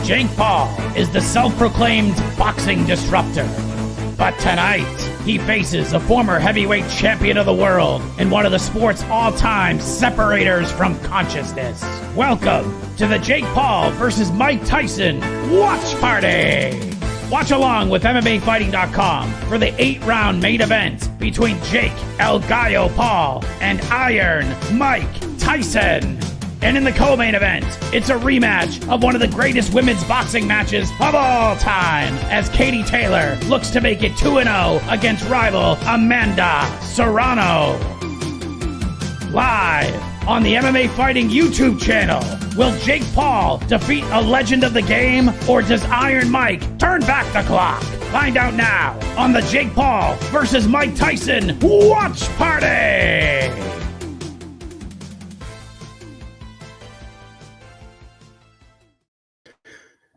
Jake Paul is the self-proclaimed boxing disruptor. But tonight, he faces a former heavyweight champion of the world and one of the sport's all-time separators from consciousness. Welcome to the Jake Paul versus Mike Tyson Watch Party! Watch along with MMAfighting.com for the 8-round main event between Jake El Gallo Paul and Iron Mike Tyson. And in the co-main event, it's a rematch of one of the greatest women's boxing matches of all time as Katie Taylor looks to make it 2-0 against rival Amanda Serrano. Live on the MMA Fighting YouTube channel, will Jake Paul defeat a legend of the game, or does Iron Mike turn back the clock? Find out now on the Jake Paul versus Mike Tyson Watch Party!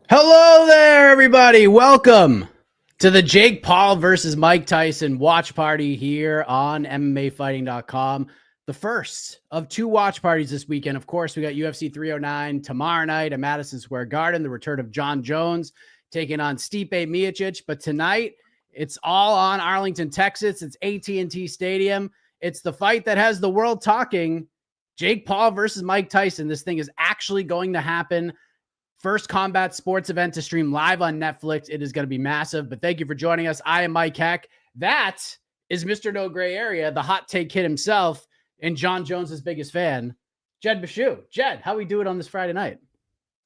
Hello there, everybody. Welcome to the Jake Paul versus Mike Tyson watch party here on MMAfighting.com. The first of two watch parties this weekend. Of course, we got UFC 309 tomorrow night at Madison Square Garden, the return of John Jones taking on Stipe Miocic. But tonight, it's all on Arlington, Texas. It's AT&T Stadium. It's the fight that has the world talking. Jake Paul versus Mike Tyson. This thing is actually going to happen. First combat sports event to stream live on Netflix. It is going to be massive, but thank you for joining us. I am Mike Heck. That is Mr. No Gray Area, the hot take kid himself, and John Jones's biggest fan, Jed Meshew. Jed, how we do it on this Friday night?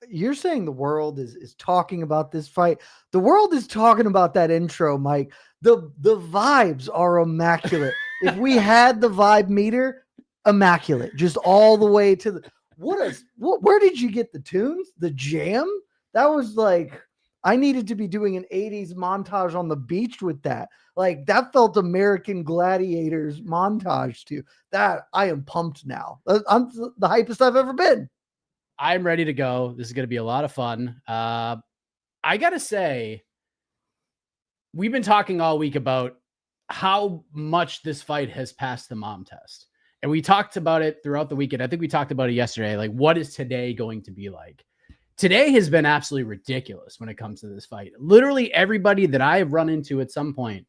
You're saying the world is talking about this fight. The world is talking about that intro, Mike. The vibes are immaculate. If we had the vibe meter, immaculate, just all the way to the... Where did you get the tunes? The jam? That was like, I needed to be doing an 80s montage on the beach with that. Like, that felt American Gladiators montage to that. I am pumped now. I'm the hypest I've ever been. I'm ready to go. This is going to be a lot of fun. I got to say, we've been talking all week about how much this fight has passed the mom test. And we talked about it throughout the weekend. I think we talked about it yesterday. Like, what is today going to be like? Today has been absolutely ridiculous when it comes to this fight. Literally everybody that I have run into at some point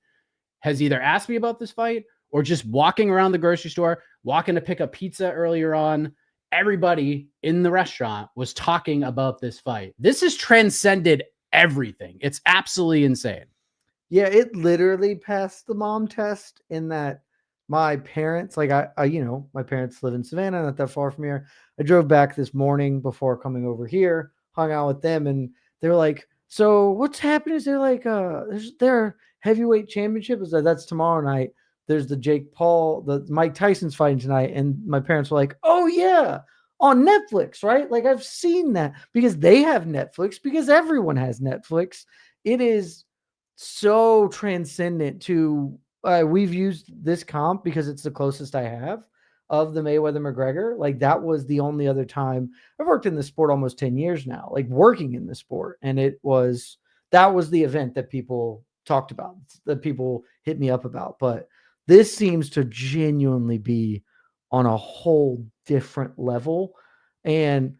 has either asked me about this fight or just walking around the grocery store, walking to pick up pizza earlier on. Everybody in the restaurant was talking about this fight. This has transcended everything. It's absolutely insane. Yeah, it literally passed the mom test in that my parents, like I my parents live in Savannah, not that far from here. I drove back this morning before coming over here, hung out with them, and they're like, so what's happening? Is there like their heavyweight championship? Is that's tomorrow night. There's the Jake Paul, the Mike Tyson's fighting tonight. And my parents were like, oh yeah, on Netflix, right? Like, I've seen that because they have Netflix, because everyone has Netflix. It is so transcendent to we've used this comp because it's the closest I have of the Mayweather-McGregor. Like, that was the only other time. I've worked in the sport almost 10 years now, like working in the sport. And that was the event that people talked about, that people hit me up about. But this seems to genuinely be on a whole different level. And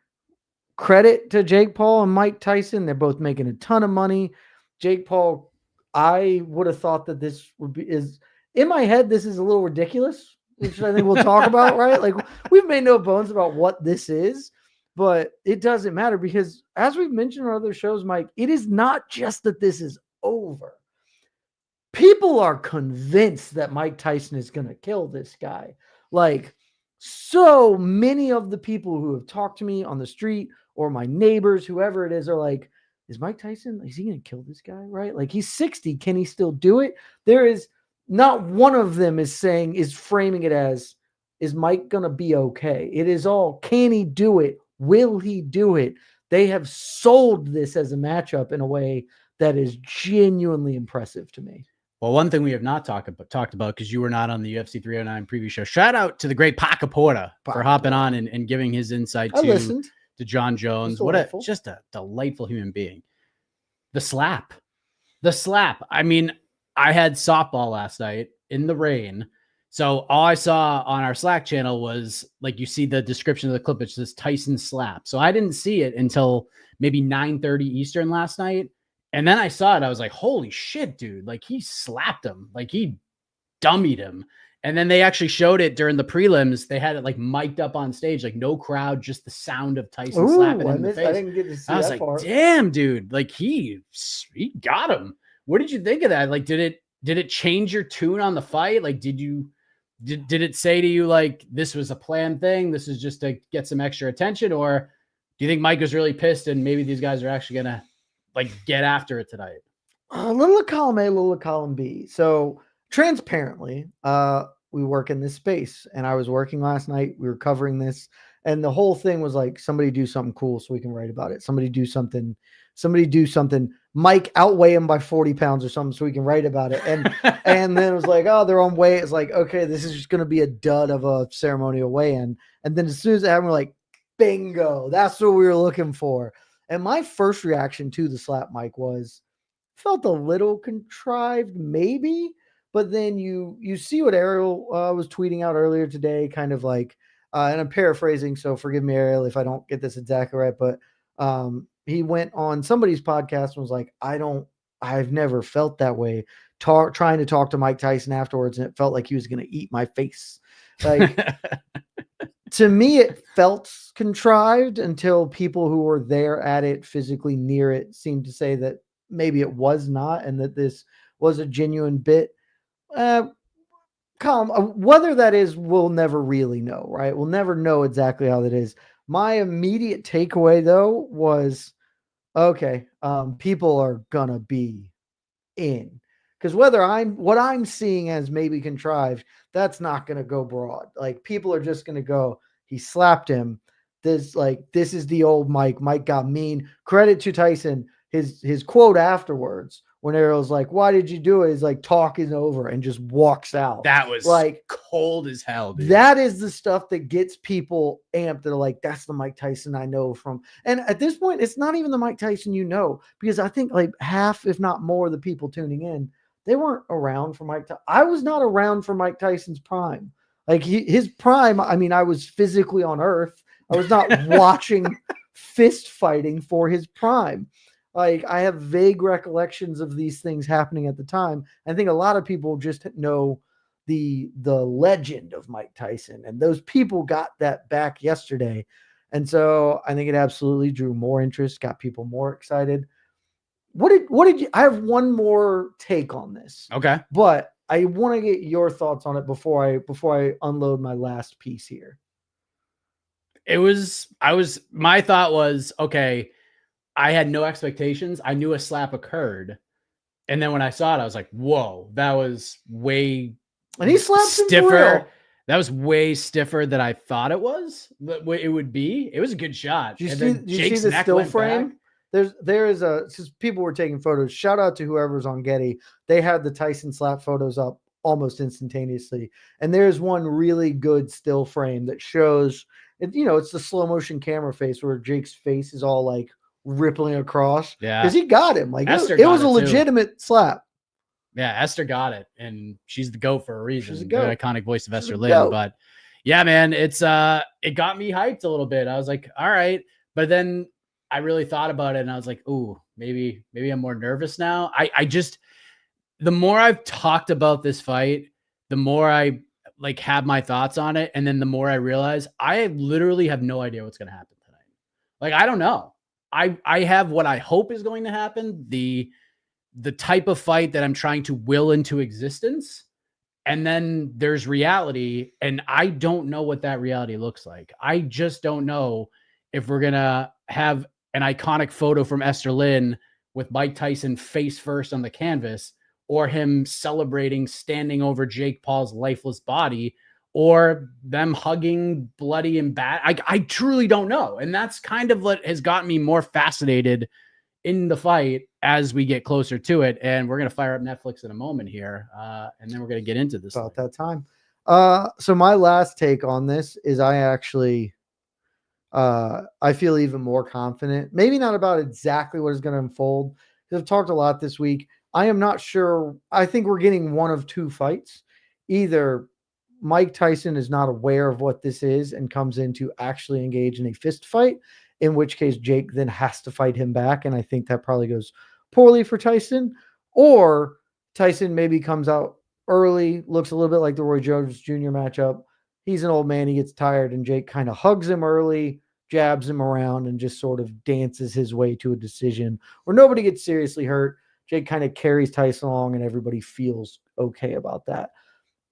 credit to Jake Paul and Mike Tyson. They're both making a ton of money. Jake Paul, I would have thought that this is in my head. This is a little ridiculous, which I think we'll talk about, right? Like, we've made no bones about what this is, but it doesn't matter because, as we've mentioned on other shows, Mike, it is not just that this is over. People are convinced that Mike Tyson is going to kill this guy. Like, so many of the people who have talked to me on the street or my neighbors, whoever it is, are like, is Mike Tyson, is he going to kill this guy, right? Like, he's 60. Can he still do it? There is not one of them is framing it as, is Mike going to be okay? It is all, can he do it? Will he do it? They have sold this as a matchup in a way that is genuinely impressive to me. Well, one thing we have not talked about, because you were not on the UFC 309 preview show. Shout out to the great Paca Porta for hopping on and giving his insight to John Jones. Just a delightful human being. The slap. I mean, I had softball last night in the rain. So all I saw on our Slack channel was like, you see the description of the clip. It's this Tyson slap. So I didn't see it until maybe 9:30 Eastern last night. And then I saw it. I was like, holy shit, dude. Like he slapped him. Like he dummied him. And then they actually showed it during the prelims. They had it like mic'd up on stage, like no crowd, just the sound of Tyson slapping him in the face. I didn't get to see I was that like, part. damn, dude. Like he got him. What did you think of that? Like, did it change your tune on the fight? Like, did it say to you, like, this was a planned thing? This is just to get some extra attention? Or do you think Mike was really pissed and maybe these guys are actually going to like get after it tonight? A little of column A, a little of column B. So transparently, we work in this space, and I was working last night. We were covering this, and the whole thing was like, somebody do something cool so we can write about it. Somebody do something. Mike outweigh him by 40 pounds or something so we can write about it. And and then it was like, oh, they're on weight. It's like, okay, this is just going to be a dud of a ceremonial weigh-in. And then as soon as it happened, we're like, bingo, that's what we were looking for. And my first reaction to the slap, Mike, was felt a little contrived, maybe. But then you see what Ariel was tweeting out earlier today, kind of like, and I'm paraphrasing, so forgive me, Ariel, if I don't get this exactly right. But he went on somebody's podcast and was like, I've never felt that way. Trying to talk to Mike Tyson afterwards, and it felt like he was going to eat my face. Like, to me, it felt contrived until people who were there at it, physically near it, seemed to say that maybe it was not, and that this was a genuine bit. Whether that is, we'll never really know, right? We'll never know exactly how that is. My immediate takeaway, though, was, okay, people are gonna be in, because whether what I'm seeing as maybe contrived, that's not gonna go broad. Like, people are just gonna go, he slapped him. This is the old Mike. Mike got mean. Credit to Tyson. His quote afterwards, when Ariel's like, why did you do it? He's like, talk is over, and just walks out. That was like cold as hell, dude. That is the stuff that gets people amped. They're like, that's the Mike Tyson I know from. And at this point, it's not even the Mike Tyson you know, because I think like half, if not more, of the people tuning in, they weren't around for Mike Tyson. I was not around for Mike Tyson's prime. Like his prime, I mean, I was physically on Earth. I was not watching fist fighting for his prime. Like, I have vague recollections of these things happening at the time. I think a lot of people just know the legend of Mike Tyson, and those people got that back yesterday. And so I think it absolutely drew more interest, got people more excited. What did you, I have one more take on this. Okay. But I want to get your thoughts on it before I unload my last piece here. My thought was, okay, I had no expectations. I knew a slap occurred. And then when I saw it, I was like, whoa, that was way and he slapped stiffer. That was way stiffer than I thought it was. It would be. It was a good shot. Did you see the still frame? There is just people were taking photos. Shout out to whoever's on Getty. They had the Tyson slap photos up almost instantaneously. And there's one really good still frame that shows it, it's the slow motion camera face where Jake's face is all like rippling across. Yeah. Because he got him. Like, it was a legitimate slap. Yeah, Esther got it, and she's the GOAT for a reason. She's the iconic voice of Esther Lynn. But yeah, man, it got me hyped a little bit. I was like, all right. But then I really thought about it, and I was like, ooh, maybe I'm more nervous now. I just, the more I've talked about this fight, the more I like have my thoughts on it. And then the more I realize I literally have no idea what's going to happen tonight. Like, I don't know. I have what I hope is going to happen. The type of fight that I'm trying to will into existence. And then there's reality. And I don't know what that reality looks like. I just don't know if we're going to have an iconic photo from Esther Lynn with Mike Tyson face first on the canvas, or him celebrating standing over Jake Paul's lifeless body, or them hugging bloody and bad. I truly don't know. And that's kind of what has gotten me more fascinated in the fight as we get closer to it. And we're going to fire up Netflix in a moment here. And then we're going to get into this. About that time. So my last take on this is I feel even more confident, maybe not about exactly what is going to unfold, because I've talked a lot this week. I am not sure. I think we're getting one of two fights. Either Mike Tyson is not aware of what this is and comes in to actually engage in a fist fight, in which case Jake then has to fight him back. And I think that probably goes poorly for Tyson. Or Tyson maybe comes out early, looks a little bit like the Roy Jones Jr. matchup. He's an old man. He gets tired, and Jake kind of hugs him early, jabs him around, and just sort of dances his way to a decision where nobody gets seriously hurt. Jake kind of carries Tyson along, and everybody feels okay about that.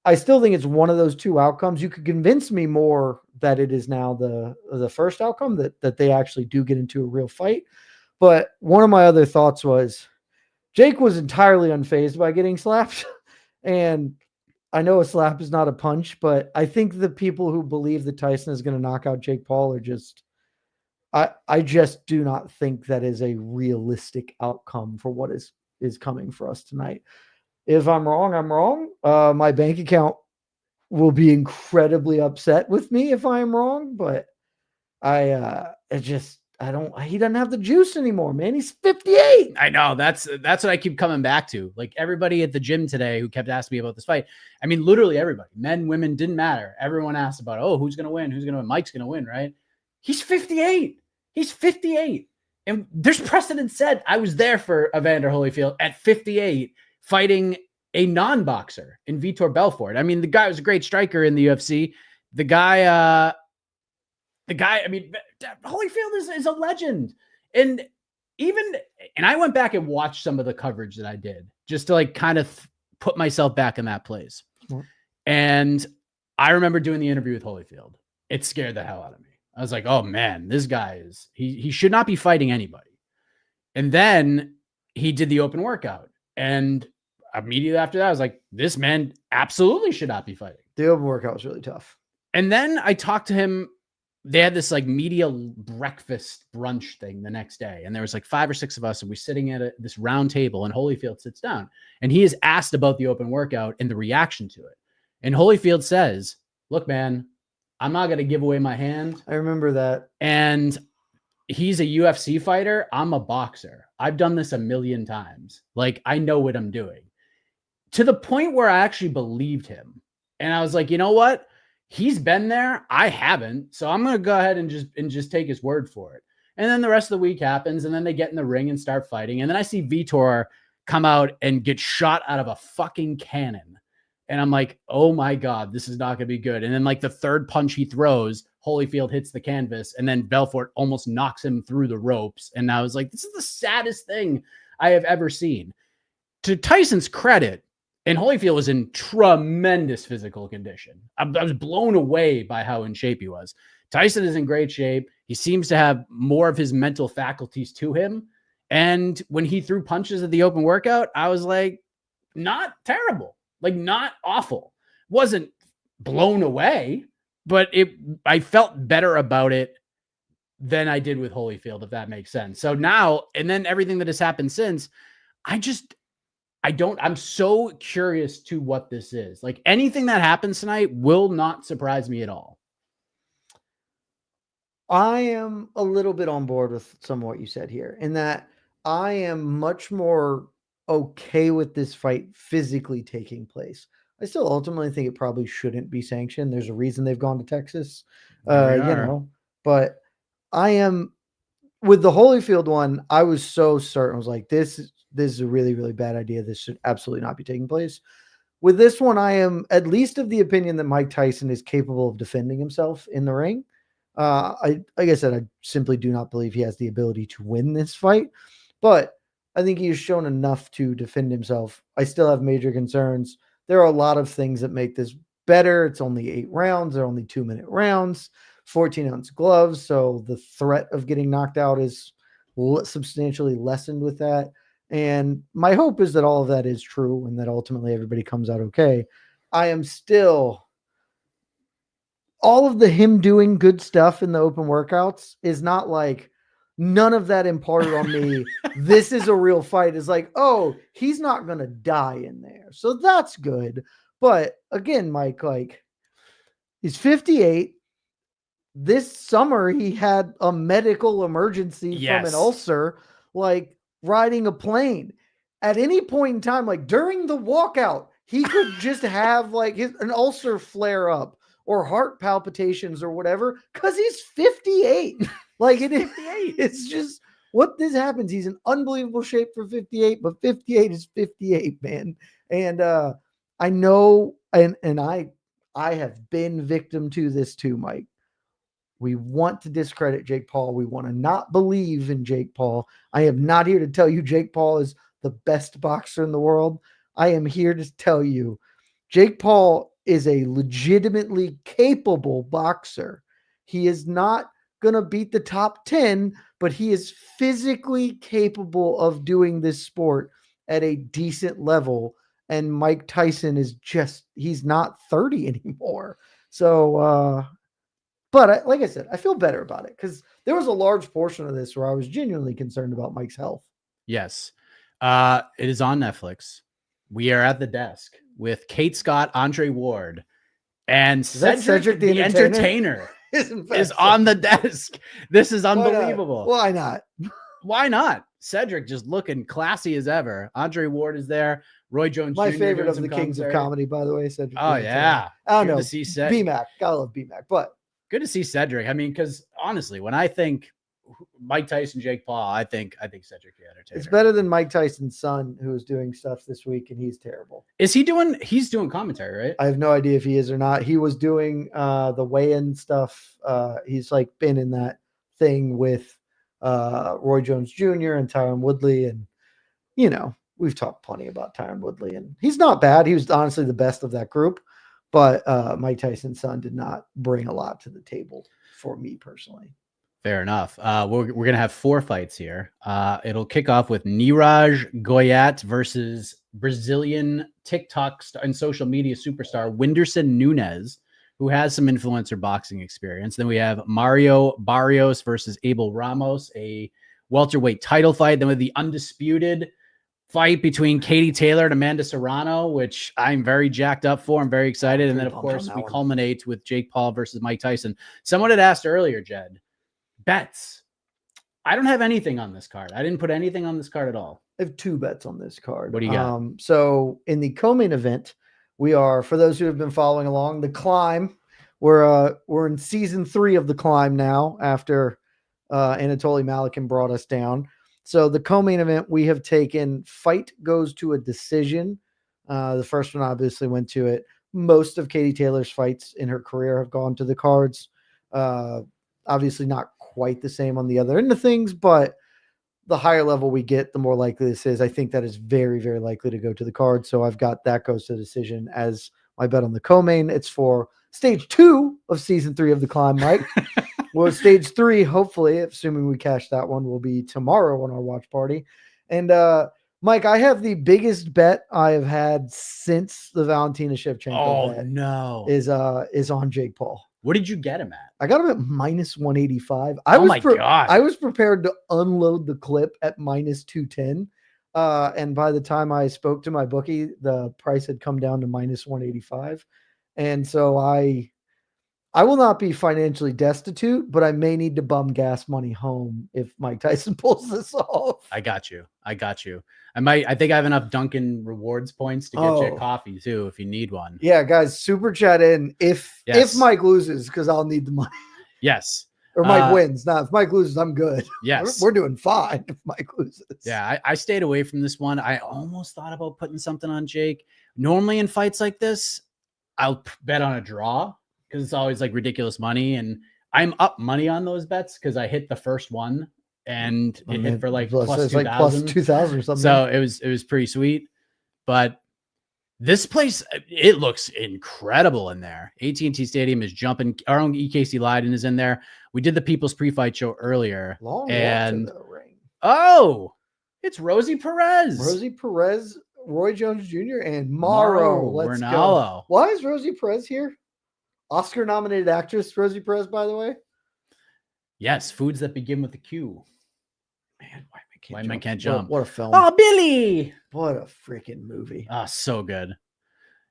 I still think it's one of those two outcomes. You could convince me more that it is now the first outcome, that they actually do get into a real fight. But one of my other thoughts was Jake was entirely unfazed by getting slapped. And I know a slap is not a punch, but I think the people who believe that Tyson is going to knock out Jake Paul are just, I just do not think that is a realistic outcome for what is coming for us tonight. If I'm wrong, I'm wrong. My bank account will be incredibly upset with me if I am wrong, but he doesn't have the juice anymore, man. He's 58. I know that's what I keep coming back to. Like everybody at the gym today who kept asking me about this fight. I mean, literally everybody, men, women, didn't matter. Everyone asked about, oh, who's going to win? Who's going to win? Mike's going to win, right? He's 58. He's 58. And there's precedent set. I was there for Evander Holyfield at 58 fighting a non-boxer in Vitor Belfort. I mean, the guy was a great striker in the UFC. The guy, I mean, Holyfield is a legend. And I went back and watched some of the coverage that I did just to like kind of put myself back in that place. Mm-hmm. And I remember doing the interview with Holyfield. It scared the hell out of me. I was like, oh man, this guy he should not be fighting anybody. And then he did the open workout. And immediately after that, I was like, this man absolutely should not be fighting. The open workout was really tough. And then I talked to him. They had this like media breakfast brunch thing the next day. And there was like 5 or 6 of us, and we're sitting at this round table, and Holyfield sits down and he is asked about the open workout and the reaction to it. And Holyfield says, look, man, I'm not going to give away my hand. I remember that. And he's a UFC fighter. I'm a boxer. I've done this a million times. Like, I know what I'm doing. To the point where I actually believed him. And I was like, you know what? He's been there. I haven't. So I'm going to go ahead and just take his word for it. And then the rest of the week happens, and then they get in the ring and start fighting. And then I see Vitor come out and get shot out of a fucking cannon. And I'm like, oh my God, this is not going to be good. And then like the third punch he throws, Holyfield hits the canvas, and then Belfort almost knocks him through the ropes. And I was like, this is the saddest thing I have ever seen. To Tyson's credit, and Holyfield was in tremendous physical condition. I was blown away by how in shape he was. Tyson is in great shape. He seems to have more of his mental faculties to him. And when he threw punches at the open workout, I was like, not terrible, like not awful. Wasn't blown away, but I felt better about it than I did with Holyfield, if that makes sense. So now, and then everything that has happened since, I'm so curious to what this is. Like anything that happens tonight will not surprise me at all. I am a little bit on board with some of what you said here, in that I am much more okay with this fight physically taking place. I still ultimately think it probably shouldn't be sanctioned. There's a reason they've gone to Texas, but I am with the Holyfield one. I was so certain. I was like, this is a really, really bad idea. This should absolutely not be taking place. With this one, I am at least of the opinion that Mike Tyson is capable of defending himself in the ring. Like I said, I simply do not believe he has the ability to win this fight, but I think he has shown enough to defend himself. I still have major concerns. There are a lot of things that make this better. It's only 8 rounds. They're only 2-minute rounds, 14-ounce gloves. So the threat of getting knocked out is substantially lessened with that. And my hope is that all of that is true and that ultimately everybody comes out okay. I am still, all of the him doing good stuff in the open workouts is not like, none of that imparted on me. This is a real fight. It's like, oh, he's not going to die in there. So that's good. But again, Mike, like, he's 58. This summer, he had a medical emergency from an ulcer, like riding a plane. At any point in time, like during the walkout, he could just have like an ulcer flare up or heart palpitations or whatever because he's 58. Like it's just what this happens. He's in unbelievable shape for 58, but 58 is 58, man. And I know, and I have been victim to this too, Mike. We want to discredit Jake Paul. We want to not believe in Jake Paul. I am not here to tell you Jake Paul is the best boxer in the world. I am here to tell you Jake Paul is a legitimately capable boxer. He is not going to beat the top 10, but he is physically capable of doing this sport at a decent level. And Mike Tyson is he's not 30 anymore. So, but like I said, I feel better about it because there was a large portion of this where I was genuinely concerned about Mike's health. Yes. It is on Netflix. We are at the desk with Kate Scott, Andre Ward, and Cedric the Entertainer is on the desk. This is unbelievable. Why not? Why not? Cedric just looking classy as ever. Andre Ward is there. Roy Jones My Jr. favorite of the kings of comedy, by the way, Cedric. Oh, yeah. I don't know. To see B-Mac. Gotta love B-Mac, but good to see Cedric. I mean, because honestly, when I think Mike Tyson, Jake Paul, I think Cedric the Entertainer. It's better than Mike Tyson's son, who is doing stuff this week, and he's terrible. Is he doing? He's doing commentary, right? I have no idea if he is or not. He was doing the weigh-in stuff. He's like been in that thing with Roy Jones Jr. and Tyron Woodley, and you know we've talked plenty about Tyron Woodley, and he's not bad. He was honestly the best of that group, but Mike Tyson's son did not bring a lot to the table for me personally. Fair enough. We're going to have 4 fights here. It'll kick off with Niraj Goyat versus Brazilian TikTok and social media superstar Whindersson Nunes, who has some influencer boxing experience. Then we have Mario Barrios versus Abel Ramos, a welterweight title fight. Then with the undisputed fight between Katie Taylor and Amanda Serrano, which I'm very jacked up for. I'm very excited. And then, of course, we culminate with Jake Paul versus Mike Tyson. Someone had asked earlier, Jed, bets. I don't have anything on this card. I didn't put anything on this card at all. I have 2 bets on this card. What do you got? So in the co-main event, we are, for those who have been following along, The Climb. We're in season 3 of The Climb now after Anatoly Malikin brought us down. So the co-main event, we have taken fight goes to a decision. The first one obviously went to it. Most of Katie Taylor's fights in her career have gone to the cards. Obviously not quite the same on the other end of things, but the higher level we get, the more likely this is. I think that is very, very likely to go to the card. So I've got that goes to decision as my bet on the co-main. It's for stage 2 of season 3 of The Climb, Mike. Well, stage 3, hopefully, assuming we cash that one, will be tomorrow on our watch party. And Mike, I have the biggest bet I have had since the Valentina Shevchenko bet. No. Is on Jake Paul. What did you get him at? I got him at minus 185. God. I was prepared to unload the clip at minus 210. And by the time I spoke to my bookie, the price had come down to minus 185. And so I will not be financially destitute, but I may need to bum gas money home if Mike Tyson pulls this off. I got you. I think I have enough Dunkin' rewards points to get you a coffee too, if you need one. Yeah, guys, super chat in if Mike loses, because I'll need the money. Yes. Or Mike wins. Now, if Mike loses, I'm good. Yes. We're doing fine if Mike loses. Yeah, I stayed away from this one. I almost thought about putting something on Jake. Normally in fights like this, I'll bet on a draw because it's always like ridiculous money. And I'm up money on those bets because I hit the first one and it hit for like plus 2,000. Like plus 2,000 or something. So it was pretty sweet. But this place, it looks incredible in there. AT&T Stadium is jumping. Our own EKC Leiden is in there. We did the People's Pre-Fight Show earlier. Long and walk to the ring. Oh, it's Rosie Perez. Rosie Perez, Roy Jones Jr., and Mauro. Let's go. Why is Rosie Perez here? Oscar-nominated actress Rosie Perez, by the way. Yes, foods that begin with a Q. Man, White Man Can't Jump. What a film. Oh, Billy. What a freaking movie. Oh, so good.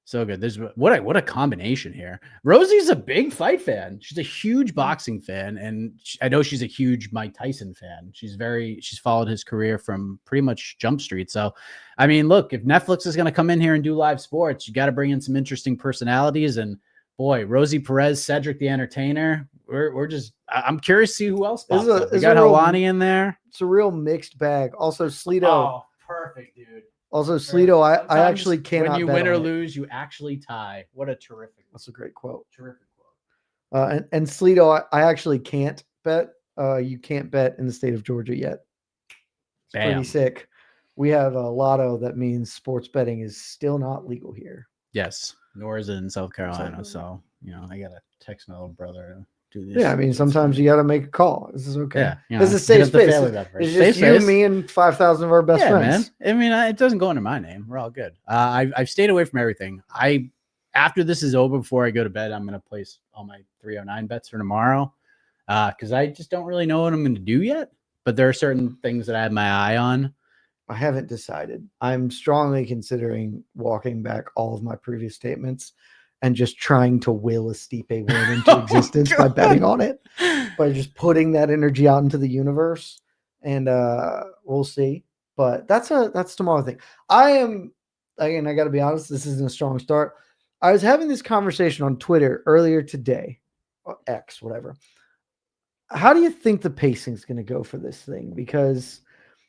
So good. There's what a combination here. Rosie's a big fight fan. She's a huge boxing fan, and I know she's a huge Mike Tyson fan. She's followed his career from pretty much Jump Street. So, I mean, look, if Netflix is going to come in here and do live sports, you got to bring in some interesting personalities. And boy, Rosie Perez, Cedric the Entertainer. I'm curious to see who else pops up. We got Helwani in there. It's a real mixed bag. Also, Sleeto. Oh, perfect, dude. Also, Sleeto, I actually cannot. When you bet win or on it. lose, you actually tie. What a terrific. That's a great quote. Terrific quote. And Sleeto, I actually can't bet. You can't bet in the state of Georgia yet. It's pretty sick. We have a lotto that means sports betting is still not legal here. Yes, nor is it in South Carolina. So, I got to text my little brother to do this. Yeah, I mean, sometimes you got to make a call. This is okay. Yeah, this is a safe space. It's just you, space. me, and 5,000 of our best friends. Man. I mean, it doesn't go under my name. We're all good. I've stayed away from everything. After this is over, before I go to bed, I'm going to place all my 309 bets for tomorrow because I just don't really know what I'm going to do yet. But there are certain things that I have my eye on. I haven't decided. I'm strongly considering walking back all of my previous statements and just trying to will a Stipe win into existence by betting on it, by just putting that energy out into the universe. And we'll see. But that's tomorrow thing. I got to be honest, this isn't a strong start. I was having this conversation on Twitter earlier today, or X, whatever. How do you think the pacing is going to go for this thing? Because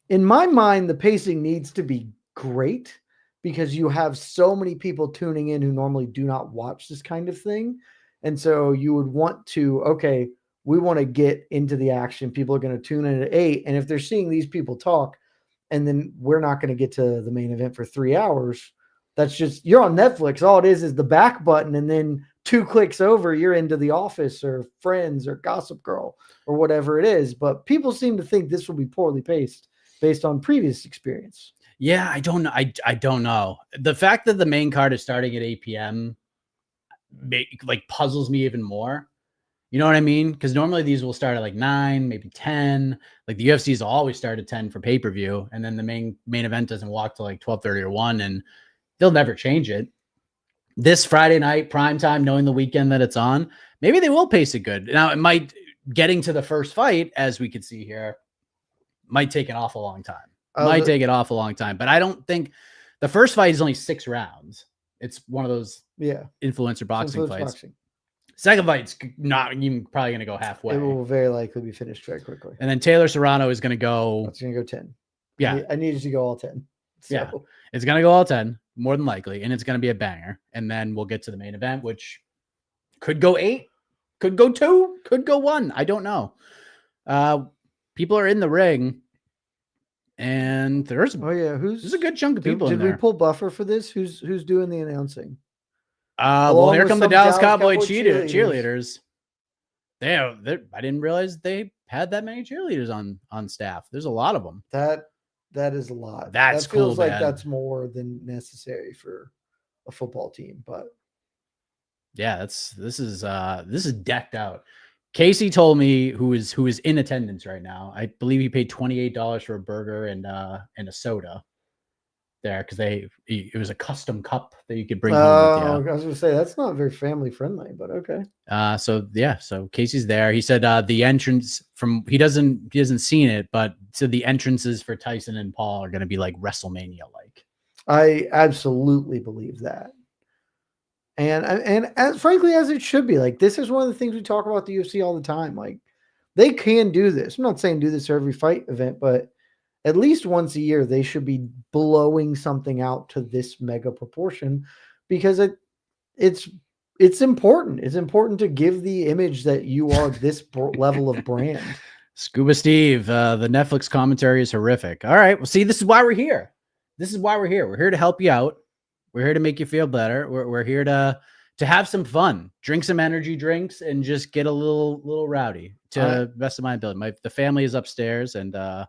in my mind, the pacing needs to be great because you have so many people tuning in who normally do not watch this kind of thing. And so you would want to, okay, we want to get into the action. People are going to tune in at 8. And if they're seeing these people talk, and then we're not going to get to the main event for 3 hours, that's just, you're on Netflix. All it is the back button. And then 2 clicks over, you're into The Office or Friends or Gossip Girl or whatever it is. But people seem to think this will be poorly paced based on previous experience. Yeah, I don't know. I don't know. The fact that the main card is starting at 8 p.m. Puzzles me even more. You know what I mean? Because normally these will start at 9, maybe 10. Like the UFC's always start at 10 for pay-per-view, and then the main event doesn't walk till 12:30 or 1, and they'll never change it. This Friday night, prime time, knowing the weekend that it's on, maybe they will pace it good. Now, it might, getting to the first fight, as we could see here, might take an awful long time. Take an awful long time. But I don't think the first fight is only 6 rounds. It's one of those influencer boxing fights. Second fight's not even probably going to go halfway. It will very likely be finished very quickly. And then Taylor Serrano is going to go. It's going to go 10. Yeah. I needed to go all 10. So. Yeah. It's going to go all 10, more than likely. And it's going to be a banger. And then we'll get to the main event, which could go 8, could go 2, could go 1. I don't know. People are in the ring. And there's a good chunk of people in there. Did we pull buffer for this? Who's doing the announcing? Well, here come the Dallas Cowboy cheerleaders. I didn't realize they had that many cheerleaders on staff. There's a lot of them. That is a lot. That feels like that's more than necessary for a football team. But yeah, this is decked out. Casey told me, who is in attendance right now. I believe he paid $28 for a burger and a soda there because it was a custom cup that you could bring home with you. I was going to say that's not very family friendly, but okay. So Casey's there. He said the entrance he hasn't seen it, but so the entrances for Tyson and Paul are going to be like WrestleMania like. I absolutely believe that. And as frankly as it should be, like this is one of the things we talk about the UFC all the time. Like they can do this. I'm not saying do this for every fight event, but at least once a year they should be blowing something out to this mega proportion because it's important. It's important to give the image that you are this level of brand. Scuba Steve, the Netflix commentary is horrific. All right, well, see, this is why we're here. We're here to help you out. We're here to make you feel better. We're here to have some fun, drink some energy drinks, and just get a little rowdy to the best of my ability. The family is upstairs, and so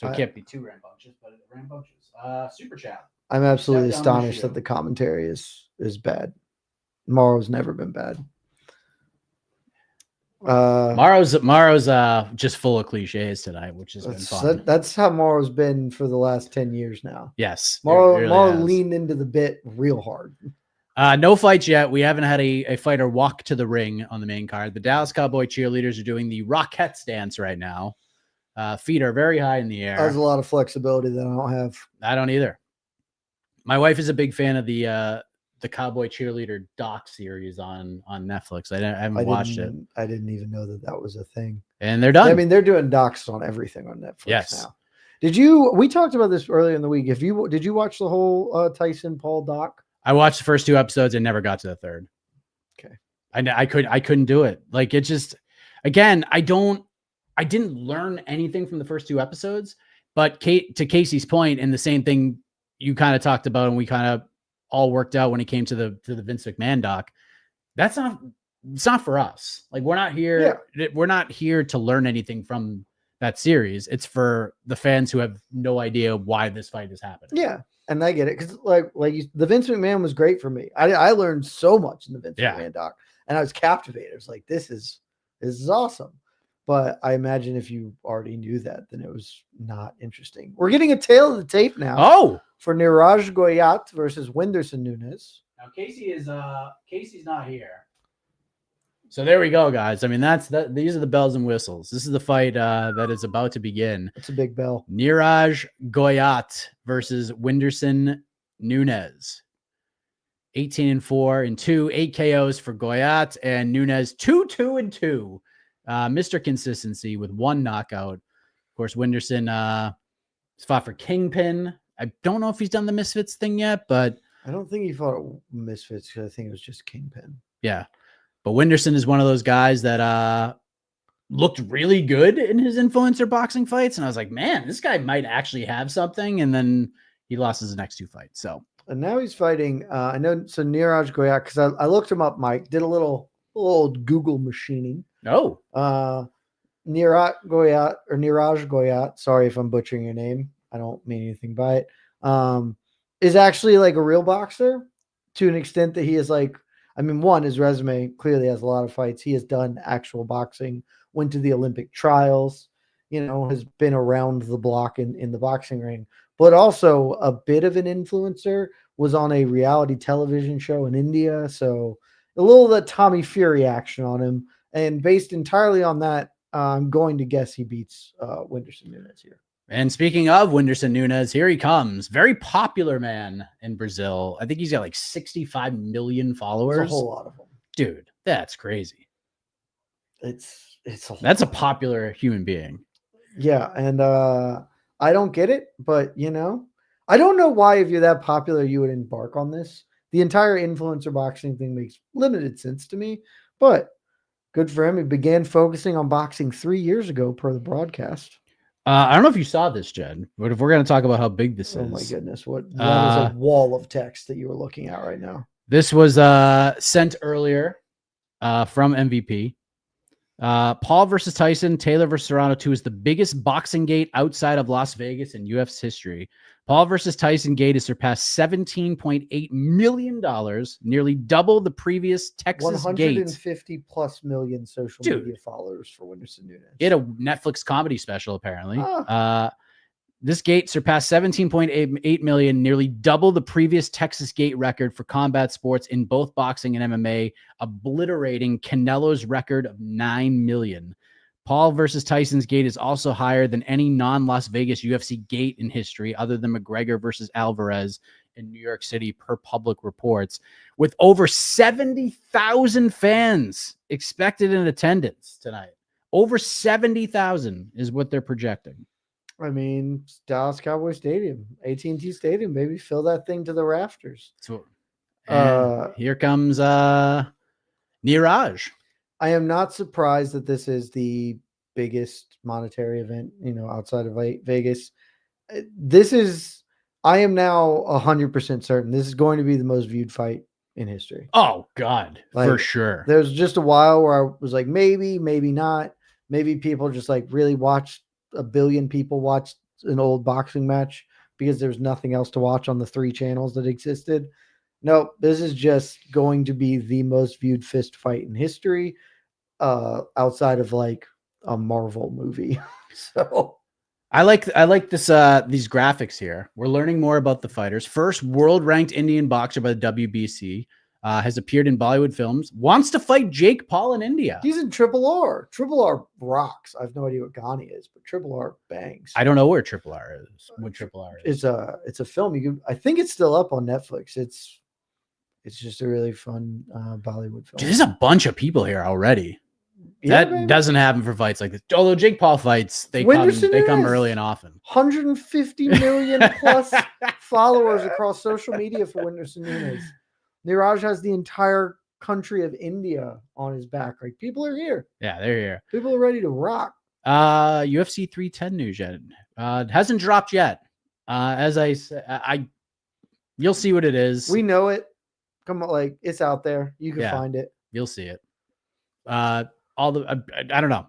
it can't be too rambunctious, but rambunctious. Super chat. I'm absolutely astonished that the commentary is bad. Morrow's never been bad. Maro's just full of cliches tonight, which has been fun. That's how Maro's been for the last 10 years now. Yes. Maro leaned into the bit real hard. No fights yet. We haven't had a fighter walk to the ring on the main card. The Dallas Cowboy cheerleaders are doing the Rockettes dance right now. Feet are very high in the air. There's a lot of flexibility that I don't have. I don't either. My wife is a big fan of the Cowboy Cheerleader doc series on Netflix. I haven't watched it. I didn't even know that was a thing. And they're done. I mean, they're doing docs on everything on Netflix now. We talked about this earlier in the week. Did you watch the whole Tyson Paul doc? I watched the first 2 episodes and never got to the third. Okay. I couldn't do it. Like, it just, again, I didn't learn anything from the first 2 episodes, but to Casey's point, and the same thing you kind of talked about, and we kind of all worked out when it came to the Vince McMahon doc. It's not for us. Like, we're not here. Yeah. We're not here to learn anything from that series. It's for the fans who have no idea why this fight is happening. Yeah. And I get it. Cause the Vince McMahon was great for me. I learned so much in the Vince McMahon doc, and I was captivated. I was like, this is awesome. But I imagine if you already knew that, then it was not interesting. We're getting a tail of the tape now. For Niraj Goyat versus Whindersson Nunes. Now Casey's not here. So there we go, guys. I mean, these are the bells and whistles. This is the fight that is about to begin. It's a big bell. Niraj Goyat versus Whindersson Nunes. 18-4 and 2, 8 KOs for Goyat, and Nunes 2-2-2. Mr. Consistency with 1 knockout. Of course, Whindersson fought for Kingpin. I don't know if he's done the Misfits thing yet, but I don't think he fought Misfits because I think it was just Kingpin. Yeah. But Whindersson is one of those guys that looked really good in his influencer boxing fights. And I was like, man, this guy might actually have something. And then he lost his next 2 fights. So, and now he's fighting. I know. So Niraj Goyat, because I looked him up, Mike, did a little Google machining. Oh, Niraj Goyat. Sorry if I'm butchering your name. I don't mean anything by it. Is actually like a real boxer to an extent that he is like, I mean, one, his resume clearly has a lot of fights. He has done actual boxing, went to the Olympic trials, has been around the block in the boxing ring, but also a bit of an influencer, was on a reality television show in India. So a little of the Tommy Fury action on him, and based entirely on that, I'm going to guess he beats Whindersson Nunes here. And speaking of Whindersson Nunes, here he comes. Very popular man in Brazil. I think he's got like 65 million followers. There's a whole lot of them. Dude, that's crazy. That's a popular human being. Yeah, and I don't get it, but I don't know why if you're that popular you would embark on this. The entire influencer boxing thing makes limited sense to me, but good for him. He began focusing on boxing 3 years ago per the broadcast. I don't know if you saw this, Jed, but if we're going to talk about how big this is. Oh, my goodness. What is a wall of text that you were looking at right now? This was sent earlier from MVP. Paul versus Tyson, Taylor versus Serrano 2 is the biggest boxing gate outside of Las Vegas in UFC history. Paul versus Tyson gate has surpassed $17.8 million, nearly double the previous Texas gate. 150 plus million social media followers for Whindersson Nunes. He had a Netflix comedy special, apparently. This gate surpassed 17.8 million, nearly double the previous Texas gate record for combat sports in both boxing and MMA, obliterating Canelo's record of 9 million. Paul versus Tyson's gate is also higher than any non-Las Vegas UFC gate in history, other than McGregor versus Alvarez in New York City, per public reports, with over 70,000 fans expected in attendance tonight. Over 70,000 is what they're projecting. I mean, Dallas Cowboy Stadium, AT&T Stadium, baby, fill that thing to the rafters. So, here comes Niraj. I am not surprised that this is the biggest monetary event, outside of Vegas. I am now 100% certain this is going to be the most viewed fight in history. Oh God, for sure. There was just a while where I was like, maybe not. Maybe people just like really watched. 1 billion people watched an old boxing match because there's nothing else to watch on the 3 channels that existed. No, this is just going to be the most viewed fist fight in history. outside of like a Marvel movie. So I like this these graphics here. We're learning more about the fighters. First world ranked Indian boxer by the WBC, has appeared in Bollywood films. Wants to fight Jake Paul in India. he's in Triple R. Triple R rocks. I have no idea what Ghani is, but Triple R bangs. I don't know where Triple R is. What Triple R is? It's a film. I think it's still up on Netflix. It's just a really fun Bollywood film. Dude, there's a bunch of people here already. Yeah, That man. doesn't happen for fights like this. Although Jake Paul fights, they come early and often. 150 million plus followers across social media for Whindersson Nunes. Niraj has the entire country of India on his back. Like, people are here. Yeah, they're here. People are ready to rock. UFC 310 news yet. Hasn't dropped yet. As I said, you'll see what it is. We know it. Come on, like, it's out there. You can find it. You'll see it. I don't know.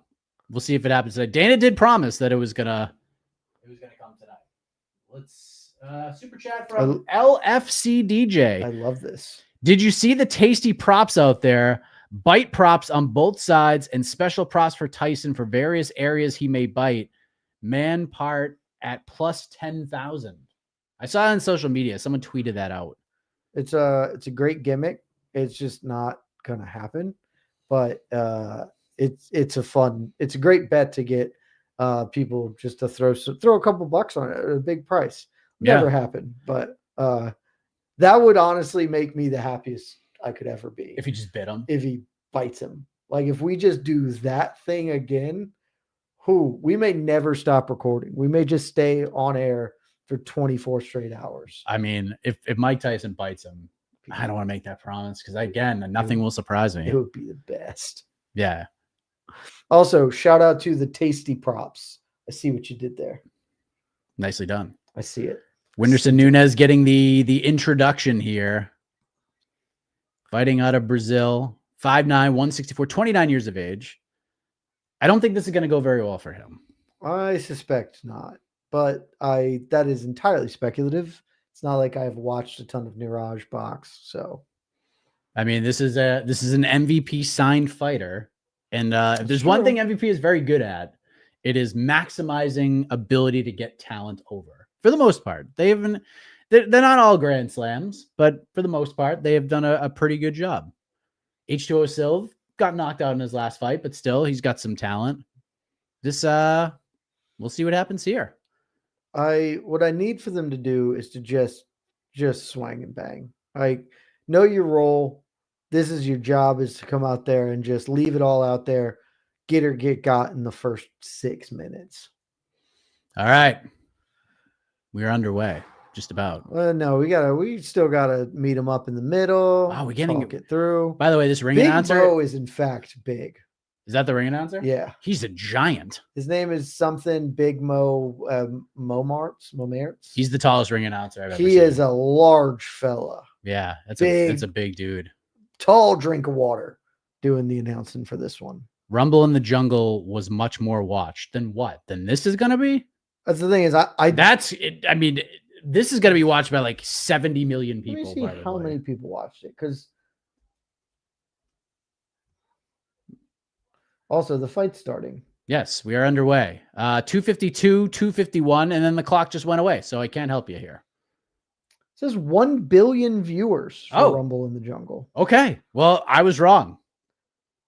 We'll see if it happens today. Dana did promise that it was gonna come tonight. Let's super chat from LFC DJ. I love this. Did you see the tasty props out there? Bite props on both sides and special props for Tyson for various areas he may bite. Man part at plus 10,000. I saw it on social media. Someone tweeted that out. It's a great gimmick. It's just not gonna happen. But it's a great bet to get people just to throw a couple bucks on it at a big price. Never happened, but that would honestly make me the happiest I could ever be. If he just bit him. If he bites him. Like, if we just do that thing again, we may never stop recording. We may just stay on air for 24 straight hours. I mean, if Mike Tyson bites him, I don't want to make that promise because, again, nothing will surprise me. It would be the best. Yeah. Also, shout out to the tasty props. I see what you did there. Nicely done. I see it. Whindersson Nunes getting the introduction here. Fighting out of Brazil. 5'9", 164, 29 years of age. I don't think this is going to go very well for him. I suspect not, but that is entirely speculative. It's not like I've watched a ton of Niraj box, so. I mean, this is an MVP signed fighter, and if there's one thing MVP is very good at, it is maximizing ability to get talent over. For the most part, they're not all Grand Slams, but for the most part, they have done a pretty good job. H2O Silv got knocked out in his last fight, but still, he's got some talent. We'll see what happens here. What I need for them to do is to just swing and bang. Like, know your role. This is your job, is to come out there and just leave it all out there. Get or get got in the first 6 minutes. All right. We're underway. Just about. No, we still gotta meet them up in the middle. Wow, we're getting it through. By the way, this ring Big announcer Bro is in fact big. Is that the ring announcer? Yeah, he's a giant. His name is something Big Mo Momertz. He's the tallest ring announcer I've ever seen. He is a large fella. Yeah, that's a big dude. Tall drink of water doing the announcing for this one. Rumble in the Jungle was much more watched than this is gonna be. That's the thing is I mean, this is gonna be watched by like 70 million people. Let me see how many people watched it, because also the fight's starting. Yes, we are underway. 252, 251, and then the clock just went away, so I can't help you here. It says 1 billion viewers for Rumble in the Jungle. Okay, well, I was wrong.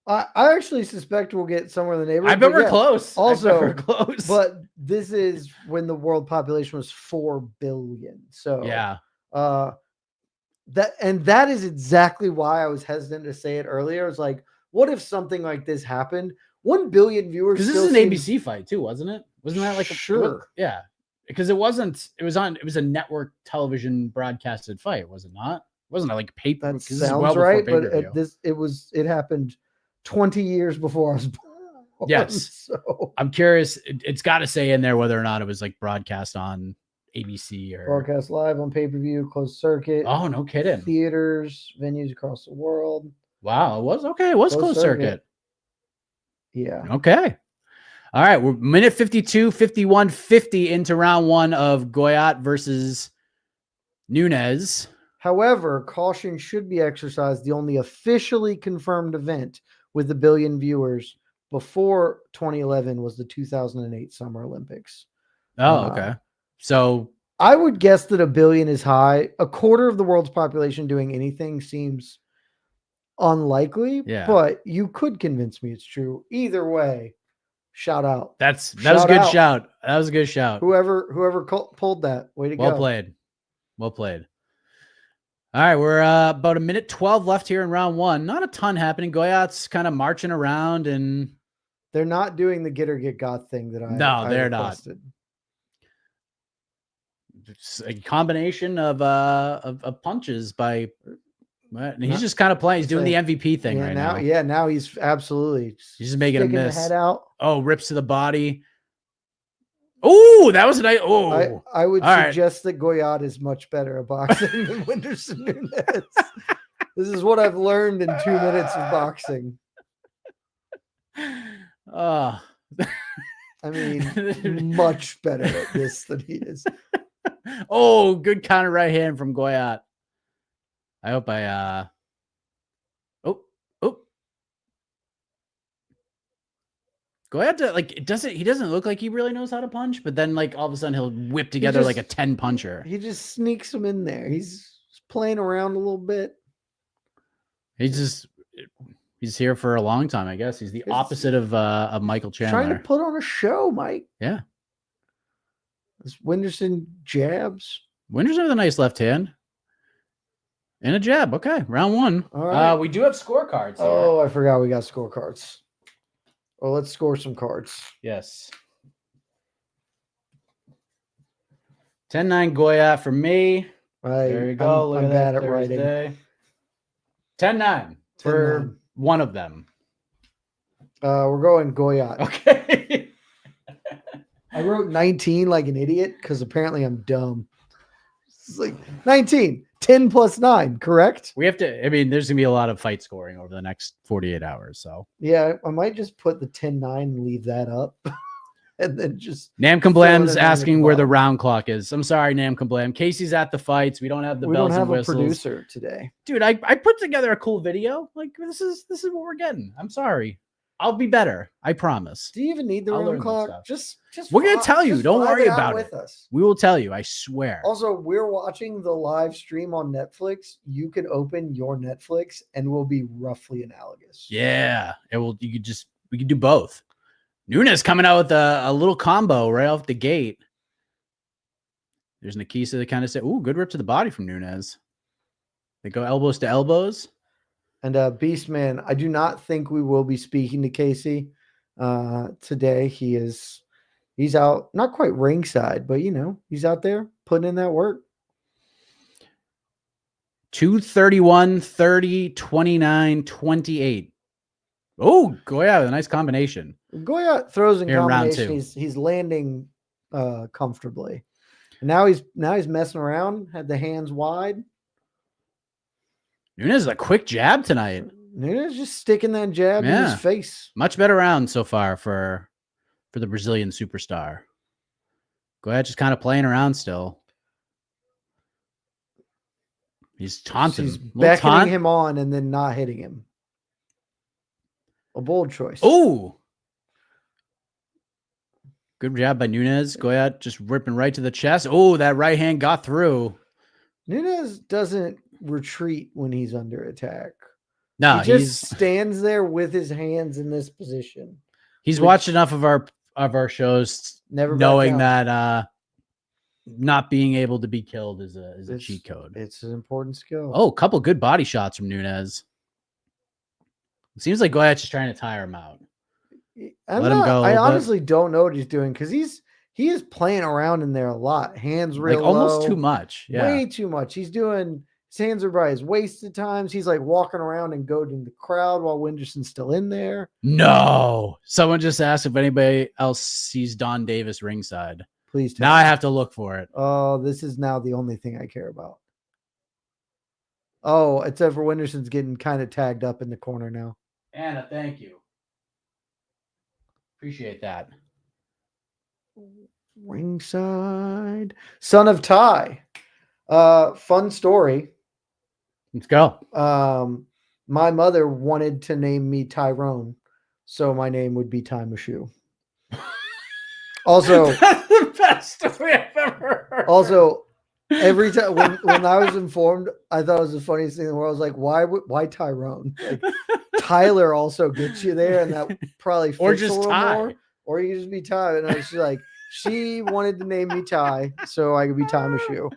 I actually suspect we'll get somewhere in the neighborhood. I bet we're close. Also, we're close. But this is when the world population was 4 billion. So yeah, that is exactly why I was hesitant to say it earlier. I was like, what if something like this happened? 1 billion viewers. Because this is an ABC fight too, wasn't it? Wasn't that like sure? Yeah, because it was a network television broadcasted fight, was it not? Wasn't it like paper? That sounds right, but it happened 20 years before I was born. Yes. So I'm curious. It's got to say in there whether or not it was like broadcast on ABC or broadcast live on pay-per-view, closed circuit. Oh, no kidding. Theaters, venues across the world. Wow. It was okay. It was closed circuit. Yeah. Okay. All right. We're minute 52, 51, 50 into round one of Goyat versus Nunes. However, caution should be exercised. The only officially confirmed event with 1 billion viewers before 2011 was the 2008 Summer Olympics. Oh, okay. So I would guess that 1 billion is high. A quarter of the world's population doing anything seems unlikely, but you could convince me it's true. Either way, shout out. that was a good shout. That was a good shout. Whoever pulled that, way to go. Well played. Well played. All right, we're about 1:12 left here in round 1. Not a ton happening. Goyat's kind of marching around, and they're not doing the get or get got thing that I they're requested. not. It's a combination of punches by. And he's just kind of playing. He's doing the MVP thing right now. Yeah, now he's absolutely. He's just making a miss. The head out. Oh, rips to the body. Oh, that was a nice. Oh, I would suggest that Goyat is much better at boxing than Whindersson Nunes. This is what I've learned in 2 minutes of boxing. Oh, I mean, much better at this than he is. Oh, good counter right hand from Goyat. I hope I Goyat he doesn't look like he really knows how to punch, but then like all of a sudden he'll whip together like a 10 puncher. He just sneaks him in there. He's playing around a little bit. He's here for a long time, I guess. He's the opposite of Michael Chandler. Trying to put on a show, Mike. Yeah. This Whindersson jabs. Whindersson with a nice left hand. And a jab. Okay. Round 1. All right. We do have scorecards. Oh, I forgot we got scorecards. Well, let's score some cards. Yes. 10-9 Goyat for me. There you go. I'm bad at writing. 10-9 for one of them. We're going Goyat. Okay. I wrote 19 like an idiot because apparently I'm dumb. It's like 19. 10 plus 9, correct? We have to, I mean, there's going to be a lot of fight scoring over the next 48 hours. So, yeah, I might just put the 10-9 and leave that up. And then just. Namkamblam's asking where the round clock is. I'm sorry, Namkamblam. Casey's at the fights. We don't have the bells and whistles. We don't have a producer today. Dude, I put together a cool video. Like, this is what we're getting. I'm sorry. I'll be better. I promise. Do you even need the round clock? Just we're gonna tell you. Don't worry about it. Us. We will tell you. I swear. Also, we're watching the live stream on Netflix. You can open your Netflix, and we'll be roughly analogous. Yeah, it will. We could do both. Nunes coming out with a little combo right off the gate. There's Nikisa that kind of said, "Ooh, good rip to the body from Nunes." They go elbows to elbows. And Beastman, I do not think we will be speaking to Casey today. He's out, not quite ringside, but he's out there putting in that work. 231, 30, 29, 28. Oh, Goyat with a nice combination. Goyat throws in combination. He's landing comfortably. And now he's messing around, had the hands wide. Nunes is a quick jab tonight. Nunes just sticking that jab in his face. Much better round so far for the Brazilian superstar. Goyat just kind of playing around still. He's taunting. He's beckoning him on and then not hitting him. A bold choice. Oh, good jab by Nunes. Goyat just ripping right to the chest. Oh, that right hand got through. Nunes doesn't retreat when he's under attack. No, he just stands there with his hands in this position. He's watched enough of our shows, knowing that not being able to be killed is a cheat code. It's an important skill. Oh, a couple good body shots from Nunes. It seems like Goyat's just trying to tire him out. Let him go. I honestly don't know what he's doing because he is playing around in there a lot. Hands real low. Almost too much. Yeah. Way too much. His hands are by his waist at times. He's like walking around and goading the crowd while Whindersson's still in there. No. Someone just asked if anybody else sees Don Davis ringside. Please tell me. I have to look for it. Oh, this is now the only thing I care about. Oh, except for Whindersson's getting kind of tagged up in the corner now. Anna, thank you. Appreciate that. Ringside. Son of Ty. Fun story. Let's go. My mother wanted to name me Tyrone, so my name would be Ty Meshew. Also, That's the best story I've ever heard. Also, every time when I was informed, I thought it was the funniest thing in the world. I was like, why Tyrone? Like, Tyler also gets you there, and that probably fits Or just a little Ty. more. Or you just be Ty. And I was like, she wanted to name me Ty, so I could be Ty Meshew.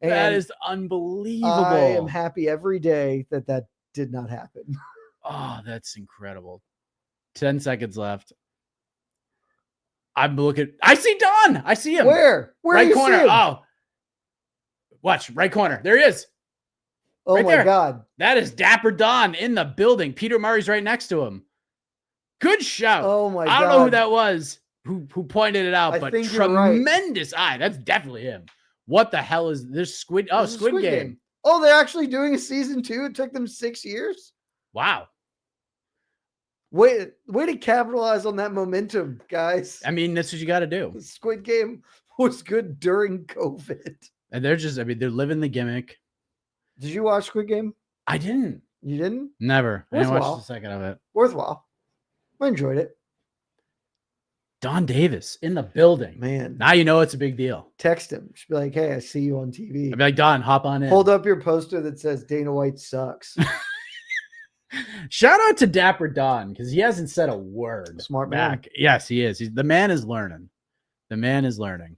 That And is unbelievable. I am happy every day that did not happen. Oh, that's incredible. 10 seconds left. I'm looking. I see Don. I see him. Where Right you corner. see him? Oh, watch right corner. There he is. Oh right my there. God. That is Dapper Don in the building. Peter Murray's right next to him. Good shout. Oh my God. I don't know who that was who pointed it out, I but think you're right. tremendous eye. That's definitely him. What the hell is this? Squid? Oh, This is Squid Game. Oh, they're actually doing a season 2. It took them 6 years. Wow. Way to capitalize on that momentum, guys. I mean, that's what you got to do. The Squid Game was good during COVID. And they're just, I mean, they're living the gimmick. Did you watch Squid Game? I didn't. You didn't? Never. I didn't watch Worthwhile. a second of it. Worthwhile. I enjoyed it. Don Davis in the building. Man. Now you know it's a big deal. Text him. Just be like, hey, I see you on TV. I'd be like, Don, hop on in. Hold up your poster that says Dana White sucks. Shout out to Dapper Don because he hasn't said a word. Smart man. back. Yes, he is. The man is learning. The man is learning.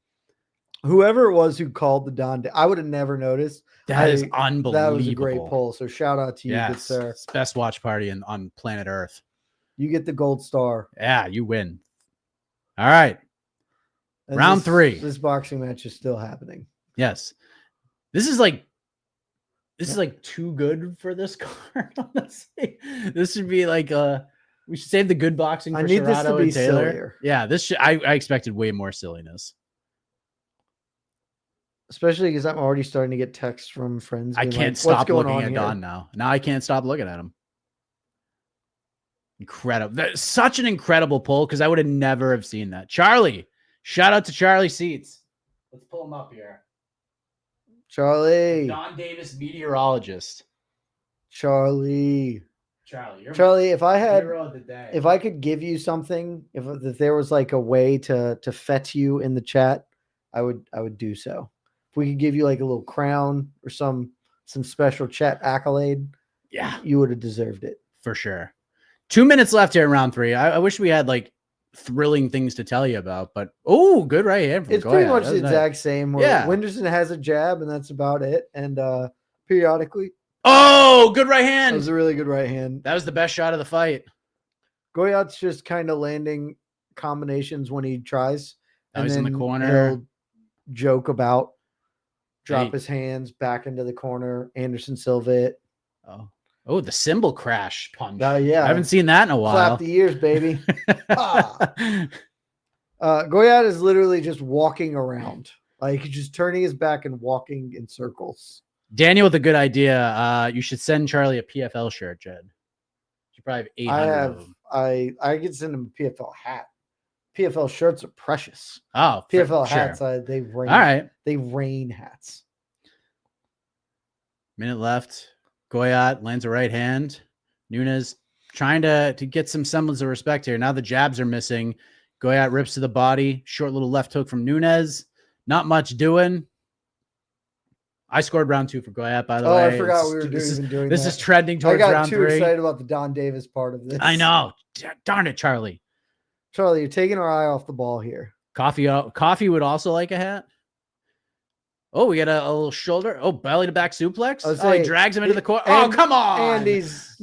Whoever it was who called the Don, I would have never noticed. That is unbelievable. That was a great poll. So shout out to you, good sir. It's best watch party on planet Earth. You get the gold star. Yeah, you win. All right. And Round 3. This boxing match is still happening. Yes. This is like too good for this card, honestly. This should be like we should save the good boxing for I need Serrano this to be and Taylor. sillier. Yeah, I expected way more silliness. Especially because I'm already starting to get texts from friends. I being can't like, stop What's going looking on at here? Don now. Now I can't stop looking at him. Incredible. That's such an incredible pull because I would have never have seen that. Charlie. Shout out to Charlie Seats. Let's pull him up here. Charlie. Don Davis, meteorologist. Charlie. Charlie, if I had, hero of the day. if I could give you something, if there was like a way to fet you in the chat, I would do so. If we could give you like a little crown or some special chat accolade, Yeah, you would have deserved it. for sure. 2 minutes left here in round 3. I wish we had like thrilling things to tell you about, but good right hand from It's Goyat. pretty much That the was nice. exact same. Where Yeah. Wenderson has a jab, and that's about it. And periodically, Oh, good right that hand. was a really good right hand. That was the best shot of the fight. Goyat's just kind of landing combinations when he tries. Oh, he's in the corner. He'll joke about, drop Hey. his hands back into the corner. Anderson Silva it. Oh, the cymbal crash punch. Yeah. I haven't seen that in a while. Clap the ears, baby. Goyat is literally just walking around. Like just turning his back and walking in circles. Daniel with a good idea. You should send Charlie a PFL shirt, Jed. You probably have 800 of them. I could send him a PFL hat. PFL shirts are precious. Oh, PFL sure. hats, they rain. All right. They rain hats. Minute left. Goyat lands a right hand. Nunes trying to get some semblance of respect here. Now the jabs are missing. Goyat rips to the body. Short little left hook from Nunes. Not much doing. I scored round 2 for Goyat, by the way. I forgot we were doing that. This is trending I towards got round too 3. excited about the Don Davis part of this. I know. Darn it, Charlie. Charlie, you're taking our eye off the ball here. Coffee would also like a hat. Oh, we got a little shoulder. Oh, belly to back suplex. He drags him into the corner. Oh, come on. And he's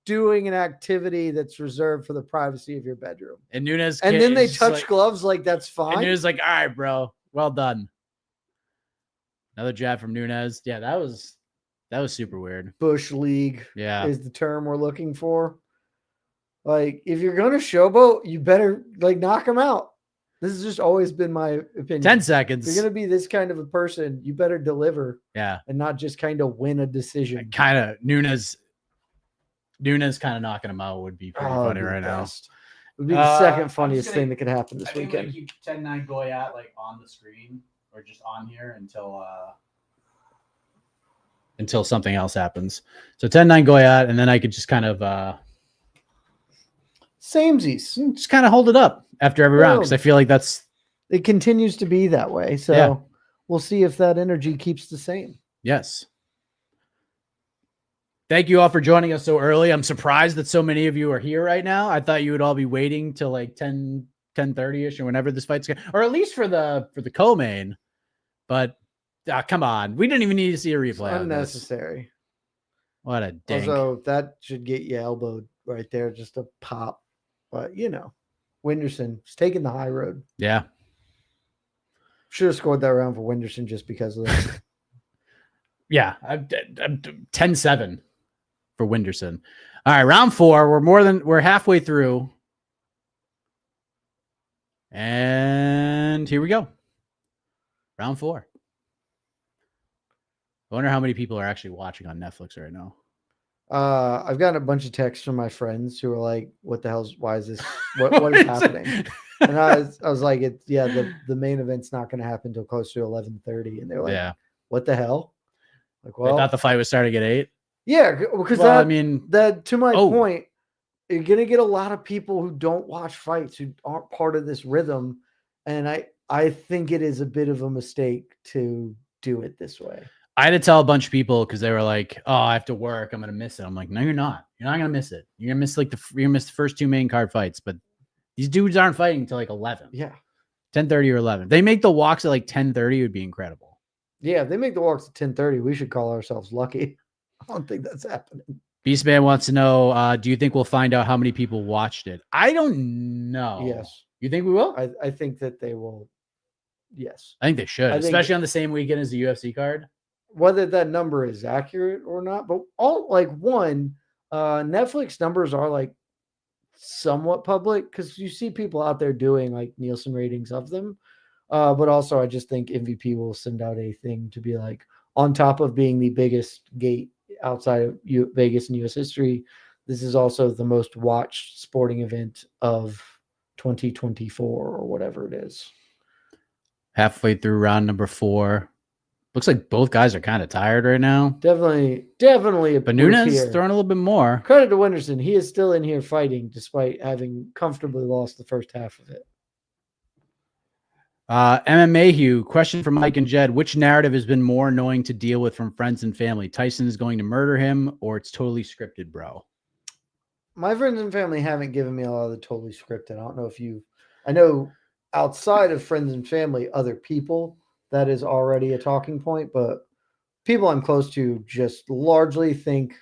doing an activity that's reserved for the privacy of your bedroom. And Nunes. And then they touch gloves like that's fine. And Nunes like, all right, bro. Well done. Another jab from Nunes. Yeah, that was super weird. Bush League is the term we're looking for. Like, if you're going to showboat, you better like knock him out. This has just always been my opinion. 10 seconds. If you're going to be this kind of a person, you better deliver. Yeah. And not just kind of win a decision. Kind of Nunes kind of knocking him out would be pretty funny right now. It would be the second funniest thing that could happen this weekend. I'm keep 10-9 Goyat like on the screen or just on here until until something else happens. So 10-9 Goyat, and then I could just kind of samesies. just kind of hold it up after every round because I feel like it continues to be that way. So we'll see if that energy keeps the same. Yes. Thank you all for joining us so early. I'm surprised that so many of you are here right now. I thought you would all be waiting till like 10:30ish or whenever this fight's going, or at least for the co-main. But come on, we didn't even need to see a replay. It's unnecessary. What a dink. Also, that should get you elbowed right there, just a pop. But Winderson is taking the high road. Yeah. Should have scored that round for Winderson just because of that. Yeah, I'm 10-7 for Winderson. All right, round 4. We're halfway through. And here we go. Round 4. I wonder how many people are actually watching on Netflix right now. I've gotten a bunch of texts from my friends who are like, "What the hell's? Why is this? What is happening?" And I was like, the main event's not going to happen until close to 11:30." And they're like, "What the hell?" Like, well, I thought the fight was starting at 8. Yeah, because that to my point, you're going to get a lot of people who don't watch fights, who aren't part of this rhythm, and I think it is a bit of a mistake to do it this way. I had to tell a bunch of people because they were like, "Oh, I have to work. I'm going to miss it." I'm like, "No, you're not. You're not going to miss it. You're going to miss you're going to miss the first 2 main card fights, but these dudes aren't fighting until like 11. Yeah. 10:30 or 11. They make the walks at like 10:30 would be incredible. Yeah, if they make the walks at 10:30, we should call ourselves lucky. I don't think that's happening. Beastman wants to know, do you think we'll find out how many people watched it? I don't know. Yes. You think we will? I think that they will. Yes. I think they should, especially on the same weekend as the UFC card. Whether that number is accurate or not, but Netflix numbers are like somewhat public because you see people out there doing like Nielsen ratings of them. But also I just think MVP will send out a thing to be like, on top of being the biggest gate outside of Vegas and US history, this is also the most watched sporting event of 2024 or whatever it is. Halfway through round number 4. Looks like both guys are kind of tired right now. Definitely. But Nunes throwing a little bit more. Credit to Winderson. He is still in here fighting despite having comfortably lost the first half of it. MMA Hugh, question for Mike and Jed. Which narrative has been more annoying to deal with from friends and family? Tyson is going to murder him, or it's totally scripted, bro? My friends and family haven't given me a lot of the totally scripted. I don't know if I know outside of friends and family, other people, that is already a talking point, but people I'm close to just largely think,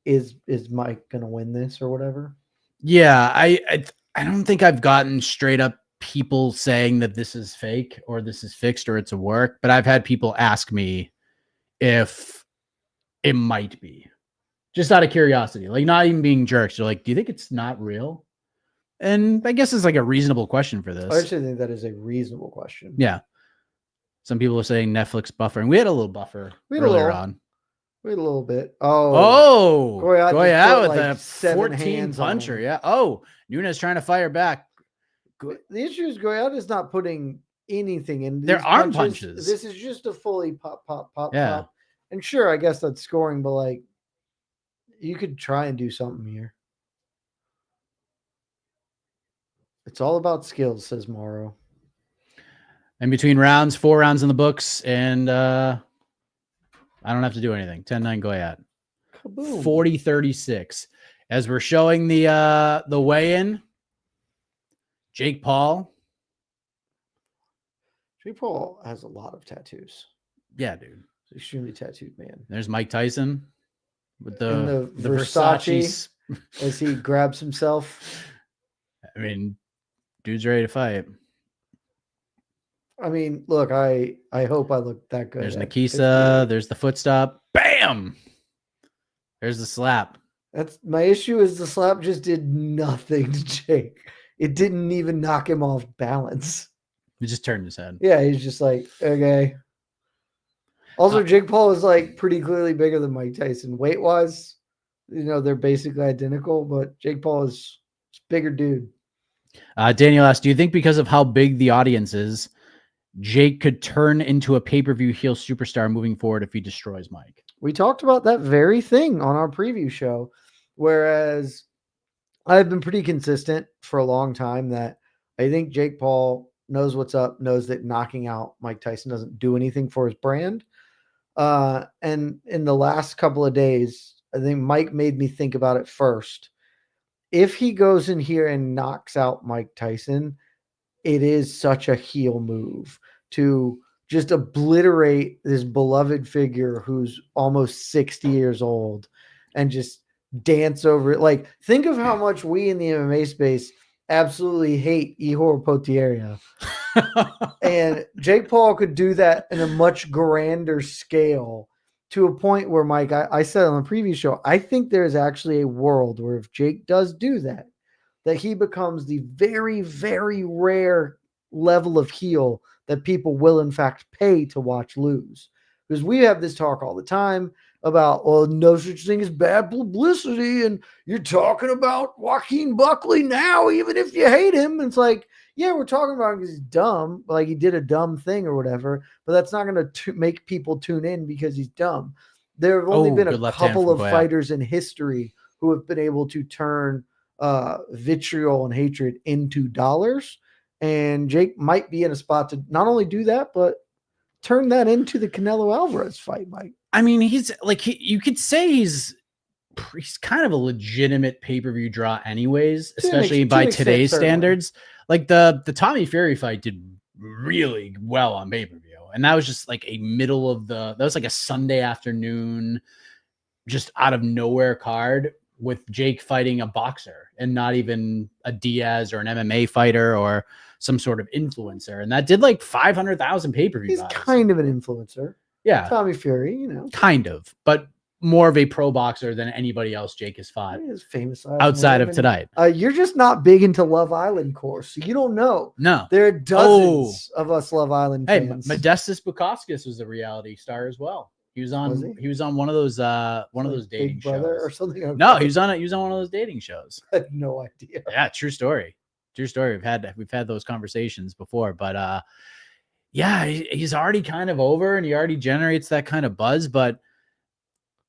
is Mike going to win this or whatever? Yeah, I don't think I've gotten straight up people saying that this is fake or this is fixed or it's a work, but I've had people ask me if it might be, just out of curiosity, like not even being jerks. They're like, do you think it's not real? And I guess it's like a reasonable question for this. I actually think that is a reasonable question. Yeah. Some people are saying Netflix buffering. We had a little buffer earlier on. Wait a little bit. Goyat with a 14 puncher. Yeah. Oh, Nunes trying to fire back. The issue is Goyat is not putting anything in. There aren't punches. This is just a fully pop, pop. And sure, I guess that's scoring, but like, you could try and do something here. It's all about skills, says Morrow. In between rounds, 4 rounds in the books, and I don't have to do anything. 10-9 Goyat. 40-36. As we're showing the weigh-in, Jake Paul. Jake Paul has a lot of tattoos. Yeah, dude. He's an extremely tattooed man. There's Mike Tyson with the Versace as he grabs himself. I mean, dude's ready to fight. I mean, look, I hope I look that good. There's Nikisa. There's the foot stop. Bam! There's the slap. That's my issue. Is the slap just did nothing to Jake. It didn't even knock him off balance. He just turned his head. Yeah, he's just like, okay. Also, Jake Paul is like pretty clearly bigger than Mike Tyson. Weight-wise, they're basically identical, but Jake Paul is a bigger dude. Daniel asked, do you think because of how big the audience is, Jake could turn into a pay-per-view heel superstar moving forward if he destroys Mike? We talked about that very thing on our preview show, whereas I've been pretty consistent for a long time that I think Jake Paul knows what's up, knows that knocking out Mike Tyson doesn't do anything for his brand. And in the last couple of days, I think Mike made me think about it first. If he goes in here and knocks out Mike Tyson, it is such a heel move to just obliterate this beloved figure who's almost 60 years old and just dance over it. Like, think of how much we in the MMA space absolutely hate Ihor Potieria. And Jake Paul could do that in a much grander scale to a point where, Mike, I said on the previous show, I think there's actually a world where if Jake does do that, that he becomes the very, very rare level of heel that people will, in fact, pay to watch lose. Because we have this talk all the time about, well, no such thing as bad publicity, and you're talking about Joaquin Buckley now, even if you hate him. And it's like, yeah, we're talking about him because he's dumb, like he did a dumb thing or whatever, but that's not going to make people tune in because he's dumb. There have only been a couple of fighters in history who have been able to turn vitriol and hatred into dollars, and Jake might be in a spot to not only do that, but turn that into the Canelo Alvarez fight, Mike. I mean, he's like, you could say he's kind of a legitimate pay-per-view draw anyways, especially by today's standards. Like the Tommy Fury fight did really well on pay-per-view. And that was just like that was like a Sunday afternoon, just out of nowhere card with Jake fighting a boxer and not even a Diaz or an MMA fighter or some sort of influencer. And that did like 500,000 pay-per-view. He's kind of an influencer. Yeah. Tommy Fury, kind of, but more of a pro boxer than anybody else Jake has fought. He is famous outside of tonight. You're just not big into Love Island course. So you don't know. No. There are dozens of us Love Island fans. Modestus Bukauskas was a reality star as well. He was on one of those dating Big Brother shows or something. No, he was on one of those dating shows. I had no idea. Yeah, true story. We've had those conversations before, but yeah, he's already kind of over and he already generates that kind of buzz. But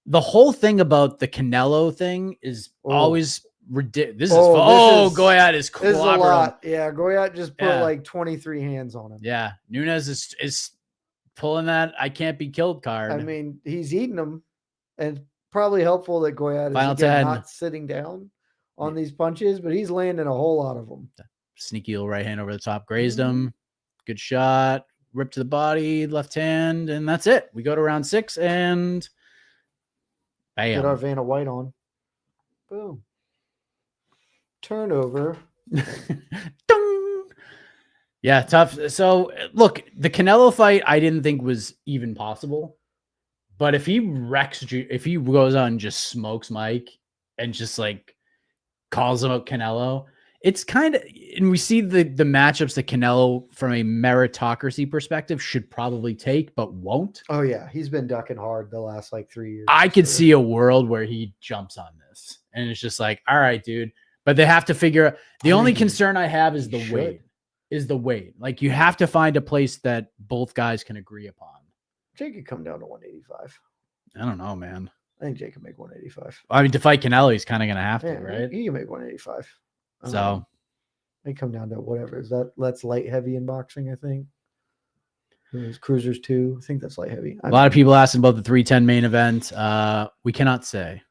the whole thing about the Canelo thing is always ridiculous. Goyat is This is a lot. Yeah, Goyat just put like 23 hands on him. Yeah, Nunes is pulling that "I can't be killed" card. I mean, he's eating them, and probably helpful that Goyat is not sitting down on these punches, but he's landing a whole lot of them. Sneaky little right hand over the top, grazed him. Good shot, rip to the body, left hand, and that's it. We go to round 6 and bam. Get our Vanna White on. Boom. Turnover. Yeah, tough. So look, the Canelo fight I didn't think was even possible. But if he goes on and just smokes Mike and just like calls him out Canelo, it's kind of, and we see the matchups that Canelo from a meritocracy perspective should probably take, but won't. Oh yeah. He's been ducking hard the last like 3 years. I could see a world where he jumps on this and it's just like, all right, dude, but they have to figure out. The only concern I have is the weight. Like you have to find a place that both guys can agree upon. Jake could come down to 185. I don't know, man. I think Jake can make 185. I mean, to fight Canelo, he's kind of going to have to, right? He can make 185. So they come down to whatever. That's light heavy in boxing, I think. Cruisers too. I think that's light heavy. A lot of people asking about the 310 main event. We cannot say.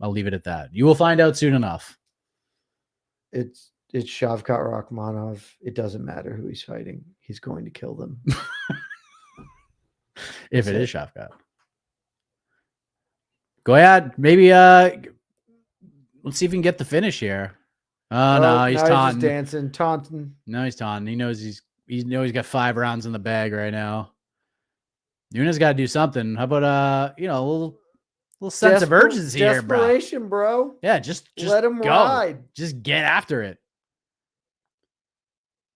I'll leave it at that. You will find out soon enough. It's Shavkat Rakhmonov. It doesn't matter who he's fighting. He's going to kill them. If it is Shavkat. Goyat, maybe let's see if we can get the finish here. Oh, no, he's taunting. He's taunting. No, he's taunting. He knows he's got 5 rounds in the bag right now. Nunes got to do something. How about a little sense of urgency here, bro. Desperation, bro. Yeah, just let him ride. Just get after it.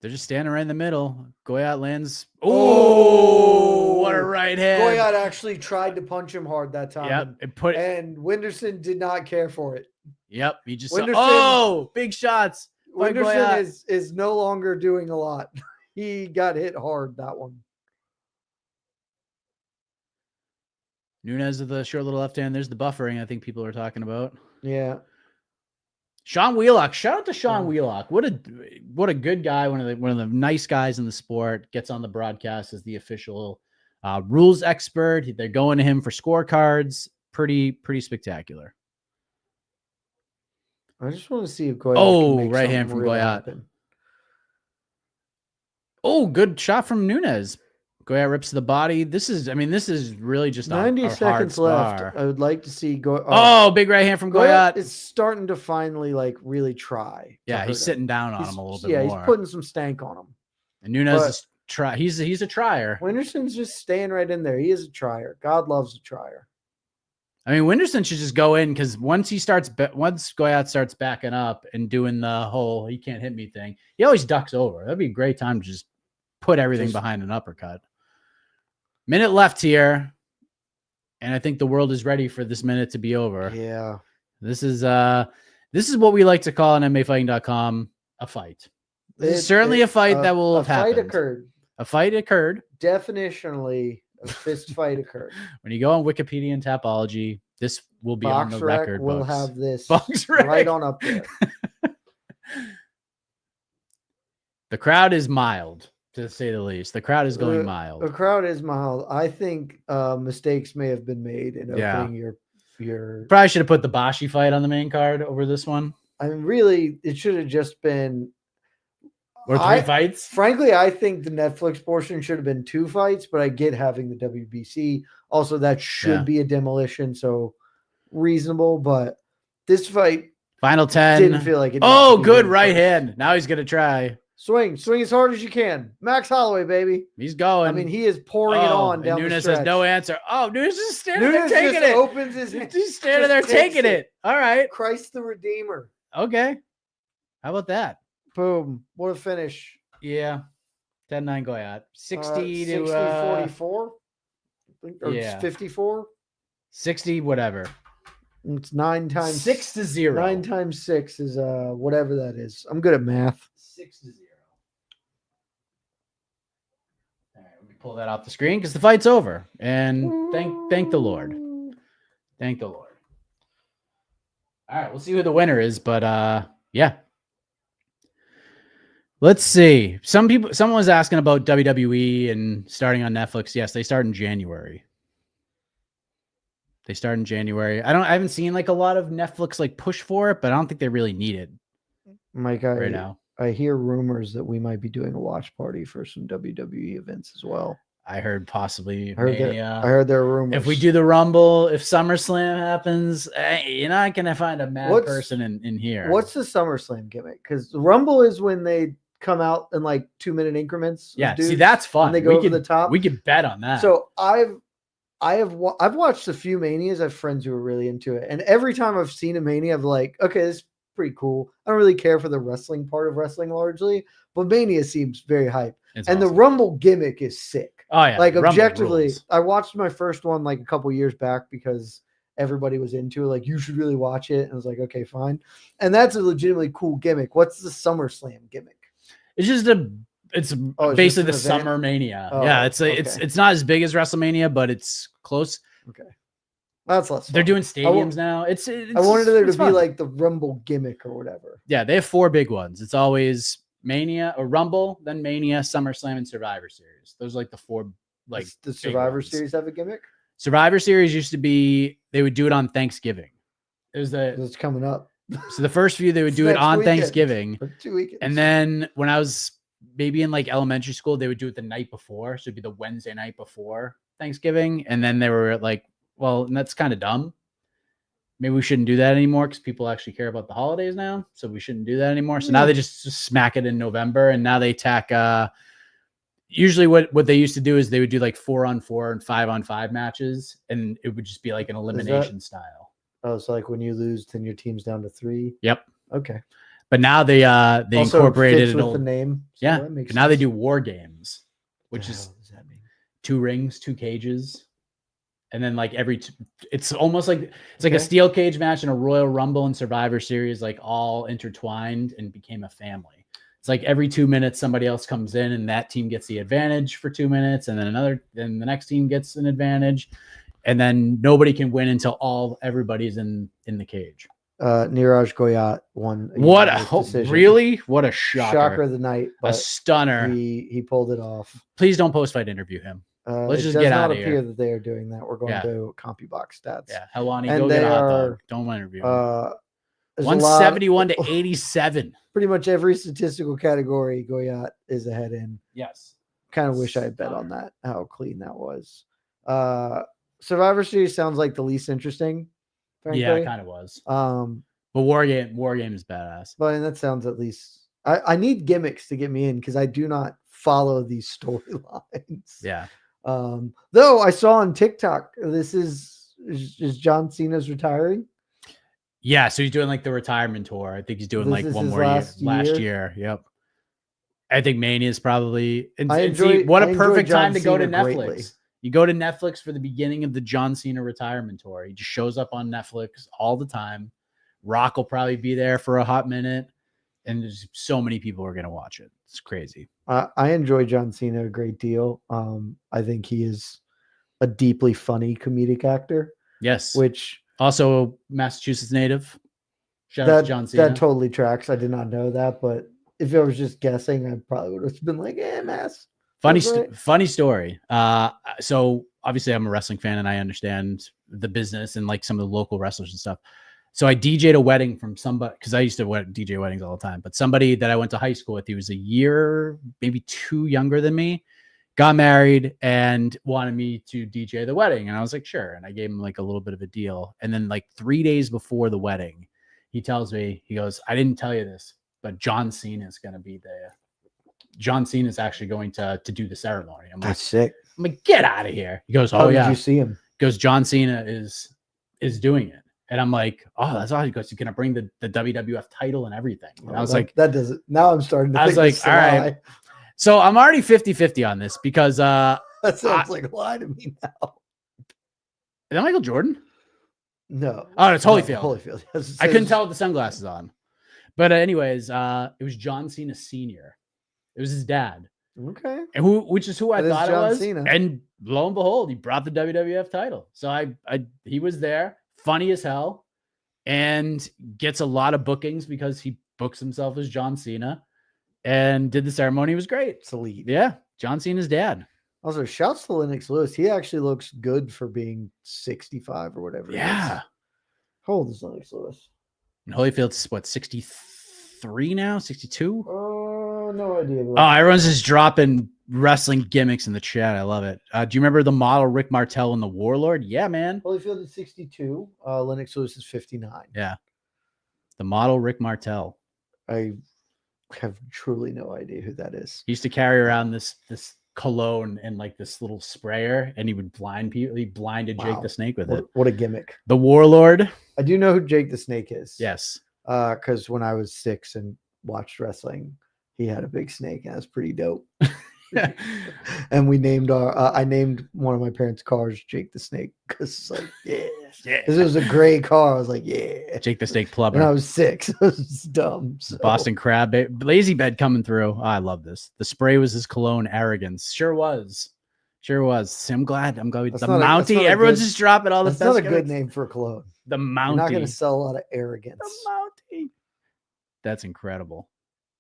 They're just standing right in the middle. Goyat lands. Oh, what a right hand. Goyat actually tried to punch him hard that time. Yep. And Winderson did not care for it. Yep. He just big shots. Winderson is no longer doing a lot. He got hit hard that one. Nunes with the short little left hand. There's the buffering I think people are talking about. Yeah. Sean Wheelock. Shout out to Sean Wheelock. What a good guy. One of the nice guys in the sport. Gets on the broadcast as the official rules expert. They're going to him for scorecards. Pretty spectacular. I just want to see if Goyat can make right hand from really Goyat. happen. Oh, good shot from Nunes. Goyat rips to the body. This is really just 90 seconds left. spar. I would like to see Big right hand from Goyat. Is starting to finally really try. Yeah, he's sitting down on him a little bit more. Yeah, he's putting some stank on him. And Nunes is he's a trier. Winterson's just staying right in there. He is a trier. God loves a trier. I mean, Winterson should just go in because once Goyat starts backing up and doing the whole "he can't hit me" thing, he always ducks over. That'd be a great time to just put everything behind an uppercut. Minute left here, and I think the world is ready for this minute to be over. Yeah, this is what we like to call on MMAfighting.com a fight. This is certainly a fight that will have happened. A fight occurred. Definitionally. A fist fight occurred. When you go on Wikipedia and Tapology, this will be on the record. We'll have this BoxRec right on up there. The crowd is mild, to say the least. The crowd is going mild. The crowd is mild. I think mistakes may have been made in opening your. Probably should have put the Bashi fight on the main card over this one. I mean, really, it should have just been. Or 3 fights? Frankly, I think the Netflix portion should have been 2 fights, but I get having the WBC. Also, that should be a demolition, so reasonable. But this fight, final 10, didn't feel like it. Oh, good right hand. Now he's gonna try. Swing as hard as you can. Max Holloway, baby. He's going. I mean, he is pouring it on down Nunes the stretch. has no answer. Oh, Nunes is standing there taking it. Opens his hand. He's standing there taking it. All right. Christ the Redeemer. Okay. How about that? Boom. What a finish. Yeah. 10-9 Goyat. 60 to 44? Yeah. 54? 60, whatever. It's 9 times 6 to 0. 9 times 6 is whatever that is. I'm good at math. 6 to 0. All right, let me pull that off the screen because the fight's over. And thank the Lord. Thank the Lord. All right, we'll see who the winner is, but yeah. Let's see. Someone was asking about WWE and starting on Netflix. Yes, they start in January. I haven't seen a lot of Netflix push for it, but I don't think they really need it. Mike, right now. I hear rumors that we might be doing a watch party for some WWE events as well. I heard possibly. I heard there are rumors. If we do the Rumble, if SummerSlam happens, you're not gonna find a mad person in here. What's the SummerSlam gimmick? Because the Rumble is when they come out in 2-minute increments. Yeah, see, that's fun. They go over the top. We could bet on that. So I've watched a few Manias. I have friends who are really into it, and every time I've seen a Mania, I'm like, okay, this is pretty cool. I don't really care for the wrestling part of wrestling largely, but Mania seems very hype. It's and awesome. The Rumble gimmick is sick. Oh yeah, objectively, I watched my first one a couple years back because everybody was into it. You should really watch it. And I was like, okay, fine. And that's a legitimately cool gimmick. What's the SummerSlam gimmick? It's just basically the Summer Mania. Yeah, it's not as big as WrestleMania, but it's close. Okay, that's less fun. They're doing stadiums now. I wanted there to be the Rumble gimmick or whatever. Yeah, they have 4 big ones. It's always Mania or Rumble, then Mania, SummerSlam, and Survivor Series. Those are the 4 Does the Survivor Series have a gimmick? Survivor Series used to be they would do it on Thanksgiving. It's coming up. So the first few they would do it on Thanksgiving. 2 weekends. And then when I was maybe in elementary school, they would do it the night before. So it'd be the Wednesday night before Thanksgiving. And then they were well, that's kind of dumb. Maybe we shouldn't do that anymore because people actually care about the holidays now. So we shouldn't do that anymore. So now they just smack it in November. And now they tack usually what they used to do is they would do 4-on-4 and 5-on-5 matches. And it would just be an elimination style. Oh, so when you lose, then your team's down to 3. Yep. Okay. But now they also incorporated with the name. So yeah. Now they do war games, which is does that mean? 2 rings, 2 cages, and then it's almost it's a steel cage match and a Royal Rumble and Survivor Series all intertwined and became a family. It's every 2 minutes somebody else comes in and that team gets the advantage for 2 minutes, and then the next team gets an advantage. and then nobody can win until everybody's in the cage. Niraj Goyat won. Really? What a shocker of the night. A stunner. He pulled it off. Please don't post-fight interview him. Let's just get out of here. It does not appear that they are doing that. We're going to CompuBox stats. Yeah, Helwani, go get a hot dog. Don't interview him. 171 to 87. Pretty much every statistical category Goyat is ahead in. Yes. Kind of wish I had bet on that, how clean that was. Survivor Series sounds like the least interesting. Frankly. Yeah, it kind of was. But War Game is badass. But and that sounds at least I need gimmicks to get me in because I do not follow these storylines. Yeah. Though I saw on TikTok, this is John Cena's retiring. Yeah, so he's doing like the retirement tour. I think he's doing like one more last year. Yep. I think Mania is probably. What a perfect time to go to Netflix. Greatly. You go to Netflix for the beginning of the John Cena retirement tour. He just shows up on Netflix all the time. Rock will probably be there for a hot minute, and there's so many people who are going to watch it. It's crazy. I enjoy John Cena a great deal. I think he is a deeply funny comedic actor. Yes. Which also Massachusetts native. Shout out to John Cena. That totally tracks. I did not know that, but if I was just guessing, I probably would have been like, Mass. Funny story. So obviously I'm a wrestling fan and I understand the business and like some of the local wrestlers and stuff. So I DJ'd a wedding from somebody, because I used to DJ weddings all the time, but somebody that I went to high school with, he was a year, maybe 2 younger than me, got married and wanted me to DJ the wedding. And I was like, sure. And I gave him like a little bit of a deal. And then like 3 days before the wedding, he tells me, he goes, I didn't tell you this, but John Cena is going to be there. John Cena is actually going to do the ceremony. I'm That's sick. I'm like, get out of here. He goes, How yeah. did you see him? He goes, John Cena is doing it. And I'm like, oh, that's awesome. He goes, he's going to bring the WWF title and everything. And I was like, that doesn't. Now I'm starting to think I was like, all right. So I'm already 50-50 on this because that sounds like a lie to me now. Is that Michael Jordan? No. Oh, it's Holyfield. Holyfield. I couldn't tell with the sunglasses on. But anyways, it was John Cena Sr. It was his dad. Okay. And which is who I thought it was. Cena. And lo and behold, he brought the WWF title. So he was there, funny as hell, and gets a lot of bookings because he books himself as John Cena and did the ceremony. It was great. It's elite. Yeah. John Cena's dad. Also, shouts to Lennox Lewis. He actually looks good for being 65 or whatever. Yeah. How old is Lennox Lewis? And Holyfield's what, 63 now? 62? Oh, no idea. Oh, everyone's just dropping wrestling gimmicks in the chat. I love it. Do you remember the model Rick Martel and the Warlord? Yeah, man. Holyfield is 62. Lennox Lewis is 59. Yeah. The model Rick Martel. I have truly no idea who that is. He used to carry around this cologne and like this little sprayer, and he would blind people. He blinded Jake the Snake with it. What a gimmick. The Warlord. I do know who Jake the Snake is. Yes. Because when I was 6 and watched wrestling, he had a big snake, and that's pretty dope. And we named I named one of my parents' cars Jake the Snake because it's like, yeah. This was a gray car. I was like, yeah. Jake the Snake Plumber. And I was 6. It was dumb. So. Boston Crab. Lazy Bed coming through. Oh, I love this. The spray was his cologne arrogance. Sure was. So I'm glad. The Mountie. Everyone's just dropping all the That's not a good name for a cologne. The Mountie. You're not going to sell a lot of arrogance. The Mountie. That's incredible.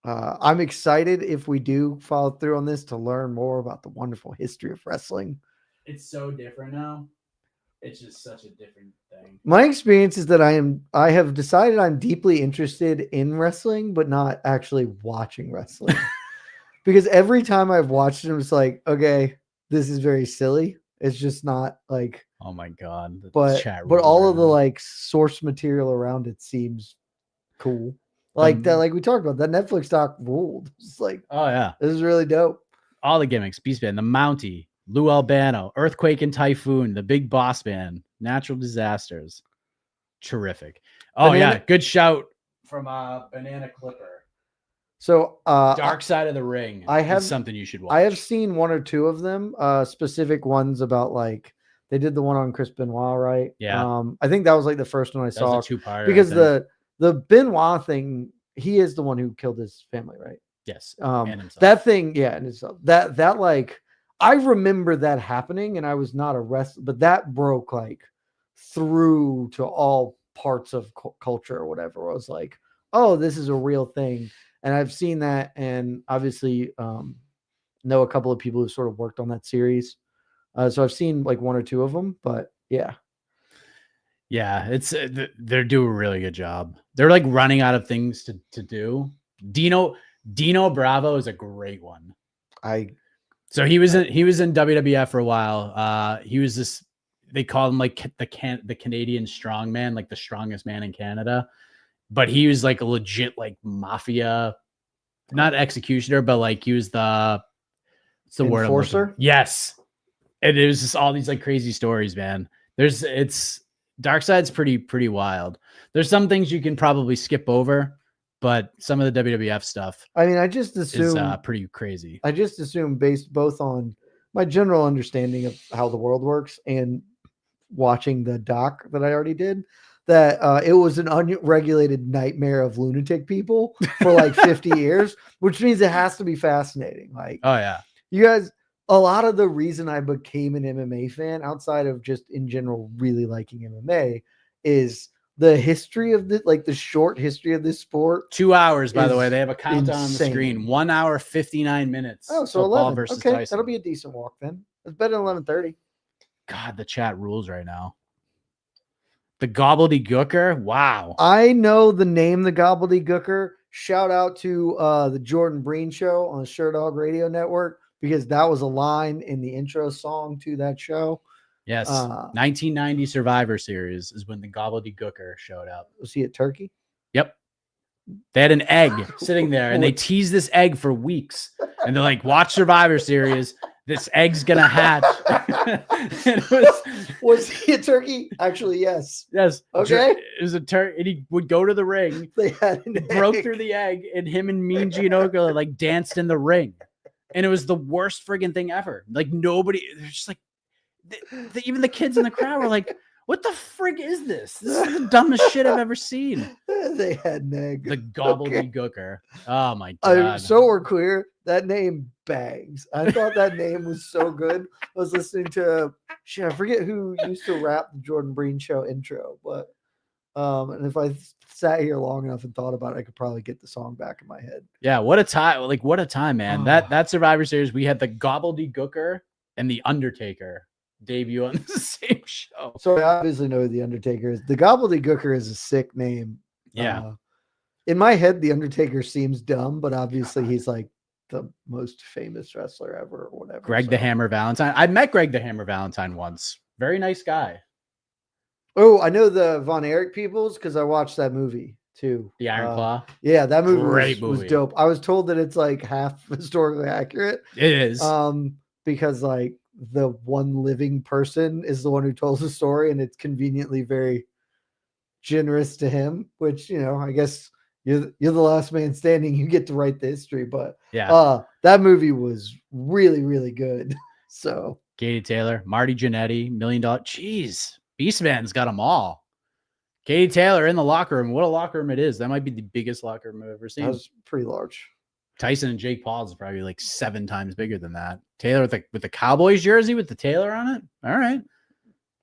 I'm excited if we do follow through on this to learn more about the wonderful history of wrestling. It's so different now. It's just such a different thing. My experience is that I have decided I'm deeply interested in wrestling, but not actually watching wrestling. Because every time I've watched it, it's like, okay, this is very silly. It's just not like, oh my God. But all of the like source material around it seems cool. Like that, like we talked about, that Netflix doc ruled. It's like, oh yeah, this is really dope. All the gimmicks, Beast Band, the Mountie, Lou Albano, Earthquake and Typhoon, the Big Boss Band, Natural Disasters. Terrific. Oh yeah, good shout from Banana Clipper. So Dark Side of the Ring. Is something you should watch. I have seen 1 or 2 of them, specific ones about like they did the one on Chris Benoit, right? Yeah. I think that was like the first one I saw. Was a 2-parter, because the Benoit thing, he is the one who killed his family, right? Yes. And that thing, yeah, and that like I remember that happening, and I was not arrested, but that broke like through to all parts of culture or whatever. I was like, oh, this is a real thing. And I've seen that, and obviously know a couple of people who sort of worked on that series. So I've seen like one or two of them, but yeah. Yeah, it's they're doing a really good job. They're like running out of things to do. Dino Bravo is a great one. So he was in WWF for a while. He was this, they call him like the Canadian strongman, like the strongest man in Canada. But he was like a legit like mafia, not executioner, but like he was the word enforcer. Yes, and it was just all these like crazy stories, man. Dark Side's pretty wild. There's some things you can probably skip over, but some of the WWF stuff, I mean, I just assume is pretty crazy. I just assume, based both on my general understanding of how the world works and watching the doc that I already did, that it was an unregulated nightmare of lunatic people for like 50 years, which means it has to be fascinating. Like, oh yeah, you guys, a lot of the reason I became an MMA fan, outside of just in general really liking MMA, is the history of the short history of this sport. 2 hours, by the way. They have a countdown insane. on the screen. 1 hour 59 minutes. Oh, so 11. Paul versus Okay, Tyson. that'll be a decent walk then. It's better than 11:30. God, the chat rules right now. The Gobbledygooker. Wow. I know the name, the Gobbledygooker. Shout out to the Jordan Breen show on the Sure Dog Radio Network, because that was a line in the intro song to that show. Yes. 1990 Survivor Series is when the Gobbledygooker showed up. Was he at Turkey? Yep. They had an egg sitting there, and they teased this egg for weeks. And they're like, watch Survivor Series. This egg's going to hatch. Was he a turkey? Actually, yes. Yes. Okay. It was a turkey, and he would go to the ring. They had an broke egg through the egg, and him and Mean Gene Okerlund like danced in the ring. And it was the worst friggin' thing ever. Like, nobody, they're just like, even the kids in the crowd were like, what the frig is this? This is the dumbest shit I've ever seen. They had an egg. The Gobbledygooker. Oh my God. So we're clear. That name bangs. I thought that name was so good. I was listening to, I forget who used to rap the Jordan Breen show intro, but and if I sat here long enough and thought about it, I could probably get the song back in my head. Yeah, what a time. Like, what a time, man. That Survivor Series, we had the Gobbledygooker and the Undertaker debut on the same show. So I obviously know who the Undertaker is. The Gobbledygooker is a sick name. Yeah. In my head, the Undertaker seems dumb, but obviously he's like the most famous wrestler ever or whatever. Greg the Hammer Valentine. I met Greg the Hammer Valentine once. Very nice guy. Oh, I know the Von Erich peoples because I watched that movie too. The Iron Claw. Yeah, that movie was dope. I was told that it's like half historically accurate. It is. Because like the one living person is the one who tells the story, and it's conveniently very generous to him, which, you know, I guess you're the last man standing. You get to write the history, but yeah, that movie was really, really good. So Katie Taylor, Marty Jannetty, $1 Million. Jeez, Beastman's got them all. Katie Taylor in the locker room. What a locker room it is. That might be the biggest locker room I've ever seen. That was pretty large. Tyson and Jake Paul is probably like 7 times bigger than that. Taylor with the Cowboys jersey with the Taylor on it. All right.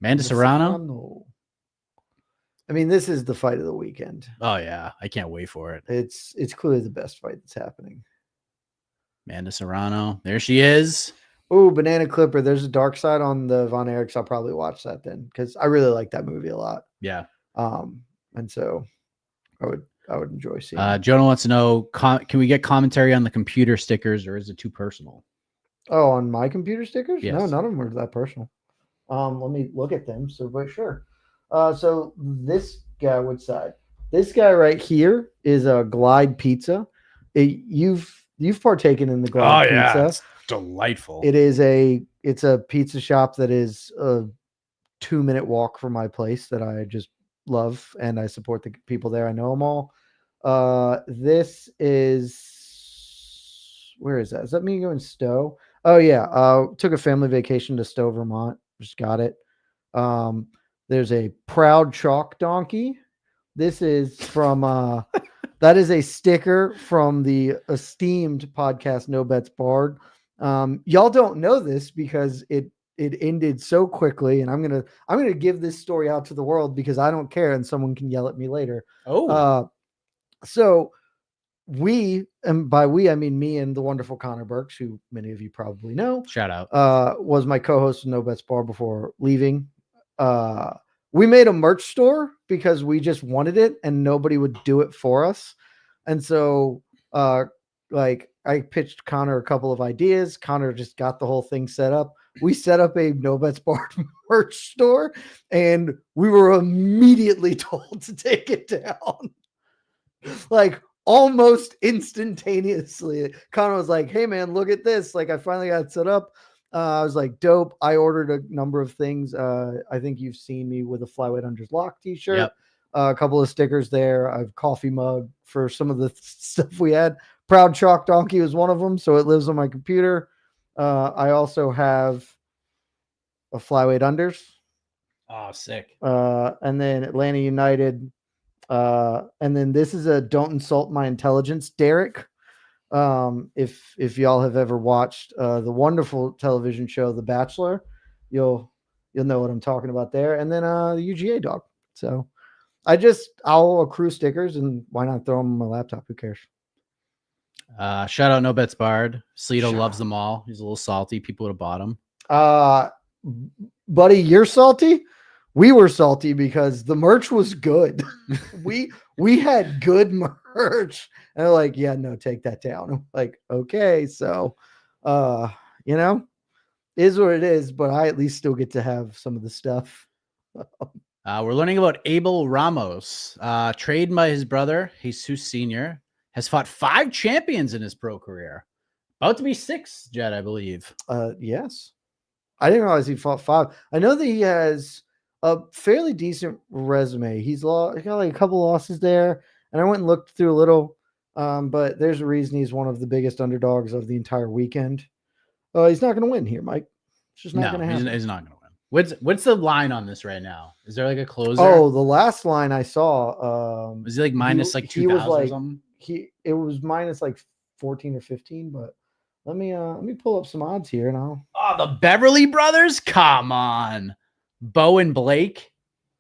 Amanda Serrano. I mean, this is the fight of the weekend. Oh yeah, I can't wait for it. It's clearly the best fight that's happening. Amanda Serrano, there she is. Oh, Banana Clipper. There's a dark side on the Von Erichs. I'll probably watch that then because I really like that movie a lot. Yeah. And so I would enjoy seeing it. Jonah wants to know, can we get commentary on the computer stickers, or is it too personal? Oh, on my computer stickers? Yes. No, none of them are that personal. Let me look at them. So, but sure. So this guy, which side? This guy right here is a Glide Pizza. You've partaken in the Glide Pizza. Yeah, it's delightful. It's a pizza shop that is a 2-minute walk from my place that I just love, and I support the people there. I know them all. This is, where is that? Is that me going Stowe? Oh yeah. Took a family vacation to Stowe, Vermont. Just got it. There's a Proud Chalk Donkey. This is from that is a sticker from the esteemed podcast No Bets Barred. Y'all don't know this because it ended so quickly, and I'm gonna give this story out to the world because I don't care, and someone can yell at me later. So we, and by we I mean me and the wonderful Connor Burks, who many of you probably know. Shout out. Was my co-host of No Bets Bar before leaving. We made a merch store because we just wanted it and nobody would do it for us. And so like I pitched Connor a couple of ideas. Connor just got the whole thing set up. We set up a No Bets Bar merch store and we were immediately told to take it down. Like almost instantaneously. Connor was like, hey man, look at this. Like I finally got it set up. I was like, dope. I ordered a number of things. I think you've seen me with a Flyweight Unders Lock t-shirt. Yep. A couple of stickers there. I have a coffee mug for some of the stuff we had. Proud Chalk Donkey was one of them, so it lives on my computer. I also have a Flyweight Unders. Oh, sick. And then Atlanta United. And then this is a Don't Insult My Intelligence, Derek. If y'all have ever watched the wonderful television show The Bachelor, you'll know what I'm talking about there. And then the UGA dog. So I'll accrue stickers, and why not throw them on my laptop? Who cares? Shout out No Bets Barred. Sleeto loves them all. He's a little salty. People would have bought him. Buddy, you're salty. We were salty because the merch was good. we had good merch. And they're like, yeah, no, take that down. I'm like, okay. So, is what it is, but I at least still get to have some of the stuff. We're learning about Abel Ramos, trained by his brother, Jesus Sr., has fought 5 champions in his pro career. About to be 6, Jed, I believe. Yes. I didn't realize he fought 5. I know that he has a fairly decent resume. He got like a couple losses there, and I went and looked through a little, but there's a reason he's one of the biggest underdogs of the entire weekend. He's not going to win here, Mike. It's just not going to happen. He's not going to win. What's the line on this right now? Is there like a closer? Oh, the last line I saw, was he like minus 2,000 or something? It was minus like 14 or 15, but let me pull up some odds here and I'll. Oh, the Beverly Brothers? Come on. Bo and Blake.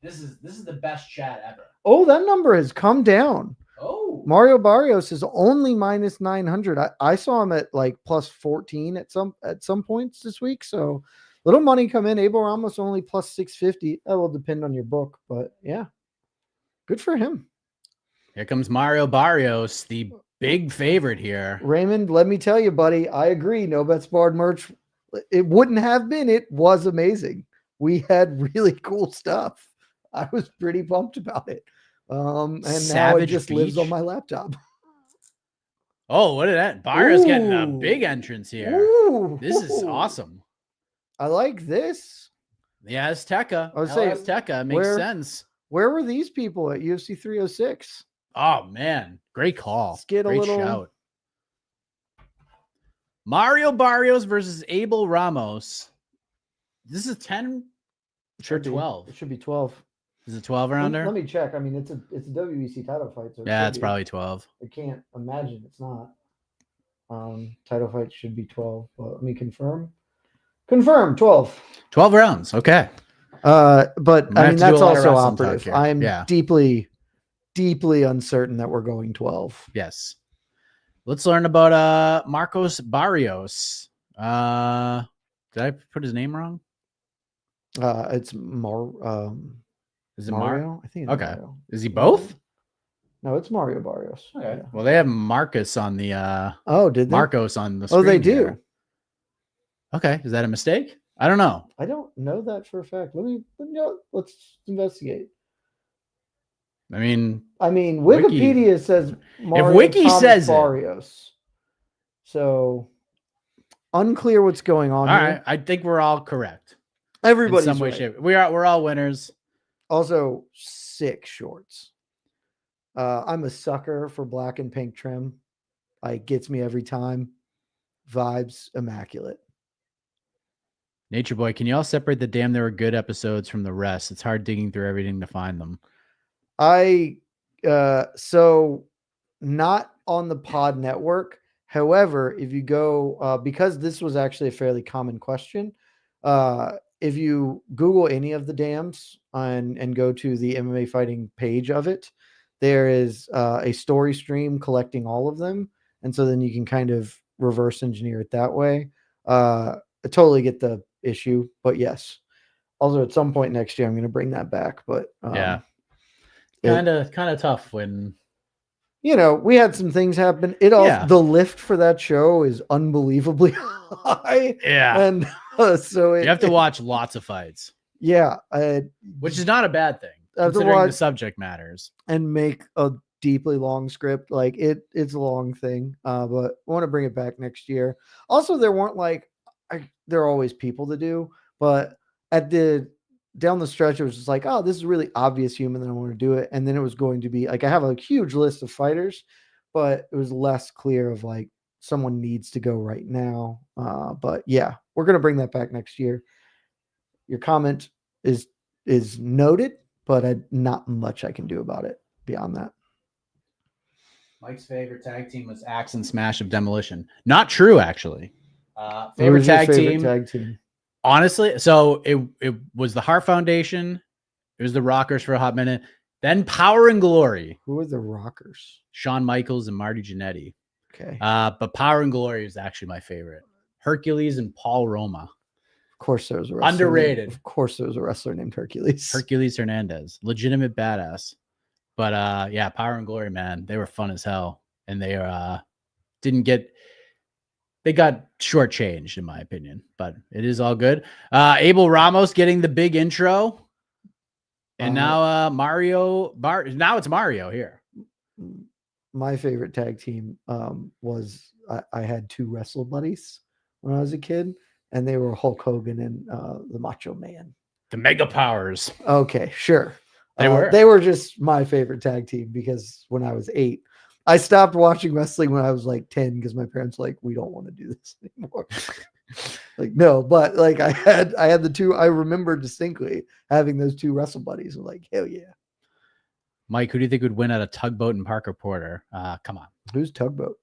This is the best chat ever. Oh, that number has come down. Oh, Mario Barrios is only minus 900. I saw him at like plus 14 at some points this week. So little money come in. Abel Ramos only plus 650. That will depend on your book, but yeah, good for him. Here comes Mario Barrios, the big favorite here. Raymond, let me tell you, buddy, I agree. No Bets Barred merch. It wouldn't have been. It was amazing. We had really cool stuff. I was pretty pumped about it. And Savage now it just lives on my laptop. Oh, what is that? Barrios getting a big entrance here. Ooh. This is awesome. I like this. The Azteca. I was saying, Azteca makes sense. Where were these people at UFC 306? Oh man, great call. Let's get great shout. Mario Barrios versus Abel Ramos. This is 10 or 12. It should be 12. Is it 12 around there? Let me check. I mean, it's a WBC title fight. So yeah, it's probably 12. I can't imagine it's not. Title fight should be 12. But let me confirm. Confirm 12. 12 rounds. Okay. But I mean, that's also operative. I'm deeply uncertain that we're going 12. Yes. Let's learn about Marcos Barrios. Did I put his name wrong? It's is it Mario? I think it's okay. Mario. Is he both? No, it's Mario Barrios. Okay. Yeah. Well, they have Marcus on the did they? Marcos on the screen. Oh, they do. Here. Okay. Is that a mistake? I don't know. I don't know that for a fact. Let's investigate. I mean, Wikipedia says Mario if Wiki Thomas says Barrios. So unclear what's going on all here. right. I think we're all correct. Everybody's in some way, right. shape. We're all winners. Also, sick shorts. I'm a sucker for black and pink trim. It gets me every time. Vibes immaculate. Nature Boy, can you all separate the damn there were good episodes from the rest? It's hard digging through everything to find them. So not on the pod network. However, if you go, because this was actually a fairly common question, if you Google any of the dams and go to the MMA fighting page of it, there is a story stream collecting all of them. And so then you can kind of reverse engineer it that way. I totally get the issue, but yes. Also, at some point next year, I'm going to bring that back. But yeah, kind of tough when we had some things happen. The lift for that show is unbelievably high. Yeah, and so you have to watch lots of fights. Yeah, which is not a bad thing considering the subject matters and make a deeply long script. Like it's a long thing, but I want to bring it back next year. Also, there weren't there are always people to do, but down the stretch, it was just like, oh, this is a really obvious human that I want to do it. And then it was going to be like, I have a huge list of fighters, but it was less clear of like someone needs to go right now. But yeah, we're going to bring that back next year. Your comment is noted, but not much I can do about it beyond that. Mike's favorite tag team was Axe and Smash of Demolition. Not true, actually. Favorite tag team? Honestly, so it was the Hart Foundation. It was the Rockers for a hot minute. Then Power and Glory. Who were the Rockers? Shawn Michaels and Marty Jannetty. Okay. But Power and Glory is actually my favorite. Hercules and Paul Roma. Of course, there was a wrestler. Underrated. Of course, there was a wrestler named Hercules. Hercules Hernandez. Legitimate badass. But yeah, Power and Glory, man, they were fun as hell. And they they got shortchanged, in my opinion, but it is all good. Abel Ramos getting the big intro. And now now it's Mario here. My favorite tag team was I had two wrestle buddies when I was a kid, and they were Hulk Hogan and the Macho Man. The Mega Powers. Okay, sure. They were just my favorite tag team because when I was 8, I stopped watching wrestling when I was like 10 because my parents were like, we don't want to do this anymore. Like, no, but like I had the two. I remember distinctly having those two wrestle buddies. I'm like, hell yeah. Mike, who do you think would win at a Tugboat and Parker Porter? Come on. Who's Tugboat?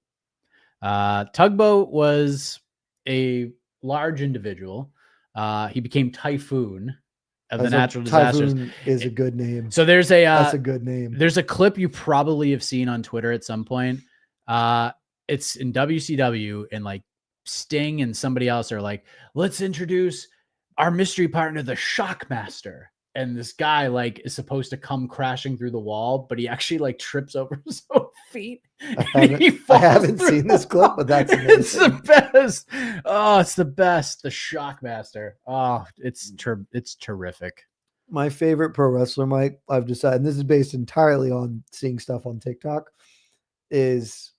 Tugboat was a large individual. He became Typhoon of the natural disasters. Typhoon is a good name. So that's a good name. There's a clip you probably have seen on Twitter at some point. It's in WCW, and like Sting and somebody else are like, let's introduce our mystery partner, the Shockmaster. And this guy like is supposed to come crashing through the wall, but he actually like trips over his own feet. I haven't seen this clip, but that's amazing. It's the best. Oh, it's the best. The Shockmaster. Oh, it's terrific. My favorite pro wrestler, Mike, I've decided, and this is based entirely on seeing stuff on TikTok, is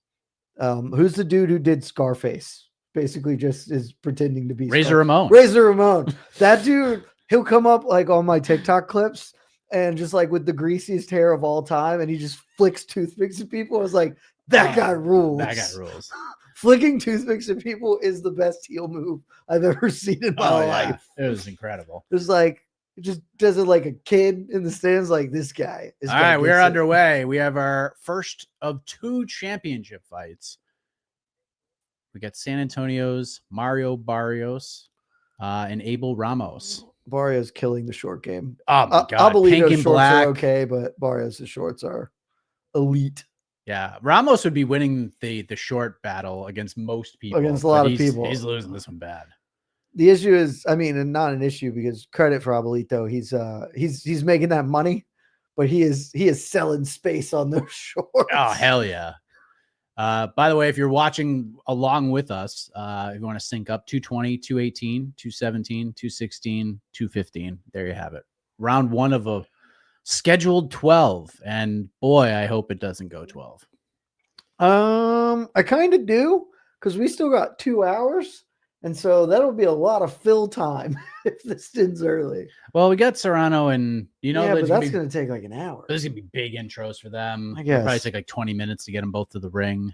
who's the dude who did Scarface? Basically just is pretending to be Razor Ramon. Razor Ramon. That dude, he'll come up like on my TikTok clips and just like with the greasiest hair of all time, and he just flicks toothpicks at people. I was like, that guy rules. That guy rules. Flicking toothpicks at people is the best heel move I've ever seen in my life. It was incredible. It was like, it just does it like a kid in the stands. Like, this guy is. All right, we are underway. We have our first of 2 championship fights. We got San Antonio's Mario Barrios and Abel Ramos. Barrios killing the short game. Oh my god! I believe Pink those and shorts black are okay, but Barrios' shorts are elite. Yeah, Ramos would be winning the short battle against most people. Against a lot of people, he's losing this one bad. The issue is, I mean, and not an issue because credit for Abuelito, he's making that money, but he is selling space on those shorts. Oh hell yeah! By the way, if you're watching along with us, if you want to sync up, 220, 218, 217, 216, 215. There you have it. Round 1 of a scheduled 12. And boy, I hope it doesn't go 12. I kind of do, because we still got 2 hours. And so that'll be a lot of fill time if this ends early. Well, we got Serrano and, but that's going to take like an hour. There's going to be big intros for them. I guess. It'll probably take like 20 minutes to get them both to the ring.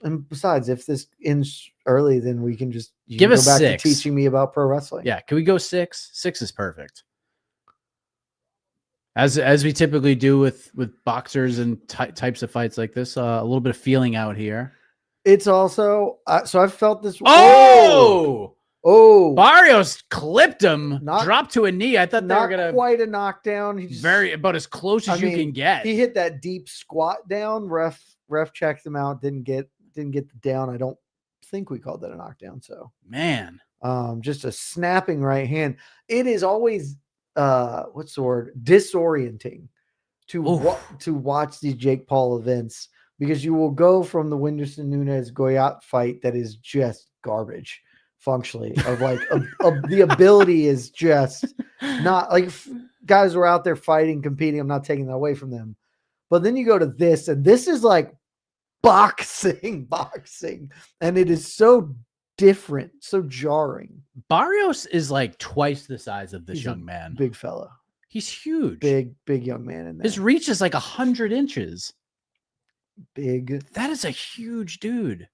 And besides, if this ends early, then we can just give us go back 6. to teaching me about pro wrestling. Yeah. Can we go 6? 6 is perfect. As we typically do with boxers and types of fights like this, a little bit of feeling out here. It's also so I've felt this. Oh, Barrios clipped him, Not- dropped to a knee. I thought they were not gonna quite a knockdown. He just, about as close as you can get. He hit that deep squat down. Ref checked him out. Didn't get the down. I don't think we called that a knockdown. So Man, just a snapping right hand. It is always what's the word? Disorienting to watch these Jake Paul events, because you will go from the Whindersson Nunes Goyat fight that is just garbage functionally, of like the ability is just not like guys were out there fighting, competing. I'm not taking that away from them, but then you go to this, and this is like boxing, and it is so different, so jarring. Barrios is like twice the size of this He's young man. Big fella. He's huge. Big young man in there. His reach is like 100 inches. Big. That is a huge dude.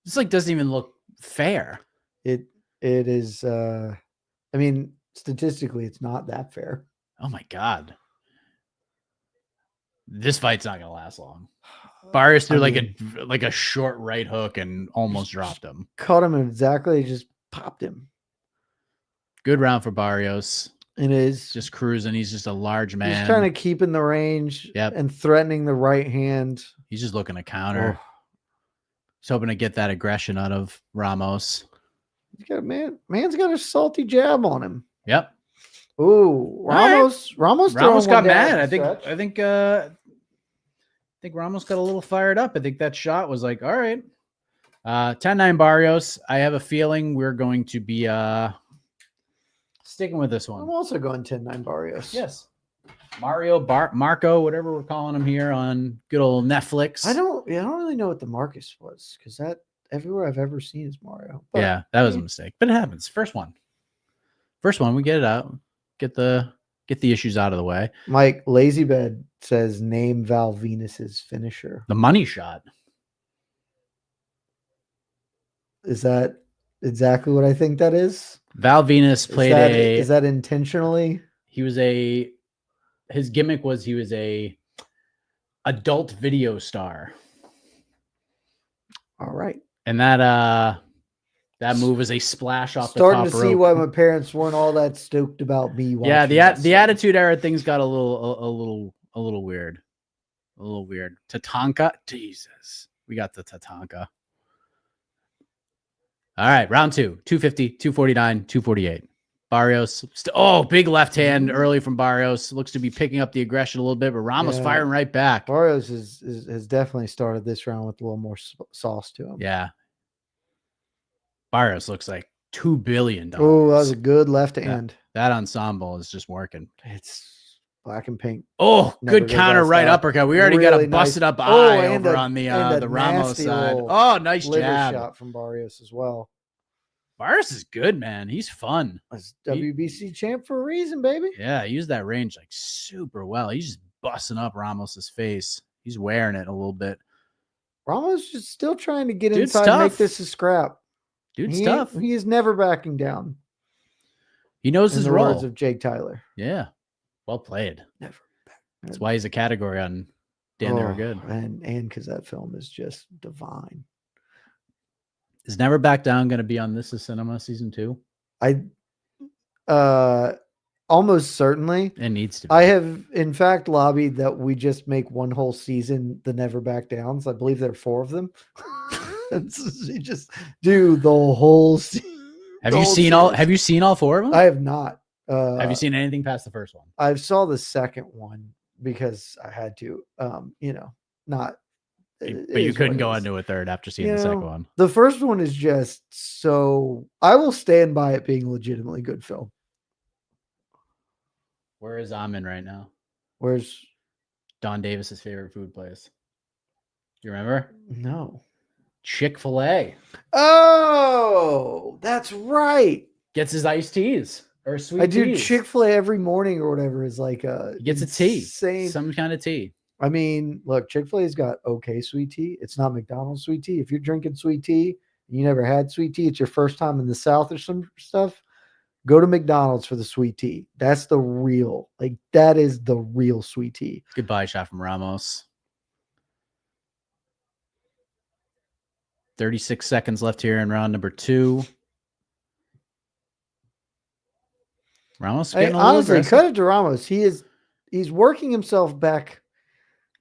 This like doesn't even look fair. It is. I mean, statistically, it's not that fair. Oh my God. This fight's not gonna last long. Barrios threw like a short right hook and almost dropped him. Caught him exactly, just popped him. Good round for Barrios. It is Just cruising. He's just a large man. He's kind of keeping the range, Yep. and threatening the right hand. He's just looking to counter. He's hoping to get that aggression out of Ramos. He's got man's got a salty jab on him. Yep. Ooh, Ramos got mad. I think Ramos got a little fired up. I think that shot was like, all right. 10-9 Barrios. I have a feeling we're going to be sticking with this one. I'm also going 10-9 Barrios. Yes. Marco, whatever we're calling him here on good old Netflix. I don't really know what the Marcus was, because that everywhere I've ever seen is Mario. But, yeah, that was a mistake, but it happens. First one, we get it out, get the issues out of the way. Mike Lazybed says, name Val Venus's finisher. The money shot. Is that exactly what I think that is? Val Venus played is that intentionally? His gimmick was he was a adult video star. All right. And that move was a splash off Starting the top to see rope. why my parents weren't all that stoked about me watching. Yeah, the Attitude Era things got a little weird. A little weird. Tatanka. Jesus. We got the Tatanka. All right, round 2. 250, 249, 248. Barrios. Big left hand early from Barrios. Looks to be picking up the aggression a little bit, but Ramos firing right back. Barrios has definitely started this round with a little more sauce to him. Yeah. Barrios looks like $2 billion. Oh, that was a good left hand. That ensemble is just working. It's black and pink. Oh, Never good goes counter right outside. uppercut. We already got Really a busted nice. up eye and over a- on the and a Ramos nasty side. little Oh, nice liver jab. shot from Barrios as well. Barrios is good, man. He's fun. That's WBC champ for a reason, baby. Yeah, he used that range like super well. He's just busting up Ramos's face. He's wearing it a little bit. Ramos just still trying to get Dude's inside and make tough. this a scrap. Dude's tough. He is never backing down. He knows In his the role. words of Jake Tyler. Yeah. Well played. Never back. That's why he's a category on Damn They Were Good. And because that film is just divine. Is Never Back Down going to be on This Is Cinema season 2? Almost certainly. It needs to be. I have, in fact, lobbied that we just make one whole season the Never Back Downs. I believe there are 4 of them. You just do the whole season. Have you seen all 4 of them? I have not. Have you seen anything past the first one? I saw the second one because I had to. Not. But you couldn't go into a third after seeing the second one. The first one is just so. I will stand by it being a legitimately good film. Where is Amin right now? Where's Don Davis's favorite food place? You remember? No. Chick-fil-A. Oh, that's right. Gets his iced teas or sweet I do teas. Chick-fil-A every morning or whatever is like a. He gets a tea. Insane. Some kind of tea. I mean, look, Chick-fil-A's got okay sweet tea. It's not McDonald's sweet tea. If you're drinking sweet tea, you never had sweet tea, it's your first time in the South or some stuff, go to McDonald's for the sweet tea. That's the real, that is the real sweet tea. Goodbye shot from Ramos. 36 seconds left here in round number 2. Ramos getting a little Honestly, aggressive. cut it to Ramos. He's working himself back.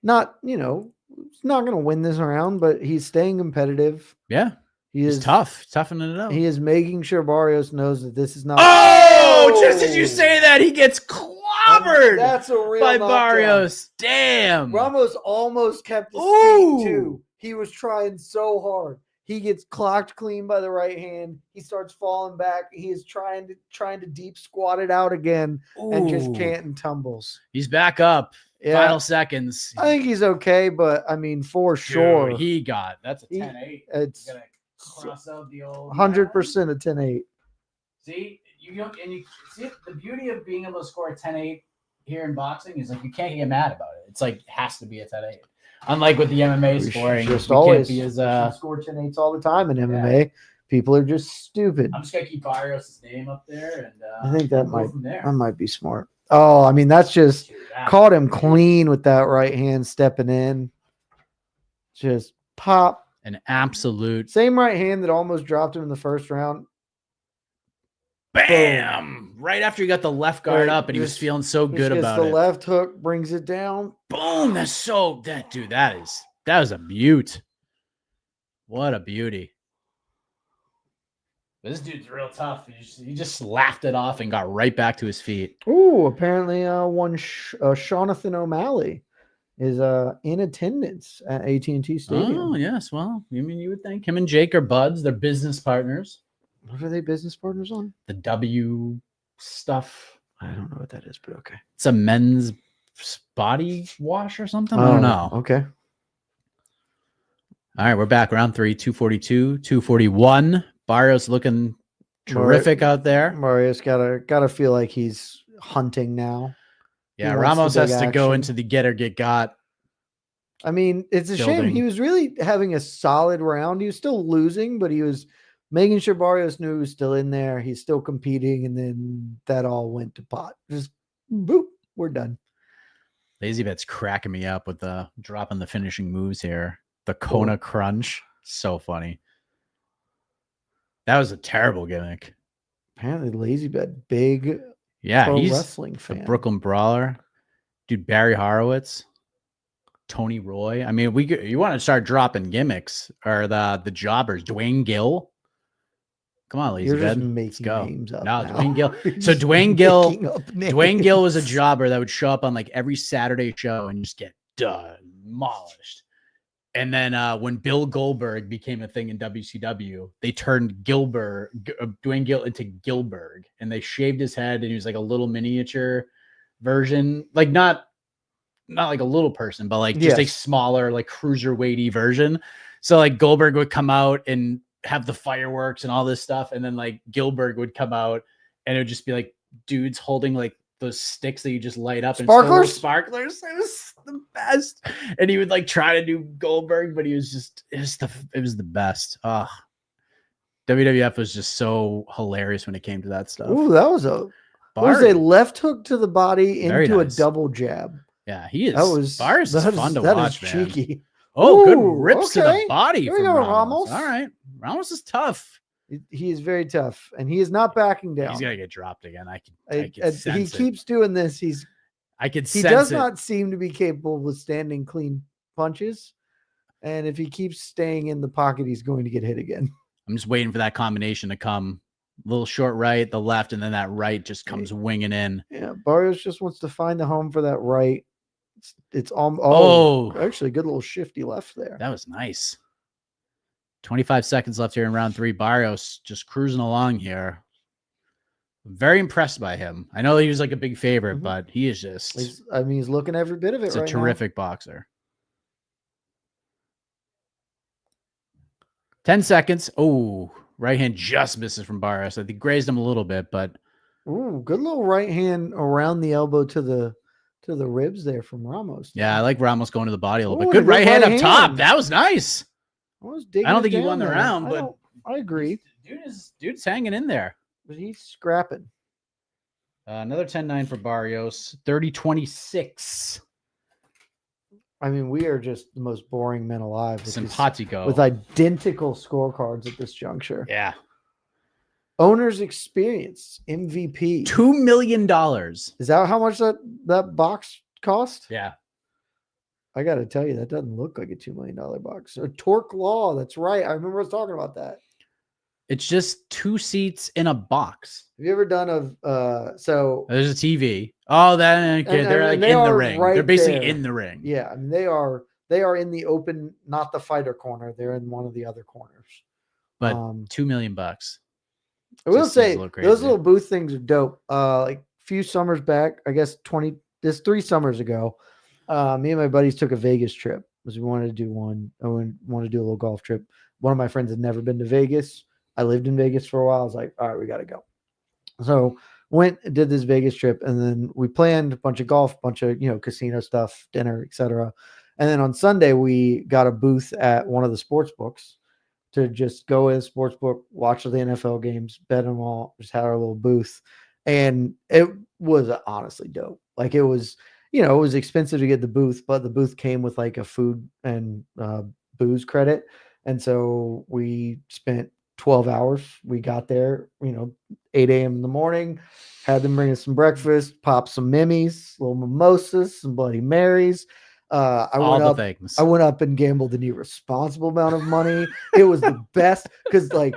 Not, he's not going to win this round, but he's staying competitive. Yeah. He's tough. Toughening it out. He is making sure Barrios knows that this is not. Oh, just as you say that, he gets clobbered. That's a real by knockdown. Barrios. Damn. Ramos almost kept his feet too. He was trying so hard. He gets clocked clean by the right hand. He starts falling back. He is trying to deep squat it out again and just can't and tumbles. He's back up. Yeah. Final seconds. I think he's okay, but I mean, for sure. Dude, that's a 10-8. It's gonna cross out the old 100% a 10-8. See, you see the beauty of being able to score a 10-8 here in boxing is like you can't get mad about it. It's like it has to be a 10-8. Unlike with the MMA scoring, just we always can't be as score 10-8s all the time in MMA. People are just stupid. I'm just gonna keep Barrios' name up there, and I think that we'll might be smart. Oh, I mean, that's just caught him clean with that right hand stepping in. Just pop. An absolute Same right hand that almost dropped him in the first round. bam! Right after he got the left guard up, and he was feeling so good about it. The left hook brings it down. Boom! That was a beaut. What a beauty. This dude's real tough. He just laughed it off and got right back to his feet. Ooh, apparently one Jonathan O'Malley is in attendance at AT&T Stadium. Oh, yes. Well, I mean, you would think him and Jake are buds. They're business partners. What are they business partners on? The W stuff. I don't know what that is, but okay. It's a men's body wash or something. I don't know. Okay. All right, we're back. Round 3, 242, 241. Barrios looking terrific out there. Barrios gotta feel like he's hunting now. Yeah, Ramos has to go into the get or get got. I mean, it's a shame. He was really having a solid round. He was still losing, but he was making sure Barrios knew he was still in there. He's still competing, and then that all went to pot. Just boop, we're done. Lazy Bet's cracking me up with the dropping the finishing moves here. The Kona Crunch. So funny. That was a terrible gimmick. Apparently, Lazy Bet, big he's wrestling fan. The Brooklyn Brawler. Dude, Barry Horowitz. Tony Roy. I mean, you want to start dropping gimmicks or the jobbers. Dwayne Gill. Come on, Lazy Bet. Let's go. Names up no, now. Dwayne Gill. So Dwayne Gill was a jobber that would show up on like every Saturday show and just get demolished. And then when Bill Goldberg became a thing in WCW, they turned Dwayne Gill into Gilbert, and they shaved his head, and he was like a little miniature version, like not like a little person, but like just a smaller, like cruiserweighty version. So like Goldberg would come out and have the fireworks and all this stuff, and then like Gilbert would come out, and it would just be like dudes holding like those sticks that you just light up and sparklers. It was the best. And he would like try to do Goldberg, but it was the best. WWF was just so hilarious when it came to that stuff. Ooh, that was a left hook to the body into a double jab. Yeah, he is. Barrios is fun to watch, man. Cheeky. Oh, good rips to the body. Here we go, Ramos. All right. Ramos is tough. He is very tough, and he is not backing down. He's gonna get dropped again. I can sense he keeps doing this. He does not seem to be capable of withstanding clean punches, and if he keeps staying in the pocket, he's going to get hit again. I'm just waiting for that combination to come. A little short right, the left, and then that right just comes winging in. Yeah, Barrios just wants to find the home for that right. It's actually good little shifty left there. That was nice. 25 seconds left here in round 3. Barrios just cruising along here. Very impressed by him. I know he was like a big favorite, but he is just. He's looking every bit of it. He's a terrific boxer. 10 seconds. Oh, right hand just misses from Barrios. I think grazed him a little bit, but. Ooh, good little right hand around the elbow to the ribs there from Ramos. Yeah, I like Ramos going to the body a little bit. Good right hand up top. That was nice. I don't think he won the round, but I agree. Dude's hanging in there. But he's scrapping. Another 10-9 for Barrios. 30-26. I mean, we are just the most boring men alive Simpatico. with identical scorecards at this juncture. Yeah. Owner's experience, MVP. $2 million. Is that how much that box cost? Yeah. I got to tell you, that doesn't look like a $2 million box. A Torque Law. That's right. I remember us talking about that. It's just 2 seats in a box. Have you ever done so there's a TV. Oh, that okay. They're like in the ring. Right, they're basically there. in the ring. Yeah, I mean they are in the open, not the fighter corner. They're in one of the other corners. But $2 million bucks. I will say those little booth things are dope. Like a few summers back, I guess 3 summers ago, me and my buddies took a Vegas trip because we wanted to do one. I wanted to do a little golf trip. One of my friends had never been to Vegas. I lived in Vegas for a while. I was like, all right, we got to go. So did this Vegas trip, and then we planned a bunch of golf, bunch of, casino stuff, dinner, etc. And then on Sunday, we got a booth at one of the sports books to just go in the sports book, watch the NFL games, bet them all, just had our little booth. And it was honestly dope. Like it was, it was expensive to get the booth, but the booth came with like a food and booze credit. And so we spent 12 hours. We got there, 8 a.m. in the morning, had them bring us some breakfast, pop some Mimis, little mimosas, some Bloody Marys. I went up and gambled an irresponsible amount of money. It was the best because like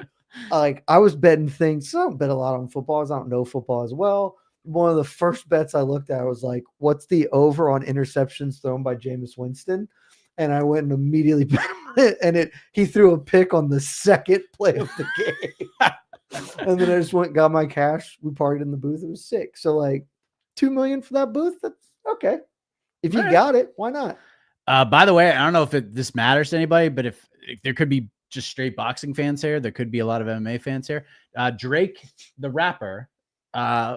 I was betting things. So I don't bet a lot on football. I don't know football as well. One of the first bets I looked at was like, what's the over on interceptions thrown by Jameis Winston? And I went and immediately bet it, and he threw a pick on the second play of the game. And then I just went and got my cash. We partied in the booth. It was sick. So like $2 million for that booth. That's okay. If you got it, why not? By the way, I don't know if this matters to anybody, but if there could be just straight boxing fans here, there could be a lot of MMA fans here. Drake, the rapper,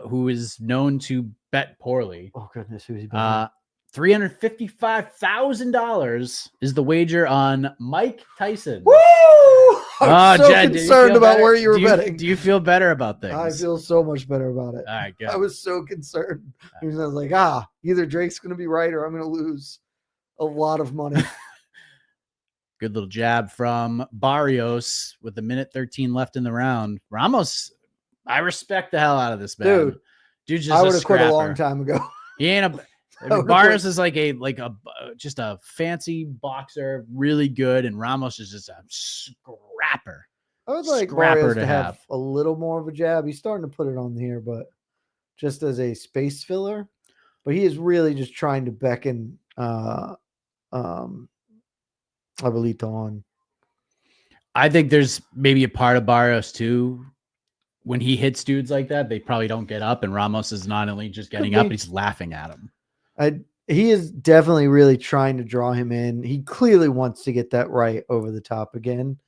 who is known to bet poorly. Oh goodness, who's he betting? $355,000 is the wager on Mike Tyson. Woo! I'm so Jed, concerned about where you were betting. Do you feel better about things? I feel so much better about it. All right, good. I was so concerned. I was like, either Drake's going to be right or I'm going to lose a lot of money. Good little jab from Barrios with a minute 13 left in the round. Ramos, I respect the hell out of this man. Dude's just I would have quit a long time ago. He ain't Barrios is like a just a fancy boxer, really good, and Ramos is just a scrapper. I would like Barrios to have a little more of a jab. He's starting to put it on here, but just as a space filler. But he is really just trying to beckon Abuelito on. I think there's maybe a part of Barrios too. When he hits dudes like that, they probably don't get up, and Ramos is not only just getting up, he's laughing at him. He is definitely really trying to draw him in. He clearly wants to get that right over the top again,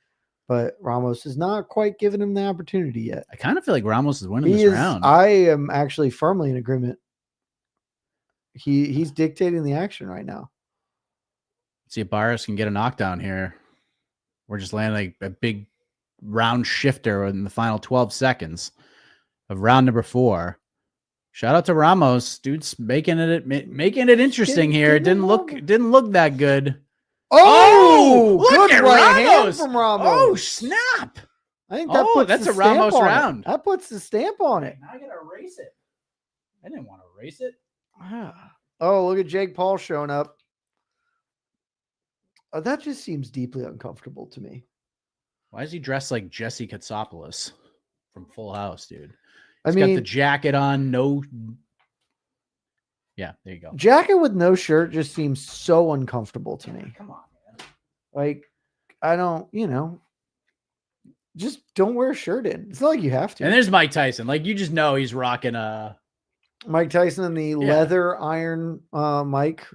but Ramos is not quite giving him the opportunity yet. I kind of feel like Ramos is winning this round. I am actually firmly in agreement. He's dictating the action right now. Let's see if Barrios can get a knockdown here. We're just landing like a big round shifter in the final 12 seconds of round number 4. Shout out to Ramos, dude's making it interesting here. It didn't look that good. Oh, good right Ramos from Ramos. Oh, snap. I think that's a Ramos round. That puts the stamp on it. Now I gotta erase it. I didn't want to erase it. Oh, look at Jake Paul showing up. That just seems deeply uncomfortable to me. Why is he dressed like Jesse Katsopoulos from Full House, dude? He's got the jacket on, Yeah, there you go. Jacket with no shirt just seems so uncomfortable to me. Come on, man. Like, I don't, just don't wear a shirt in. It's not like you have to. And there's Mike Tyson. Like, you just know he's rocking a Mike Tyson in the leather iron Mike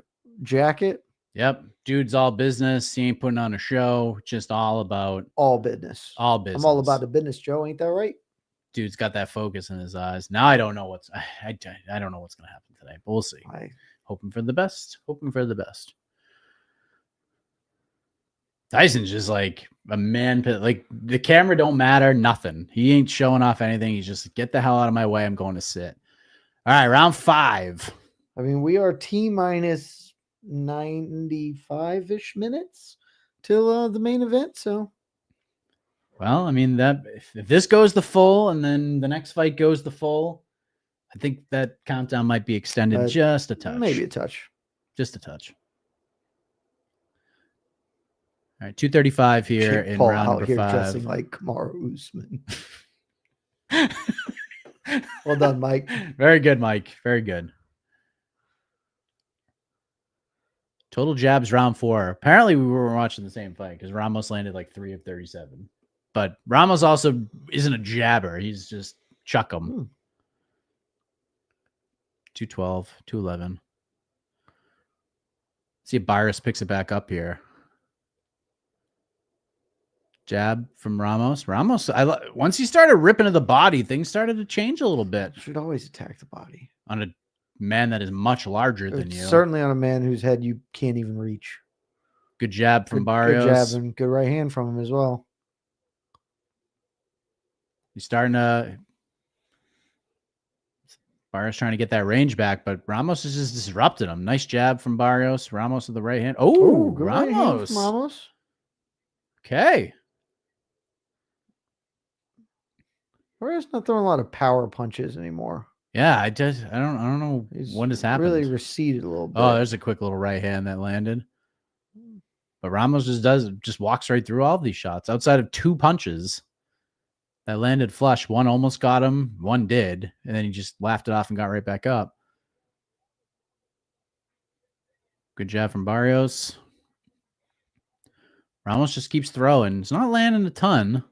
jacket. Yep. Dude's all business. He ain't putting on a show. Just all business. All business. I'm all about the business, Joe. Ain't that right? Dude's got that focus in his eyes. Now I don't know I don't know what's going to happen today, but we'll see. Hoping for the best. Tyson's just like a man. Like the camera don't matter. Nothing. He ain't showing off anything. He's just get the hell out of my way. I'm going to sit. All right. Round 5. I mean, we are T-minus 95-ish minutes till the main event. So, well, I mean, that if this goes the full and then the next fight goes the full, I think that countdown might be extended just a touch. Maybe a touch. Just a touch. All right, 235 here in Paul round out number here 5. dressing like Kamaru Usman. Well done, Mike. Very good, Mike. Very good. Total jabs round 4. Apparently, we were watching the same fight because Ramos landed like 3 of 37. But Ramos also isn't a jabber. He's just chuck 'em. 212, 211. See if Barrios picks it back up here. Jab from Ramos. Once he started ripping to the body, things started to change a little bit. Should always attack the body on a man that is much larger than you. Certainly on a man whose head you can't even reach. Good jab from Barrios. Good jab and good right hand from him as well. He's starting to... Barrios trying to get that range back, but Ramos is just disrupting him. Nice jab from Barrios. Ramos with the right hand. Oh, good Ramos. right hand from Ramos. Okay. Barrios not throwing a lot of power punches anymore. Yeah, I don't know what has happened. Really receded a little bit. Oh, there's a quick little right hand that landed. But Ramos just walks right through all of these shots outside of 2 punches that landed flush. One almost got him, one did, and then he just laughed it off and got right back up. Good jab from Barrios. Ramos just keeps throwing. It's not landing a ton.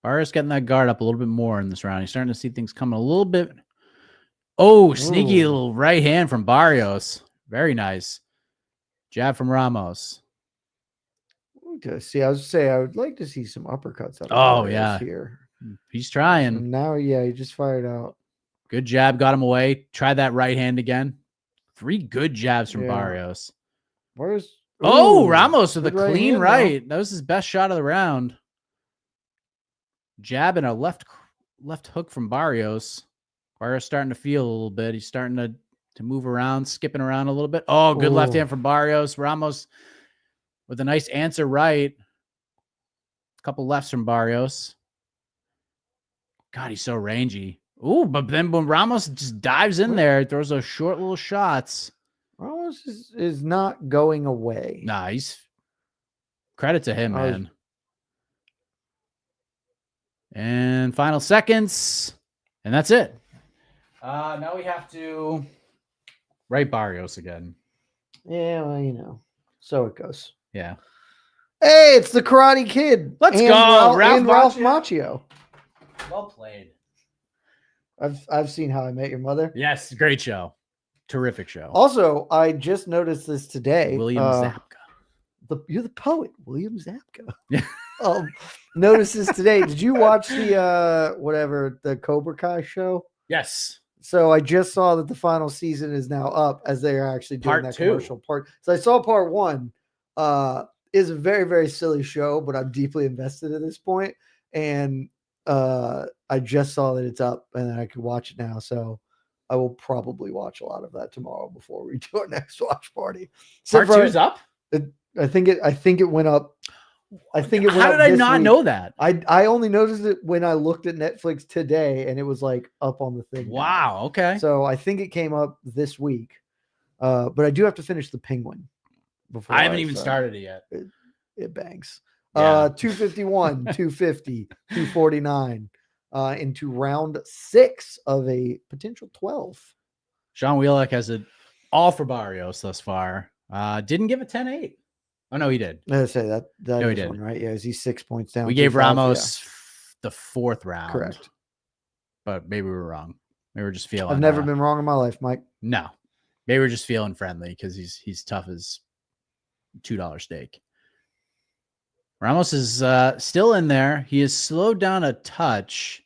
Barrios getting that guard up a little bit more in this round. He's starting to see things coming a little bit. Oh, sneaky little right hand from Barrios. Very nice. Jab from Ramos. See, I would like to see some uppercuts out of Barrios here. He's trying. And now, he just fired out. Good jab, got him away. Try that right hand again. 3 good jabs from Barrios. Ramos with a clean right. That was his best shot of the round. Jab and a left hook from Barrios. Barrios starting to feel a little bit. He's starting to move around, skipping around a little bit. Oh, good left hand from Barrios. Ramos with a nice answer right. A couple lefts from Barrios. God, he's so rangy. Ooh, but then when Ramos just dives in there, throws those short little shots. Ramos is not going away. Nah, credit to him, man. And final seconds. And that's it. Now we have to write Barrios again. Yeah, well, so it goes. Yeah. Hey, it's the Karate Kid. Let's go. Ralph Macchio. Well played. I've seen How I Met Your Mother. Yes, great show. Terrific show. Also, I just noticed this today. William Zabka. You're the poet, William Zabka. Notices today. Did you watch the Cobra Kai show? Yes. So I just saw that the final season is now up as they are actually doing that commercial part. So I saw part 1. Is a very, very silly show, but I'm deeply invested at this point. And I just saw that it's up and I could watch it now. So I will probably watch a lot of that tomorrow before we do our next watch party. Part 2's up? I think it went up. How did I not know that? I only noticed it when I looked at Netflix today and it was like up on the thing. Wow. Now. Okay. So I think it came up this week. But I do have to finish The Penguin before I haven't even started it yet. It bangs. Yeah. 251, 250, 249 into round 6 of a potential 12. Sean Wheelock has it all for Barrios thus far. Didn't give a 10-8. Oh, no, he did. Let's say that no, is one, right? Yeah, is he 6 points down? We gave Ramos the 4th round. Correct. But maybe we were wrong. Maybe we're just feeling. I've never been wrong in my life, Mike. No. Maybe we're just feeling friendly because he's tough as $2 steak. Ramos is still in there. He has slowed down a touch.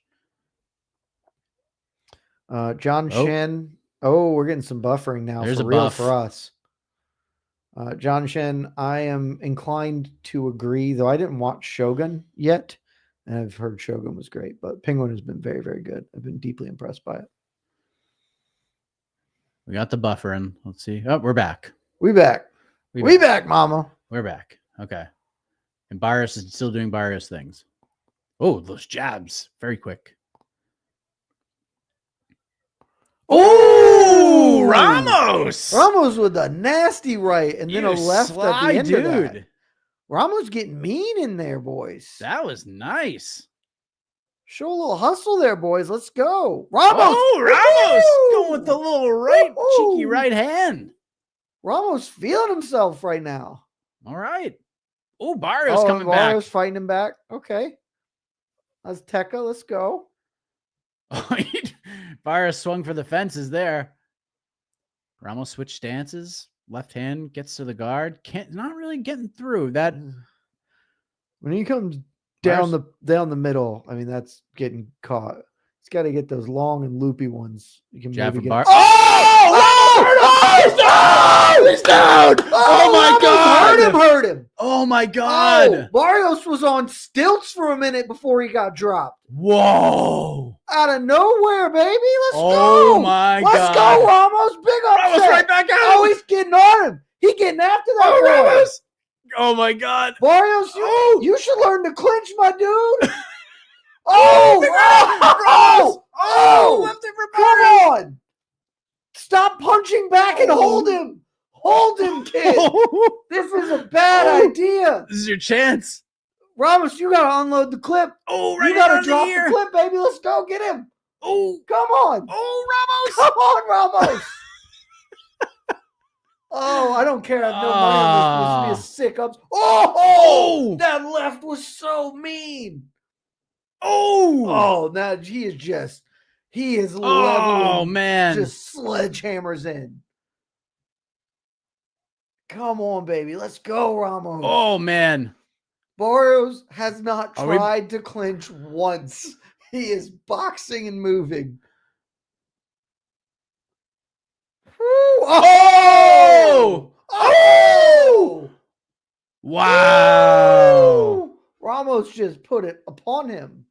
John Shen. Oh, we're getting some buffering now. There's for a real buff for us. John Shen, I am inclined to agree, though I didn't watch Shogun yet. And I've heard Shogun was great, but Penguin has been very, very good. I've been deeply impressed by it. We got the buffering. Let's see. Oh, we're back. We back. We back, mama. We're back. Okay. And Barrios is still doing Barrios things. Oh, those jabs. Very quick. Oh, Ramos. Ramos with a nasty right and then a left at the end of that. Dude. Ramos getting mean in there, boys. That was nice. Show a little hustle there, boys. Let's go. Ramos. Oh, Ramos. Woo! Going with the little right, Woo-hoo! cheeky right hand. Ramos feeling himself right now. All right. Oh, Barrios coming Barrios back. fighting him back. Okay. That's Tekka. Let's go. Barrios swung for the fences there. Ramos switched stances. Left hand gets to the guard. Not really getting through that. When he comes down the middle, I mean, that's getting caught. He's got to get those long and loopy ones. You can Jab maybe from get. He's down! He's down! Oh my God! Hurt him! Oh my God! Oh, Barrios was on stilts for a minute before he got dropped. Whoa! Out of nowhere, baby. Let's go! Oh my God! Let's go, Ramos! Big upset! Ramos right back out! Oh, he's getting on him. He's getting after that Oh, boy. Ramos! Oh my God! Barrios, you should learn to clinch, my dude. Left it for Come Barrios! on! Stop punching back and hold him. Hold him, kid. This is a bad idea. This is your chance. Ramos, you got to unload the clip. Oh, right You got around to drop here. the clip, baby. Let's go. Get him. Oh, Come on. oh, Come on, Ramos. Oh, I don't care. I have no money on this. This would be a sick ups. Oh, that left was so mean. Oh, now he is leveling. Oh, man. Just sledgehammers in. Come on, baby. Let's go, Ramos. Oh, man. Barrios has not tried to clinch once. He is boxing and moving. Oh! Oh! Wow. Ramos just put it upon him.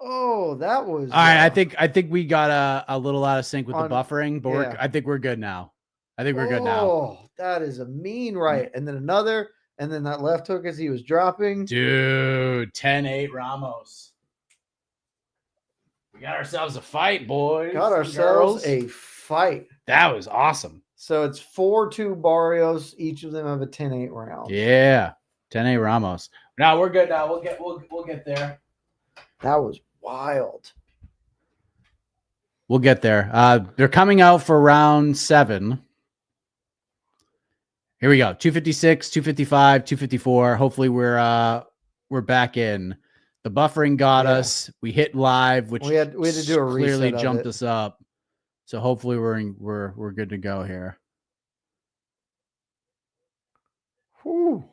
Oh, that was All right. I think we got a little out of sync with the buffering, but yeah. I think we're good now. I think we're good now. Oh, that is a mean right. And then another, and then that left hook as he was dropping. Dude, 10-8 Ramos. We got ourselves a fight, boys. Got ourselves a fight. That was awesome. So it's 4-2 Barrios. Each of them have a 10-8 round. Yeah. 10-8 Ramos. No, we're good now. We'll get there. That was wild. We'll get there. They're coming out for round 7. Here we go. 256, 255, 254. Hopefully we're back in. The buffering got us. We hit live, which we had to do a reset. Clearly jumped us up. So hopefully we're good to go here. Whew.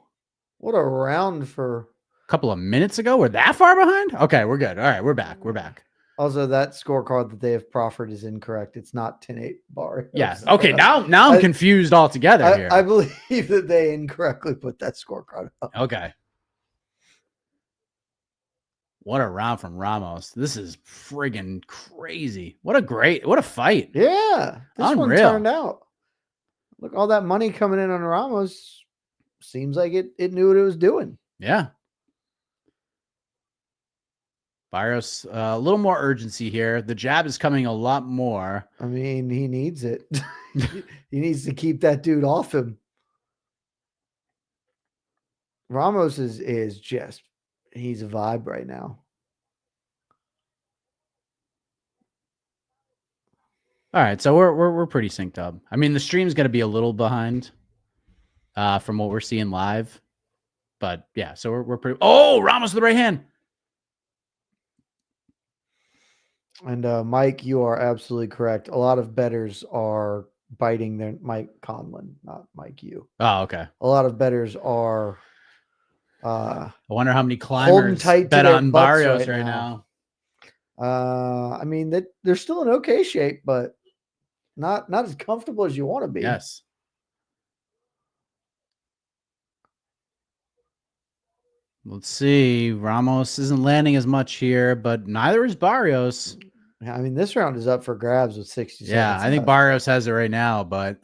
What a round for a couple of minutes ago. We're that far behind? Okay, we're good. All right, we're back. We're back. Also, that scorecard that they have proffered is incorrect. It's not 10-8 Barrios. Yeah. Okay, now I'm confused altogether here. I believe that they incorrectly put that scorecard up. Okay. What a round from Ramos. This is friggin' crazy. What a fight. Yeah. This Unreal. one turned out. Look, all that money coming in on Ramos seems like it knew what it was doing. Yeah. Barrios, a little more urgency here. The jab is coming a lot more. I mean, he needs it. He needs to keep that dude off him. Ramos is just, he's a vibe right now. All right, so we're pretty synced up. I mean, the stream's going to be a little behind from what we're seeing live, but yeah, so we're pretty. Oh, Ramos with the right hand. And Mike, you are absolutely correct. A lot of bettors are biting their Mike Conlon, not Mike you. Oh, okay. A lot of bettors are. I wonder how many climbers tight bet to their on butts Barrios right right now. now. I mean that they're still in okay shape, but not as comfortable as you want to be. Yes. Let's see. Ramos isn't landing as much here, but neither is Barrios. I mean, this round is up for grabs with 60 seconds. Yeah, I think left. Barrios has it right now, but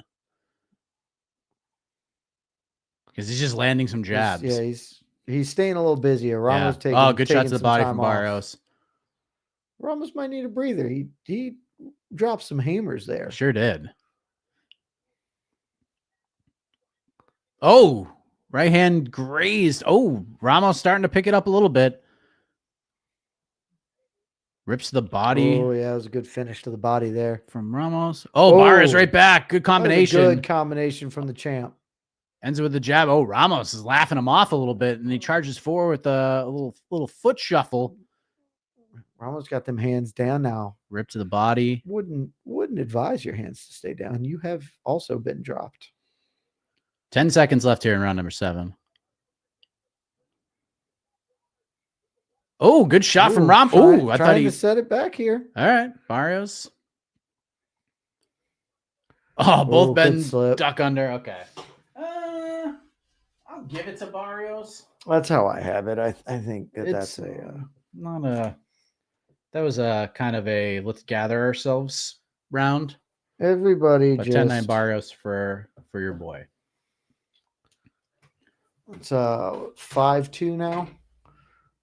because he's just landing some jabs. He's staying a little busier. Ramos taking good shot to the body from off. Barrios. Ramos might need a breather. He dropped some hammers there. Sure did. Oh, right hand grazed. Oh, Ramos starting to pick it up a little bit. Rips the body. Oh, yeah, it was a good finish to the body there. From Ramos. Oh, Barrios right back. Good combination. Good combination from the champ. Ends it with the jab. Oh, Ramos is laughing him off a little bit, and he charges forward with a little foot shuffle. Ramos got them hands down now. Rip to the body. Wouldn't advise your hands to stay down. You have also been dropped. 10 seconds left here in round number 7. Oh, good shot from Ram. Oh, I thought he set it back here. All right, Barrios. Oh, both been duck under. Okay. I'll give it to Barrios. That's how I have it. I think that's not a. That was a kind of a let's gather ourselves round. Everybody but just 10-9 Barrios for your boy. It's 5-2 now.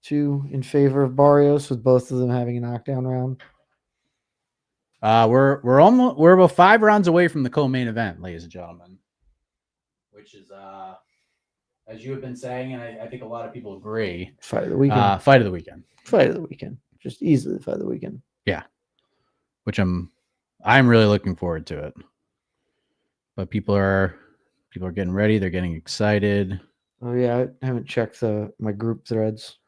2 in favor of Barrios, with both of them having a knockdown round. We're about 5 rounds away from the co-main event, ladies and gentlemen, which is as you have been saying, and I think a lot of people agree. Fight of the weekend. Fight of the weekend. Fight of the weekend. Just easily fight of the weekend. Yeah, which I'm really looking forward to it. But people are getting ready. They're getting excited. Oh yeah, I haven't checked my group threads.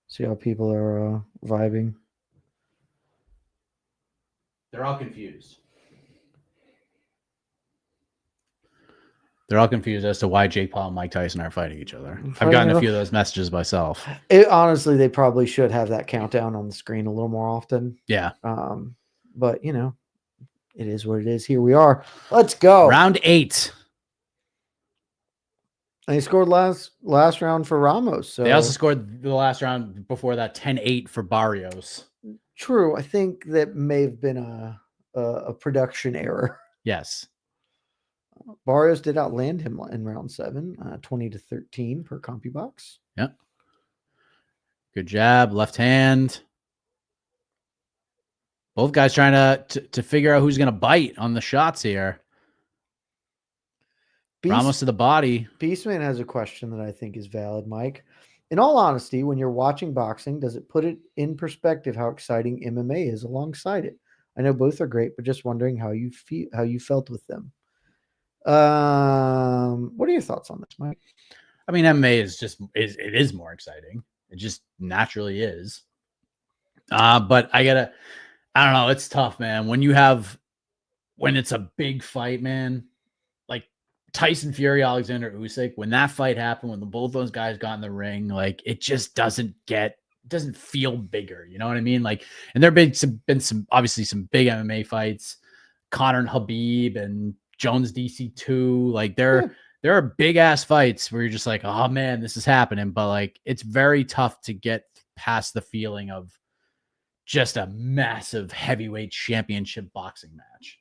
See how people are vibing. They're all confused. They're all confused as to why Jake Paul and Mike Tyson are fighting each other. I've gotten a few of those messages myself. Honestly, they probably should have that countdown on the screen a little more often. Yeah. But it is what it is. Here we are. Let's go. Round 8. And he scored last round for Ramos. So they also scored the last round before that 10-8 for Barrios. True. I think that may have been a production error. Yes. Barrios did outland him in round 7, 20-13 per CompuBox. Yep. Good jab, left hand. Both guys trying to figure out who's going to bite on the shots here. Ramos to the body. Beastman has a question that I think is valid, Mike. In all honesty, when you're watching boxing, does it put it in perspective how exciting MMA is alongside it? I know both are great, but just wondering how you felt with them. What are your thoughts on this, Mike? I mean, MMA is more exciting. It just naturally is. But I don't know. It's tough, man. When it's a big fight, man, like Tyson Fury, Alexander Usyk, when that fight happened, when both those guys got in the ring, like it just doesn't feel bigger. You know what I mean? Like, and there have been some obviously some big MMA fights, Conor and Habib and Jones DC2. Like there are big ass fights where you're just like, oh man, this is happening. But like, it's very tough to get past the feeling of just a massive heavyweight championship boxing match.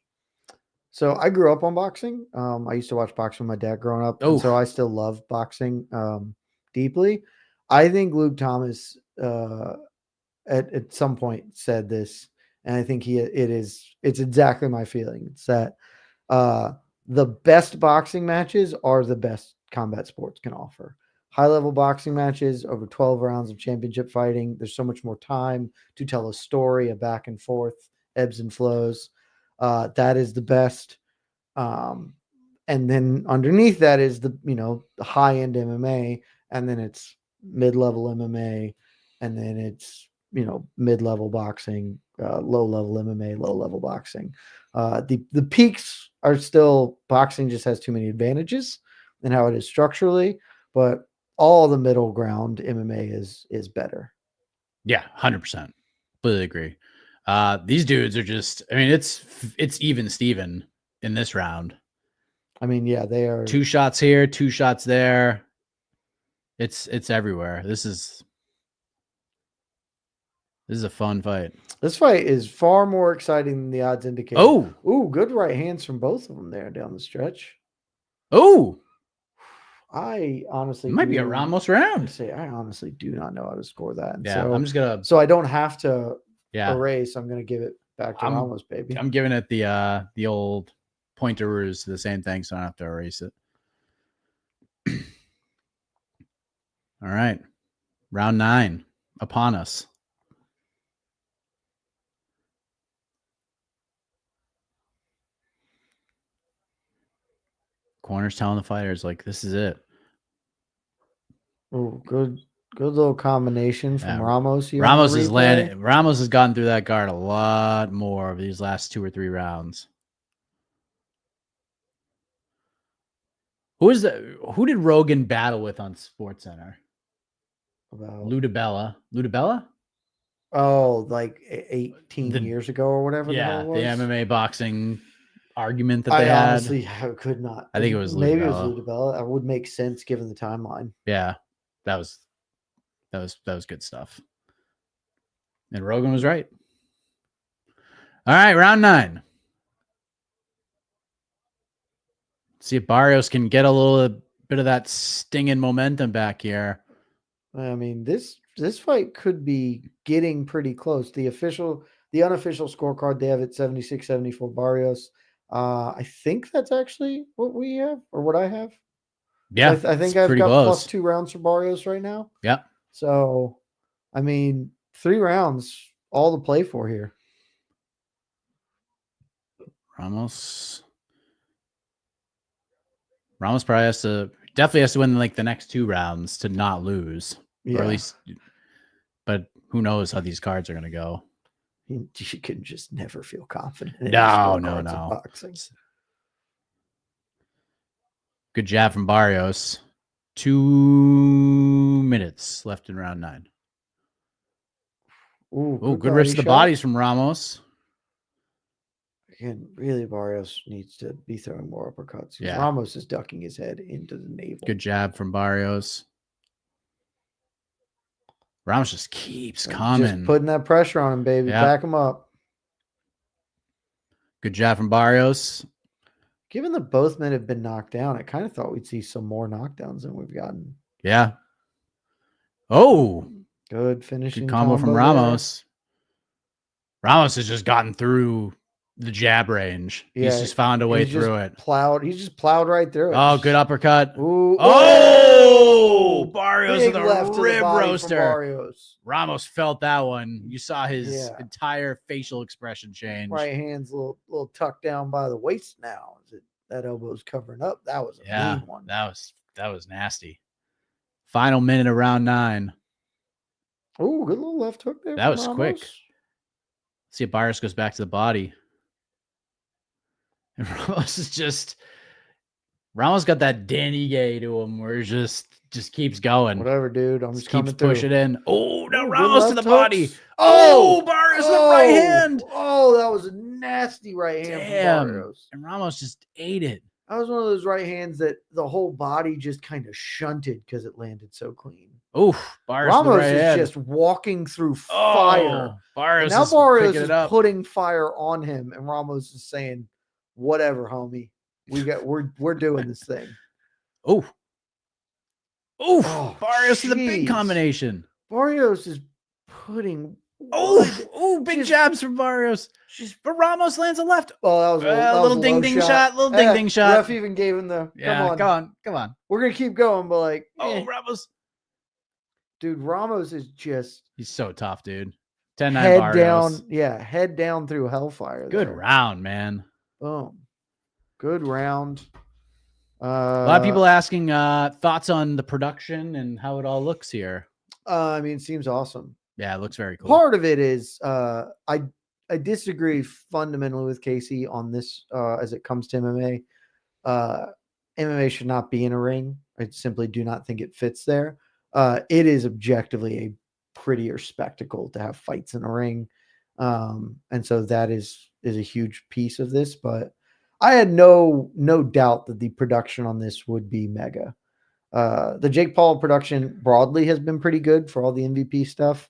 So I grew up on boxing. I used to watch boxing with my dad growing up. And so I still love boxing deeply. I think Luke Thomas at some point said this, and I think it's exactly my feeling. It's that the best boxing matches are the best combat sports can offer. High-level boxing matches over 12 rounds of championship fighting. There's so much more time to tell a story, a back and forth, ebbs and flows. That is the best. And then underneath that is the high-end MMA, and then it's mid-level MMA, and then it's mid-level boxing, low-level MMA, low-level boxing. The peaks are still boxing just has too many advantages in how it is structurally, but all the middle ground MMA is better. Yeah, 100%. Completely agree. These dudes are just, I mean, it's even Steven in this round. I mean, yeah, they are 2 shots here, 2 shots there. It's everywhere. This is a fun fight. This fight is far more exciting than the odds indicate. Oh, good right hands from both of them there down the stretch. Oh, I honestly It might be a Ramos round. I honestly do not know how to score that. And Yeah, so, I'm just gonna. so I don't have to Yeah, erase. I'm gonna give it back to Ramos, baby. I'm giving it the old pointerers, the same thing, so I don't have to erase it. All right, round 9 upon us. Corner's telling the fighters, like, this is it. Oh, good little combination from Ramos. Ramos is landing. Ramos has gotten through that guard a lot more of these last 2 or 3 rounds. Who did Rogan battle with on SportsCenter? Ludabella. Ludabella? Oh, like 18 years ago or whatever. Yeah, the MMA boxing argument that they had. I honestly could not. I think it was Ludabella. Maybe it was Ludabella. That would make sense given the timeline. Yeah, that was good stuff. And Rogan was right. All right, round 9. See if Barrios can get a little bit of that stinging momentum back here. I mean, this fight could be getting pretty close. The unofficial scorecard, they have it 76-74 Barrios. I think that's actually what we have or what I have. Yeah, I think I've got close. +2 rounds for Barrios right now. Yep. So, I mean, 3 rounds, all to play for here. Ramos probably definitely has to win like the next 2 rounds to not lose. Yeah. Or at least, but who knows how these cards are going to go. You can just never feel confident in No. boxing. Good jab from Barrios. 2 minutes left in round 9. Ooh, good rest of the bodies from Ramos. Again, really, Barrios needs to be throwing more uppercuts. Yeah. Ramos is ducking his head into the navel. Good jab from Barrios. Ramos just keeps coming. Just putting that pressure on him, baby. Yep. Back him up. Good jab from Barrios. Given that both men have been knocked down, I kind of thought we'd see some more knockdowns than we've gotten. Yeah. Oh. Good finishing Good combo from Ramos. There. Ramos has just gotten through the jab range. Yeah, he's just found a way through it. He's just plowed right through it. Oh, good uppercut. Ooh. Oh, Barrios with a left rib roaster. Barrios. Ramos felt that one. You saw his entire facial expression change. Right hand's a little tucked down by the waist now. That elbow's covering up. That was a mean one. That was nasty. Final minute of round 9. Oh, good little left hook there. That was quick. See if Barrios goes back to the body. And Ramos got that Danny Gay to him where he just keeps going. Whatever, dude. I'm just keeps coming pushing in. Oh, no, Ramos to the body. Oh, Barrios with the right hand. Oh, that was a nasty right hand from Barrios. And Ramos just ate it. That was one of those right hands that the whole body just kind of shunted because it landed so clean. Oof, Barrios Ramos right is hand. Just walking through fire. Barrios now is Barrios picking is it up. putting fire on him, and Ramos is saying, "Whatever, homie. We're doing this thing." Oh, Barrios with a big combination. Barrios is putting. Big jabs from Barrios. But Ramos lands a left. Oh, that was a little ding ding shot. Little ding ding shot. Ref even gave him the. Come on. We're gonna keep going, but like. Ramos. Dude, Ramos is just. He's so tough, dude. 10-9 head Barrios. down. Head down through hellfire. Good round, man. Boom. Good round. A lot of people asking thoughts on the production and how it all looks here. I mean, it seems awesome. Yeah, it looks very cool. Part of it is I disagree fundamentally with Casey on this as it comes to MMA. MMA should not be in a ring. I simply do not think it fits there. It is objectively a prettier spectacle to have fights in a ring. And so that is a huge piece of this, but I had no doubt that the production on this would be mega. The Jake Paul production broadly has been pretty good for all the MVP stuff.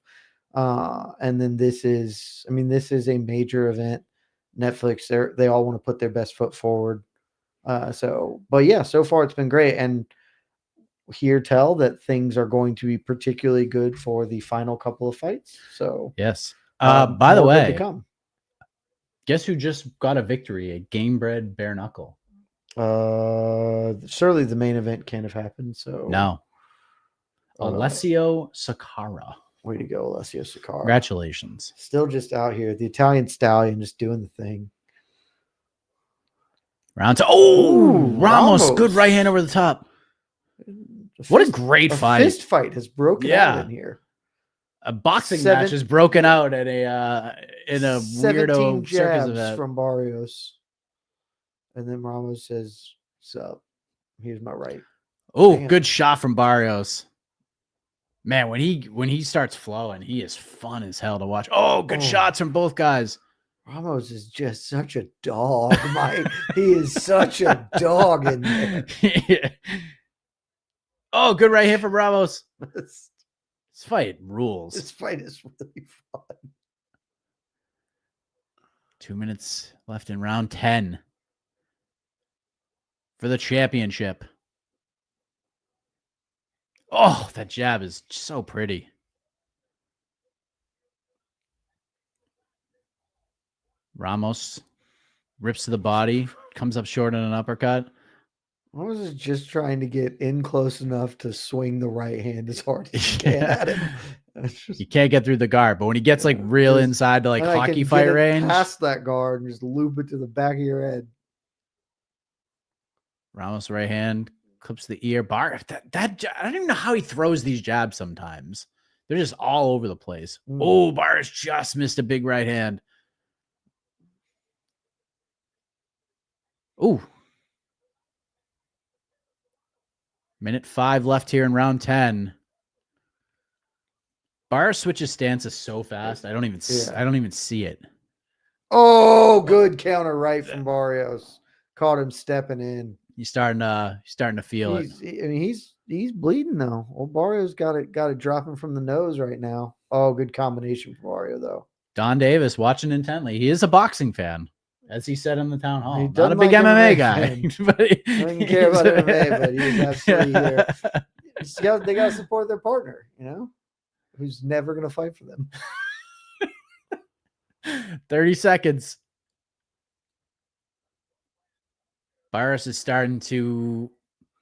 And then this is a major event. Netflix, they all want to put their best foot forward. But yeah, so far it's been great. And hear tell that things are going to be particularly good for the final couple of fights. So Yes. By the more good to way, come. guess who just got a victory? A game bred bare knuckle. Surely the main event can't have happened. So No. Alessio Sakara. Way to go, Alessio Sakara. Congratulations. Still just out here. The Italian stallion just doing the thing. Round two. Oh, Ooh, Ramos. Good right hand over the top. What a great fight. Fist fight has broken out in here. A boxing match has broken out at in a 17 weirdo circus jabs event. from Barrios. And then Ramos says, "Sup, here's my right." Oh, good shot from Barrios. Man, when he starts flowing, he is fun as hell to watch. Oh, good shots from both guys. Ramos is just such a dog, Mike. He is such a dog in there. Yeah. Oh, good right hand from Ramos. This fight rules. This fight is really fun. 2 minutes left in round 10 for the championship. Oh, that jab is so pretty. Ramos rips to the body, comes up short on an uppercut. Ramos is just trying to get in close enough to swing the right hand as hard as he can at him. You can't get through the guard, but when he gets like real inside to like hockey fight range, past that guard and just loop it to the back of your head. Ramos right hand clips the ear. Bar that I don't even know how he throws these jabs sometimes. They're just all over the place. Oh, Barrios just missed a big right hand. Ooh. Minute 5 left here in round 10. Barrios switches stances so fast. I don't even see it. Oh, good counter right from Barrios. Caught him stepping in. He's starting to feel it. I mean, he's bleeding though. Old Barrios got it dropping from the nose right now. Oh, good combination for Barrio though. Don Davis watching intently. He is a boxing fan, as he said in the town hall. Not a like big MMA guy. But he doesn't care about MMA, but he's absolutely here. They got to support their partner, who's never going to fight for them. 30 seconds. Barrios is starting to,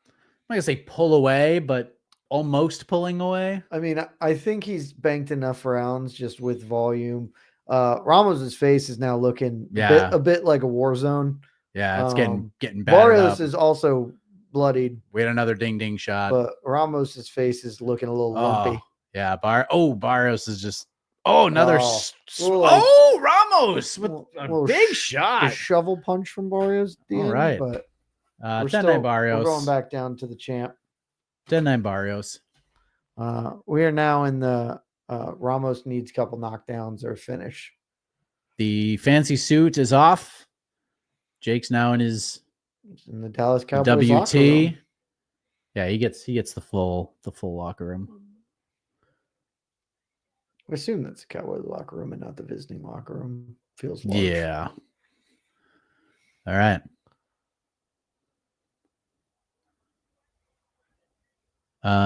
I'm not going to say pull away, but almost pulling away. I mean, I think he's banked enough rounds just with volume. Ramos's face is now looking a bit like a war zone. Yeah, it's getting bad. Barrios is also bloodied. We had another ding shot. But Ramos's face is looking a little lumpy. Yeah, Barrios is just another Ramos with a big shot. A shovel punch from Barrios at the end, right. But 10-9 Barrios. We're going back down to the champ. 10-9 Barrios. We are now in the Ramos needs a couple knockdowns or finish. The fancy suit is off. Jake's now in the Dallas Cowboys WT. Yeah, he gets the full locker room. I assume that's the Cowboys locker room and not the visiting locker room. Feels large. Yeah. All right.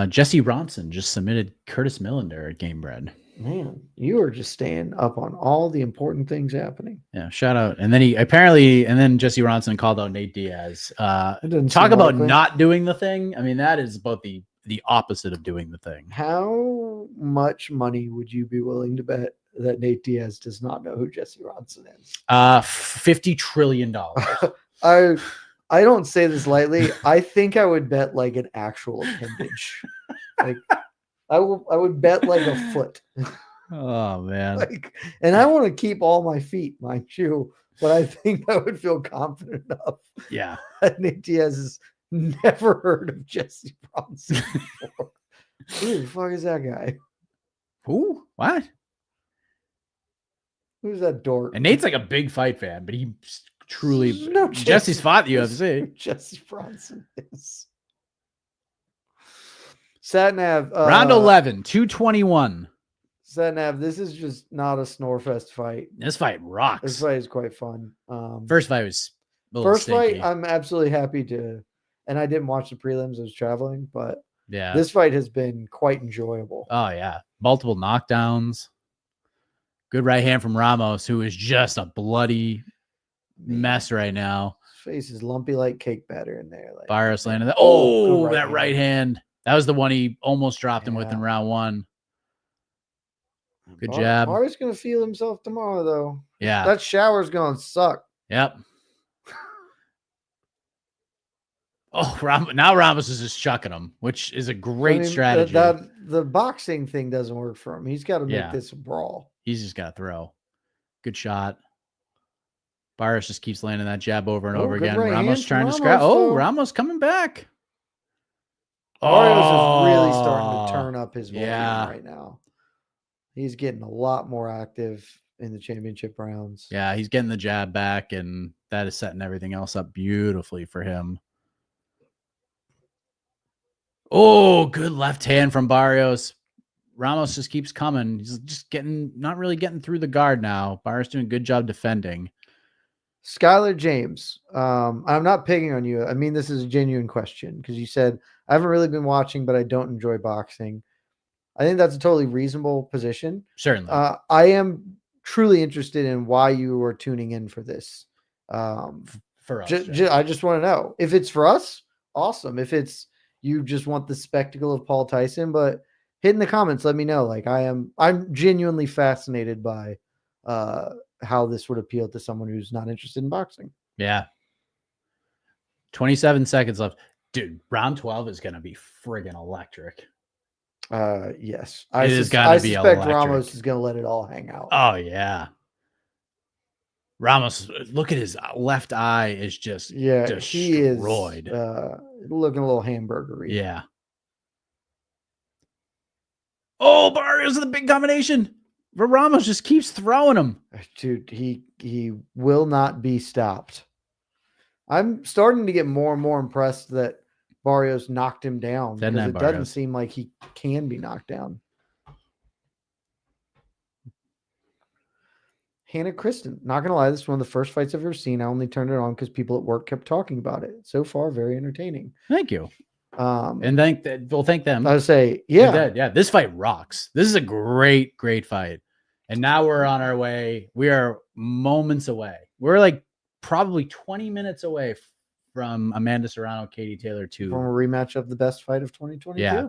Jesse Ronson just submitted Curtis Millender at Gamebred. Man, you are just staying up on all the important things happening. Yeah, shout out. And then then Jesse Ronson called out Nate Diaz. Talk about not doing the thing. I mean, that is about the opposite of doing the thing. How much money would you be willing to bet that Nate Diaz does not know who Jesse Ronson is? $50 trillion. I don't say this lightly. I think I would bet like an actual appendage. Like I would bet like a foot. Oh man. And I want to keep all my feet, mind you, but I think I would feel confident enough. Yeah. That Nate Diaz has never heard of Jesse Ronson before. Who the fuck is that guy? Who? What? Who's that dork? And Nate's like a big fight fan, but he truly Jesse's fought the UFC. Jesse Ronson is. Satnav. Round 11, 221. Satnav, this is just not a Snorefest fight. This fight rocks. This fight is quite fun. First fight was a little stinky. fight, I'm absolutely happy to, and I didn't watch the prelims. I was traveling, but Yeah. This fight has been quite enjoyable. Oh, yeah. Multiple knockdowns. Good right hand from Ramos, who is just a bloody mess right now. His face is lumpy like cake batter in there. Like, Barrios landed that. good That right hand. That was the one he almost dropped him with in round one. Good jab. Barrios going to feel himself tomorrow, though. Yeah. That shower's going to suck. Yep. Now Ramos is just chucking him, which is a great strategy. The boxing thing doesn't work for him. He's got to make this a brawl. He's just got to throw. Good shot. Barrios just keeps landing that jab over and over again. Right Ramos trying to scrap. Ramos coming back. Barrios is really starting to turn up his volume right now. He's getting a lot more active in the championship rounds. Yeah, he's getting the jab back, and that is setting everything else up beautifully for him. Oh, good left hand from Barrios. Ramos just keeps coming. He's just not really getting through the guard now. Barrios doing a good job defending. Skylar James, I'm not picking on you. I mean, this is a genuine question because you said, I haven't really been watching, but I don't enjoy boxing. I think that's a totally reasonable position. Certainly. I am truly interested in why you are tuning in for this. For us. I just want to know. If it's for us, awesome. If it's you just want the spectacle of Paul Tyson, but hit in the comments, let me know. Like I'm genuinely fascinated by how this would appeal to someone who's not interested in boxing. Yeah. 27 seconds left. Dude, round 12 is going to be friggin' electric. Yes. I suspect Ramos is going to let it all hang out. Oh, yeah. Ramos, look at his left eye is just destroyed. He is looking a little hamburgery. Yeah. Oh, Barrios with a big combination. But Ramos just keeps throwing him. Dude, he will not be stopped. I'm starting to get more and more impressed that Barrios knocked him down because it doesn't seem like he can be knocked down. Hannah Kristen, not going to lie, this is one of the first fights I've ever seen. I only turned it on because people at work kept talking about it. So far, very entertaining. Thank you. And thank them. I would say, yeah. This fight rocks. This is a great fight. And now we're on our way. We are moments away. We're like probably 20 minutes away from Amanda Serrano, Katie Taylor 2. From a rematch of the best fight of 2022. Yeah.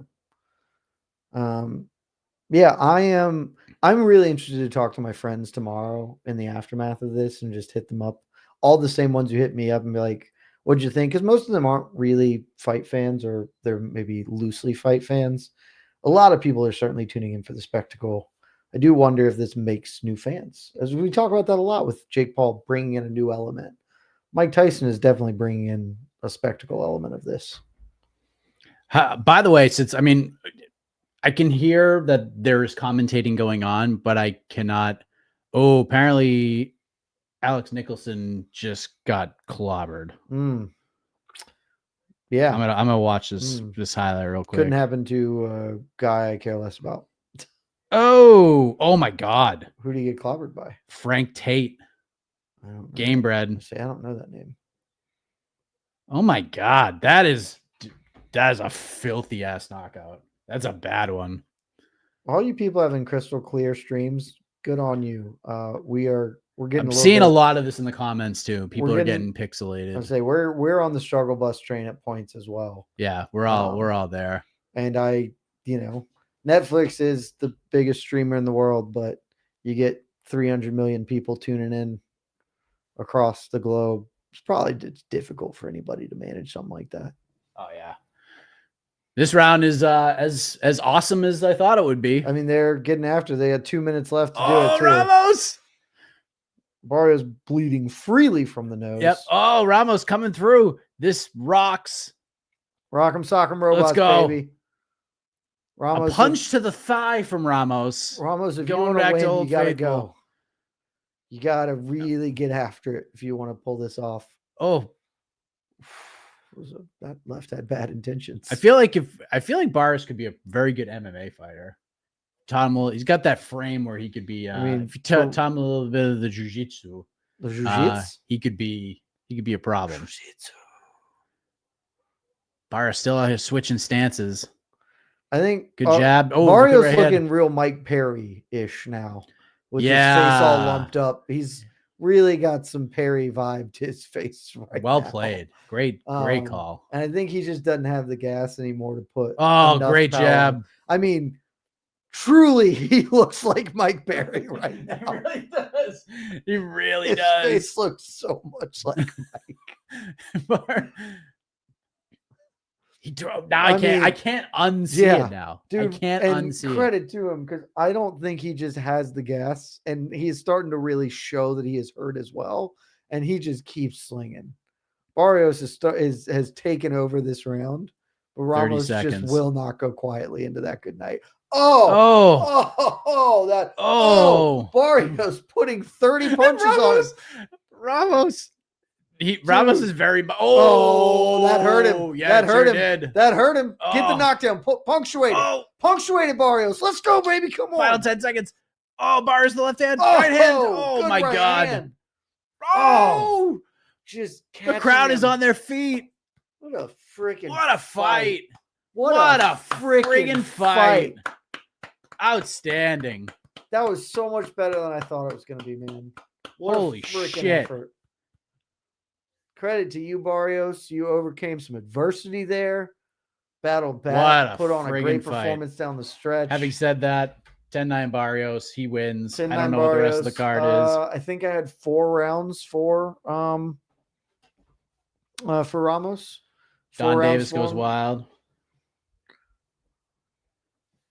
I'm really interested to talk to my friends tomorrow in the aftermath of this and just hit them up. All the same ones who hit me up and be like, what'd you think? Because most of them aren't really fight fans, or they're maybe loosely fight fans. A lot of people are certainly tuning in for the spectacle. I do wonder if this makes new fans. As we talk about that a lot with Jake Paul bringing in a new element. Mike Tyson is definitely bringing in a spectacle element of this. By the way, I can hear that there's commentating going on, but I cannot. Oh, apparently Alex Nicholson just got clobbered. Yeah. I'm gonna watch this highlight real quick. Couldn't happen to a guy I care less about. Oh my God. Who did he get clobbered by? Frank Tate. Gamebred. I don't know that name. Oh my God. That is a filthy ass knockout. That's a bad one. All you people having crystal clear streams, good on you. We're getting. I'm seeing a lot of this in the comments too. People are getting pixelated. I say we're on the struggle bus train at points as well. Yeah, we're all there. And Netflix is the biggest streamer in the world, but you get 300 million people tuning in across the globe. It's probably difficult for anybody to manage something like that. Oh yeah. This round is as awesome as I thought it would be. I mean, they're getting after. They had 2 minutes left to do it too. Ramos! Barrios bleeding freely from the nose. Yep. Oh, Ramos coming through. This rocks. Rock'em sock'em robots, let's go. baby. Ramos, a punch to the thigh from Ramos. Ramos, if going you want back to to win, Old you got to Faithful. go. You got to really get after it if you want to pull this off. Oh, that left had bad intentions. I feel like Barrios could be a very good MMA fighter. He's got that frame where he could be. If you taught him a little bit of the jiu-jitsu, he could be a problem. Barrios still out here switching stances. I think Good jab. Oh, Barrios good right looking hand. real Mike Perry-ish now with his face all lumped up. He's really got some Perry vibe to his face right Well now. played. Great call. And I think he just doesn't have the gas anymore to put Oh, enough great power jab. on. I mean, truly, he looks like Mike Perry right now. He really does. He really His does. face looks so much like Mike. He drove. Now I can't unsee it now. Dude, I can't and unsee credit to him because I don't think he just has the gas, and he's starting to really show that he is hurt as well, and he just keeps slinging. Barrios has taken over this round, but Ramos just seconds. will not go quietly into that good night. Barrios putting 30 punches on him. Ramos is very. That hurt him. Yeah, that hurt him. Did. That hurt him. Get the Oh. knockdown. Punctuate it. Punctuate it, Barrios. Let's go, baby. Come on. Final 10 seconds. Oh, Barrios the left hand. Right hand. Oh, my right God. Hand. Oh. Just The crowd is on their feet. What a freaking What a fight. What a freaking fight. Outstanding. That was so much better than I thought it was going to be, man. What Holy a freaking shit. effort. Credit to you, Barrios. You overcame some adversity there. Battled back. Put on a great performance down the stretch. Having said that, 10-9 Barrios, he wins. 10-9 I don't know what the rest of the card is. I think I had 4 rounds for Ramos. Don Davis goes wild.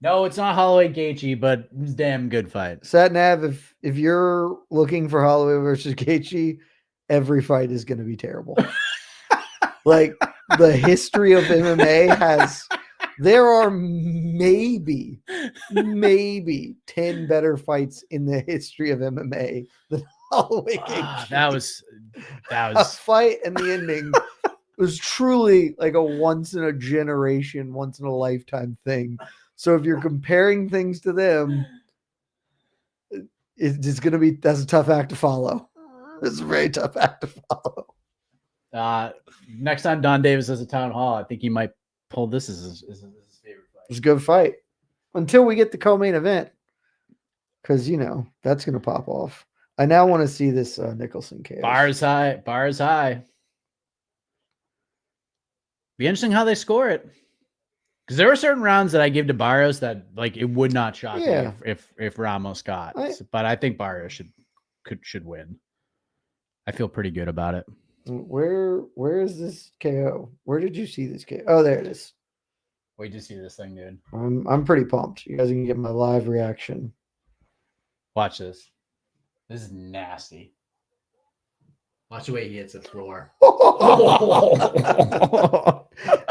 No, it's not Holloway Gaethje, but it's a damn good fight. Satnav, if you're looking for Holloway versus Gaethje, every fight is going to be terrible. Like the history of MMA there are maybe 10 better fights in the history of MMA than Holloway Gaethje. That was a fight, and the ending was truly like a once in a generation, once in a lifetime thing. So if you're comparing things to them, it's going to be, that's a tough act to follow. It's a very tough act to follow. Next time Don Davis has a town hall, I think he might pull this as his favorite fight. It's a good fight until we get the co-main event, because that's going to pop off. I now want to see this Nicholson case. Bars high. Be interesting how they score it. Because there were certain rounds that I gave to Barrios that it would not shock me if Ramos got. But I think Barrios should win. I feel pretty good about it. Where is this KO? Where did you see this KO? Oh, there it is. Wait to see this thing, dude. I'm pretty pumped. You guys can get my live reaction. Watch this. This is nasty. Watch the way he hits the floor.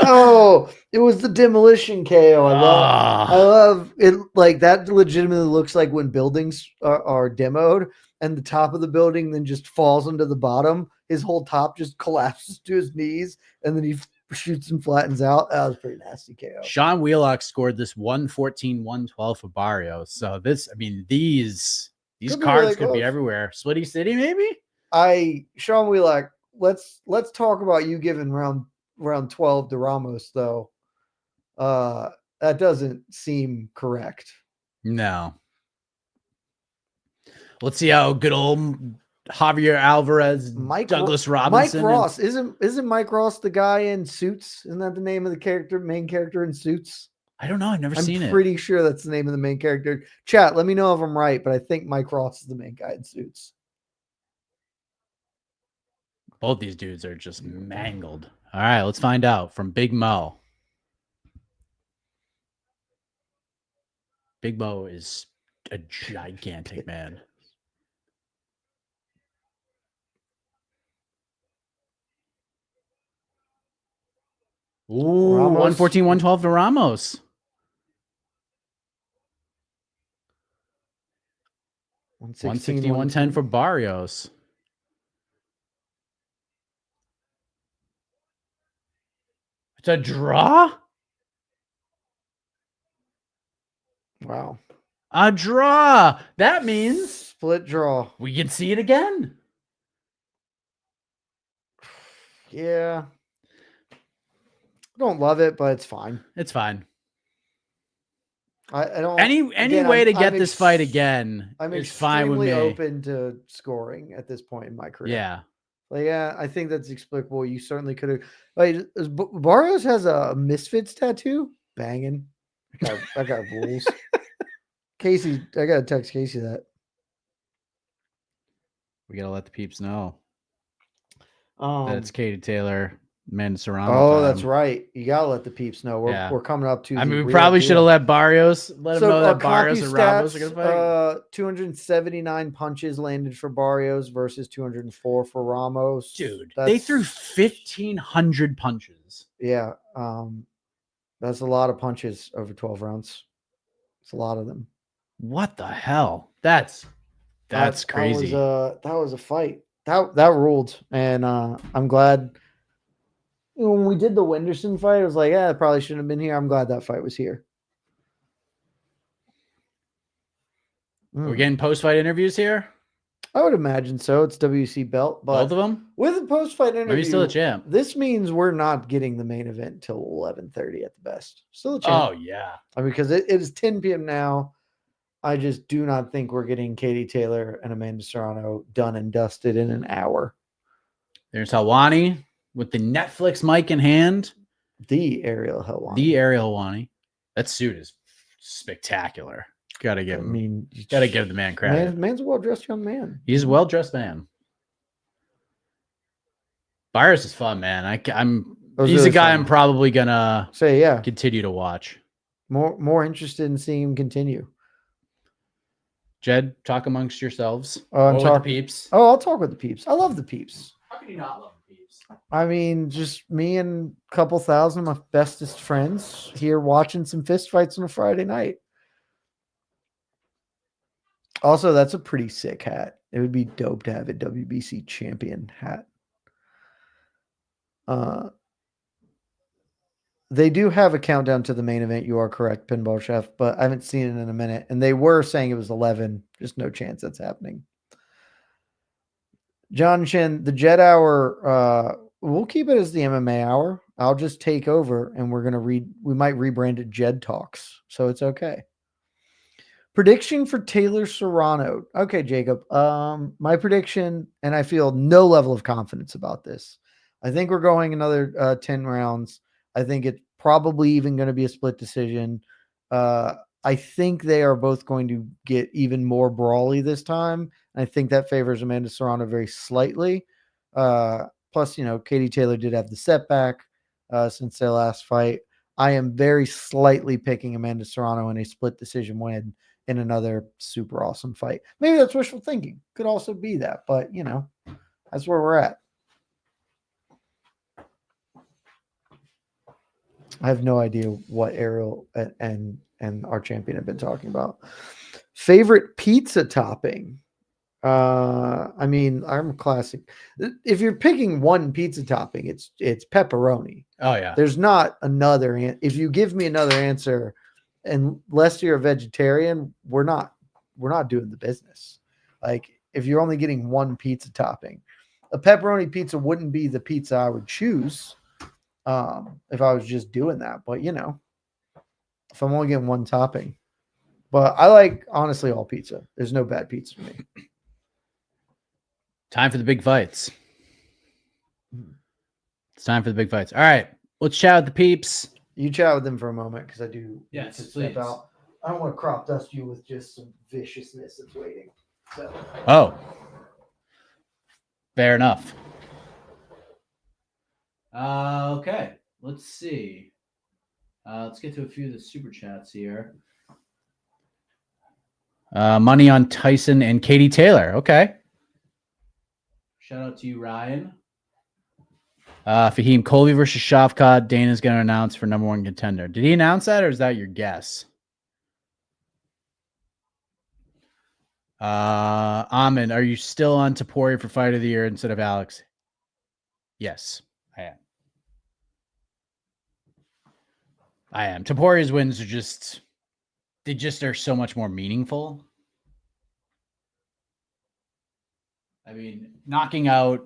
Oh, it was the demolition KO. I love it. Like that legitimately looks like when buildings are demoed and the top of the building then just falls into the bottom. His whole top just collapses to his knees and then he shoots and flattens out. That was pretty nasty KO. Sean Wheelock scored this 114-112 for Barrios. So these cards could be everywhere. Splitty City, maybe? Sean Wheelock, let's talk about you giving round 12 to Ramos, though. That doesn't seem correct. No. Let's see how good old Javier Alvarez, Douglas Robinson. Mike Ross. Isn't Mike Ross the guy in Suits? Isn't that the name of the main character in Suits? I don't know. I've never seen it. I'm pretty sure that's the name of the main character. Chat, let me know if I'm right, but I think Mike Ross is the main guy in Suits. Both these dudes are just mangled. All right, let's find out from Big Mo. Big Mo is a gigantic man. Ooh, 114-112 to Ramos. 160-110 for Barrios. It's a draw? Wow. A draw. That means split draw. We can see it again. Yeah. Don't love it, but it's fine. It's fine. I don't. Any again, way to I'm get this fight again I'm is fine with extremely me. open to scoring at this point in my career. Yeah. Like, yeah, I think that's explicable. You certainly could have. Like, Barrios has a Misfits tattoo. Banging. That guy rules. Casey, I gotta text Casey that. We gotta let the peeps know Um, that it's Katie Taylor, Amanda Serrano. oh, that's right. You gotta let the peeps know. Yeah. We're coming up to. I the mean, we real probably should deal. have let Barrios let him know our that Barrios Clocky and Ramos are gonna fight. 279 punches landed for Barrios versus 204 for Ramos. Dude, they threw 1,500 punches. Yeah, that's a lot of punches over 12 rounds. It's a lot of them. What the hell? That's crazy. That was a fight. That ruled, and I'm glad. When we did the Wenderson fight, I was like, yeah, it probably shouldn't have been here. I'm glad that fight was here. We're getting post-fight interviews here. I would imagine so. It's WC belt, but both of them with a post-fight interview. Maybe still a champ. This means we're not getting the main event until 11:30 at the best. Still a champ. Oh yeah, I mean, because it is 10 p.m. now. I just do not think we're getting Katie Taylor and Amanda Serrano done and dusted in an hour. There's Helwani with the Netflix mic in hand. The Ariel Helwani. The Ariel Helwani. That suit is spectacular. Gotta give him. I mean, gotta give the man credit. Man's a well-dressed young man. He's a well-dressed man. Barrios is fun, man. He's really a guy fun. I'm probably gonna continue to watch. More interested in seeing him continue. Jed, talk amongst yourselves. With the peeps. Oh, I'll talk with the peeps. I love the peeps. How can you not love the peeps? I mean, just me and a couple thousand of my bestest friends here watching some fist fights on a Friday night. Also, that's a pretty sick hat. It would be dope to have a WBC champion hat. They do have a countdown to the main event. You are correct, Pinball Chef, but I haven't seen it in a minute. And they were saying it was 11. Just no chance that's happening. John Shin, the Jet Hour, we'll keep it as the MMA Hour. I'll just take over and we might rebrand it Jed Talks. So it's okay. Prediction for Taylor Serrano. Okay, Jacob. My prediction, and I feel no level of confidence about this. I think we're going another 10 rounds. I think it's probably even going to be a split decision. I think they are both going to get even more brawly this time. I think that favors Amanda Serrano very slightly. Plus, Katie Taylor did have the setback since their last fight. I am very slightly picking Amanda Serrano in a split decision win in another super awesome fight. Maybe that's wishful thinking. Could also be that, but that's where we're at. I have no idea what Ariel and our champion have been talking about. Favorite pizza topping? I mean, I'm classic. If you're picking one pizza topping, it's pepperoni. Oh yeah. There's not another. If you give me another answer, unless you're a vegetarian, we're not doing the business. Like if you're only getting one pizza topping, a pepperoni pizza wouldn't be the pizza I would choose. If I was just doing that, but if I'm only getting one topping, but I like honestly all pizza. There's no bad pizza for me. Time for the big fights. It's time for the big fights. All right, let's chat with the peeps. You chat with them for a moment because I do. Yes, need to please. step out. I don't want to crop dust you with just some viciousness that's waiting. So. Oh, fair enough. Okay, let's see. Let's get to a few of the super chats here. Money on Tyson and Katie Taylor. Okay. Shout out to you, Ryan. Fahim Colby versus Shavkat. Dana's going to announce for number one contender. Did he announce that, or is that your guess? Amin, are you still on Topuria for fight of the year instead of Alex? Yes, I am. I am. Topuria's wins are they are so much more meaningful. I mean, knocking out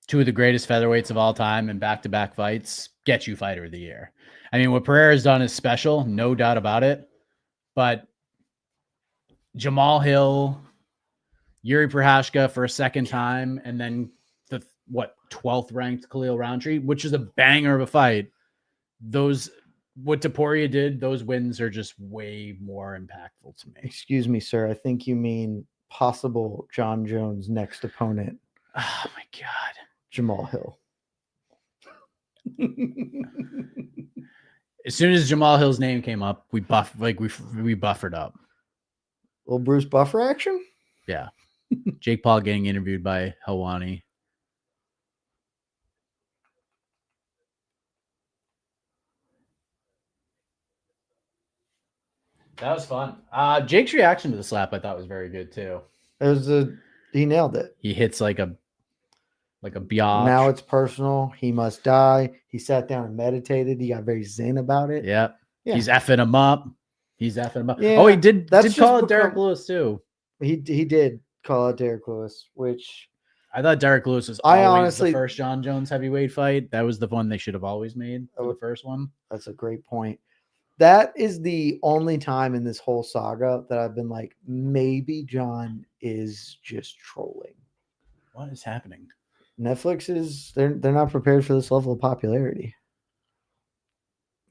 two of the greatest featherweights of all time in back-to-back fights gets you fighter of the year. I mean, what Pereira's done is special, no doubt about it. But Jamal Hill, Yuri Prohashka for a second time, and then the 12th ranked Khalil Roundtree, which is a banger of a fight. What Taporia did, those wins are just way more impactful to me. Excuse me, sir. I think you mean possible John Jones' next opponent. Oh my God. Jamal Hill. As soon as Jamal Hill's name came up, we buffered up. Little Bruce Buffer action? Yeah. Jake Paul getting interviewed by Helwani. That was fun. Jake's reaction to the slap I thought was very good too. He nailed it. He hits like a biatch. Now it's personal. He must die. He sat down and meditated. He got very zen about it. Yeah. Yeah. He's effing him up. Yeah, oh, he did that's call it just Derek Lewis too. He did call it Derek Lewis, which I thought Derek Lewis was always the first John Jones heavyweight fight. That was the one they should have always made for the first one. That's a great point. That is the only time in this whole saga that I've been like, maybe John is just trolling. What is happening? Netflix they're not prepared for this level of popularity.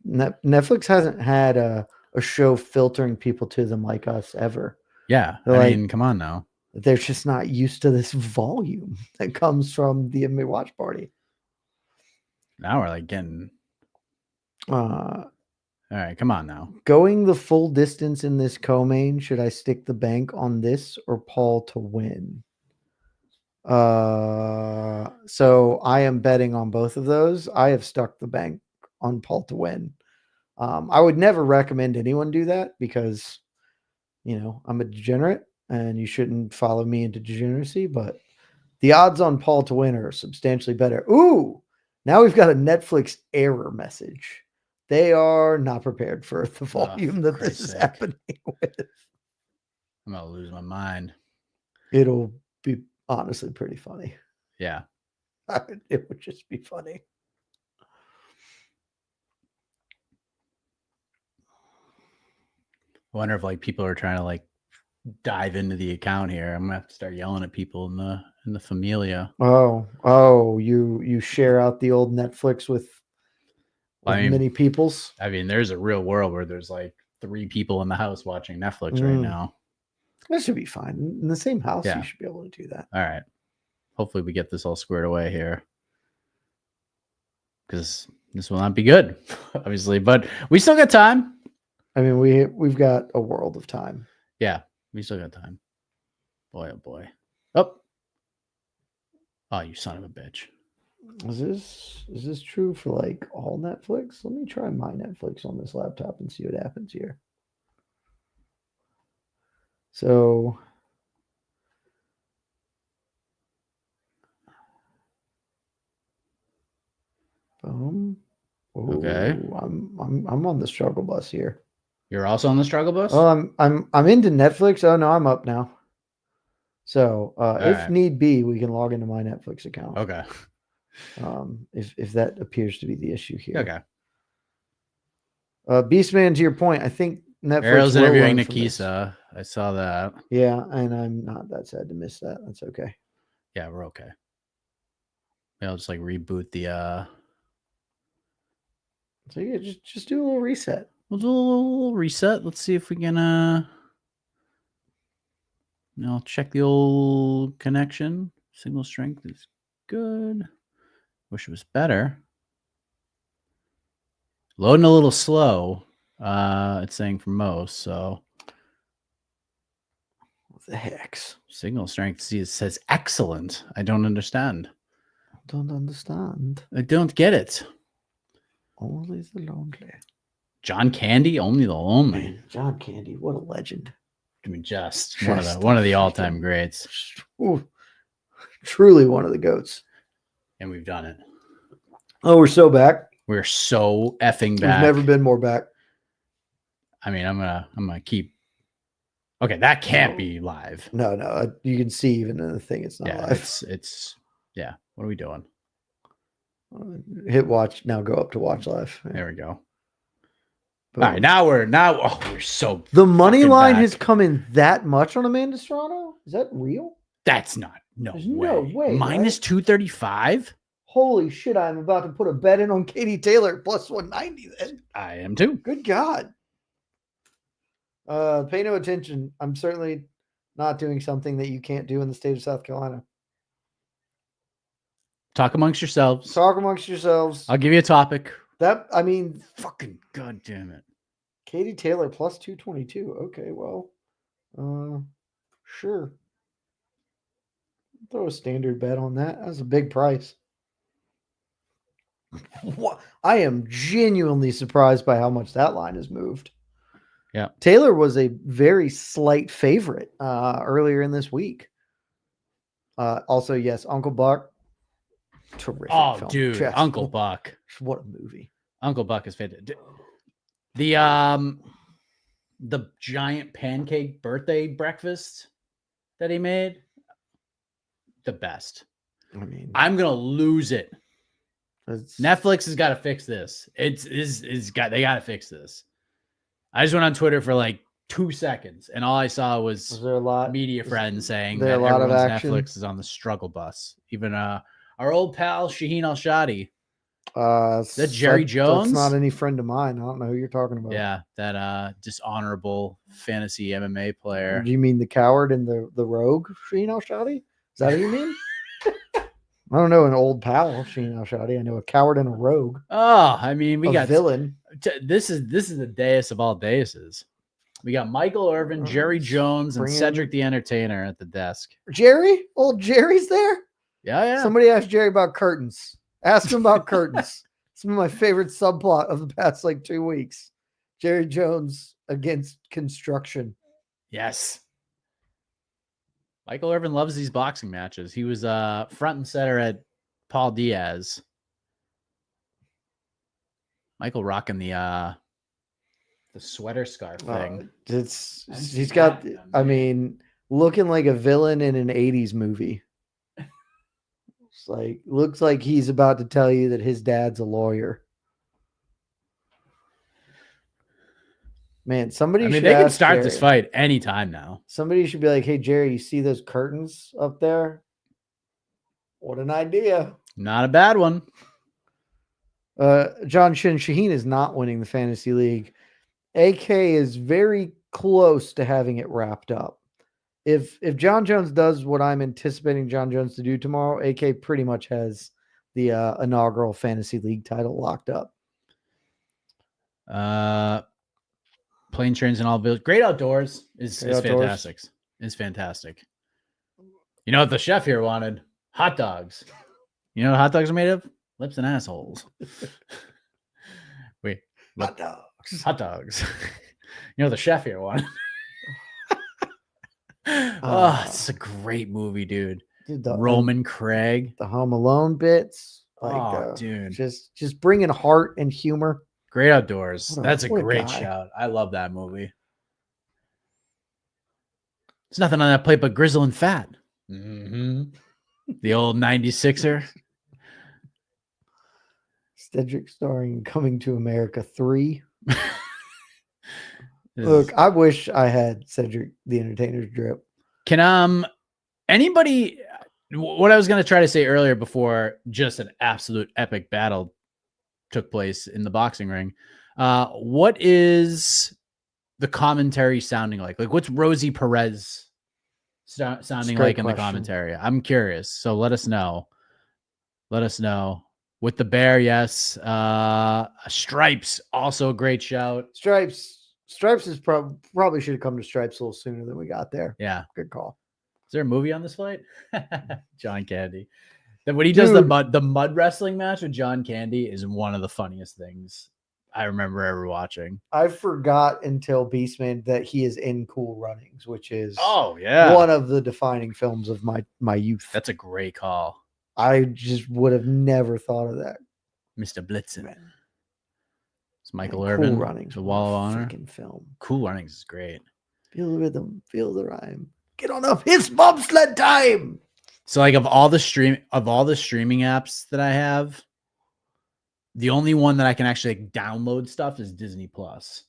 Netflix hasn't had a show filtering people to them like us ever. Yeah. I mean, come on now. They're just not used to this volume that comes from the MMA watch party. Now we're like getting all right, come on now. Going the full distance in this co-main, should I stick the bank on this or Paul to win? So I am betting on both of those. I have stuck the bank on Paul to win. I would never recommend anyone do that because, I'm a degenerate and you shouldn't follow me into degeneracy, but the odds on Paul to win are substantially better. Ooh, now we've got a Netflix error message. They are not prepared for the volume that this is happening with. I'm going to lose my mind. It'll be honestly pretty funny. Yeah. It would just be funny. I wonder if people are trying to dive into the account here. I'm gonna have to start yelling at people in the familia. Oh, you share out the old Netflix with many peoples. I mean, there's a real world where there's 3 people in the house watching Netflix right now. That should be fine. In the same house, Yeah. You should be able to do that. All right. Hopefully we get this all squared away here. Because this will not be good, obviously. But we still got time. I mean, we've got a world of time. Yeah, we still got time. Boy, oh boy. Oh, you son of a bitch. Is this true for all Netflix? Let me try my Netflix on this laptop and see what happens here. So boom. Okay. I'm on the struggle bus here. You're also on the struggle bus? Oh, I'm into Netflix. Oh no, I'm up now. So if right. need be, we can log into my Netflix account. Okay. If that appears to be the issue here. Okay. Beastman, to your point, I think Netflix Barrios will interviewing learn from this. Nikisa. I saw that. Yeah, and I'm not that sad to miss that. That's okay. Yeah, we're okay. Maybe I'll just reboot the So yeah, just do a little reset. We'll do a little reset. Let's see if we can check the old connection. Signal strength is good. Wish it was better. Loading a little slow. It's saying for most, so What the heck? signal strength says excellent. I don't understand. I don't understand. I don't get it. Only the lonely. John Candy, only the lonely. Man, John Candy, what a legend. I mean, just one of the all-time greats. Ooh, truly one of the GOATs. And we've done it. Oh, we're so back. We're so effing back. We've never been more back. I mean, I'm gonna keep. Okay, that can't be live. No, you can see even in the thing, it's not live. It's yeah. What are we doing? Hit watch now. Go up to watch live. There we go. All right, now we're so the money fucking line back. has come in that much on Amanda Serrano. Is that real? That's not There's way. no way, Minus right? 235. Holy shit! I'm about to put a bet in on Katie Taylor plus 190. Then I am too. good God. Pay no attention. I'm certainly not doing something that you can't do in the state of South Carolina. Talk amongst yourselves. Talk amongst yourselves. I'll give you a topic. Fucking God damn it. Katie Taylor plus 222. Okay, well, sure. Throw a standard bet on that. That's a big price. What? I am genuinely surprised by how much that line has moved. Yeah. Taylor was a very slight favorite earlier in this week. Also, yes, Uncle Buck. Terrific film. Dude, Just, Uncle Buck. What a movie. Uncle Buck is fantastic. The giant pancake birthday breakfast that he made, the best. I mean, I'm gonna lose it. it's Netflix has got to fix this. They got to fix this. I just went on Twitter for like 2 seconds, and all I saw was there a lot media friends saying there that a lot of everyone's action? Netflix is on the struggle bus. Even our old pal Shaheen Al-Shadi. That Jerry Jones? That's not any friend of mine. I don't know who you're talking about. Yeah, that dishonorable fantasy MMA player. Do you mean the coward and the rogue, Sheen Al-Shadi? Is that what you mean? I don't know an old pal, Sheen Al-Shadi. I know a coward and a rogue. Oh, I mean, we A got villain. This is the dais of all daises. We got Michael Irvin, Jerry Jones, and Bring in- Cedric the Entertainer at the desk. Jerry? Old Jerry's there? Yeah. Somebody asked Jerry about curtains. Ask him about curtains. Some of my favorite subplot of the past like 2 weeks. Jerry Jones against construction. Yes. Michael Irvin loves these boxing matches. He was front and center at Paul Diaz. Michael rocking the sweater scarf thing. He's got, I mean, looking like a villain in an 80s movie. It's like, looks like he's about to tell you that his dad's a lawyer. Man, somebody should they can ask start Jerry. this fight anytime now. Somebody should be like, hey, Jerry, you see those curtains up there? What an idea. Not a bad one. John Shaheen is not winning the fantasy league. AK is very close to having it wrapped up. If John Jones does what I'm anticipating John Jones to do tomorrow, AK pretty much has the inaugural fantasy league title locked up. Plane, trains, and all bills. Great Outdoors is fantastic. It's fantastic. You know what the chef here wanted? Hot dogs. You know what hot dogs are made of? Lips and assholes. Wait. Hot dogs. Hot dogs. You know what the chef here wanted? Oh, it's a great movie, dude. Roman Craig. The Home Alone bits. Dude. Just bringing heart and humor. Great Outdoors. That's a what a great guy. shout. I love that movie. There's nothing on that plate but grizzle and fat. Mm-hmm. The old 96er. Cedric starring Coming to America 3. Look, I wish I had Cedric the Entertainer's drip. Can anybody, what I was going to try to say earlier before just an absolute epic battle took place in the boxing ring, what is the commentary sounding like? Like, what's Rosie Perez sounding like in the commentary? I'm curious, so let us know. With the bear, yes. Stripes, also a great shout. Stripes is probably should have come to Stripes a little sooner than we got there. Yeah, good call. Is there a movie on this fight? John Candy. Then when he does the mud wrestling match with John Candy is one of the funniest things I remember ever watching. I forgot until Beastman that he is in Cool Runnings, which is one of the defining films of my youth. That's a great call. I just would have never thought of that. Mr. Blitzen. Man. It's Michael Irvin. Cool Runnings, The Wall of Honor. Film. Cool Runnings is great. Feel the rhythm, feel the rhyme. Get on up, it's bobsled time. So, like, of all the streaming apps that I have, The only one that I can actually download stuff is Disney Plus.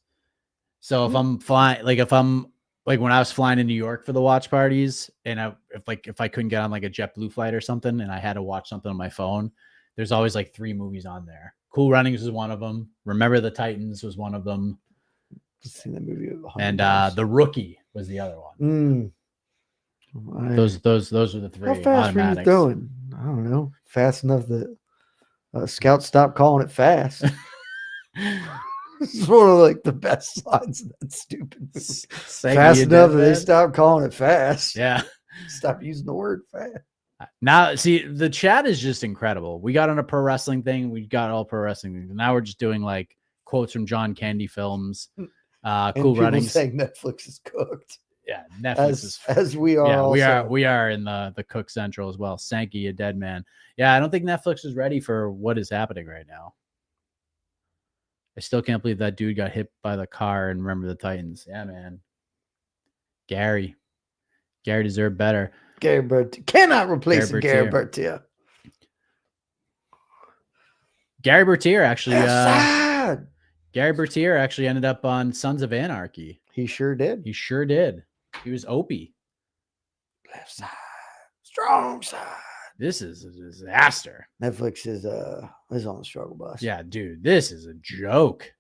So if I'm flying, when I was flying to New York for the watch parties, and if I couldn't get on like a JetBlue flight or something, and I had to watch something on my phone, there's always like 3 movies on there. Cool Runnings was one of them. Remember the Titans was one of them. Just seen that movie. And The Rookie was the other one. Those were the 3. How fast were you going? I don't know. Fast enough that Scout stopped calling it fast. It's one of like the best lines in that stupid movie. Fast enough that they stopped calling it fast. Yeah. Stop using the word fast. Now, see, the chat is just incredible. We got on a pro wrestling thing. We got all pro wrestling things. Now we're just doing like quotes from John Candy films. Cool Runnings. Saying Netflix is cooked. Yeah, Netflix as we are. Yeah, we are in the Cook Central as well. Sankey, a dead man. Yeah, I don't think Netflix is ready for what is happening right now. I still can't believe that dude got hit by the car and Remember the Titans. Yeah, man. Gary deserved better. Gary Bertier cannot replace Gary Bertier. Gary Bertier actually. Gary Bertier actually ended up on Sons of Anarchy. He sure did. He was Opie. Left side, strong side. This is a disaster. Netflix is on the struggle bus. Yeah, dude, this is a joke.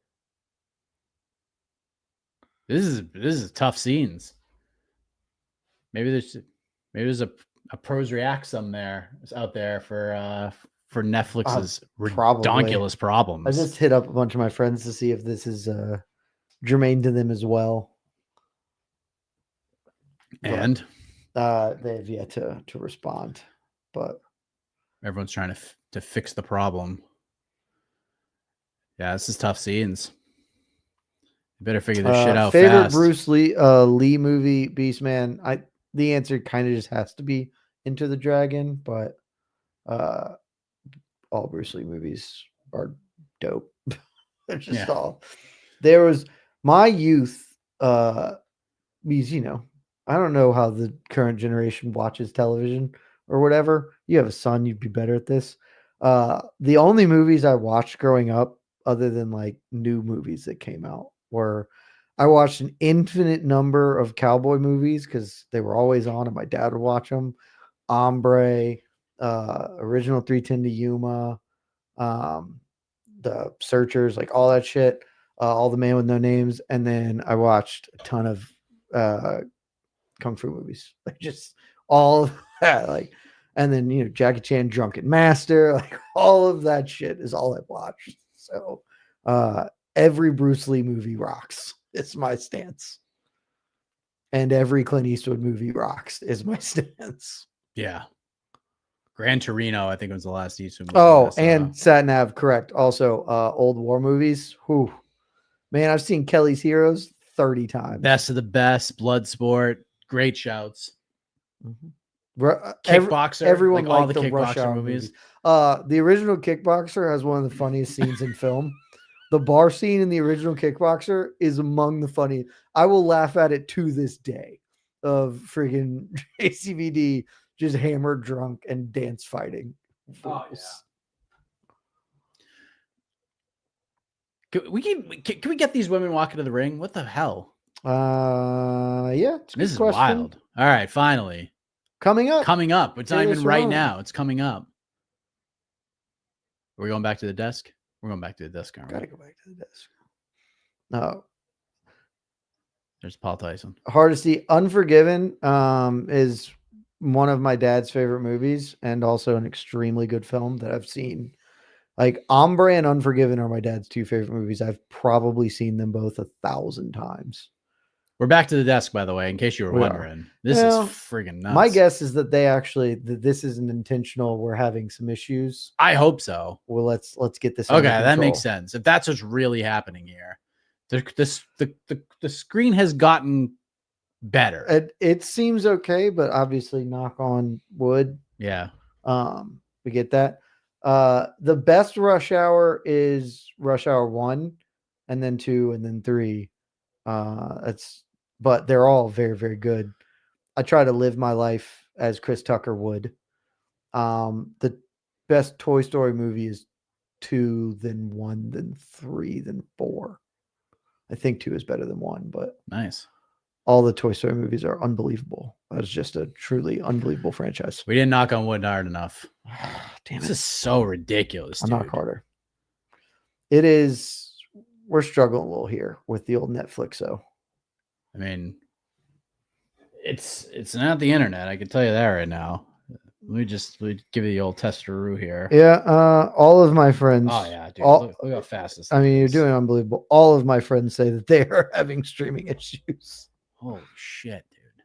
This is tough scenes. Maybe there's a pros react some out there for Netflix's ridiculous problems. I just hit up a bunch of my friends to see if this is germane to them as well. And they've yet to respond, but everyone's trying to fix the problem. Yeah, this is tough scenes. You better figure this shit out favorite fast. Bruce Lee movie, Beastman. The answer kind of just has to be Into the Dragon, but all Bruce Lee movies are dope. They're just all. There was my youth. Because I don't know how the current generation watches television or whatever. You have a son, you'd be better at this. The only movies I watched growing up, other than like new movies that came out, were I watched an infinite number of cowboy movies because they were always on and my dad would watch them. Hombre, original 310 to Yuma, The Searchers, like all that shit, all the Man with No Names. And then I watched a ton of kung fu movies, like just all of that, like, and then Jackie Chan, Drunken Master, like all of that shit is all I've watched. So every Bruce Lee movie rocks. It's my stance. And every Clint Eastwood movie rocks is my stance. Yeah. Gran Torino, I think it was the last Eastwood movie. Oh, and Sat Nav, correct. Also, old war movies. Whew. Man, I've seen Kelly's Heroes 30 times. Best of the best, Bloodsport, great shouts. Mm-hmm. Kickboxer, everyone like all the Kickboxer movies. The original Kickboxer has one of the funniest scenes in film. The bar scene in the original Kickboxer is among the funny. I will laugh at it to this day, of freaking ACVD just hammered drunk and dance fighting. Oh, yeah. Can we get these women walking to the ring? What the hell? Yeah. This is wild. All right, finally. Coming up. It's not even right now. It's coming up. Are we going back to the desk? We're going back to the desk. Gotta go back to the desk. No. There's Paul Tyson. Hardesty. Unforgiven is one of my dad's favorite movies and also an extremely good film that I've seen. Like Hombre and Unforgiven are my dad's 2 favorite movies. I've probably seen them both 1,000 times. We're back to the desk, by the way, in case you were wondering. This is friggin' nuts. My guess is that this isn't intentional. We're having some issues. I hope so. Well, let's get this. Okay, that makes sense. If that's what's really happening here, the screen has gotten better. It seems okay, but obviously, knock on wood. Yeah. We get that. The best Rush Hour is Rush Hour 1, and then 2, and then 3. But they're all very, very good. I try to live my life as Chris Tucker would. The best Toy Story movie is 2, then 1, then 3, then 4. I think 2 is better than 1, but Nice. all the Toy Story movies are unbelievable. That is just a truly unbelievable franchise. We didn't knock on wood hard enough. Damn This it. is so ridiculous, I'll dude. knock harder. It is. We're struggling a little here with the old Netflix, though. I mean, it's not the internet. I can tell you that right now. We give you the old testaroo here. Yeah, all of my friends. Oh yeah, dude. Look how fast this. I mean, you're is. doing unbelievable. All of my friends say that they are having streaming issues. Holy shit, dude!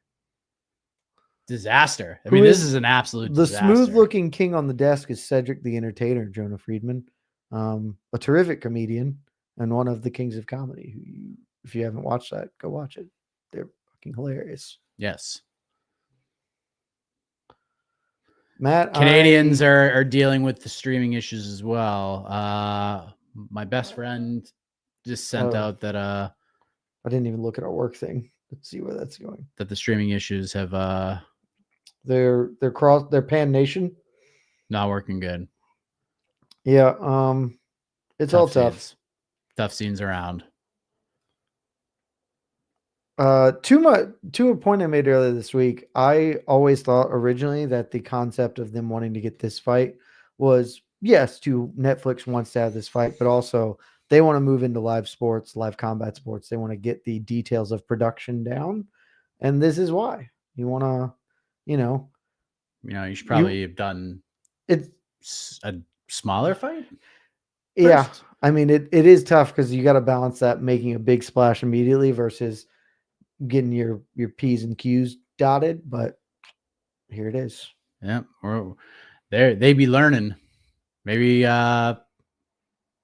Disaster. I mean, this is an absolute the disaster. smooth-looking king on the desk is Cedric the Entertainer, Jonah Friedman, a terrific comedian and one of the kings of comedy. Who if you haven't watched that, go watch it. They're fucking hilarious. Yes. Matt, Canadians are dealing with the streaming issues as well. My best friend just sent out that I didn't even look at our work thing. Let's see where that's going. That the streaming issues have they're Pan Nation. Not working good. Yeah, it's all tough. Tough scenes around. To a point I made earlier this week, I always thought originally that the concept of them wanting to get this fight was, yes, Netflix wants to have this fight, but also they want to move into live sports, live combat sports. They want to get the details of production down. And this is why you want to, you should probably have done a smaller fight. Yeah. First. I mean, it is tough because you got to balance that making a big splash immediately versus getting your P's and Q's dotted, but here it is. Yeah, they be learning. Maybe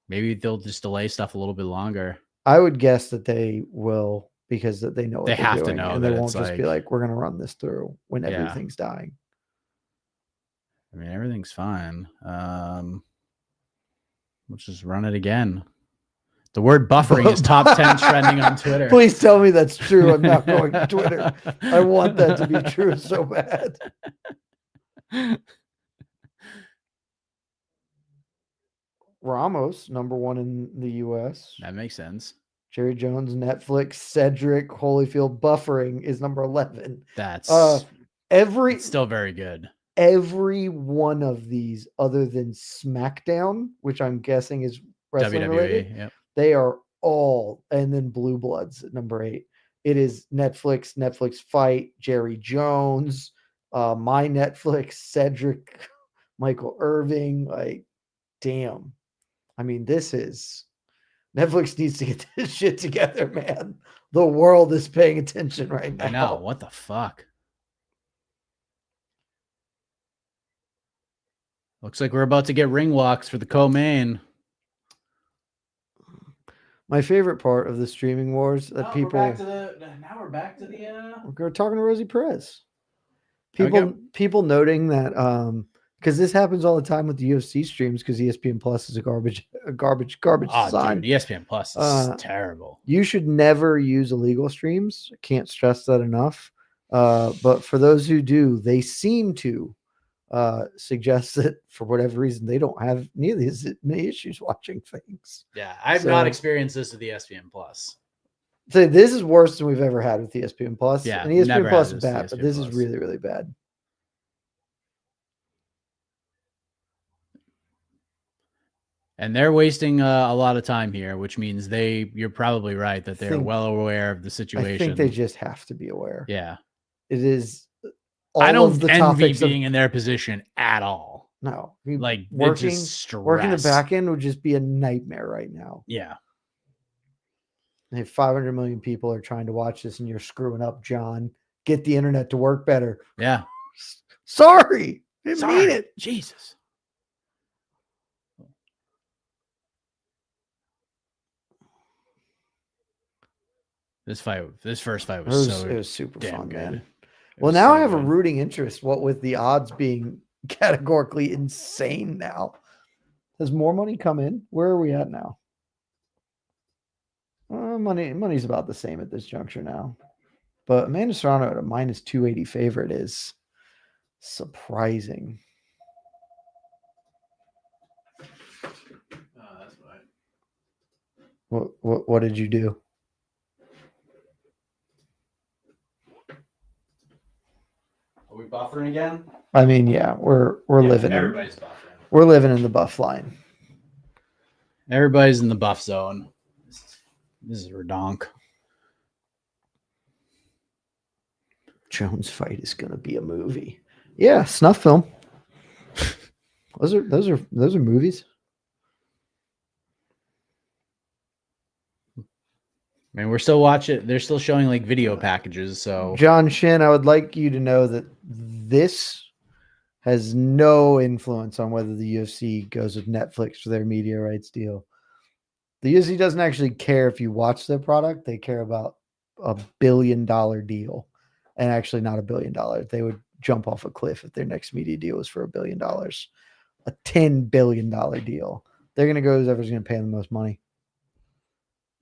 they'll just delay stuff a little bit longer. I would guess that they will because that they know what they they're have doing, to know, and that they won't it's just be like, "We're going to run this through" when everything's dying. I mean, everything's fine. Let's just run it again. The word buffering is top 10 trending on Twitter. Please tell me that's true. I'm not going to Twitter. I want that to be true so bad. Ramos, number 1 in the U.S. That makes sense. Jerry Jones, Netflix, Cedric, Holyfield, buffering is number 11. That's it's still very good. Every one of these, other than SmackDown, which I'm guessing is wrestling WWE, related, yep. They are all, and then Blue Bloods at number 8. It is Netflix fight, Jerry Jones, my Netflix, Cedric, Michael Irving. Like, damn. I mean, Netflix needs to get this shit together, man. The world is paying attention right now. I know. What the fuck? Looks like we're about to get ring walks for the co-main. My favorite part of the streaming wars that now people now we're back to the we're talking to Rosie Perez. People noting that because this happens all the time with the UFC streams because ESPN Plus is a garbage design. Dude, ESPN Plus is terrible. You should never use illegal streams. I can't stress that enough. But for those who do, they seem to suggest that for whatever reason they don't have nearly as many issues watching things. Yeah, I've not experienced this with the ESPN Plus. So this is worse than we've ever had with ESPN Plus. Yeah, and ESPN Plus is bad, but this is really, really bad. And they're wasting a lot of time here, which means you're probably right that they're well aware of the situation. I think they just have to be aware. Yeah. It is. I don't envy being in their position at all. No. Like working the back end would just be a nightmare right now. Yeah. If 500 million people are trying to watch this and you're screwing up, John, get the internet to work better. Yeah. Sorry. Didn't mean it. Jesus. This first fight was it was super fun, good. Man. Well, now I have a rooting interest. What with the odds being categorically insane now. Has more money come in? Where are we at now? Money's about the same at this juncture now. But Amanda Serrano at a minus 280 favorite is surprising. What did you do? Are we buffering again? I mean, yeah, we're living. Everybody's buffering. We're living in the buff line. Everybody's in the buff zone. This is redonk. Jones fight is going to be a movie. Yeah, snuff film. Those are movies. I mean, we're still watching. They're still showing like video packages. So John Shin, I would like you to know that this has no influence on whether the UFC goes with Netflix for their media rights deal. The UFC doesn't actually care if you watch their product. They care about $1 billion deal, and actually not $1 billion. They would jump off a cliff if their next media deal was for $1 billion. A $10 billion deal. They're going to go whoever's going to pay them the most money.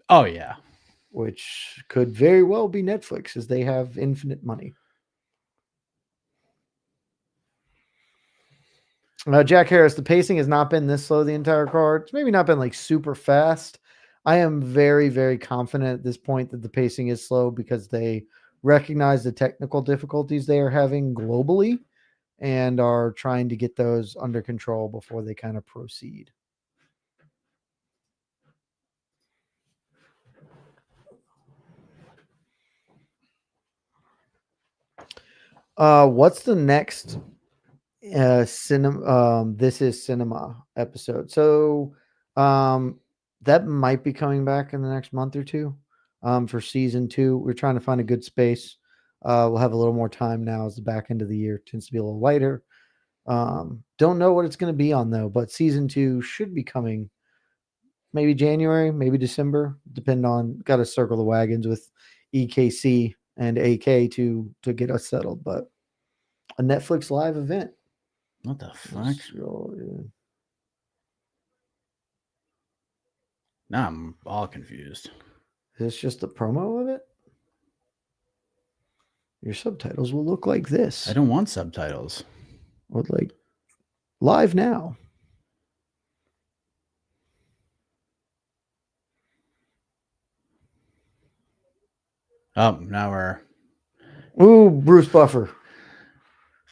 oh yeah, Which could very well be Netflix, as they have infinite money. Jack Harris, the pacing has not been this slow the entire card. It's maybe not been like super fast. I am very, very confident at this point that the pacing is slow because they recognize the technical difficulties they are having globally and are trying to get those under control before they kind of proceed. What's the next cinema This Is Cinema episode? So that might be coming back in the next month or two for season 2. We're trying to find a good space. We'll have a little more time now as the back end of the year tends to be a little lighter. Don't know what it's going to be on though, but season 2 should be coming maybe January, maybe December, depend on, got to circle the wagons with EKC and AK to get us settled, but a Netflix live event. what the fuck? Now I'm all confused. Is this just the promo of it? Your subtitles will look like this. I don't want subtitles. Would like live now. Oh, now we're. Ooh, Bruce Buffer.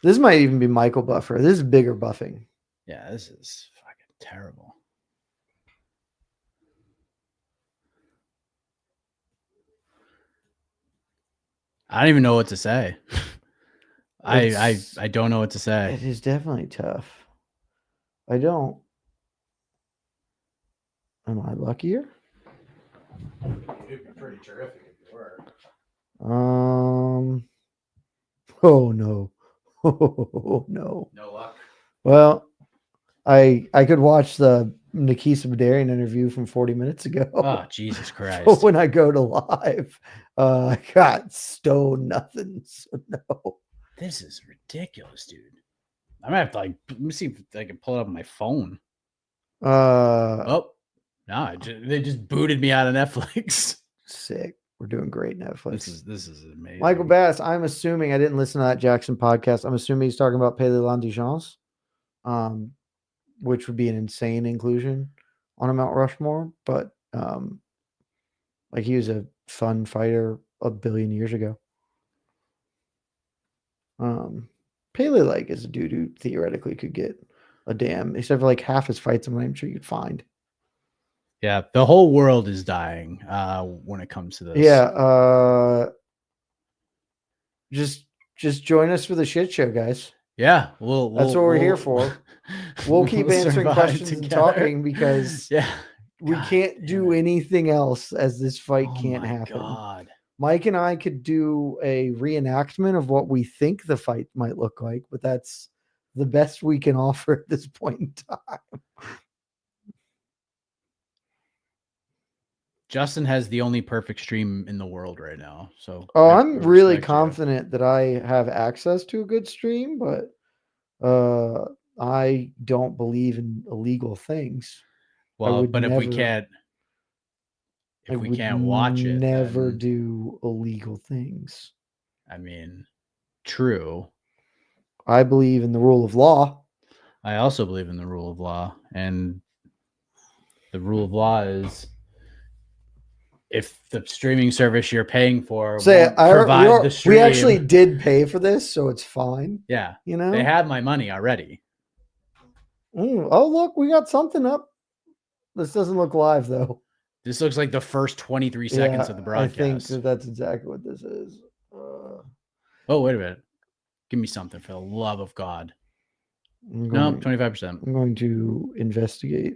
This might even be Michael Buffer. This is bigger buffing. Yeah, this is fucking terrible. I don't even know what to say. I don't know what to say. It is definitely tough. I don't. Am I luckier? It'd be pretty terrific if you were. Oh no. Oh no. No luck. Well, I could watch the Nikisa Badarian interview from 40 minutes ago. Oh, Jesus Christ. But when I go to live, I got stone nothing. So no. This is ridiculous, dude. I'm gonna have to let me see if I can pull it up on my phone. Oh, no, they just booted me out of Netflix. Sick. We're doing great, Netflix. This is amazing. Michael Bass, I'm assuming, I didn't listen to that Jackson podcast. I'm assuming he's talking about Pele Landichance, which would be an insane inclusion on a Mount Rushmore. But like, he was a fun fighter a billion years ago. Pele like is a dude who theoretically could get a damn, except for like half his fights, I'm sure you'd find. Yeah, the whole world is dying when it comes to this. Yeah, just join us for the shit show, guys. Yeah, that's what we're here for. We'll keep answering questions and talking because we can't do anything else as this fight can't happen. God. Mike and I could do a reenactment of what we think the fight might look like, but that's the best we can offer at this point in time. Justin has the only perfect stream in the world right now. So I'm really confident that I have access to a good stream, but I don't believe in illegal things. Well, but if we can't watch it, never do illegal things. I mean, true. I believe in the rule of law. I also believe in the rule of law, and The rule of law is if the streaming service you're paying for won't provide the stream. We actually did pay for this, so it's fine. Yeah. You know? They have my money already. Oh, look, we got something up. This doesn't look live, though. This looks like the first 23 seconds of the broadcast. I think that's exactly what this is. Oh, wait a minute. Give me something for the love of God. No, 25%. I'm going to investigate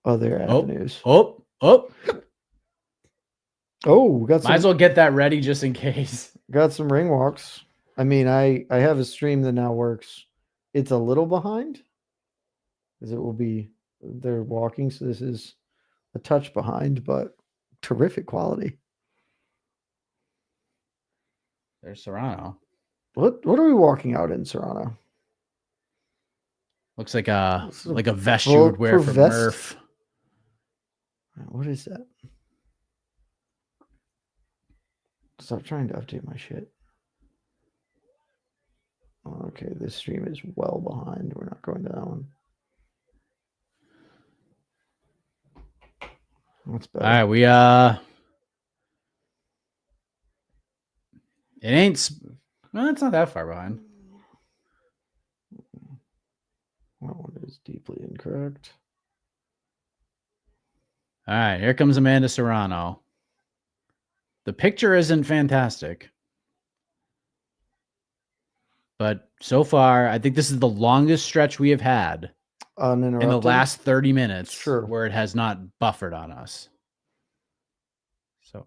other avenues. Oh, we got might as well get that ready just in case. Got some ring walks. I mean, I have a stream that now works. It's a little behind, because it will be they're walking, so this is a touch behind, but terrific quality. There's Serrano. What are we walking out in, Serrano? Looks like a vest you would wear for Murph. What is that? Stop trying to update my shit. Okay, this stream is well behind. We're not going to that one. That's better. All right, it ain't. Well, it's not that far behind. That one is deeply incorrect. All right, here comes Amanda Serrano. The picture isn't fantastic, but so far, I think this is the longest stretch we have had in the last 30 minutes where it has not buffered on us. So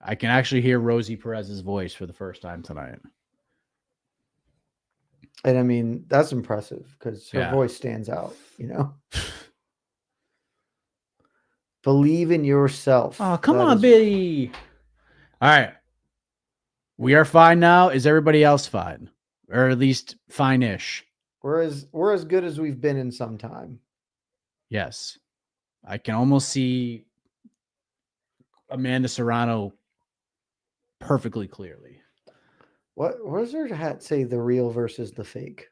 I can actually hear Rosie Perez's voice for the first time tonight. And I mean, that's impressive because her voice stands out, you know? Believe in yourself. Oh, come on, Biddy. All right. We are fine now. Is everybody else fine? Or at least fine-ish? We're as good as we've been in some time. Yes. I can almost see Amanda Serrano perfectly clearly. What does her hat say? The real versus the fake?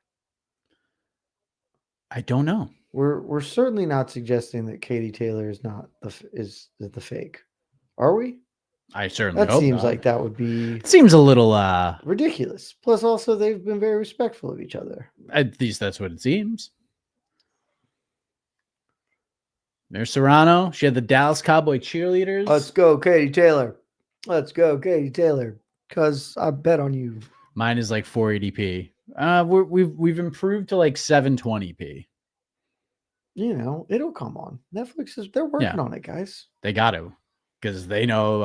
I don't know. We're certainly not suggesting that Katie Taylor is not the fake, are we? I certainly that hope seems not. like that would be. It seems a little ridiculous. Plus, also they've been very respectful of each other. At least that's what it seems. There's Serrano. She had the Dallas Cowboy cheerleaders. Let's go, Katie Taylor. Let's go, Katie Taylor. Because I bet on you. Mine is like 480p. We've improved to like 720p. You know, it'll come on. Netflix they're working on it, guys. They got to, because they know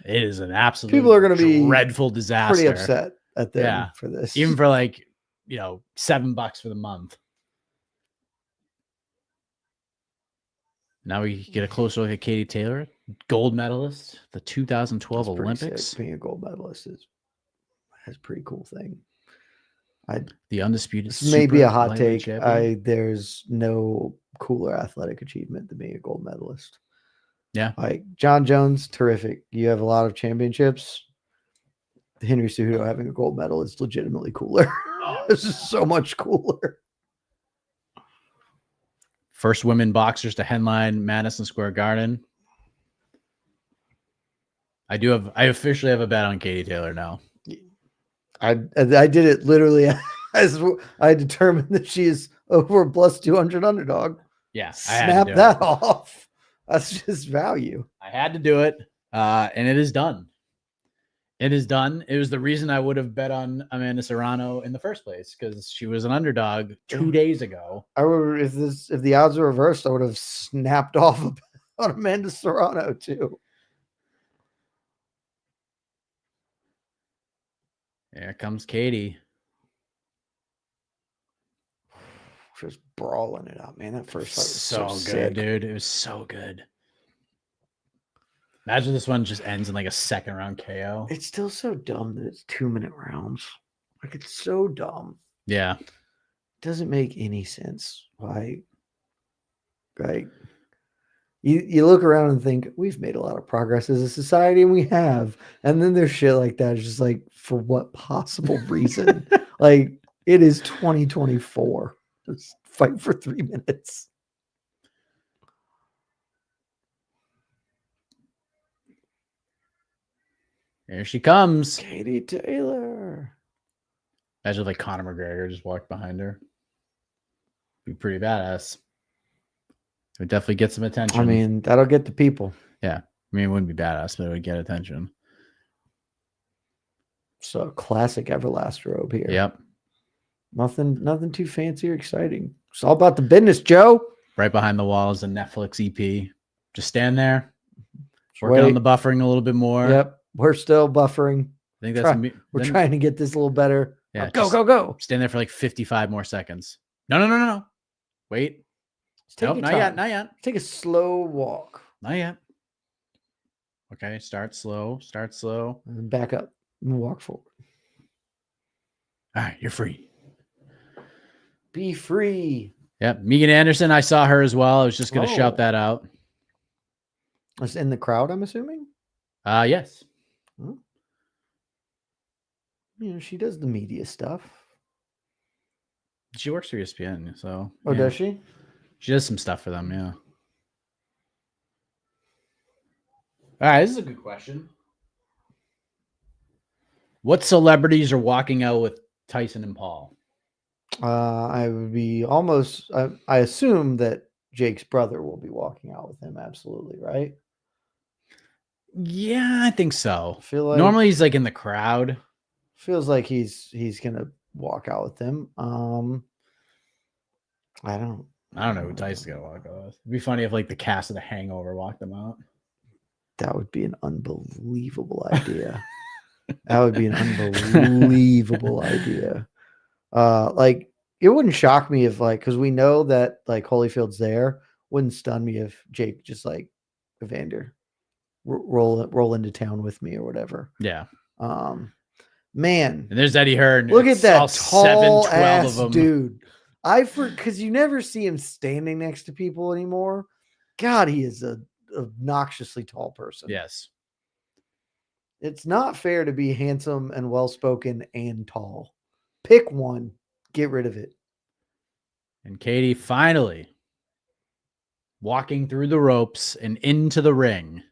it is an absolute people are going to be dreadful disaster. Pretty upset at them for this, even for like $7 for the month. Now we get a closer look at Katie Taylor, gold medalist, the 2012 Olympics. Being a gold medalist is a pretty cool thing. The undisputed. This may be a hot take. There's no cooler athletic achievement than being a gold medalist. Yeah, like John Jones, terrific. You have a lot of championships. Henry Cejudo having a gold medal is legitimately cooler. This is so much cooler. First women boxers to headline Madison Square Garden. I officially have a bet on Katie Taylor now. I did it literally as I determined that she is over plus 200 underdog. Yeah. Snap that off. That's just value. I had to do it. And it is done. It is done. It was the reason I would have bet on Amanda Serrano in the first place, because she was an underdog 2 days ago. If the odds were reversed, I would have snapped off on Amanda Serrano too. Here comes Katie. Just brawling it out, man. That first fight was so good, sick. Dude. It was so good. Imagine this one just ends in like a second round KO. It's still so dumb that it's 2-minute rounds. Like, it's so dumb. Yeah. It doesn't make any sense. Why? Right. You look around and think, we've made a lot of progress as a society, and we have. And then there's shit like that. It's just like, for what possible reason? Like, it is 2024. Just fight for 3 minutes. Here she comes. Katie Taylor. Imagine like Conor McGregor just walked behind her. Be pretty badass. It would definitely get some attention. I mean, that'll get the people. Yeah. I mean, it wouldn't be badass, but it would get attention. So classic Everlast robe here. Yep. Nothing too fancy or exciting. It's all about the business, Joe. Right behind the wall is a Netflix EP. Just stand there. Working on the buffering a little bit more. Yep. We're still buffering. I think that's we're trying to get this a little better. Yeah. Go. Stand there for like 55 more seconds. No. Wait. Nope, not yet. Take a slow walk. Not yet. Okay, start slow. And then back up and walk forward. All right, you're free. Be free. Yep. Megan Anderson, I saw her as well. I was just going to shout that out. Was in the crowd, I'm assuming? Yes. You know, she does the media stuff. She works for ESPN, so. Oh, does she? She does some stuff for them, yeah. All right, this is a good question. What celebrities are walking out with Tyson and Paul? I would be almost. I assume that Jake's brother will be walking out with him. Absolutely, right? Yeah, I think so. I feel like normally he's like in the crowd. Feels like he's gonna walk out with him. I don't know who Tyson's gonna walk out with. It'd be funny if like the cast of The Hangover walked them out. That would be an unbelievable idea. That would be an unbelievable idea. Like it wouldn't shock me if like, because we know that like Holyfield's there. Wouldn't stun me if Jake just like Evander roll into town with me or whatever. Yeah. Man, and there's Eddie Hearn. Look at that tall 7, 12 ass of them. dude. Because you never see him standing next to people anymore. God, he is a obnoxiously tall person. Yes. It's not fair to be handsome and well-spoken and tall. Pick one, get rid of it. And Katie finally walking through the ropes and into the ring.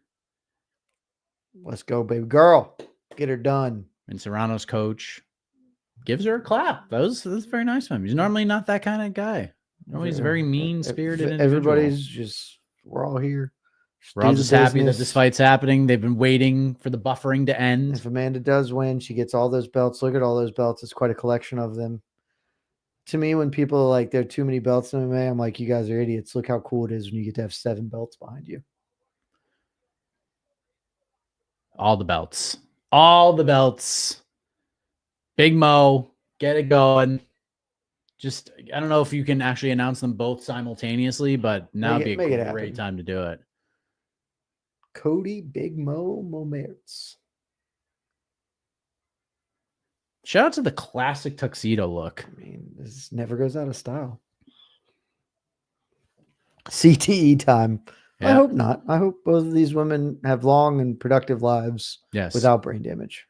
Let's go, baby girl. Get her done. And Serrano's coach gives her a clap. That's very nice of him. He's normally not that kind of guy. Normally he's a very mean-spirited individual. Everybody's just, we're all here. We're all just happy that this fight's happening. They've been waiting for the buffering to end. If Amanda does win, she gets all those belts. Look at all those belts. It's quite a collection of them. To me, when people are like, there are too many belts in MMA, I'm like, you guys are idiots. Look how cool it is when you get to have 7 belts behind you. All the belts. All the belts. Big Mo, get it going. Just, I don't know if you can actually announce them both simultaneously, but now would be a great time to do it. Cody Big Mo Momertz. Shout out to the classic tuxedo look. I mean, this never goes out of style. CTE time. Yeah. I hope not. I hope both of these women have long and productive lives without brain damage.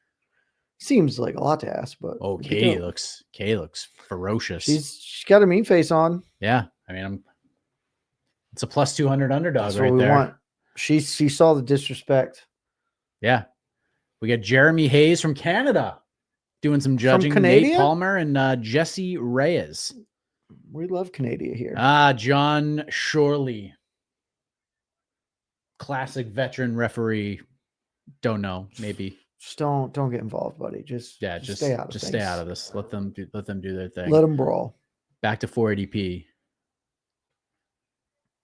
Seems like a lot to ask, but Katie looks ferocious. She's got a mean face on. Yeah. I mean, it's a plus 200 underdog. That's right what we there. Want. She saw the disrespect. Yeah. We got Jeremy Hayes from Canada doing some judging. Nate Palmer and Jesse Reyes. We love Canada here. John Shorley. Classic veteran referee. Don't know. Maybe. Just don't get involved, buddy. Just stay out of Just stay out of this. Let them do their thing. Let them brawl. Back to 480p.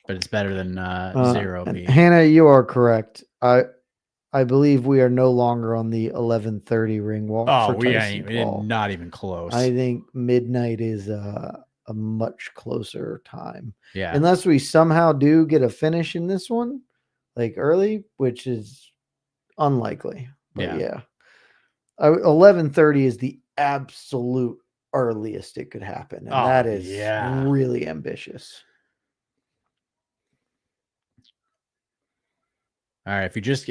But it's better than 0p. Hannah, you are correct. I believe we are no longer on the 11:30 ring walk. Oh, we're not even close. I think midnight is a much closer time. Yeah. Unless we somehow do get a finish in this one, like early, which is unlikely. But yeah. 11:30 is the absolute earliest it could happen. And that is really ambitious. All right, if you're just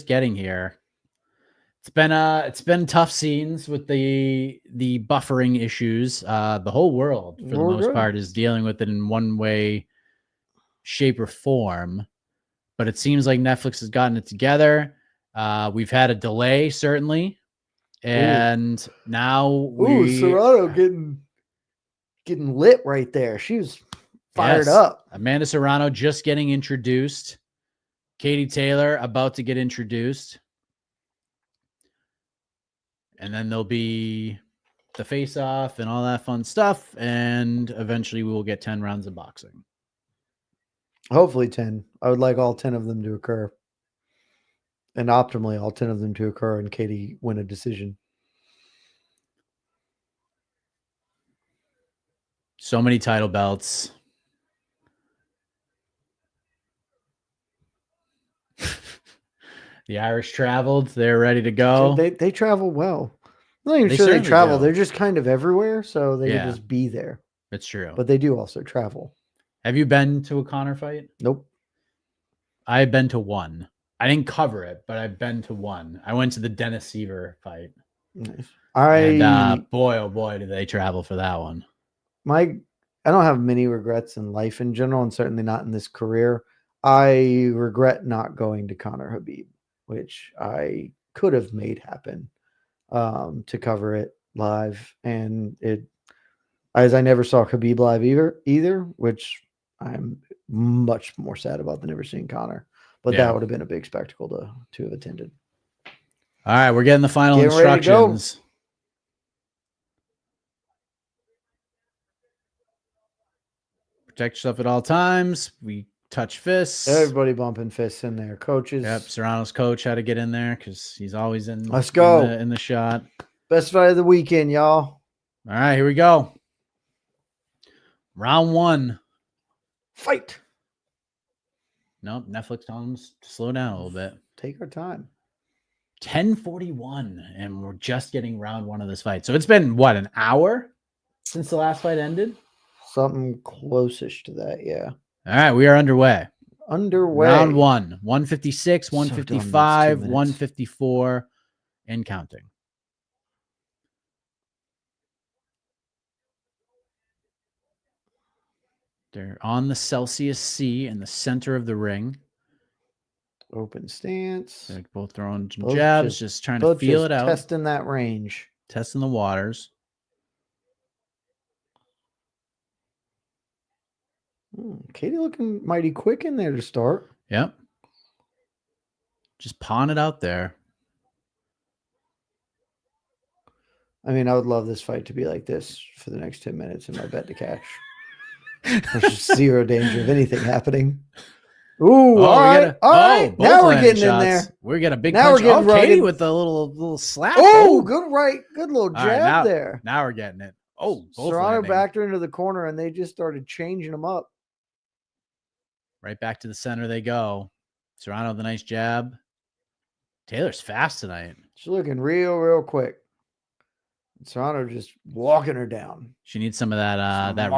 getting here, it's been tough scenes with the buffering issues. The whole world, for the most part, is dealing with it in one way, shape, or form. But it seems like Netflix has gotten it together, We've had a delay, certainly. And now Serrano getting lit right there. She was fired up. Amanda Serrano just getting introduced. Katie Taylor about to get introduced. And then there'll be the face-off and all that fun stuff. And eventually we will get 10 rounds of boxing. Hopefully 10. I would like all 10 of them to occur. And optimally, all 10 of them to occur and Katie win a decision. So many title belts. The Irish traveled. They're ready to go. They travel well. I'm not even sure they travel. They're just kind of everywhere, so they can just be there. That's true. But they do also travel. Have you been to a Conor fight? Nope. I've been to one. I didn't cover it, but I've been to one. I went to the Dennis Seaver fight. Nice. And boy, oh boy, did they travel for that one. I don't have many regrets in life in general, and certainly not in this career. I regret not going to Conor Habib, which I could have made happen to cover it live. And I never saw Habib live either, which I'm much more sad about than ever seeing Conor. But that would have been a big spectacle to have attended. All right, we're getting the final instructions. Protect yourself at all times. We touch fists. Everybody bumping fists in there. Coaches. Yep, Serrano's coach had to get in there because he's always in. Let's go. In the shot. Best fight of the weekend, y'all. All right, here we go. Round 1. Fight. Nope, Netflix telling us to slow down a little bit. Take our time. 10:41, and we're just getting round 1 of this fight. So it's been, what, an hour since the last fight ended? Something close-ish to that, yeah. All right, we are underway. Round 1, 156, 155, 154, and counting. They're on the Celsius C in the center of the ring. Open stance. They're both throwing some jabs, just trying to feel it out. Testing that range. Testing the waters. Katie looking mighty quick in there to start. Yep. Just pawn it out there. I mean, I would love this fight to be like this for the next 10 minutes in my bet to cash. There's zero danger of anything happening. Ooh, all right. Now we're getting in there. We're getting a big punch. Katie with a little slap. Oh, good right. Good little jab there. Now we're getting it. Oh, Serrano backed her into the corner, and they just started changing them up. Right back to the center they go. Serrano with a nice jab. Taylor's fast tonight. She's looking real quick. Serrano just walking her down. She needs some of that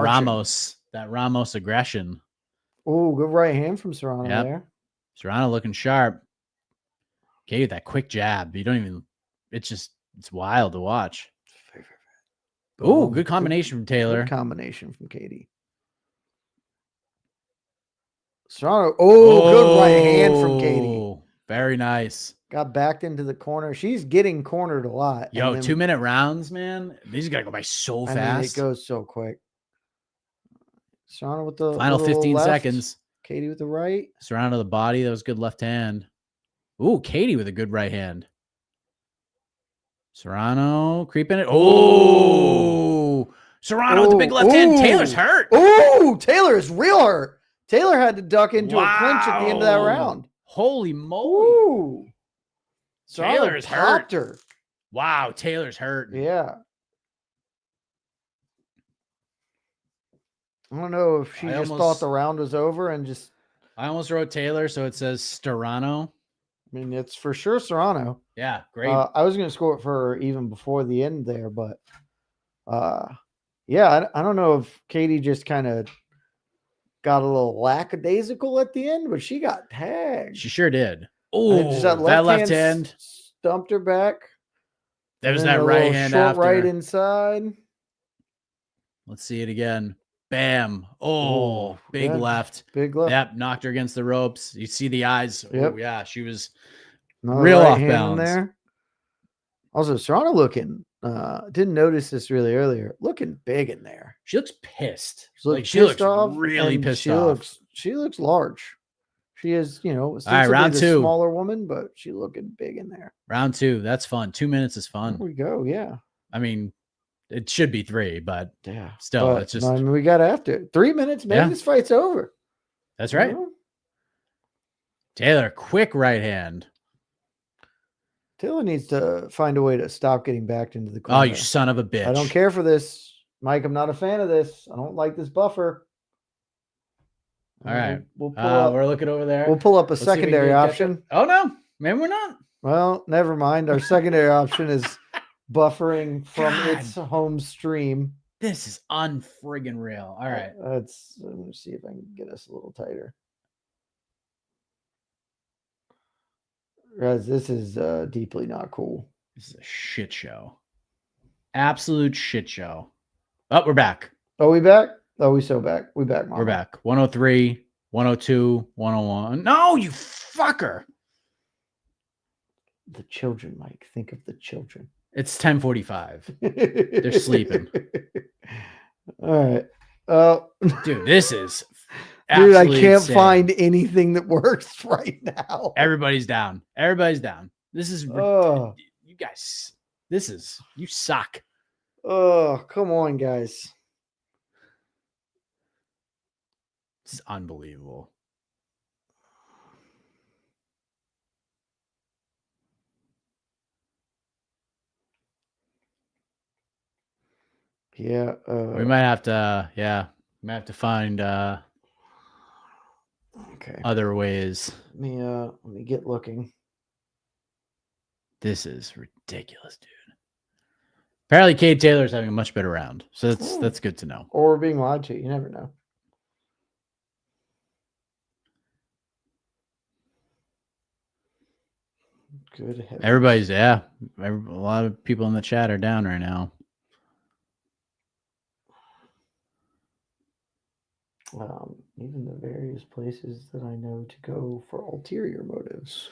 Ramos aggression. Oh, good right hand from Serrano there. Serrano looking sharp. Katie with that quick jab. You don't even. It's wild to watch. Oh, good combination from Taylor. Good combination from Katie. Serrano. Oh, good right hand from Katie. Very nice. Got backed into the corner. She's getting cornered a lot. Yo, 2-minute rounds, man. These got to go by so fast. I mean, it goes so quick. Serrano with the final 15 seconds. Katie with the right. Serrano the body. That was good left hand. Ooh, Katie with a good right hand. Serrano creeping it. Oh, Serrano with the big left hand. Taylor's hurt. Oh, Taylor is real hurt. Taylor had to duck into a clinch at the end of that round. Holy moly. Ooh. Taylor's hurt. Her. Wow, Taylor's hurt. Yeah. I don't know if she thought the round was over and just. I almost wrote Taylor, so it says Serrano. I mean, it's for sure Serrano. Yeah, great. I was going to score it for her even before the end there, but yeah, I don't know if Katie just kind of got a little lackadaisical at the end, but she got tagged. She sure did. Oh, that left hand stumped her back. There was that right hand after. Right inside. Let's see it again. Bam. Oh, big left. Big left. Yep, knocked her against the ropes. You see the eyes. Yep. Oh, yeah, she was Another Real right off hand in balance. there. Also, Serrano looking, didn't notice this really earlier, looking big in there. She looks pissed. She looks really and pissed off. She looks large. She is, right, round the 2. smaller woman, but she looking big in there. Round 2. That's fun. 2 minutes is fun. There we go. Yeah. I mean, it should be 3, but Yeah. still, But, it's just. I mean, we got after it. 3 minutes. Maybe this fight's over. That's right. Taylor, quick right hand. Taylor needs to find a way to stop getting backed into the corner. Oh, you son of a bitch. I don't care for this. Mike, I'm not a fan of this. I don't like this buffer. All right. We'll pull up. We're looking over there. We'll pull up a secondary option. Oh, no. Maybe we're not. Well, never mind. Our secondary option is buffering from its home stream. This is unfriggin' real. All right. Let me see if I can get us a little tighter. Guys, this is deeply not cool. This is a shit show. Absolute shit show. Oh, we're back. Oh, we back? Oh, we so back. We back, Mama. We're back. 103, 102, 101. No, you fucker. The children, Mike. Think of the children. It's 10:45. They're sleeping. All right. Oh, dude, this is dude, I can't insane. find anything that works right now. Everybody's down. Everybody's down. This is you guys. You suck. Oh, come on, guys. This is unbelievable. Yeah. We might have to find other ways. Let me get looking. This is ridiculous, dude. Apparently Kate Taylor's having a much better round. So that's good to know. Or being lied to. You never know. Good heavens. Everybody's a lot of people in the chat are down right now. Even the various places that I know to go for ulterior motives.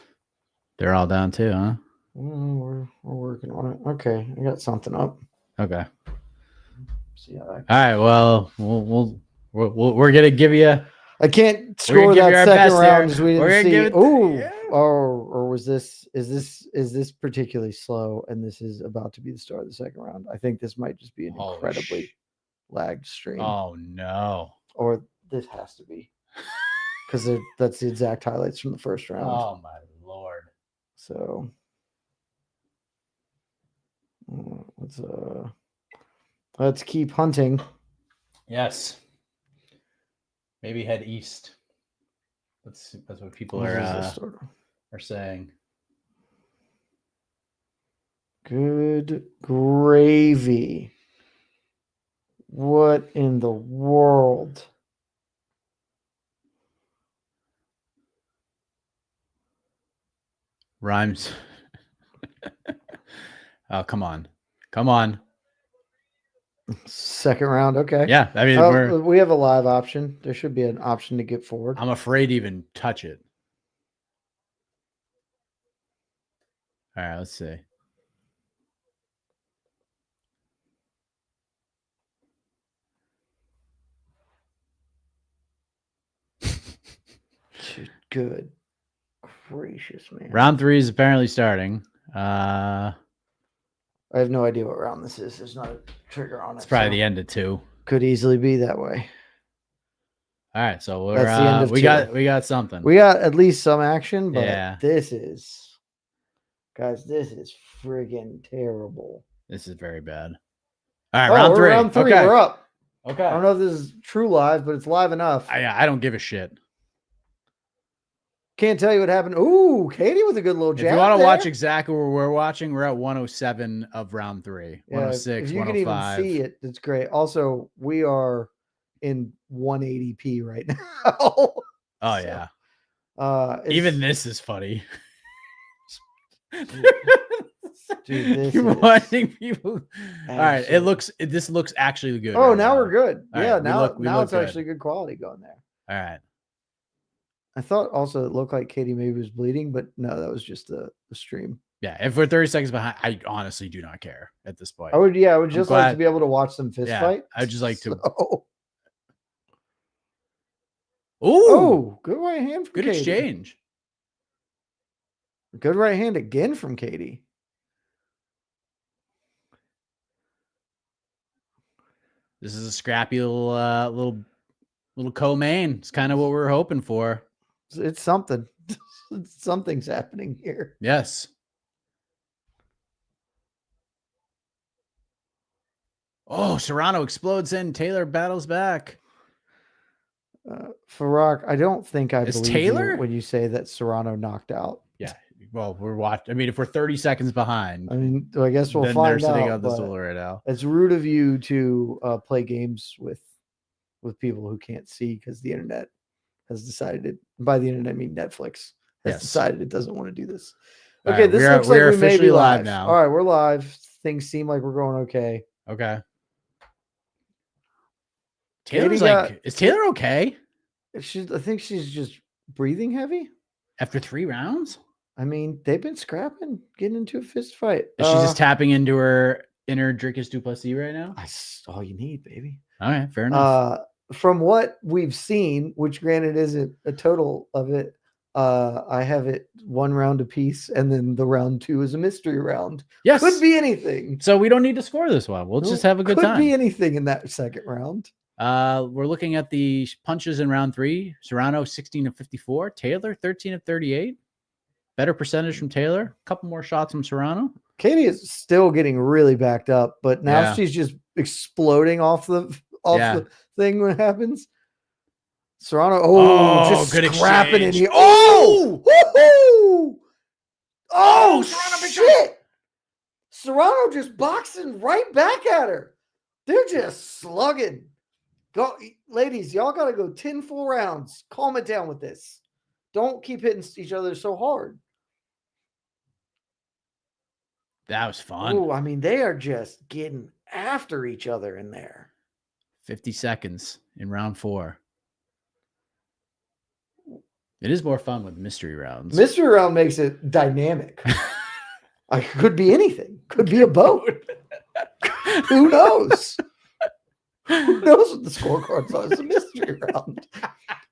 They're all down too, huh? We're working on it. Okay, I got something up. Okay. See how that. All right. Well, we're gonna give you. I can't score that second round as we didn't see. Oh, or was this? Is this particularly slow? And this is about to be the start of the second round. I think this might just be an incredibly lagged stream. Oh no! Or this has to be because that's the exact highlights from the first round. Oh my lord! So let's keep hunting. Yes. Maybe head east. That's what people are saying. Good gravy. What in the world? Rhymes. Oh, come on. Come on. Second round. Okay. Yeah. I mean, we have a live option. There should be an option to get forward. I'm afraid to even touch it. All right. Let's see. Good gracious, man. Round 3 is apparently starting. I have no idea what round this is. There's not a trigger on it. It's probably the end of 2. Could easily be that way. All right, so That's the end of we 2. got something. We got at least some action, but yeah. This is friggin' terrible. This is very bad. All right, round 3. Round 3, okay. We're up. Okay. I don't know if this is true live, but it's live enough. I don't give a shit. Can't tell you what happened. Ooh, Katie with a good little jab. If you want to watch exactly what we're watching, we're at 107 of round 3. 106, if you 105. can even see it, it's great. Also, we are in 180p right now. Oh, yeah. Even this is funny. Dude, You're watching people. All right, this looks actually good. Oh, right now we're good. All yeah, right, now we look it's good. actually good quality going there. All right. I thought also it looked like Katie maybe was bleeding, but no, that was just the stream. Yeah, if we're 30 seconds behind, I honestly do not care at this point. I would just like to be able to watch some fist fight. I'd just like to. Oh, good right hand from Good Katie. exchange. Good right hand again from Katie. This is a scrappy little co-main. It's kind of what we're hoping for. It's something. Something's happening here. Yes. Oh, Serrano explodes in. Taylor battles back. Farak, I don't think I Is believe Taylor? you when you say that Serrano knocked out. Yeah. Well, we're watching. I mean, if we're 30 seconds behind, I mean, I guess we'll then find they're sitting out. on the stool right now. It's rude of you to play games with people who can't see because the internet has decided. By the internet, I mean Netflix has decided it doesn't want to do this. Okay, this looks like we may be live now. All right, we're live. Things seem like we're going okay. Okay. Taylor's is Taylor okay? I think she's just breathing heavy after 3 rounds. I mean, they've been scrapping, getting into a fist fight. Is she just tapping into her inner Dricus Duplessis right now? That's all you need, baby. All right, fair enough. From what we've seen, which granted isn't a total of it, I have it 1 round apiece, and then the round 2 is a mystery round. Yes, could be anything. So we don't need to score this one. We'll just have a good time. Could be anything in that second round. We're looking at the punches in round 3. Serrano 16 of 54. Taylor 13 of 38. Better percentage from Taylor. A couple more shots from Serrano. Katie is still getting really backed up, but now she's just exploding off the thing when it happens. Serrano, just good scrapping exchange. in here. Oh, Serrano, shit! Serrano just boxing right back at her. They're just slugging. Go, ladies, y'all got to go 10 full rounds. Calm it down with this. Don't keep hitting each other so hard. That was fun. Oh, I mean, they are just getting after each other in there. 50 seconds in round 4. It is more fun with mystery rounds. Mystery round makes it dynamic. Could be anything. Could be a boat. Who knows? Who knows what the scorecards are? It's a mystery round.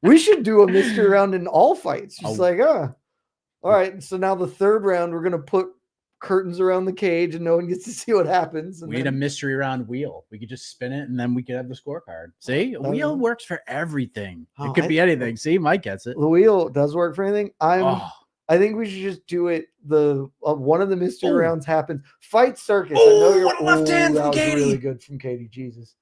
We should do a mystery round in all fights. Just all right. So now the third round, we're going to put curtains around the cage and no one gets to see what happens. We need a mystery round wheel. We could just spin it and then we could have the scorecard. See, a wheel works for everything. It could be anything. See, Mike gets it. The wheel does work for anything. I think we should just do it. One of the mystery rounds happens. Fight circus. I know you're what a left hand from Katie. Katie. Really good from Katie. Jesus.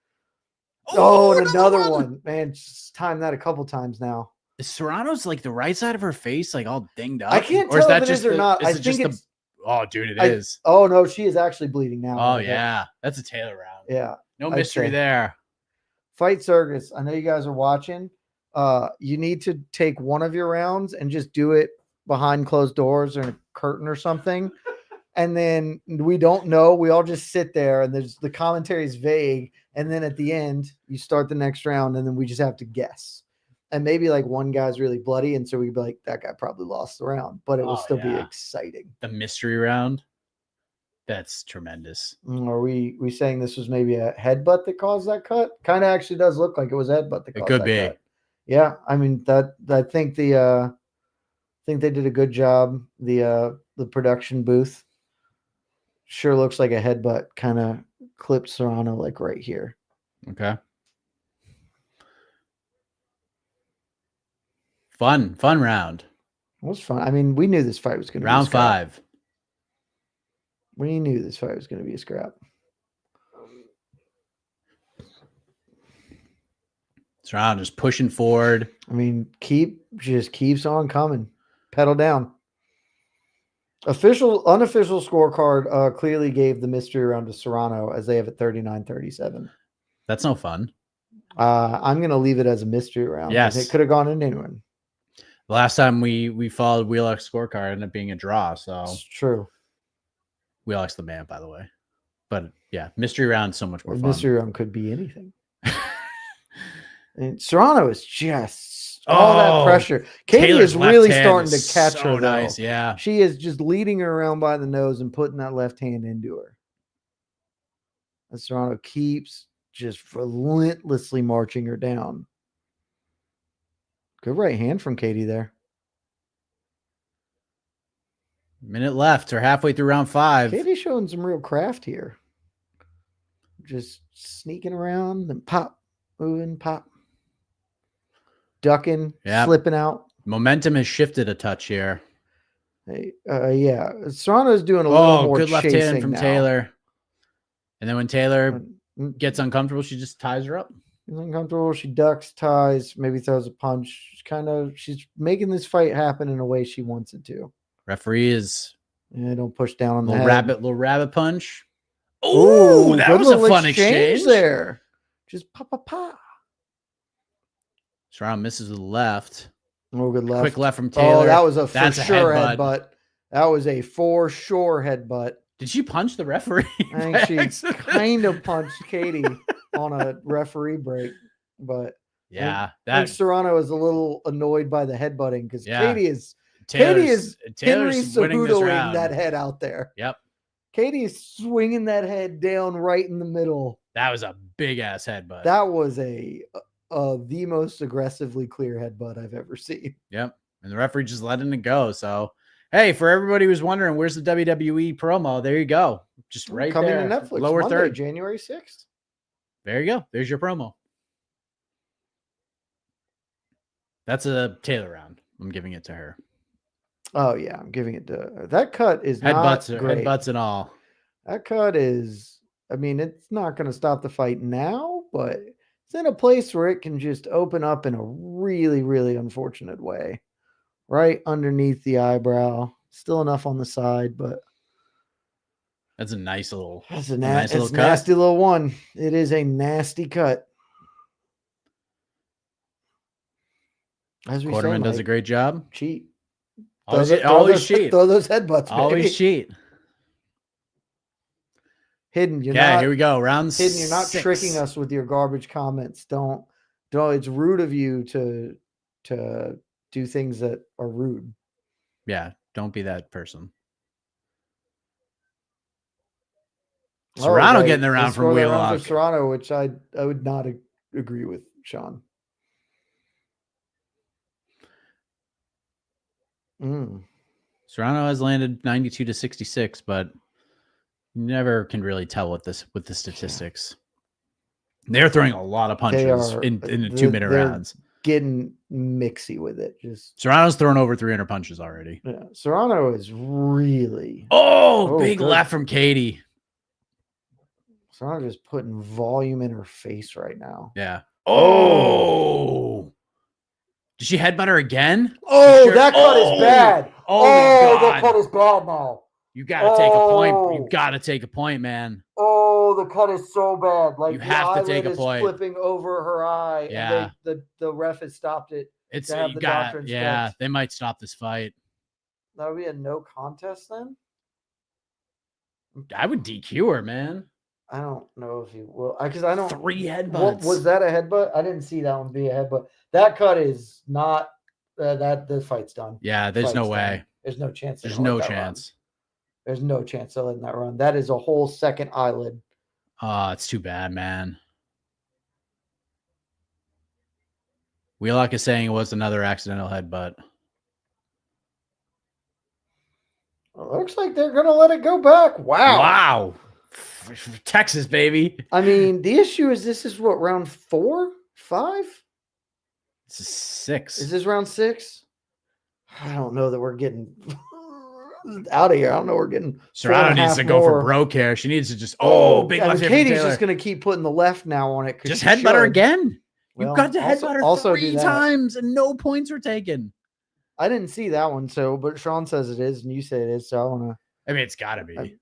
And another one. Man, just time that a couple times now. Is Serrano's like the right side of her face like all dinged up? I can't tell if it is or not. I think it's. Oh, dude, it is. Oh, no, she is actually bleeding now. Oh, yeah. That's a Taylor round. Yeah. No mystery there. Fight circus. I know you guys are watching. You need to take one of your rounds and just do it behind closed doors or a curtain or something. And then we don't know. We all just sit there and the commentary is vague. And then at the end, you start the next round and then we just have to guess. And maybe like one guy's really bloody. And so we'd be like, that guy probably lost the round, but it will still be exciting. The mystery round. That's tremendous. Are we saying this was maybe a headbutt that caused that cut? Kind of actually does look like it was a headbutt that caused that cut. It could be. Yeah. I mean, I think they did a good job. The production booth sure looks like a headbutt kind of clipped Serrano like right here. Okay. Fun round. It was fun. I mean, we knew this fight was going to be round 5. We knew this fight was going to be a scrap. Serrano just pushing forward. I mean, just keeps on coming. Pedal down. Unofficial scorecard clearly gave the mystery round to Serrano as they have it 39-37. That's no fun. I'm going to leave it as a mystery round. Yes. It could have gone into anyone. The last time we followed Wheelock's scorecard ended up being a draw. So it's true. Wheelock's the man, by the way. But yeah, mystery round so much more fun. Mystery round could be anything. And Serrano is just All that pressure. Katie Taylor's is really left hand starting is to catch so her, though. nice. Yeah. She is just leading her around by the nose and putting that left hand into her. And Serrano keeps just relentlessly marching her down. Good right hand from Katie there. Minute left. We're halfway through round 5. Katie's showing some real craft here. Just sneaking around and pop, moving, pop. Ducking, slipping out. Momentum has shifted a touch here. Hey, yeah. Serrano's doing a little more good left hand from now. Taylor. And then when Taylor gets uncomfortable, she just ties her up. She's uncomfortable. She ducks, ties, maybe throws a punch. She's making this fight happen in a way she wants it to. Referee is don't push down on the head. Little rabbit punch. Oh, that was a fun exchange there. Just pop. Serrano misses with the left. Oh, good left. Quick left from Taylor. Oh, that was a for sure headbutt. That was a for sure headbutt. Did she punch the referee? I think she kind of punched Katie on a referee break, but yeah, I think Serrano is a little annoyed by the headbutting because Katie is Taylor's Henry Cejudoing that head out there. Yep. Katie is swinging that head down right in the middle. That was a big ass headbutt. That was the most aggressively clear headbutt I've ever seen. Yep. And the referee just letting it go. So, hey, for everybody who's wondering, where's the WWE promo? There you go. Just right coming there. to Netflix. Lower Monday, third. January 6th. There you go. There's your promo. That's a Taylor round. I'm giving it to her. Oh, yeah. I'm giving it to her. That cut is not great. Headbutts and all. That cut is, it's not going to stop the fight now, but it's in a place where it can just open up in a really, really unfortunate way. Right underneath the eyebrow. Still enough on the side, but that's a nice little. That's a nasty little one. It is a nasty cut. As we Quarterman does a great job. Cheat. Always cheat. Throw those headbutts. Always cheat. Hidden. Here we go. Round Hidden. You're not tricking us with your garbage comments. Don't. It's rude of you to do things that are rude. Yeah, don't be that person. Serrano getting around from Wheelock. Serrano, which I would not agree with Sean. Serrano has landed 92 to 66, but you never can really tell with the statistics. They're throwing a lot of punches in the 2-minute rounds. Getting mixy with it. Serrano's thrown over 300 punches already. Yeah, Serrano is really big left from Katie. Serrano just putting volume in her face right now. Yeah. Oh. Did she headbutt her again? Oh, that cut is bad. That cut is bad now. You gotta take a point. You gotta take a point, man. Oh, the cut is so bad. Like you have to take a point. Flipping over her eye. Yeah. And the ref has stopped it. It's they might stop this fight. That would be a no contest then. I would DQ her, man. I don't know if he will, because I don't. 3 headbutts. Was that a headbutt? I didn't see that one be a headbutt. That cut is not. That the fight's done. Yeah, there's no way. There's no chance. There's no chance. There's no chance of letting that run. That is a whole second eyelid. Oh, it's too bad, man. Wheelock is saying it was another accidental headbutt. It looks like they're going to let it go back. Wow. Texas, baby. The issue is this is what, round 4? 5? This is 6. Is this round 6? I don't know that we're getting out of here. I don't know. We're getting. Serrano needs to go for broke here. She needs to just. Big left. Katie's just going to keep putting the left now on it. Just headbutt her again. You've got to headbutt her 3 times and no points are taken. I didn't see that one, but Sean says it is, and you say it is, so I want to. It's got to be.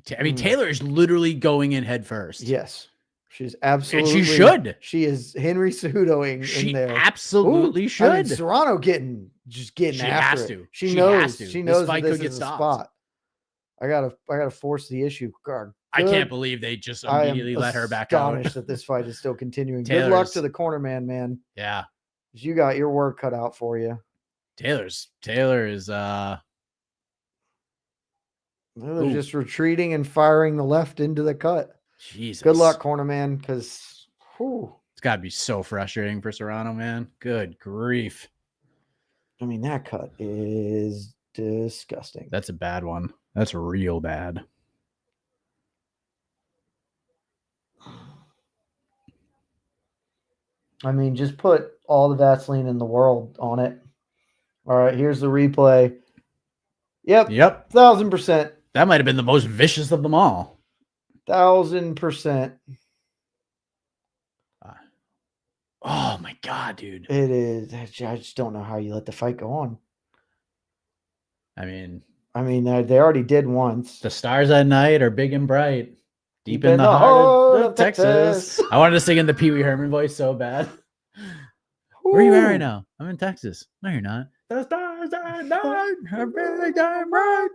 Taylor is literally going in head first. Yes. She's absolutely. And she should. She is Henry Cejudoing in there. She absolutely should. Serrano getting after has it. to. She knows. Has to. She knows this fight this could get is stopped. A spot. I gotta force the issue. God, I can't believe they just immediately let her back out. Astonished that this fight is still continuing. Good luck to the corner man. Yeah. You got your work cut out for you. Taylor is They're just retreating and firing the left into the cut. Jesus. Good luck, corner man, because it's got to be so frustrating for Serrano, man. Good grief. I mean, that cut is disgusting. That's a bad one. That's real bad. I mean, just put all the Vaseline in the world on it. All right, here's the replay. Yep. 1,000%. That might have been the most vicious of them all. 1,000%. Oh my God, dude. It is. I just don't know how you let the fight go on. I mean, they already did once. The stars at night are big and bright. Deep in the heart of Texas. I wanted to sing in the Pee Wee Herman voice so bad. Where are you at right now? I'm in Texas. No, you're not. The stars at night are big and bright.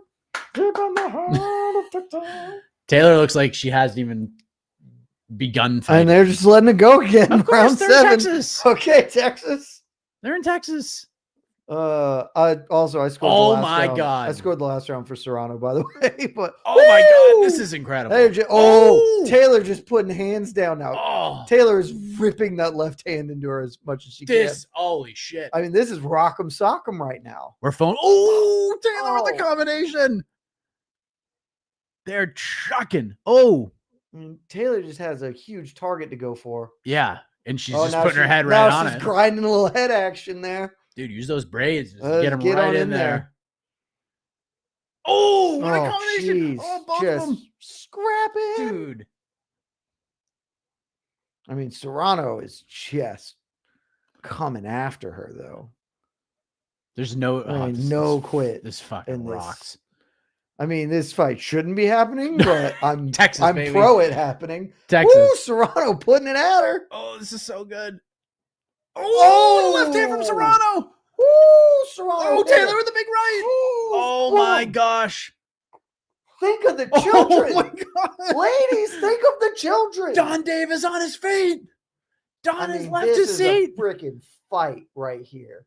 Deep in the heart of Texas. Taylor looks like she hasn't even begun fighting. And they're just letting it go again. Of course, they're 7. in Texas. Okay, Texas. They're in Texas. I scored. Oh the last my round. God! I scored the last round for Serrano, by the way. But my God, this is incredible. Taylor just putting hands down now. Oh, Taylor is ripping that left hand into her as much as she can. Holy shit! I mean, this is rock'em sock'em right now. We're phone. Oh, Taylor with the combination. They're chucking. Oh, I mean, Taylor just has a huge target to go for. Yeah, and she's just putting her head right on it. She's grinding a little head action there. Dude, use those braids. Just get them right in there. Oh, what a combination. Geez. Both of them. Scrapping. Dude. I mean, Serrano is just coming after her, though. There's no quit. This fucking rocks. I mean, this fight shouldn't be happening, but I'm baby. pro it happening. Texas. Woo, Serrano putting it at her. Oh, this is so good. Oh, left hand from Serrano. Woo, Serrano. Oh, Taylor with the big right. Oh my gosh. Think of the children. Oh my God. Ladies, think of the children. Don Davis on his feet. Don has left this his is seat. A freaking fight right here.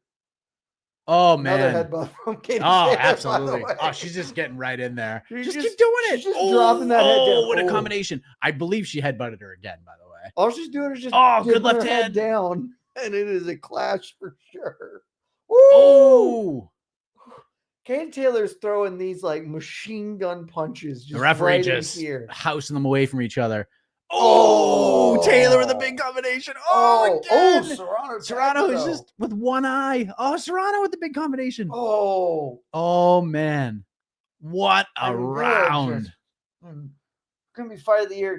Oh man. Another headbutt from Katie Oh, Taylor, absolutely. Oh, she's just getting right in there. Just keep doing it. She's just dropping that head down. What a combination. I believe she headbutted her again, by the way. All she's doing is just good left her hand head down. And it is a clash for sure. Woo! Oh, Katie Taylor's throwing these like machine gun punches. Just the referee right just here. housing them away from each other. Oh, Taylor with a big combination. Serrano is just with one eye. Oh, Serrano with the big combination. Oh man, what a round! It's gonna be fight of the year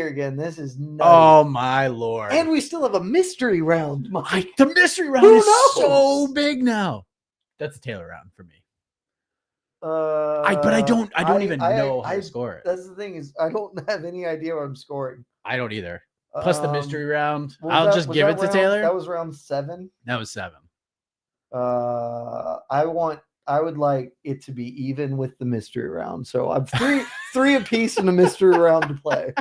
again. This is nuts. Oh my Lord! And we still have a mystery round. The mystery round is so big now. That's a Taylor round for me. I don't even know how to score it. That's the thing is I don't have any idea what I'm scoring. I don't either. Plus the mystery round. I'll just give it to Taylor. That was round 7. That was 7. I would like it to be even with the mystery round. So I'm three apiece in the mystery round to play.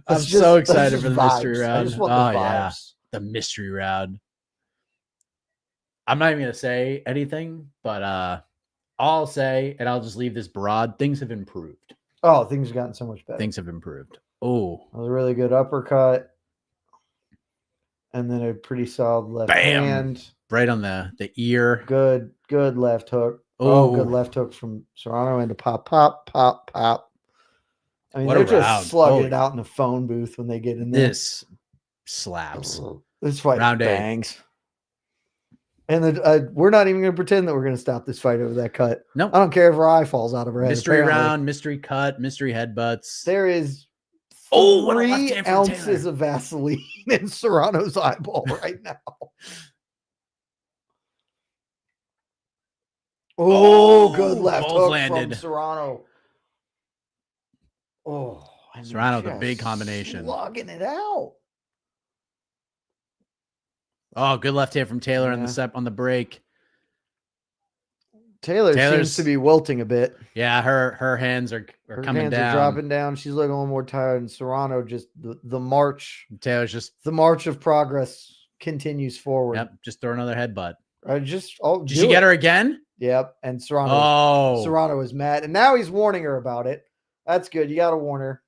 I'm so excited for the mystery round. I just want the vibes. Yeah. The mystery round. I'm not even gonna say anything, but I'll say, and I'll just leave this broad, things have improved. Oh, things have gotten so much better. Things have improved. Oh. That was a really good uppercut. And then a pretty solid left hand. Right on the ear. Good left hook. Oh, good left hook from Serrano into pop. I mean, they're just slugging it out in the phone booth when they get in there. This slaps. This fight round bangs. And we're not even going to pretend that we're going to stop this fight over that cut. No, nope. I don't care if her eye falls out of her head. Mystery round, mystery cut, mystery headbutts. There is 3 ounces of Vaseline in Serrano's eyeball right now. Good left hook from Serrano. Serrano, the big combination. Slugging it out. Oh, good left hand from Taylor on the break. Taylor Taylor's- seems to be wilting a bit. Yeah, her hands are Her coming hands down. are dropping down. She's looking a little more tired. And Serrano just the march of progress continues forward. Just throw another headbutt. Did she get her again? Yep. And Serrano is mad. And now he's warning her about it. That's good. You got to warn her.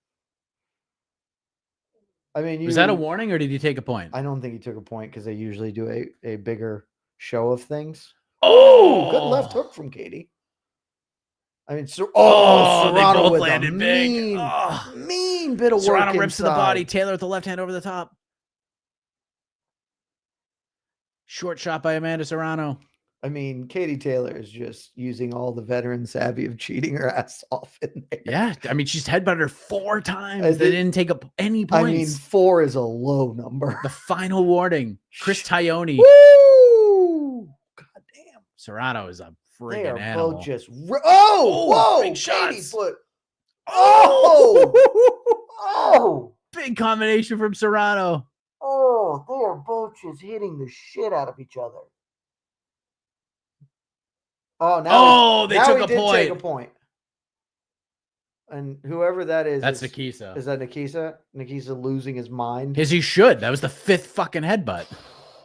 I mean, was that a warning or did he take a point? I don't think he took a point because they usually do a bigger show of things. Oh, good left hook from Katie. I mean, Serrano they both with landed a big. Mean bit of work. Serrano rips to the inside. body. Taylor with the left hand over the top. Short shot by Amanda Serrano. I mean, Katie Taylor is just using all the veteran savvy of cheating her ass off in there. Yeah, I mean, she's headbutted her 4 times. They didn't take up any points. I mean, 4 is a low number. The final warning. Chris Tione. Woo! God damn. Serrano is a They freaking are animal. both just whoa! Big shots. Katie foot. Oh! Big combination from Serrano. Oh, they are both just hitting the shit out of each other. Oh, now they took a point. Take a point. And whoever that is, That's Nikisa. Is that Nikisa? Nikisa losing his mind. As he should. That was the 5th fucking headbutt.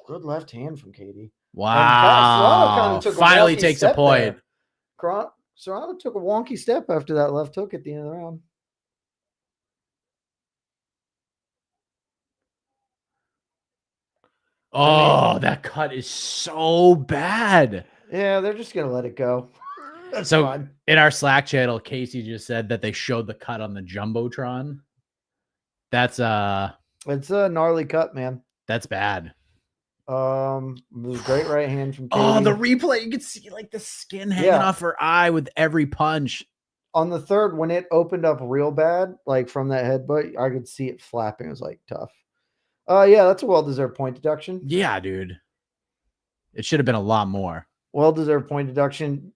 Good left hand from Katie. Wow. Finally takes a point. Serrano took a wonky step after that left hook at the end of the round. Oh, that cut is so bad. Yeah, they're just gonna let it go. That's so fine. In our Slack channel, Casey just said that they showed the cut on the Jumbotron. That's it's a gnarly cut, man. That's bad. It was a great right hand from Katie. Oh, the replay, you could see like the skin hanging off her eye with every punch. On the third, when it opened up real bad, like from that headbutt, I could see it flapping. It was like tough. Yeah, that's a well-deserved point deduction. Yeah, dude. It should have been a lot more. Well-deserved point deduction.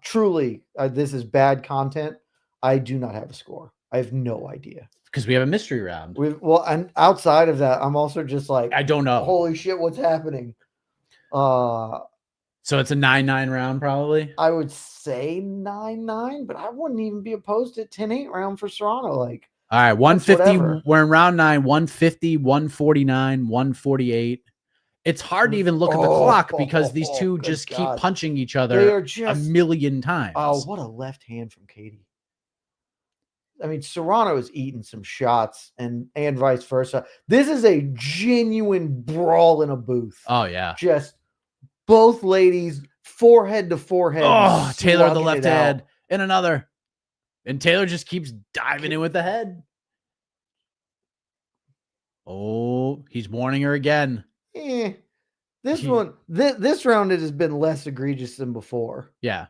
Truly, this is bad content. I do not have a score. I have no idea. Because we have a mystery round. And outside of that, I'm also just like, I don't know. Holy shit, what's happening? So it's a 9-9 round, probably. I would say 9-9, but I wouldn't even be opposed to 10-8 round for Serrano. Like, all right, 150. We're in round 9. 150, 149, 148. It's hard to even look at the clock because these two just keep punching each other a million times. Oh, what a left hand from Katie. I mean, Serrano is eating some shots and vice versa. This is a genuine brawl in a booth. Oh, yeah. Just both ladies, forehead to forehead. Oh, Taylor the left hand and another. And Taylor just keeps diving in with the head. Oh, he's warning her again. This round it has been less egregious than before. Yeah.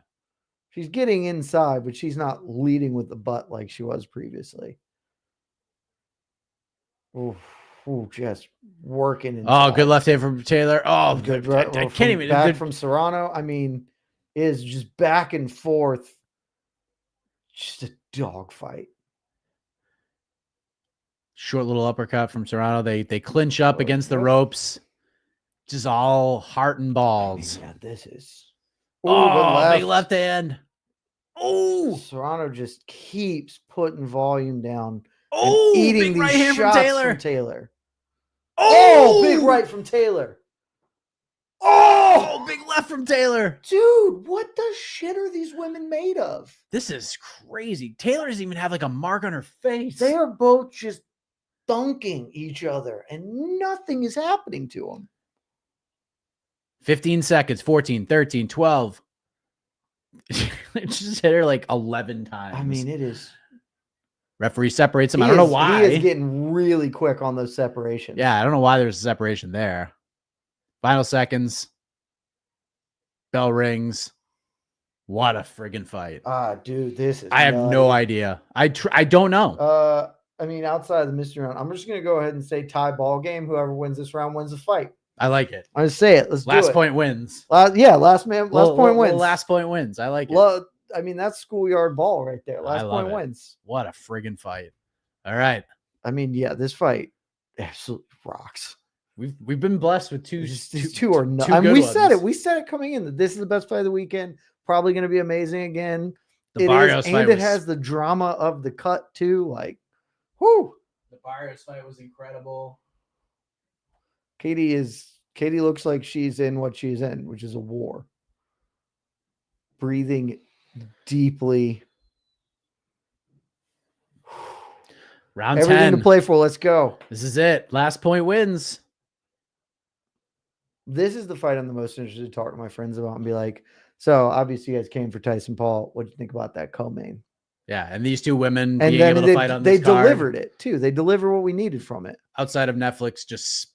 She's getting inside, but she's not leading with the butt like she was previously. Ooh, just working inside. Oh, good left hand from Taylor. Oh, good I can't even back from Serrano. I mean, is just back and forth. Just a dogfight. Short little uppercut from Serrano. They clinch up against the ropes. Just all heart and balls. I mean, yeah, this is. Big left hand. Oh, Serrano just keeps putting volume down. Oh, eating big right hand from Taylor. Oh, big right from Taylor. Oh, big left from Taylor. Dude, what the shit are these women made of? This is crazy. Taylor doesn't even have like a mark on her face. They are both just dunking each other and nothing is happening to them. 15 seconds, 14, 13, 12. It just hit her like 11 times. I mean, it is. Referee separates him. I don't know why. He is getting really quick on those separations. Yeah, I don't know why there's a separation there. Final seconds. Bell rings. What a friggin' fight. Dude, this is. I have no idea. I don't know. I mean, outside of the mystery round, I'm just going to go ahead and say tie ball game. Whoever wins this round wins the fight. I like it. I'm going to say it. Let's do it. Last point wins. Last point wins. Last point wins. I like it. I mean, that's schoolyard ball right there. Last point wins. What a friggin' fight. All right. I mean, yeah, this fight absolutely rocks. We've been blessed with two are not. I mean, we said it coming in that this is the best fight of the weekend. probably going to be amazing again. The It Barrios is, fight and it was- has the drama of the cut too. Like, whoo! The Barrios fight was incredible. Katie looks like she's in what she's in, which is a war. Breathing deeply. Round Everything 10. to play for. Let's go. This is it. Last point wins. This is the fight I'm the most interested to talk to my friends about and be like, so obviously you guys came for Tyson Paul. What do you think about that co-main? Yeah, and these two women And being then able to fight on they this card delivered it too. They deliver what we needed from it. outside of Netflix. Just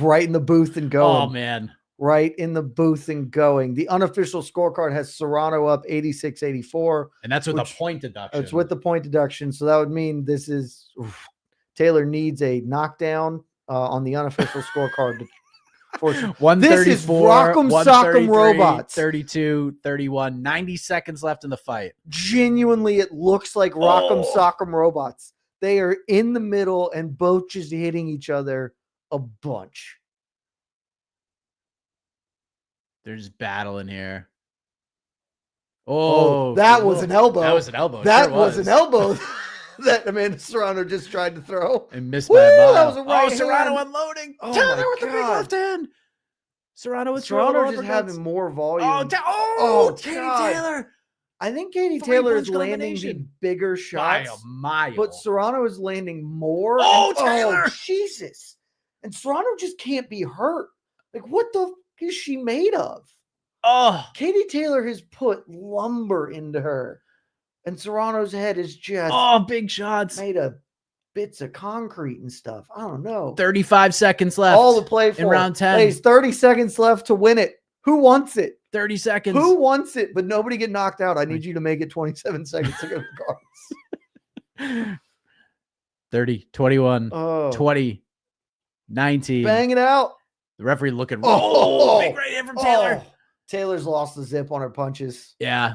Right in the booth and going. oh man, Right in the booth and going. The unofficial scorecard has Serrano up 86-84. and that's with a point deduction. It's with the point deduction. So that would mean this is Taylor needs a knockdown on the unofficial scorecard. This is 134, Rock'em Sock'em 133, Robots. 32, 31, 90 seconds left in the fight. Genuinely, it looks like Rock'em Sock'em Robots. They are in the middle and both just hitting each other a bunch. They're just battling here. Oh, that was an elbow. That was an elbow. That Sure was an elbow that Amanda Serrano just tried to throw. And missed Woo, by a mile. that was a right Serrano hand. unloading. Oh Taylor my with the big God. left hand. Serrano with Serrano just just having more volume. Katie God. Taylor I think Katie 3 Taylor is punch landing the elimination. bigger by shots, a mile. but Serrano is landing more. Oh, and- Taylor! Jesus. And Serrano just can't be hurt. Like, what the f- is she made of? oh, Katie Taylor has put lumber into her, and Serrano's head is just big shots. made of bits of concrete and stuff. I don't know. 35 seconds left. All to play for. in round 10. Ladies, 30 seconds left to win it. Who wants it? 30 seconds. Who wants it? But nobody get knocked out. I need you to make it 27 seconds to go to the cards. 30, 21, Oh, 20, 19. bang it out. The referee looking. Oh, big right hand from Taylor. Oh, Taylor's lost the zip on her punches. Yeah.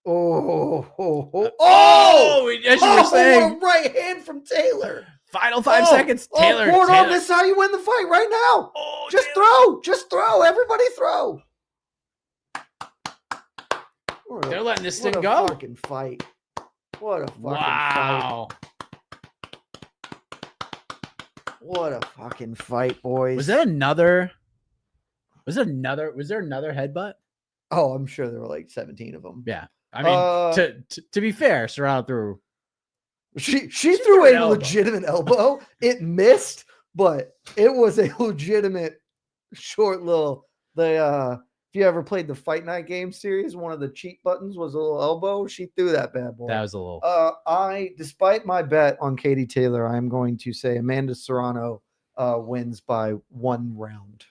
As you were saying, What a right hand from Taylor. final 5 seconds. Taylor. Hold on, Taylor. this is how you win the fight right now. Oh, Just Taylor. throw. Just throw. Everybody throw. They're letting this What thing a go. fucking fight. What a fucking fight. Wow. What a fucking fight, boys. Was there another headbutt? Oh, I'm sure there were like 17 of them. Yeah. I mean, to be fair, Serrano threw. She threw threw an a elbow. legitimate elbow. It missed, but it was a legitimate short little. If you ever played the Fight Night game series, one of the cheat buttons was a little elbow. She threw that bad boy. That was a little. Despite my bet on Katie Taylor, I'm going to say Amanda Serrano wins by 1 round.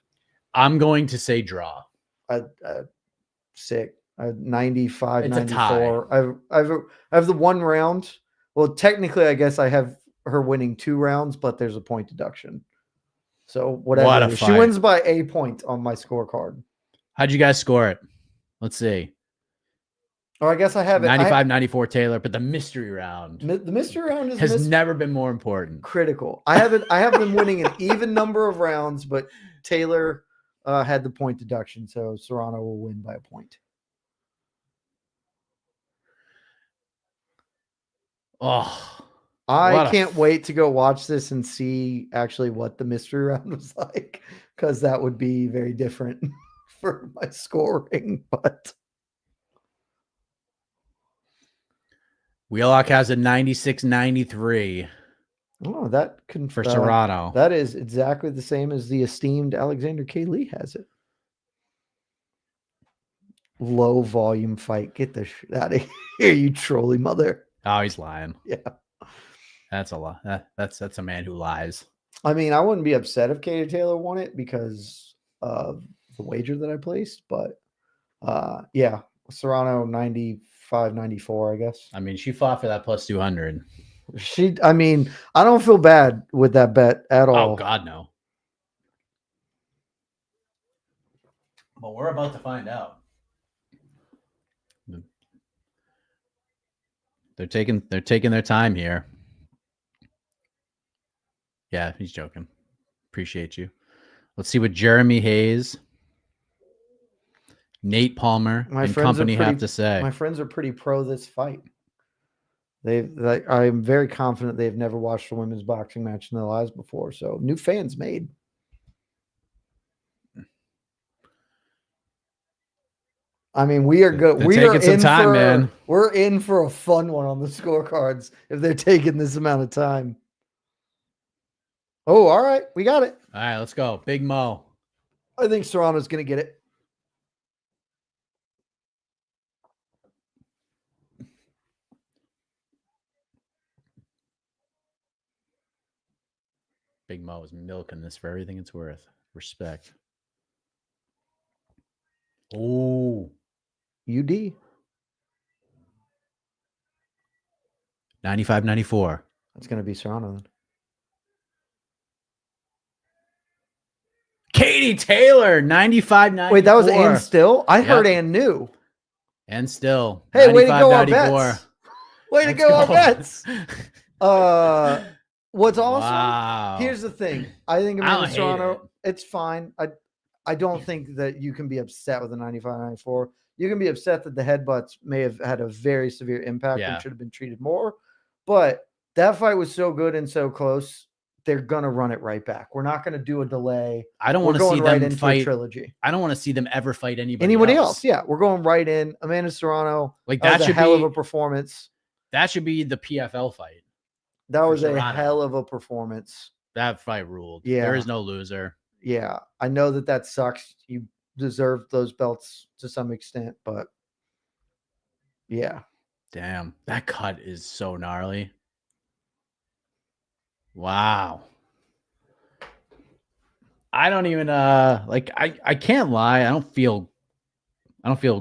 I'm going to say draw. Sick. 95, It's a 94. I have the 1 round. Well, technically, I guess I have her winning 2 rounds, but there's a point deduction. So whatever. What a it is. She fight. wins by a point on my scorecard. How'd you guys score it? Let's see. Or I guess I have it. 95, 94 Taylor, but the mystery round The mystery round is has never been more important. critical. I have them winning an even number of rounds, but Taylor had the point deduction, so Serrano will win by a point. Oh, I can't wait to go watch this and see actually what the mystery round was like, because that would be very different for my scoring. But Wheelock has a 96-93 oh, that for Serrano. that is exactly the same as the esteemed Alexander K. Lee has it. Low volume fight. Get the shit out of here, you trolley mother. Oh, he's lying. Yeah. That's a lie. That's a man who lies. I mean, I wouldn't be upset if Katie Taylor won it because of the wager that I placed, but yeah, Serrano 95, 94, I guess. I mean, she fought for that plus 200. I mean, I don't feel bad with that bet at all. Oh, God, no. But we're about to find out. They're taking their time here. Yeah, he's joking. Appreciate you. Let's see what Jeremy Hayes Nate Palmer My and friends are company have pretty- to say. My friends are pretty pro this fight. I'm very confident they've never watched a women's boxing match in their lives before. So new fans made. I mean, we are good. They're We are taking some in time, for, man. We're in for a fun one on the scorecards if they're taking this amount of time. Oh, all right. We got it. All right, let's go. Big Mo. I think Serrano's going to get it. Big Mo is milking this for everything it's worth. Respect. Oh, UD. 95-94. That's going to be Serrano then. Katie Taylor, 95-94. Wait, that was and still? I heard and new. And still. Hey, way to go on 95-94. bets. Way to Let's go on go. bets. What's awesome? Wow. Here's the thing. I think I Amanda don't hate Serrano, it's fine. I don't think that you can be upset with the 95-94. You can be upset that the headbutts may have had a very severe impact and should have been treated more. But that fight was so good and so close. They're gonna run it right back. We're not gonna do a delay. I don't want to see right them into fight a trilogy. I don't want to see them ever fight anybody else. Yeah, we're going right in. Amanda Serrano, Like that that was should a hell be of a performance. that should be the PFL fight. That was a Serrano. hell of a performance. That fight ruled. Yeah. There is no loser. Yeah, I know that sucks. You deserve those belts to some extent, but yeah. Damn, that cut is so gnarly. Wow. I don't even I can't lie. I don't feel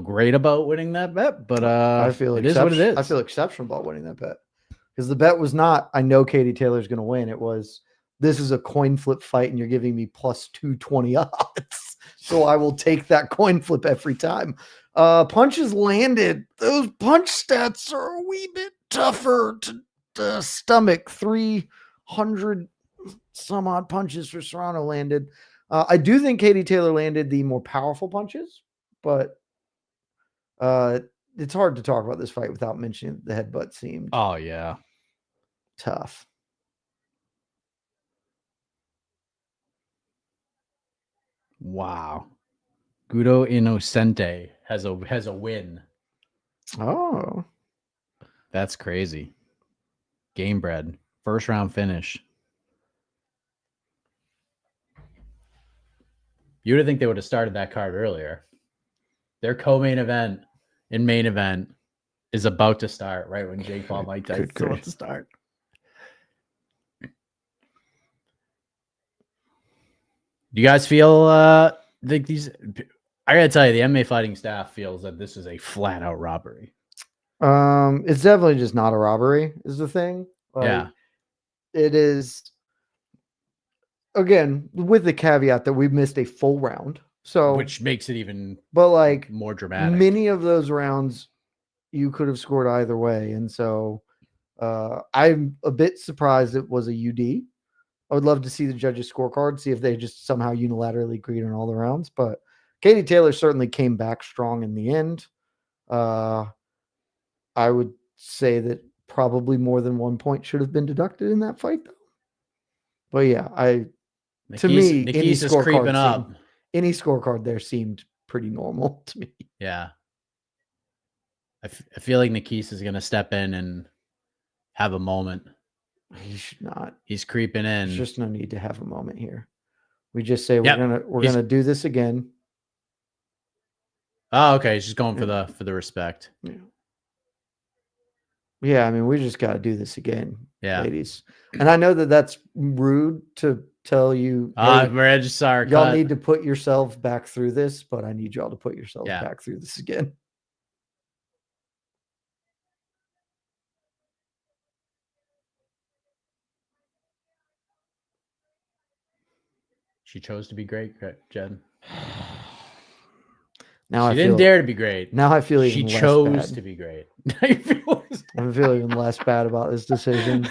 great about winning that bet, but I feel it is what it is. I feel exceptional about winning that bet. Because the bet was not, I know Katie Taylor's going to win. It was, this is a coin flip fight and you're giving me plus 220 odds. So I will take that coin flip every time. Punches landed. Those punch stats are a wee bit tougher to stomach. 300 some odd punches for Serrano landed. I do think Katie Taylor landed the more powerful punches, but it's hard to talk about this fight without mentioning the headbutt seemed tough. Wow. Guido Innocente has a win. Oh. That's crazy. Game bred. First round finish. You would think they would have started that card earlier. Their co-main event and main event is about to start right when Jake Paul Mike Tyson is about to start. Do you guys feel like these? I gotta tell you, the MMA fighting staff feels that this is a flat out robbery. It's definitely just not a robbery, is the thing. Yeah. It is, again, with the caveat that we missed a full round. So which makes it even more dramatic. Many of those rounds you could have scored either way. And so I'm a bit surprised it was a UD. I would love to see the judges' scorecard, see if they just somehow unilaterally agreed on all the rounds. But Katie Taylor certainly came back strong in the end. I would say that probably more than 1 point should have been deducted in that fight, though. But yeah, to me, Nikis is creeping up. Any scorecard there seemed pretty normal to me. Yeah. I feel like Nikis is going to step in and have a moment. He should not. He's creeping in. There's just no need to have a moment here. We just say we're gonna do this again. Oh, okay. He's just going for the respect. Yeah. Yeah, I mean, we just got to do this again, ladies. And I know that that's rude to tell you. Hey, we're just sorry. Y'all need to put yourselves back through this, but I need y'all to put yourselves back through this again. She chose to be great, Jed. Now she didn't dare to be great. Now I feel even she chose less bad. to be great. I feel even less bad about this decision.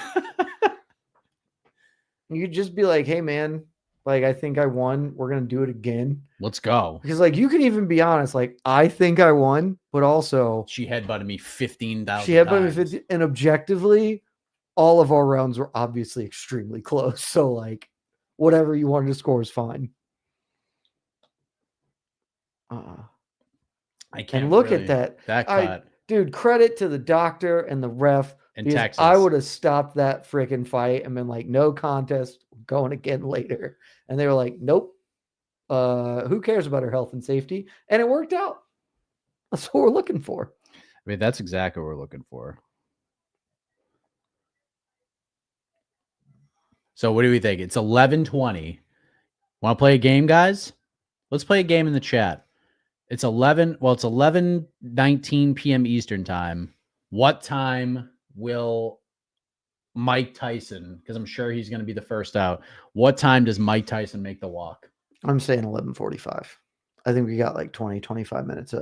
You could just be like, hey, man, Like, I think I won. We're going to do it again. Let's go. Because, like, you can even be honest. Like, I think I won, but also She headbutted me 15,000 she had times. 50, and objectively, all of our rounds were obviously extremely close. So, like, whatever you wanted to score is fine. I can't And look really, at that. That cut. Dude, credit to the doctor and the ref. In Texas. I would have stopped that freaking fight and been like, no contest, going again later. And they were like, nope. Who cares about her health and safety? And it worked out. That's what we're looking for. I mean, that's exactly what we're looking for. So what do we think? It's 11:20. Want to play a game, guys? Let's play a game in the chat. It's 11:19 p.m. Eastern time. What time will Mike Tyson, because I'm sure he's going to be the first out, what time does Mike Tyson make the walk? I'm saying 11:45. I think we got like 20, 25 minutes.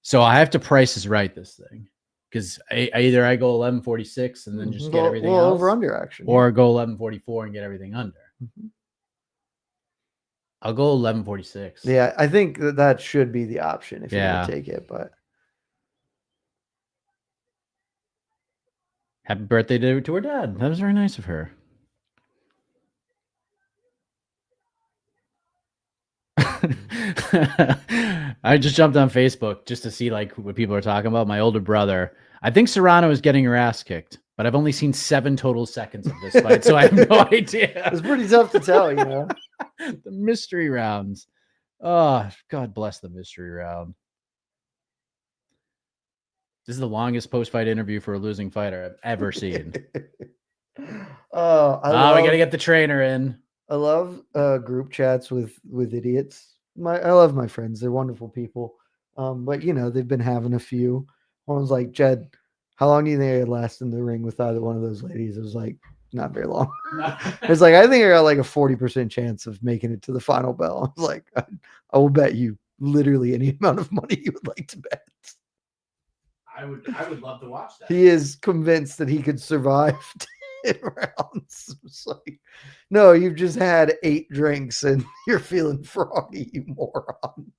So I have to price is right this thing. Because either I go 11:46 and then just get everything else, over under action, or go 11:44 and get everything under. Mm-hmm. I'll go 11:46. Yeah, I think that should be the option if you're going to take it. But happy birthday to her dad. That was very nice of her. I just jumped on Facebook just to see like what people are talking about. My older brother, I think Serrano is getting her ass kicked, but I've only seen 7 total seconds of this fight, so I have no idea. It's pretty tough to tell, you know. The mystery rounds. Oh, God bless the mystery round. This is the longest post-fight interview for a losing fighter I've ever seen. We got to get the trainer in. I love group chats with idiots. I love my friends. They're wonderful people. But you know, they've been having a few. One was like, Jed, how long do you think I could last in the ring with either one of those ladies? It was like, not very long. It's like, I think I got like a 40% chance of making it to the final bell. I was like, I will bet you literally any amount of money you would like to bet. I would love to watch that. He is convinced that he could survive 10 rounds. It's like, no, you've just had 8 drinks and you're feeling froggy, you moron.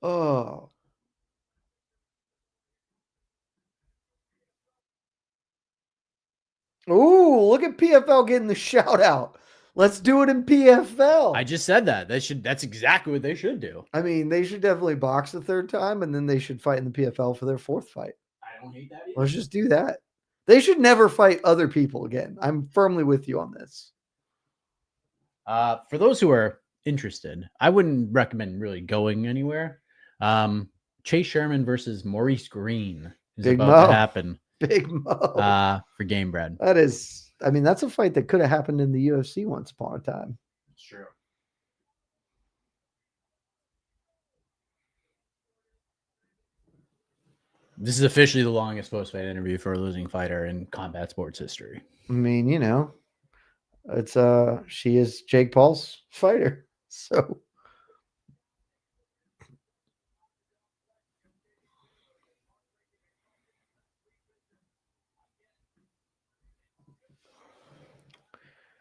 Oh. Ooh, look at PFL getting the shout out. Let's do it in PFL. I just said that. That's exactly what they should do. I mean, they should definitely box the 3rd time, and then they should fight in the PFL for their 4th fight. I don't hate that either. Let's just do that. They should never fight other people again. I'm firmly with you on this. For those who are interested, I wouldn't recommend really going anywhere. Chase Sherman versus Maurice Green is Big about Mo. to happen. Big Mo. For Game Bread. That is, I mean, that's a fight that could have happened in the UFC once upon a time. It's true. This is officially the longest post-fight interview for a losing fighter in combat sports history. I mean, you know, it's she is Jake Paul's fighter. So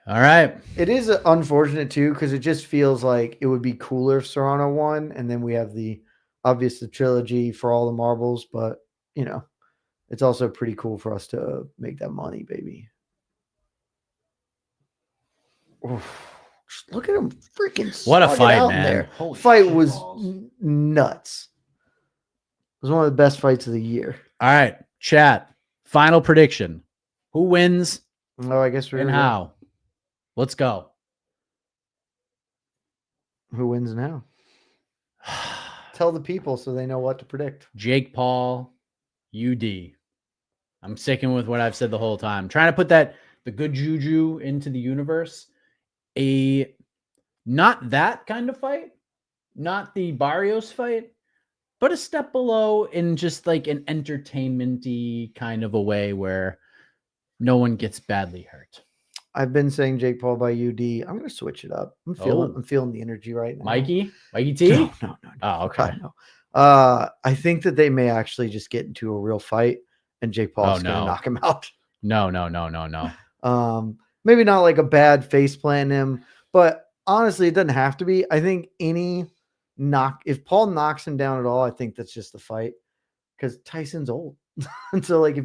all right. it is unfortunate too, because it just feels like it would be cooler if Serrano won, and then we have the trilogy for all the marbles, but you know, it's also pretty cool for us to make that money, baby. Oof. Just look at him freaking. What a fight, out man. there. Holy Fight shit was balls. Nuts. It was one of the best fights of the year. All right, chat. Final prediction. Who wins Oh, I guess we're and how? Let's go. Who wins now? Tell the people so they know what to predict. Jake Paul, UD. I'm sticking with what I've said the whole time. Trying to put the good juju into the universe. Not that kind of fight, not the Barrios fight, but a step below in just like an entertainment-y kind of a way where no one gets badly hurt. I've been saying Jake Paul by UD. I'm going to switch it up. I'm feeling the energy right now. Mikey T? No. Oh, okay. No. I think that they may actually just get into a real fight and Jake Paul's going to knock him out. No. maybe not like a bad face plant him, but honestly, it doesn't have to be. I think if Paul knocks him down at all, I think that's just the fight because Tyson's old. And so like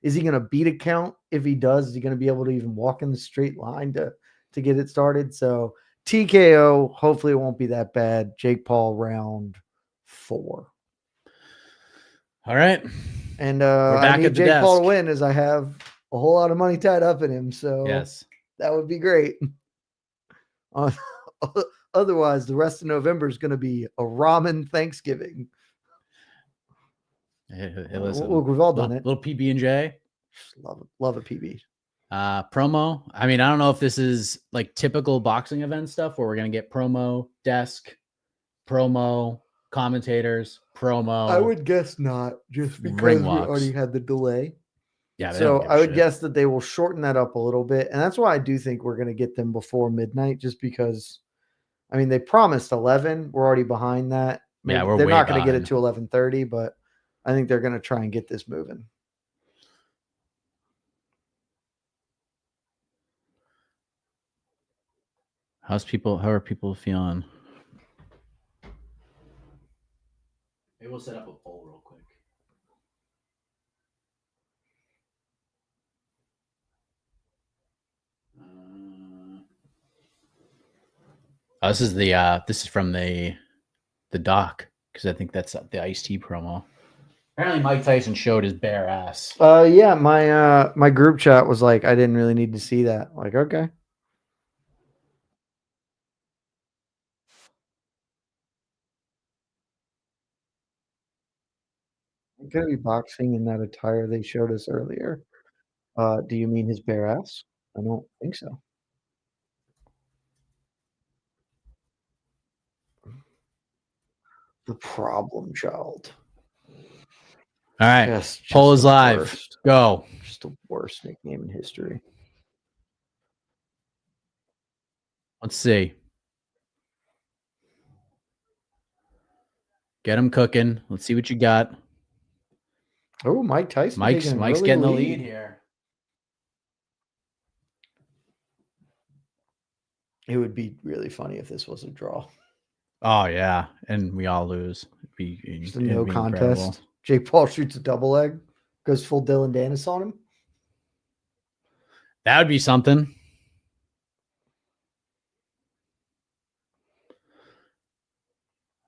is he going to beat a count? If he does, is he going to be able to even walk in the straight line to get it started? So TKO, hopefully it won't be that bad. Jake Paul round 4. All right. And We're back I need at the Jake Paul to desk. win as I have a whole lot of money tied up in him. So Yes. that would be great. Otherwise, the rest of November is going to be a ramen Thanksgiving. Hey, listen, Look, we've all done it. Little PB&J. Love a PB. Promo. I mean, I don't know if this is like typical boxing event stuff where we're going to get promo, desk, promo, commentators, promo. I would guess not, just because Ring we walks. already had the delay. Yeah. So I would guess that they will shorten that up a little bit. And that's why I do think we're going to get them before midnight, just because, I mean, they promised 11. We're already behind that. Maybe, yeah, they're not going to get it to 11:30, but I think they're going to try and get this moving. How are people feeling? Maybe we'll set up a poll real quick. This is from the doc, because I think that's the Ice-T promo. Apparently Mike Tyson showed his bare ass. Yeah, my group chat was like, I didn't really need to see that. Like, okay. It's gonna be boxing in that attire they showed us earlier. Do you mean his bare ass? I don't think so. The problem child. All right. Just poll is live. Worst. Go. Just the worst nickname in history. Let's see. Get him cooking. Let's see what you got. Oh, Mike Tyson. Mike's getting the lead here. It would be really funny if this was a draw. Oh yeah, and we all lose. It'd be Just a no contest. Incredible. Jake Paul shoots a double leg, goes full Dylan Dennis on him. That would be something.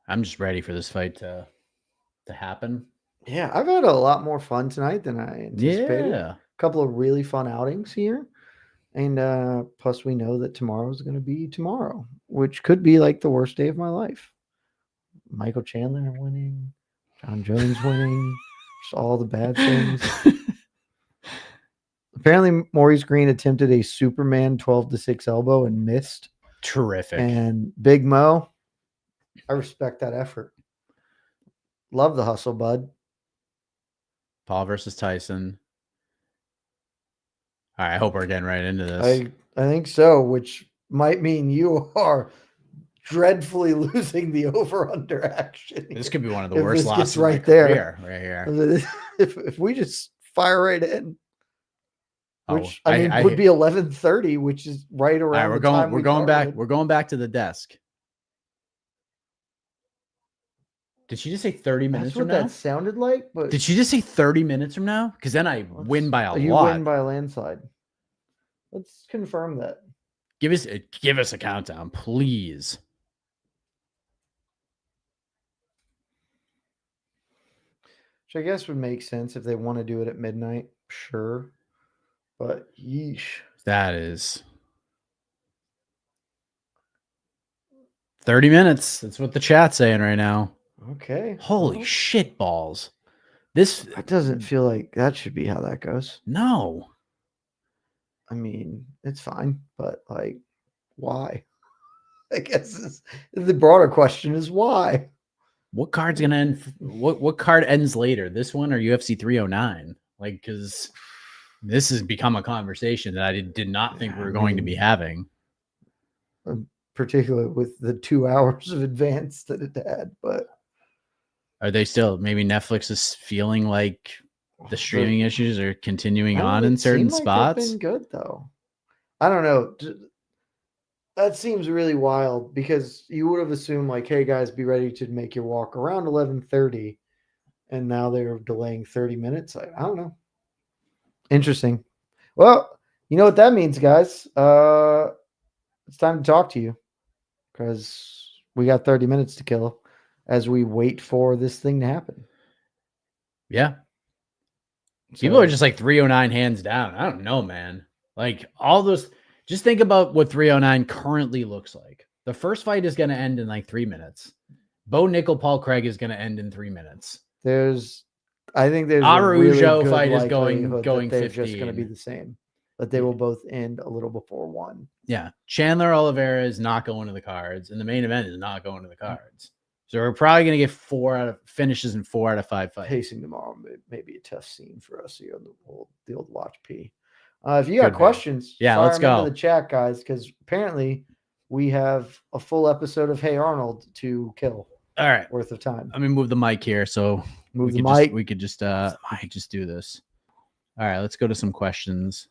I'm just ready for this fight to happen. Yeah, I've had a lot more fun tonight than I anticipated. Yeah. A couple of really fun outings here. And plus we know that tomorrow is going to be tomorrow, which could be like the worst day of my life. Michael Chandler winning, John Jones winning, just all the bad things. Apparently Maurice Green attempted a Superman 12-6 elbow and missed. Terrific. And Big Mo, I respect that effort. Love the hustle, bud. Paul versus Tyson. All right, I hope we're getting right into this. I think so, which might mean you are dreadfully losing the over-under action. This could be one of the worst losses right there. Right here. If we just fire right in, which I would be 11:30, which is right around. All right, we're going back. We're going back to the desk. Did she just say 30 minutes from now? That's what that sounded like. But did she just say 30 minutes from now? Because then I win by a lot. You win by a landslide. Let's confirm that. Give us a countdown, please. Which I guess would make sense if they want to do it at midnight. Sure. But yeesh. That is 30 minutes. That's what the chat's saying right now. Okay. Holy shit balls. That doesn't feel like that should be how that goes. No. I mean, it's fine, but like, why? I guess the broader question is why. What card's gonna end? What card ends later? This one or UFC 309? Like, because this has become a conversation that I did not think we were going to be having. Particularly with the 2 hours of advance that it had, but are they still? Maybe Netflix is feeling like the streaming issues are continuing on in certain spots. Been good though. I don't know. That seems really wild because you would have assumed like, hey guys, be ready to make your walk around 11:30, and now they're delaying 30 minutes. I don't know. Interesting. Well, you know what that means, guys. It's time to talk to you because we got 30 minutes to kill as we wait for this thing to happen. Yeah. People are just like 309 hands down. I don't know, man. Like all those, just think about what 309 currently looks like. The first fight is going to end in like 3 minutes. Bo Nickel, Paul Craig is going to end in 3 minutes. I think there's Araujo a really good fight is likelihood going that they're 15. just going to be the same. That they will both end a little before 1. Yeah. Chandler Oliveira is not going to the cards, and the main event is not going to the cards. So we're probably going to get 4 out of finishes in 4 out of 5 fights. Pacing tomorrow may be a tough scene for us here on the old Watch P. If you got questions, yeah, fire let's them go into the chat, guys, because apparently we have a full episode of Hey Arnold to kill. All right, worth of time. Let me move the mic here so we could just do this. All right, let's go to some questions.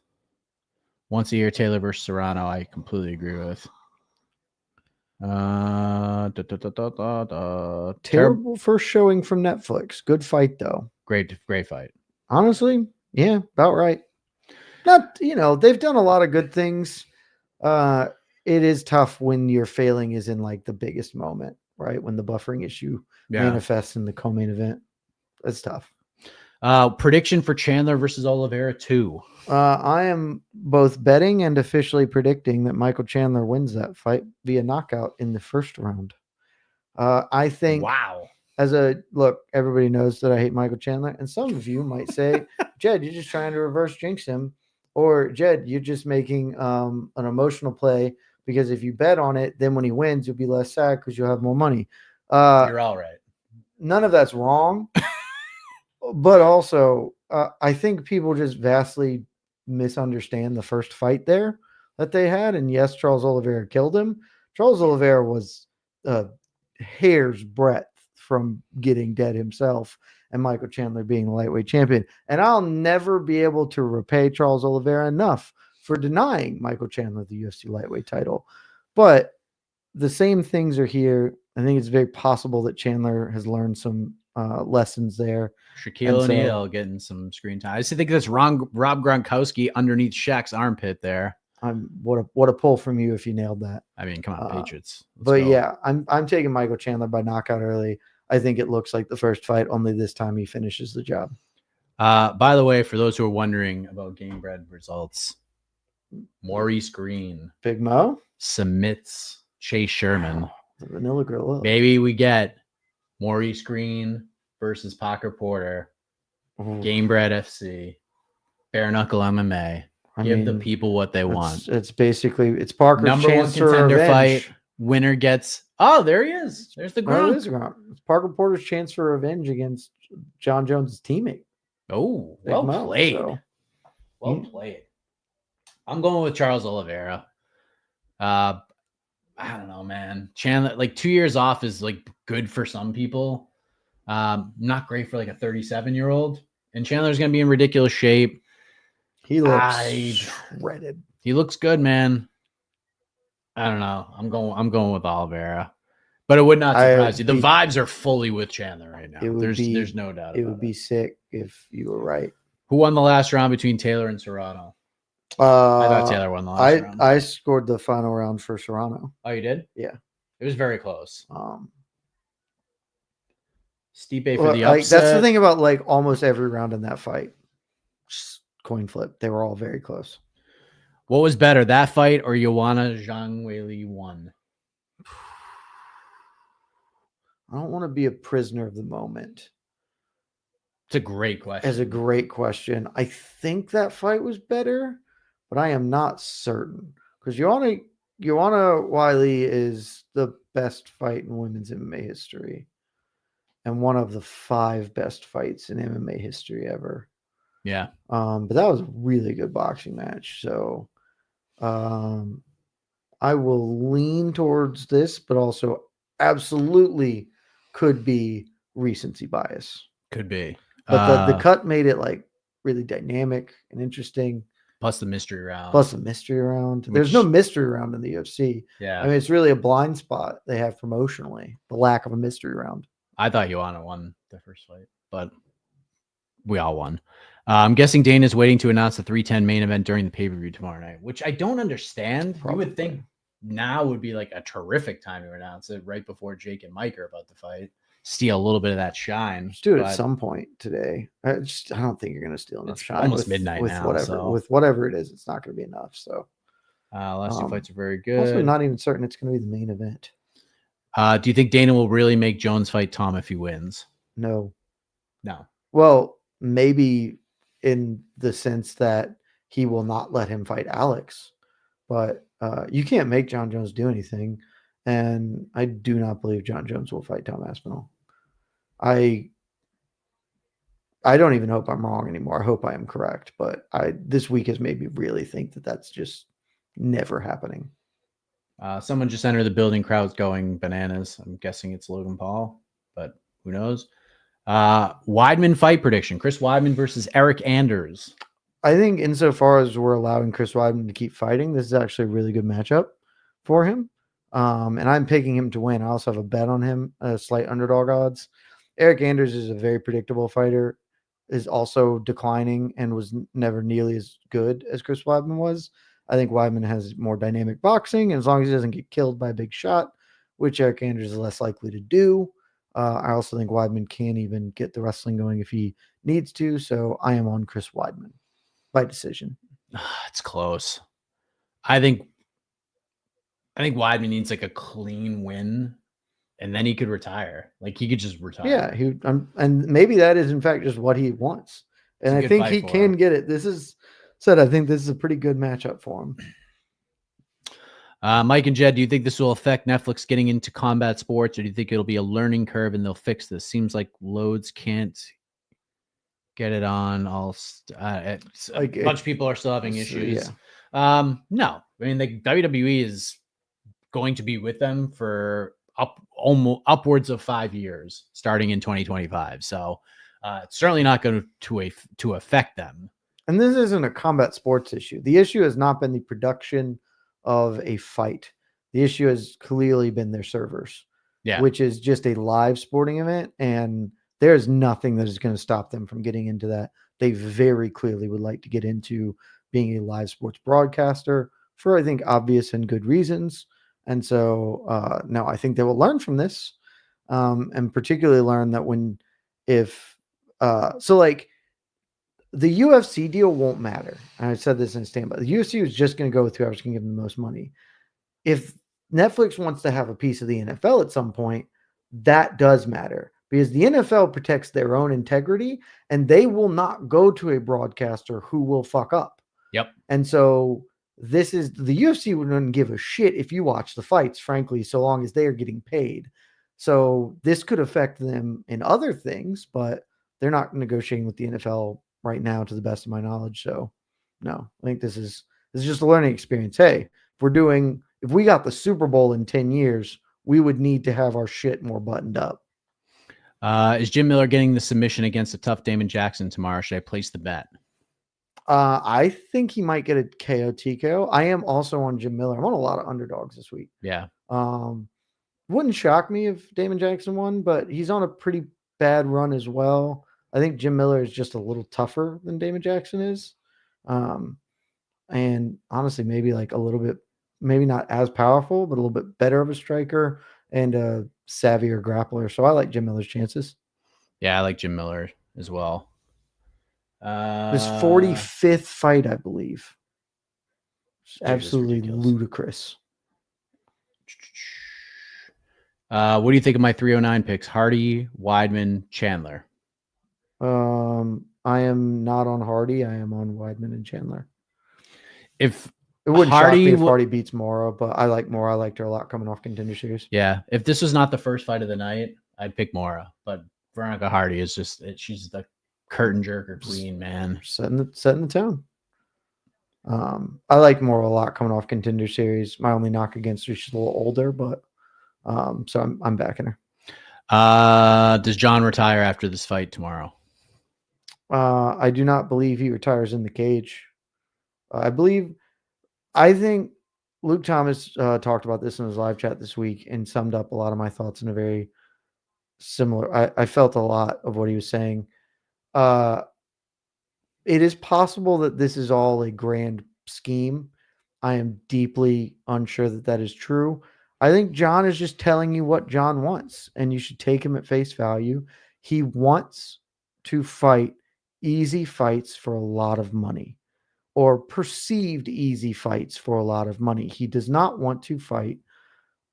Once a year, Taylor versus Serrano, I completely agree with. Terrible first showing from Netflix. Good fight though. Great fight. Honestly, yeah, about right. Not, they've done a lot of good things. It is tough when your failing is in like the biggest moment, right? When the buffering issue manifests in the co-main event. That's tough. Prediction for Chandler versus Oliveira 2. I am both betting and officially predicting that Michael Chandler wins that fight via knockout in the first round. I think. Wow. Look, everybody knows that I hate Michael Chandler, and some of you might say, Jed, you're just trying to reverse jinx him, or Jed, you're just making an emotional play because if you bet on it, then when he wins, you'll be less sad because you'll have more money. You're all right. None of that's wrong. But also, I think people just vastly misunderstand the first fight there that they had. And yes, Charles Oliveira killed him. Charles Oliveira was a hair's breadth from getting dead himself and Michael Chandler being the lightweight champion. And I'll never be able to repay Charles Oliveira enough for denying Michael Chandler the UFC lightweight title. But the same things are here. I think it's very possible that Chandler has learned some lessons there. Shaquille O'Neal getting some screen time. I just think that's Rob Gronkowski underneath Shaq's armpit there. What a pull from you if you nailed that. I mean, come on, Patriots. Let's go. Yeah, I'm taking Michael Chandler by knockout early. I think it looks like the first fight, only this time he finishes the job. By the way, for those who are wondering about Game Bread results, Maurice Green, Big Mo, submits Chase Sherman. The Vanilla Grill. Maybe we get Maurice Green versus Parker Porter, Game Bread FC, Bare Knuckle MMA. Give the people what they want. It's basically Parker's number chance one contender for revenge. fight. Winner gets. Oh, there he is. There's the Gronk. It's Parker Porter's chance for revenge against John Jones' teammate. Oh, well played. Well played. I'm going with Charles Oliveira. I don't know, man. Chandler, like 2 years off is like good for some people. Not great for like a 37-year-old. And Chandler's gonna be in ridiculous shape. He looks shredded. He looks good, man. I don't know. I'm going with Oliveira. But it would not surprise you. The vibes are fully with Chandler right now. There's no doubt. It would be sick if you were right. Who won the last round between Taylor and Serrano? I thought Taylor won the last round. I scored the final round for Serrano. Oh, you did? Yeah. It was very close. Stipe for the upset. Like, that's the thing about like almost every round in that fight. Just coin flip. They were all very close. What was better, that fight or Joanna Zhang Weili won? I don't want to be a prisoner of the moment. It's a great question. It's a great question. I think that fight was better, but I am not certain because Joanna Weili is the best fight in women's MMA history and one of the 5 best fights in MMA history ever. Yeah. But that was a really good boxing match. So I will lean towards this, but also absolutely could be recency bias. Could be. But the cut made it like really dynamic and interesting. plus the mystery round. There's no mystery round in the UFC. Yeah. I mean, it's really a blind spot they have promotionally, the lack of a mystery round. I thought Joanna won the first fight, but we all won. I'm guessing Dana's waiting to announce the 310 main event during the pay-per-view tomorrow night, which I don't understand. Probably. You would think now would be like a terrific time to announce it right before Jake and Mike are about to fight. Steal a little bit of that shine. Just do it at some point today. I don't think you're going to steal enough shine. Almost midnight now. With whatever it is, it's not going to be enough. So last two fights are very good. Also, not even certain it's going to be the main event. Do you think Dana will really make Jones fight Tom if he wins? No. Well, maybe in the sense that he will not let him fight Alex, but you can't make John Jones do anything. And I do not believe John Jones will fight Tom Aspinall. I don't even hope I'm wrong anymore. I hope I am correct, but this week has made me really think that that's just never happening. Someone just entered the building. Crowd's going bananas. I'm guessing it's Logan Paul, but who knows? Weidman fight prediction: Chris Weidman versus Eric Anders. I think insofar as we're allowing Chris Weidman to keep fighting, this is actually a really good matchup for him. And I'm picking him to win. I also have a bet on him, slight underdog odds. Eric Anders is a very predictable fighter, is also declining and was never nearly as good as Chris Weidman was. I think Weidman has more dynamic boxing, and as long as he doesn't get killed by a big shot, which Eric Anders is less likely to do, I also think Weidman can even get the wrestling going if he needs to. So I am on Chris Weidman by decision. It's close. I think Weidman needs like a clean win, and then he could retire. Like he could just retire. Yeah, and maybe that is in fact just what he wants. And I think he can get it. I think this is a pretty good matchup for him. Mike and Jed, do you think this will affect Netflix getting into combat sports, or do you think it'll be a learning curve and they'll fix this? Seems like loads can't get it on. A bunch of people are still having issues. Yeah. No, I mean, the WWE is going to be with them for almost upwards of 5 years, starting in 2025. So it's certainly not going to affect them. And this isn't a combat sports issue. The issue has not been the production of a fight. The issue has clearly been their servers, which is just a live sporting event. And there's nothing that is going to stop them from getting into that. They very clearly would like to get into being a live sports broadcaster for, I think, obvious and good reasons. And so, no, I think they will learn from this, and particularly learn that the UFC deal won't matter. And I said this in standby. The UFC is just going to go with whoever's going to give them the most money. If Netflix wants to have a piece of the NFL at some point, that does matter because the NFL protects their own integrity and they will not go to a broadcaster who will fuck up. Yep. And so the UFC wouldn't give a shit if you watch the fights, frankly, so long as they are getting paid. So this could affect them in other things, but they're not negotiating with the NFL right now, to the best of my knowledge. So no, I think this is just a learning experience. Hey, if we got the Super Bowl in 10 years, we would need to have our shit more buttoned up. Is Jim Miller getting the submission against a tough Damon Jackson tomorrow? Should I place the bet? I think he might get a KO TKO. I am also on Jim Miller. I'm on a lot of underdogs this week. Yeah. Wouldn't shock me if Damon Jackson won, but he's on a pretty bad run as well. I think Jim Miller is just a little tougher than Damon Jackson is. And honestly, maybe like a little bit, maybe not as powerful, but a little bit better of a striker and a savvier grappler. So I like Jim Miller's chances. Yeah, I like Jim Miller as well. His 45th fight, I believe. Absolutely ludicrous. What do you think of my 309 picks? Hardy, Weidman, Chandler. I am not on Hardy. I am on Weidman and Chandler. If it wouldn't shock me if Hardy beats Mora, but I like Mora. I liked her a lot coming off Contender Series. Yeah, if this was not the first fight of the night, I'd pick Mora. But Veronica Hardy is she's the curtain jerker queen, man. Setting the tone. I like Mora a lot coming off Contender Series. My only knock against her, she's a little older, but so I'm backing her. Does John retire after this fight tomorrow? I do not believe he retires in the cage. I think Luke Thomas talked about this in his live chat this week and summed up a lot of my thoughts in a very similar. I felt a lot of what he was saying. It is possible that this is all a grand scheme. I am deeply unsure that that is true. I think John is just telling you what John wants, and you should take him at face value. He wants to fight easy fights for a lot of money, or perceived easy fights for a lot of money. He does not want to fight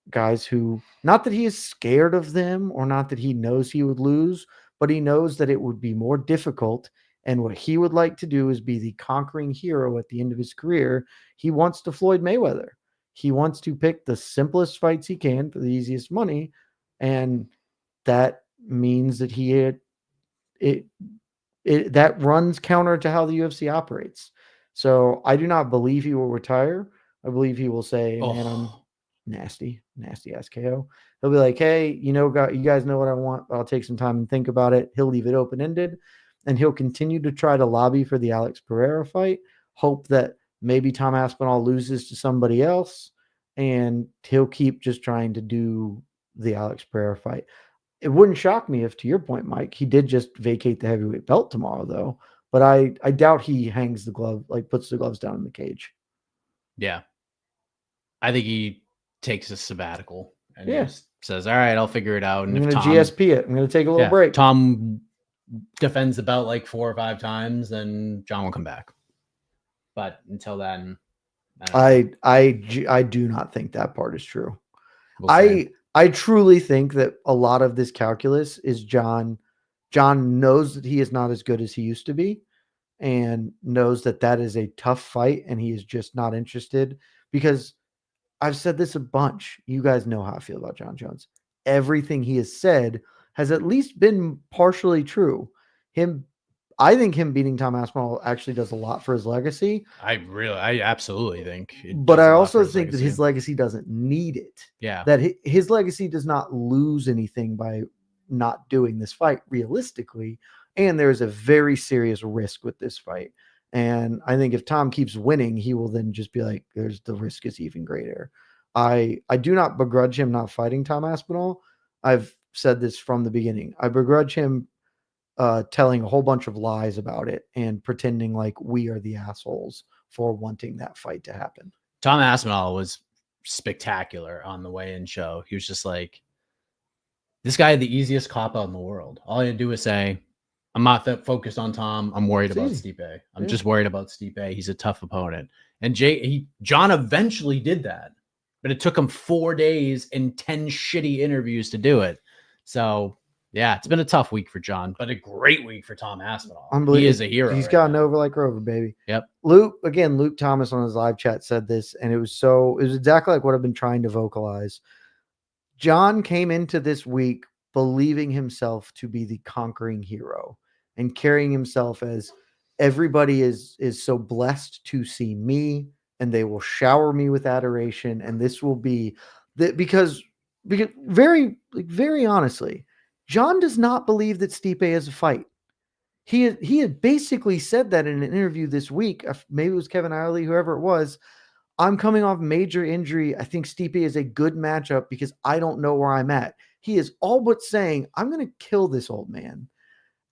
guys who, not that he is scared of them or not that he knows he would lose, but he knows that it would be more difficult. And what he would like to do is be the conquering hero at the end of his career. He wants to Floyd Mayweather. He wants to pick the simplest fights he can for the easiest money. And that means that that runs counter to how the UFC operates. So I do not believe he will retire. I believe he will say, man, I'm nasty ass KO. He'll be like, hey, you guys know what I want. I'll take some time and think about it. He'll leave it open-ended, and he'll continue to try to lobby for the Alex Pereira fight, hope that maybe Tom Aspinall loses to somebody else, and he'll keep just trying to do the Alex Pereira fight. It wouldn't shock me if, to your point, Mike, he did just vacate the heavyweight belt tomorrow, though. But I doubt he hangs the glove, puts the gloves down in the cage. Yeah. I think he takes a sabbatical and just says, all right, I'll figure it out. And I'm going to GSP it. I'm going to take a little break. Tom defends the belt like 4 or 5 times, then John will come back. But until then, I do not think that part is true. I truly think that a lot of this calculus is John knows that he is not as good as he used to be, and knows that that is a tough fight, and he is just not interested, because I've said this a bunch. You guys know how I feel about John Jones. Everything he has said has at least been partially true. I think him beating Tom Aspinall actually does a lot for his legacy. I absolutely think. But I also think that his legacy doesn't need it. Yeah. That his legacy does not lose anything by not doing this fight realistically. And there's a very serious risk with this fight. And I think if Tom keeps winning, he will then just be like, the risk is even greater. I do not begrudge him not fighting Tom Aspinall. I've said this from the beginning. I begrudge him telling a whole bunch of lies about it and pretending like we are the assholes for wanting that fight to happen. Tom Aspinall was spectacular on the weigh-in show. He was just like, this guy had the easiest cop-out in the world. All he had to do was say, I'm not that focused on Tom. I'm worried about Stipe. I'm just worried about Stipe. He's a tough opponent. And John eventually did that, but it took him 4 days and 10 shitty interviews to do it. So yeah, it's been a tough week for John, but a great week for Tom Aspinall. He is a hero. He's gotten over like Rover, baby. Yep. Luke Thomas on his live chat said this, and it was exactly like what I've been trying to vocalize. John came into this week believing himself to be the conquering hero and carrying himself as everybody is so blessed to see me, and they will shower me with adoration. And this will be that because very honestly, John does not believe that Stipe is a fight. He had basically said that in an interview this week. Maybe it was Kevin Ireland, whoever it was. I'm coming off major injury. I think Stipe is a good matchup because I don't know where I'm at. He is all but saying, I'm going to kill this old man.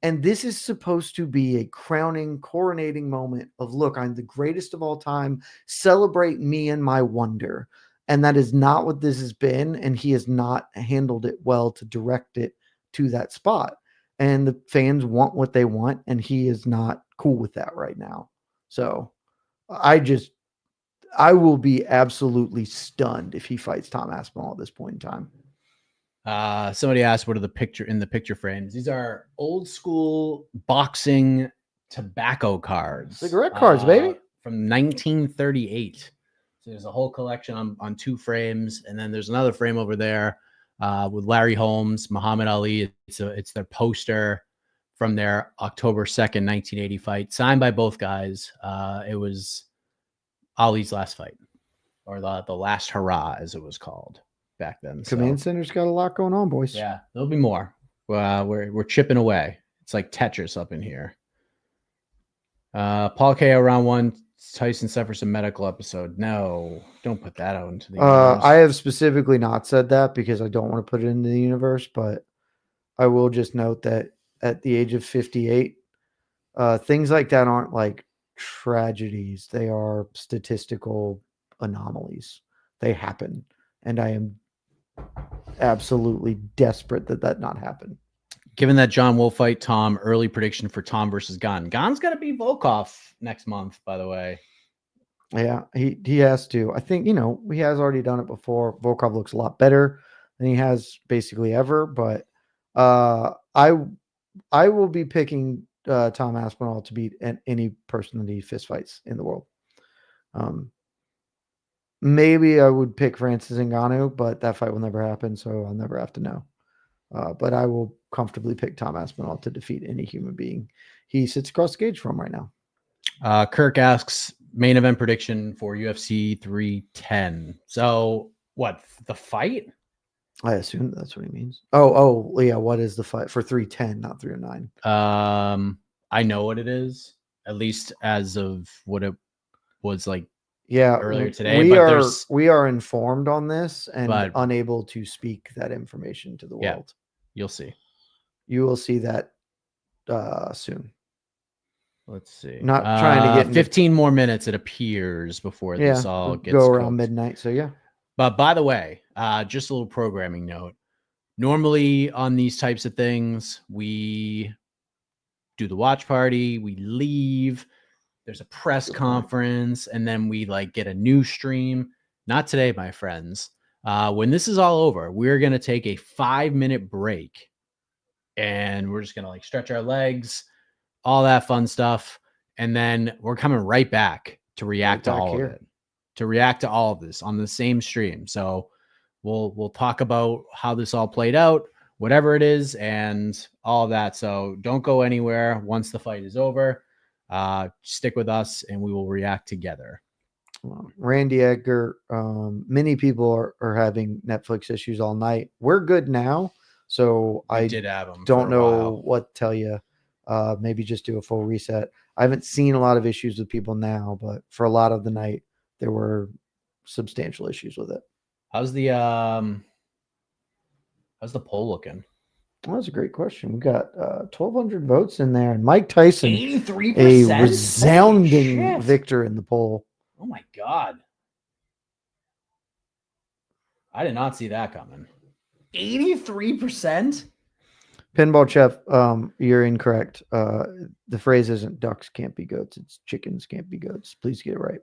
And this is supposed to be a coronating moment of, look, I'm the greatest of all time. Celebrate me and my wonder. And that is not what this has been. And he has not handled it well to direct it to that spot. And the fans want what they want, and he is not cool with that right now. So I will be absolutely stunned if he fights Tom Aspinall at this point in time. Somebody asked, what are the picture frames? These are old school boxing tobacco cards. Cigarette cards, baby. From 1938. So there's a whole collection on 2 frames. And then there's another frame over there with Larry Holmes, Muhammad Ali. It's their poster from their October 2nd, 1980 fight, signed by both guys. It was Ali's last fight, or the last hurrah, as it was called back then. Command Center's got a lot going on, boys. Yeah, there'll be more. We're chipping away. It's like Tetris up in here. Paul KO round 1 Tyson suffers a medical episode. No, don't put that out into the universe. I have specifically not said that because I don't want to put it into the universe, but I will just note that at the age of 58, things like that aren't like tragedies. They are statistical anomalies. They happen. And I am absolutely desperate that that not happen. Given that John will fight Tom, early prediction for Tom versus Gon. Gon's got to beat Volkov next month, by the way. Yeah, he has to. I think, he has already done it before. Volkov looks a lot better than he has basically ever, but I will be picking Tom Aspinall to beat any person that he fist fights in the world. Maybe I would pick Francis Ngannou, but that fight will never happen, so I'll never have to know. But I will comfortably pick Tom Aspinall to defeat any human being he sits across the cage from right now. Kirk asks, main event prediction for UFC 310. So, what, the fight? I assume that's what he means. Oh, yeah. What is the fight for 310, not 309? I know what it is, at least as of what it was like. Yeah, earlier today. We are informed on this and unable to speak that information to the world. Yeah, you'll see. You will see that soon. Let's see. Not trying to get 15 more minutes, it appears, before this all gets go around cooked. midnight. So yeah. But by the way, just a little programming note. Normally on these types of things, we do the watch party, we leave. There's a press conference, and then we get a new stream. Not today, my friends. When this is all over, we're going to take a 5-minute break, and we're just going to stretch our legs, all that fun stuff. And then we're coming right back to react to all of it, to react to all of this on the same stream. So we'll talk about how this all played out, whatever it is, and all of that. So don't go anywhere once the fight is over. Stick with us and we will react together. Randy Edgar, many people are having Netflix issues all night. We're good now, so I did have them. Don't know what to tell you. Maybe just do a full reset. I haven't seen a lot of issues with people now, but for a lot of the night there were substantial issues with it. How's the poll looking? Well, that's a great question. We got 1,200 votes in there, and Mike Tyson, 83%, a resounding victor in the poll. Oh my God. I did not see that coming. 83%? Pinball Chef, you're incorrect. The phrase isn't ducks can't be goats, it's chickens can't be goats. Please get it right.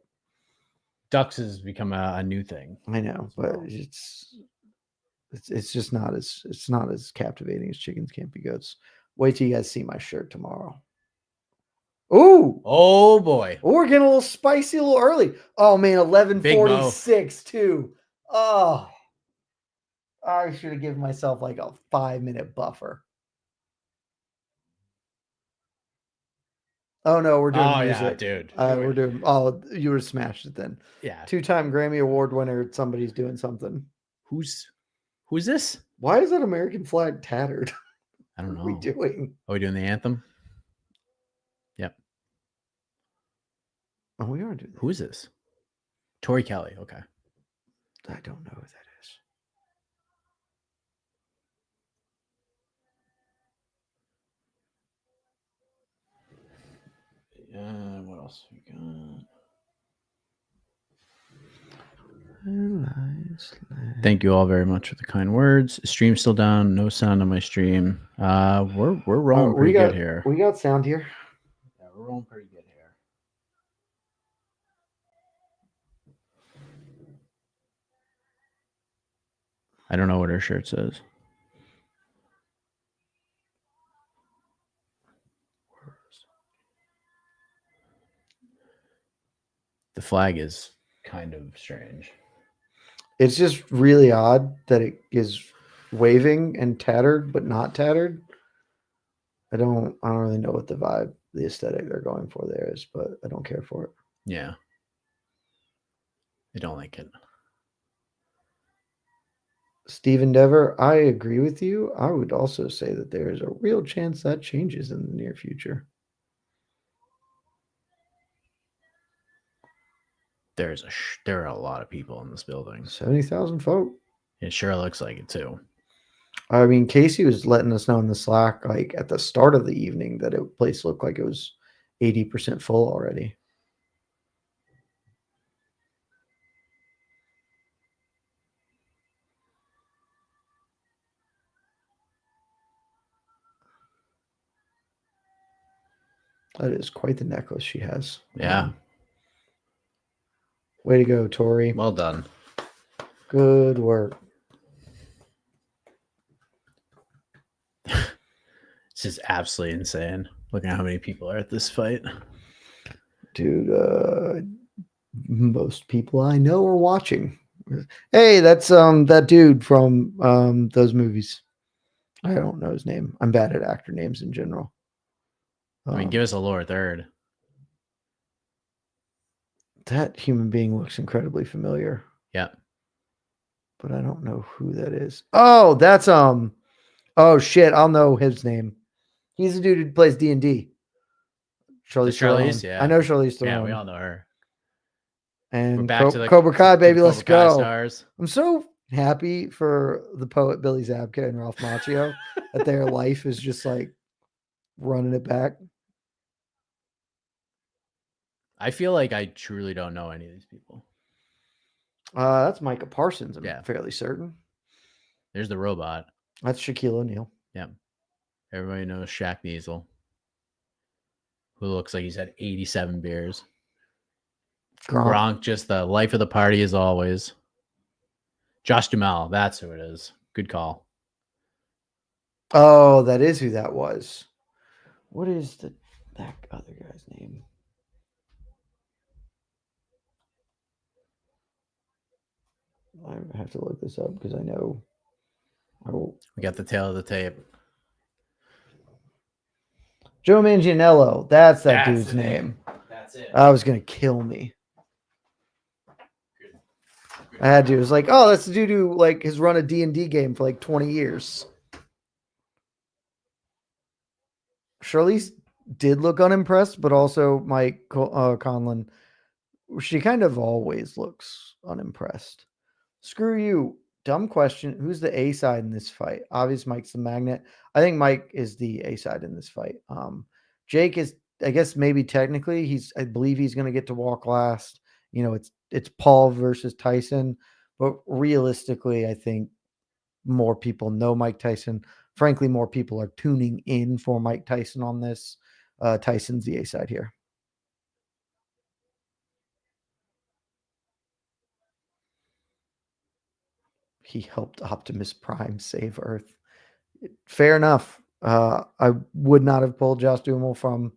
Ducks has become a new thing. I know, but it's just not as captivating as chickens can't be goats. Wait till you guys see my shirt tomorrow. Ooh, oh boy, we're getting a little spicy a little early. Oh man, 11:46 too. Oh, I should have given myself a 5-minute buffer. Oh no, we're doing music. Yeah, dude. We're doing. Oh, you were smashed it then. Yeah, 2-time Grammy Award winner. Somebody's doing something. Who's this? Why is that American flag tattered? I don't know. What are we doing? Are we doing the anthem? Yep. Oh, we are doing. Who is this? Tori Kelly. Okay. I don't know who that is. What else we got? Thank you all very much for the kind words. Stream's still down. No sound on my stream. We're rolling pretty good here. We got sound here. Yeah, we're rolling pretty good here. I don't know what her shirt says. The flag is kind of strange. It's just really odd that it is waving and tattered, but not tattered. I don't really know what the vibe, the aesthetic they're going for there is, but I don't care for it. Yeah. I don't like it. Steve Endeavor, I agree with you. I would also say that there is a real chance that changes in the near future. there are a lot of people in this building. 70,000 folk. It sure looks like it too. I mean, Casey was letting us know in the Slack, like at the start of the evening, that it place looked like it was 80% full already. That is quite the necklace she has. Yeah. Way to go, Tori. Well done. Good work. It's just absolutely insane. Looking at how many people are at this fight. Dude, most people I know are watching. Hey, that's that dude from those movies. I don't know his name. I'm bad at actor names in general. I mean, give us a lower third. That human being looks incredibly familiar. Yeah. But I don't know who that is. Oh, that's oh shit, I'll know his name. He's the dude who plays D&D. Charlize, yeah. I know Charlize Theron. Yeah, we all know her. And we're back to the Cobra Kai, baby, let's Cobra Kai go. Stars. I'm so happy for the poet Billy Zabka and Ralph Macchio that their life is just like running it back. I feel like I truly don't know any of these people. That's Micah Parsons, I'm Yeah. fairly certain. There's the robot. That's Shaquille O'Neal. Yeah. Everybody knows Shaq Niesel, who looks like he's had 87 beers. Gronk, just the life of the party as always. Josh Duhamel, that's who it is. Good call. Oh, that is who that was. What is that other guy's name? I have to look this up because I know. We got the tail of the tape. Joe Manganiello. That's dude's name. That's it. I was going to kill me. I had to. It was like, oh, that's the dude who like has run a D&D game for like 20 years. Charlize did look unimpressed, but also Mike Conlon, she kind of always looks unimpressed. Screw you. Dumb question. Who's the A side in this fight? Obviously, Mike's the magnet. I think Mike is the A side in this fight. Jake is, I guess, maybe technically I believe he's going to get to walk last. You know, it's Paul versus Tyson, but realistically, I think more people know Mike Tyson. Frankly, more people are tuning in for Mike Tyson on this. Tyson's the A side here. He helped Optimus Prime save Earth. Fair enough. I would not have pulled Josh Duhamel from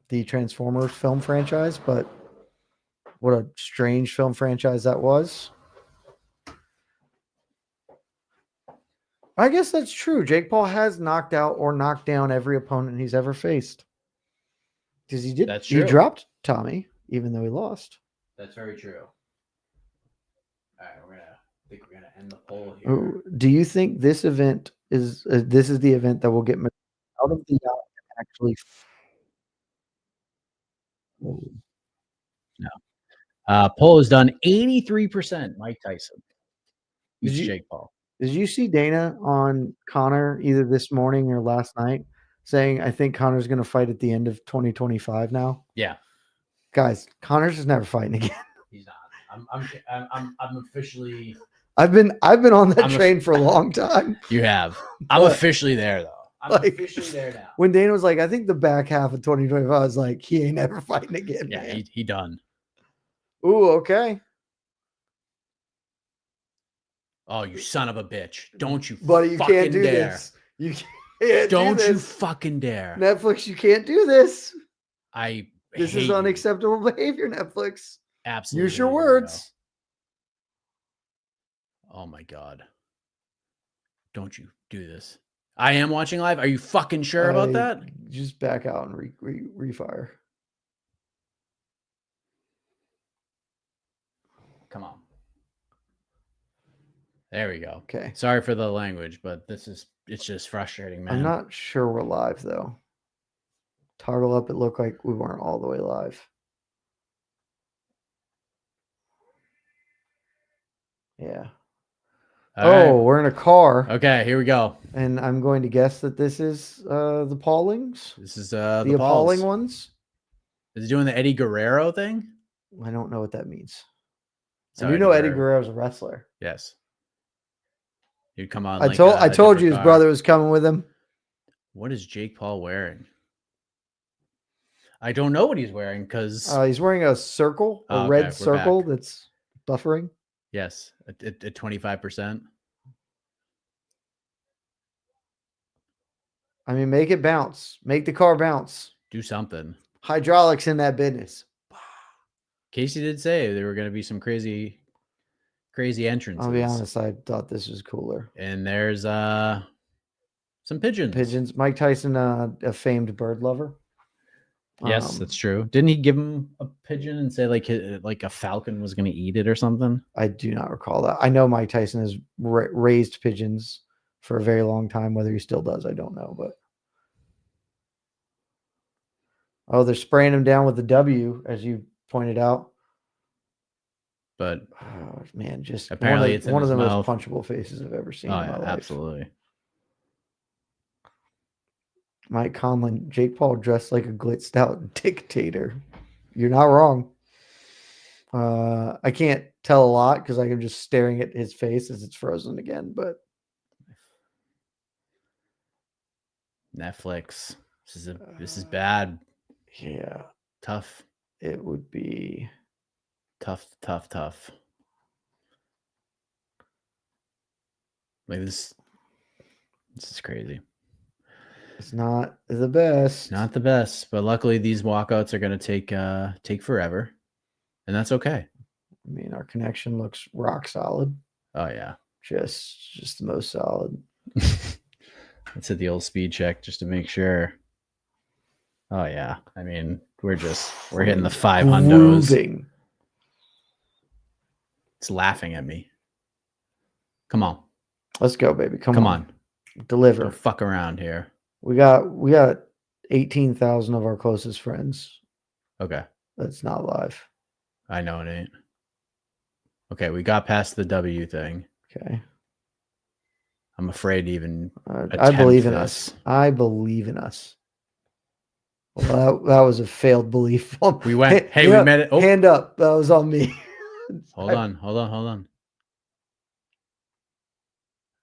the Transformers film franchise, but what a strange film franchise that was. I guess that's true. Jake Paul has knocked out or knocked down every opponent he's ever faced. Because he did. That's true. He dropped Tommy, even though he lost. That's very true. All right, I think we're gonna end the poll here. Do you think this event is this is the event that will get out of the yacht and actually? No. Poll is done 83% Mike Tyson. He's Jake Paul. Did you see Dana on Connor either this morning or last night saying, I think Connor's going to fight at the end of 2025 now? Yeah. Guys, Connor's just never fighting again. He's not. I'm officially. I've been on that train for a long time. You have. I'm officially there though. I'm officially there now. When Dana was like, I think the back half of 2025, I was like, he ain't ever fighting again. Yeah, man. he done. Ooh, okay. Oh, you son of a bitch. Don't you Buddy, you fucking can't do dare. this. You can't Don't do this. you fucking dare. Netflix, you can't do this. This is hate you. unacceptable behavior, Netflix. Absolutely. Use your words. Oh my God. Don't you do this. I am watching live. Are you fucking sure about that? Just back out and refire. Come on. There we go. Okay. Sorry for the language, but it's just frustrating, man. I'm not sure we're live though. Toggle up. It looked like we weren't all the way live. Yeah. All right. We're in a car. Okay, here we go. And I'm going to guess that this is the Paulings. This is The the appalling Pauls. ones. Is he doing the Eddie Guerrero thing? I don't know what that means. So I do know Eddie Guerrero's a wrestler. Yes. He'd come on. I like told a you his different brother car. was coming with him. What is Jake Paul wearing? I don't know what he's wearing because He's wearing a circle, a Oh, okay, red we're circle back. that's buffering. yes, at 25%. I mean, make it bounce. Make the car bounce. Do something. Hydraulics in that business. Casey did say there were going to be some crazy entrances. I'll be honest, I thought this was cooler. And there's some pigeons. Pigeons. Mike Tyson, a famed bird lover. Yes, that's true. Didn't he give him a pigeon and say like a falcon was going to eat it or something? I do not recall that. I know Mike Tyson has raised pigeons for a very long time. Whether he still does, I don't know. But they're spraying him down with the W, as you pointed out. But man, just apparently it's one of the mouth. most punchable faces I've ever seen in my life. Absolutely. Mike Conlon, Jake Paul dressed like a glitzed out dictator. You're not wrong. I can't tell a lot because I'm just staring at his face as it's frozen again. But Netflix. This is bad. Yeah, Tough. it would be tough. Like this is crazy. It's not the best. Not the best, but luckily these walkouts are going to take forever, and that's okay. I mean, our connection looks rock solid. Oh yeah, just the most solid. Let's hit the old speed check just to make sure. Oh yeah, I mean we're hitting the 500s. It's laughing at me. Come on, let's go, baby. Come on, deliver. Don't fuck around here. We got 18,000 of our closest friends. Okay. That's not live. I know it ain't. Okay, we got past the W thing. Okay. I'm afraid to even I believe in us. I believe in us. Well, that was a failed belief. We went. Hey, we made it. Oh. Hand up. That was on me. Hold on.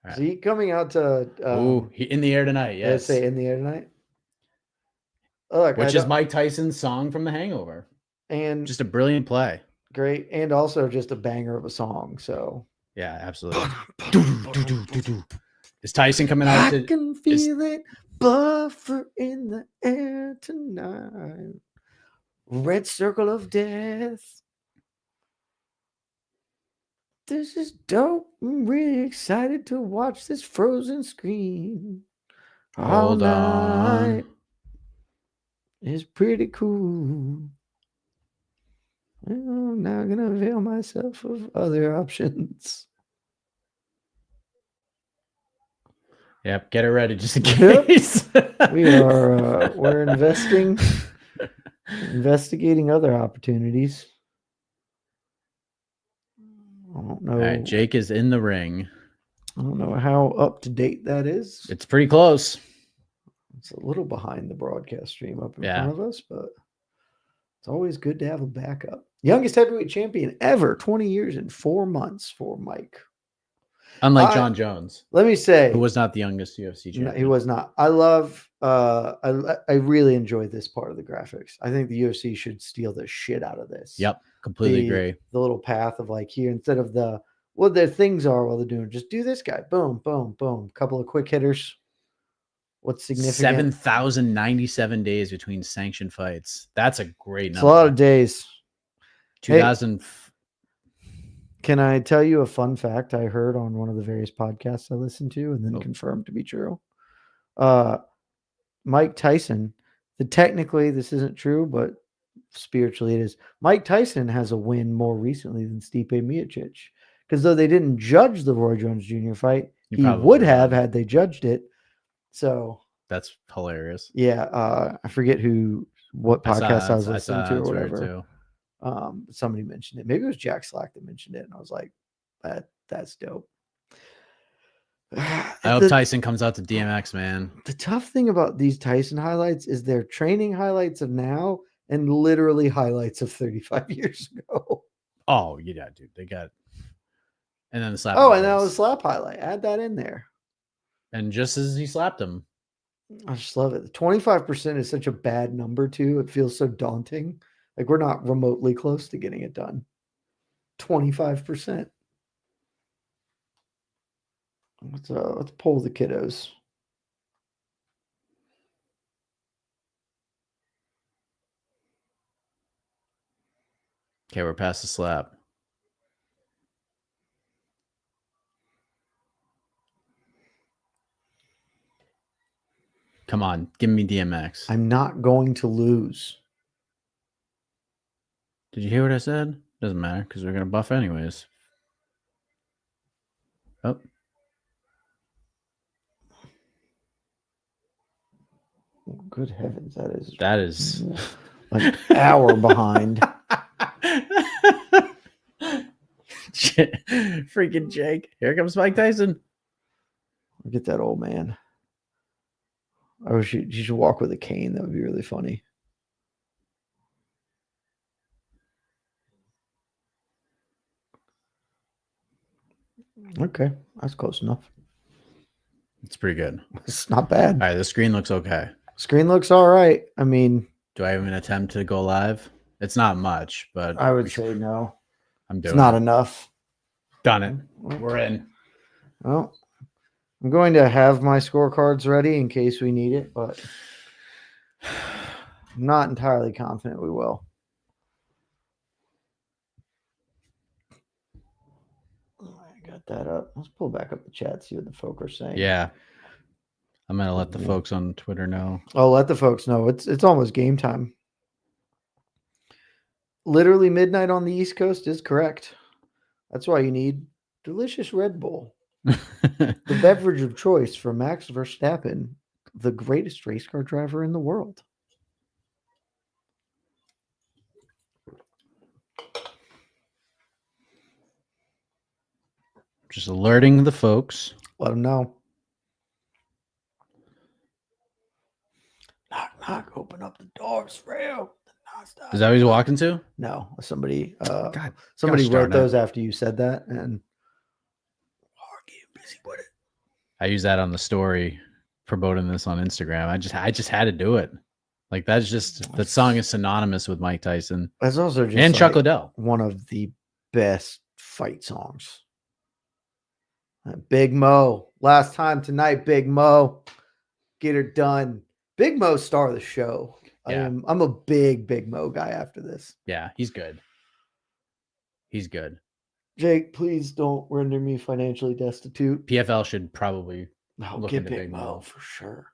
Is he coming out to? He in the air tonight. Yes. Say in the air tonight. Look, which is Mike Tyson's song from The Hangover, and just a brilliant play. Great, and also just a banger of a song. So yeah, absolutely. Is Tyson coming out? I can feel it buffer in the air tonight. Red circle of death. This is dope. I'm really excited to watch this frozen screen. Hold on. It's pretty cool. I'm now going to avail myself of other options. Yep, get it ready just in case. We're investigating other opportunities. I don't know. All right, Jake is in the ring. I don't know how up to date that is. It's pretty close. It's a little behind the broadcast stream up in front of us, but it's always good to have a backup. Youngest heavyweight champion ever, 20 years and 4 months for Mike. Unlike John Jones. Let me say. Who was not the youngest UFC champion. No, he was not. I love, I really enjoy this part of the graphics. I think the UFC should steal the shit out of this. Yep. Completely agree. The little path of like here, instead of what their things are while they're doing, just do this guy. Boom, boom, boom. Couple of quick hitters. What's significant? 7,097 days between sanctioned fights. That's a great number. It's a lot of days. 2000. Hey, can I tell you a fun fact I heard on one of the various podcasts I listened to and then confirmed to be true? Mike Tyson, technically this isn't true, but spiritually it is. Mike Tyson has a win more recently than Stipe Miocic, because though they didn't judge the Roy Jones Jr. fight, he would have had they judged it. So that's hilarious. Yeah, I forget what podcast I was listening to or whatever. Somebody mentioned it. Maybe it was Jack Slack that mentioned it, and I was like, That's dope. I hope Tyson comes out to DMX, man. The tough thing about these Tyson highlights is they're training highlights of now and literally highlights of 35 years ago. Oh, yeah, dude. They got. And then the slap. Oh, and that was a slap highlight. Add that in there. And just as he slapped him. I just love it. 25% is such a bad number, too. It feels so daunting. Like we're not remotely close to getting it done. 25%. Let's pull the kiddos. Okay, we're past the slap. Come on, give me DMX. I'm not going to lose. Did you hear what I said? Doesn't matter because we're gonna buff anyways. Oh. Good heavens, that is an hour behind. Freaking Jake. Here comes Mike Tyson. Look at that old man. I wish you should walk with a cane. That would be really funny. Okay, that's close enough. It's pretty good. It's not bad. All right, the screen looks okay. Screen looks all right. I mean, do I even attempt to go live? It's not much, but I would say no. I'm doing it's not it. Enough. Done it. We're in. Well, I'm going to have my scorecards ready in case we need it, but I'm not entirely confident we will. I got that up. Let's pull back up the chat, see what the folk are saying. Yeah. I'm going to let the folks on Twitter know. Oh, let the folks know. It's almost game time. Literally midnight on the East Coast is correct. That's why you need delicious Red Bull. The beverage of choice for Max Verstappen, the greatest race car driver in the world. Just alerting the folks. Let them know. Knock, knock, open up the doors for you. Is that what he's walking to? No, somebody God, somebody gosh, wrote darn it. those after you said that, and busy with it. I use that on the story promoting this on Instagram. I just had to do it. Like that song is synonymous with Mike Tyson. That's also just and like Chuck Liddell. One of the best fight songs. Big Mo. Last time tonight, Big Mo. Get her done. Big Mo, star of the show. Yeah. I'm a big Mo guy after this. Yeah, he's good. He's good. Jake, please don't render me financially destitute. PFL should probably look get into Big Mo for sure.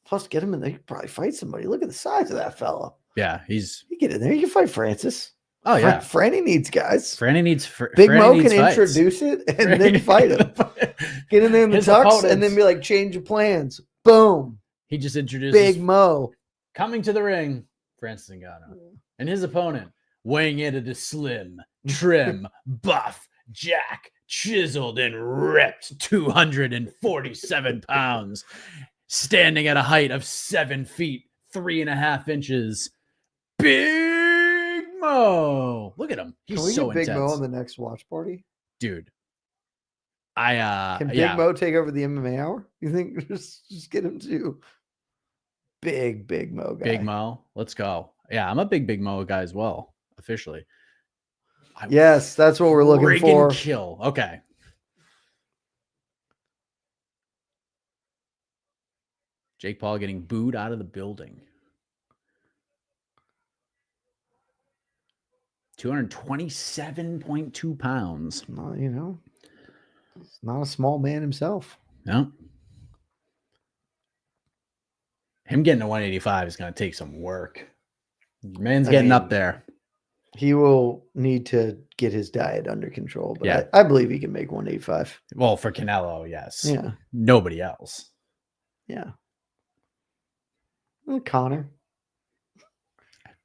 Plus, get him in there. You could probably fight somebody. Look at the size of that fella. Yeah, You get in there. You can fight Francis. Oh, yeah. Franny needs guys. Franny needs Big Franny Mo needs can fights. introduce it and then fight him. Get in there in the His tux opponents. and then be like, change of plans. Boom. He just introduces Big Mo. coming to the ring, Francis Ngannou. And his opponent, weighing in at a slim, trim, buff, jack, chiseled, and ripped 247 pounds, standing at a height of 7 feet, 3.5 inches. Big Mo. Look at him. He's Can we so get Big intense. Mo on the next watch party? Dude. Can Big Mo take over the MMA hour? You think just get him to big Mo guy? Big Mo. Let's go. Yeah, I'm a big Mo guy as well, officially. Yes, that's what we're looking for. Kill. Okay. Jake Paul getting booed out of the building. 227.2 pounds. Well, he's not a small man himself. No. Him getting to 185 is going to take some work. Man's getting up there. He will need to get his diet under control, but Yeah. I believe he can make 185. Well, for Canelo, yes. Yeah. Nobody else. Yeah. Well, Connor.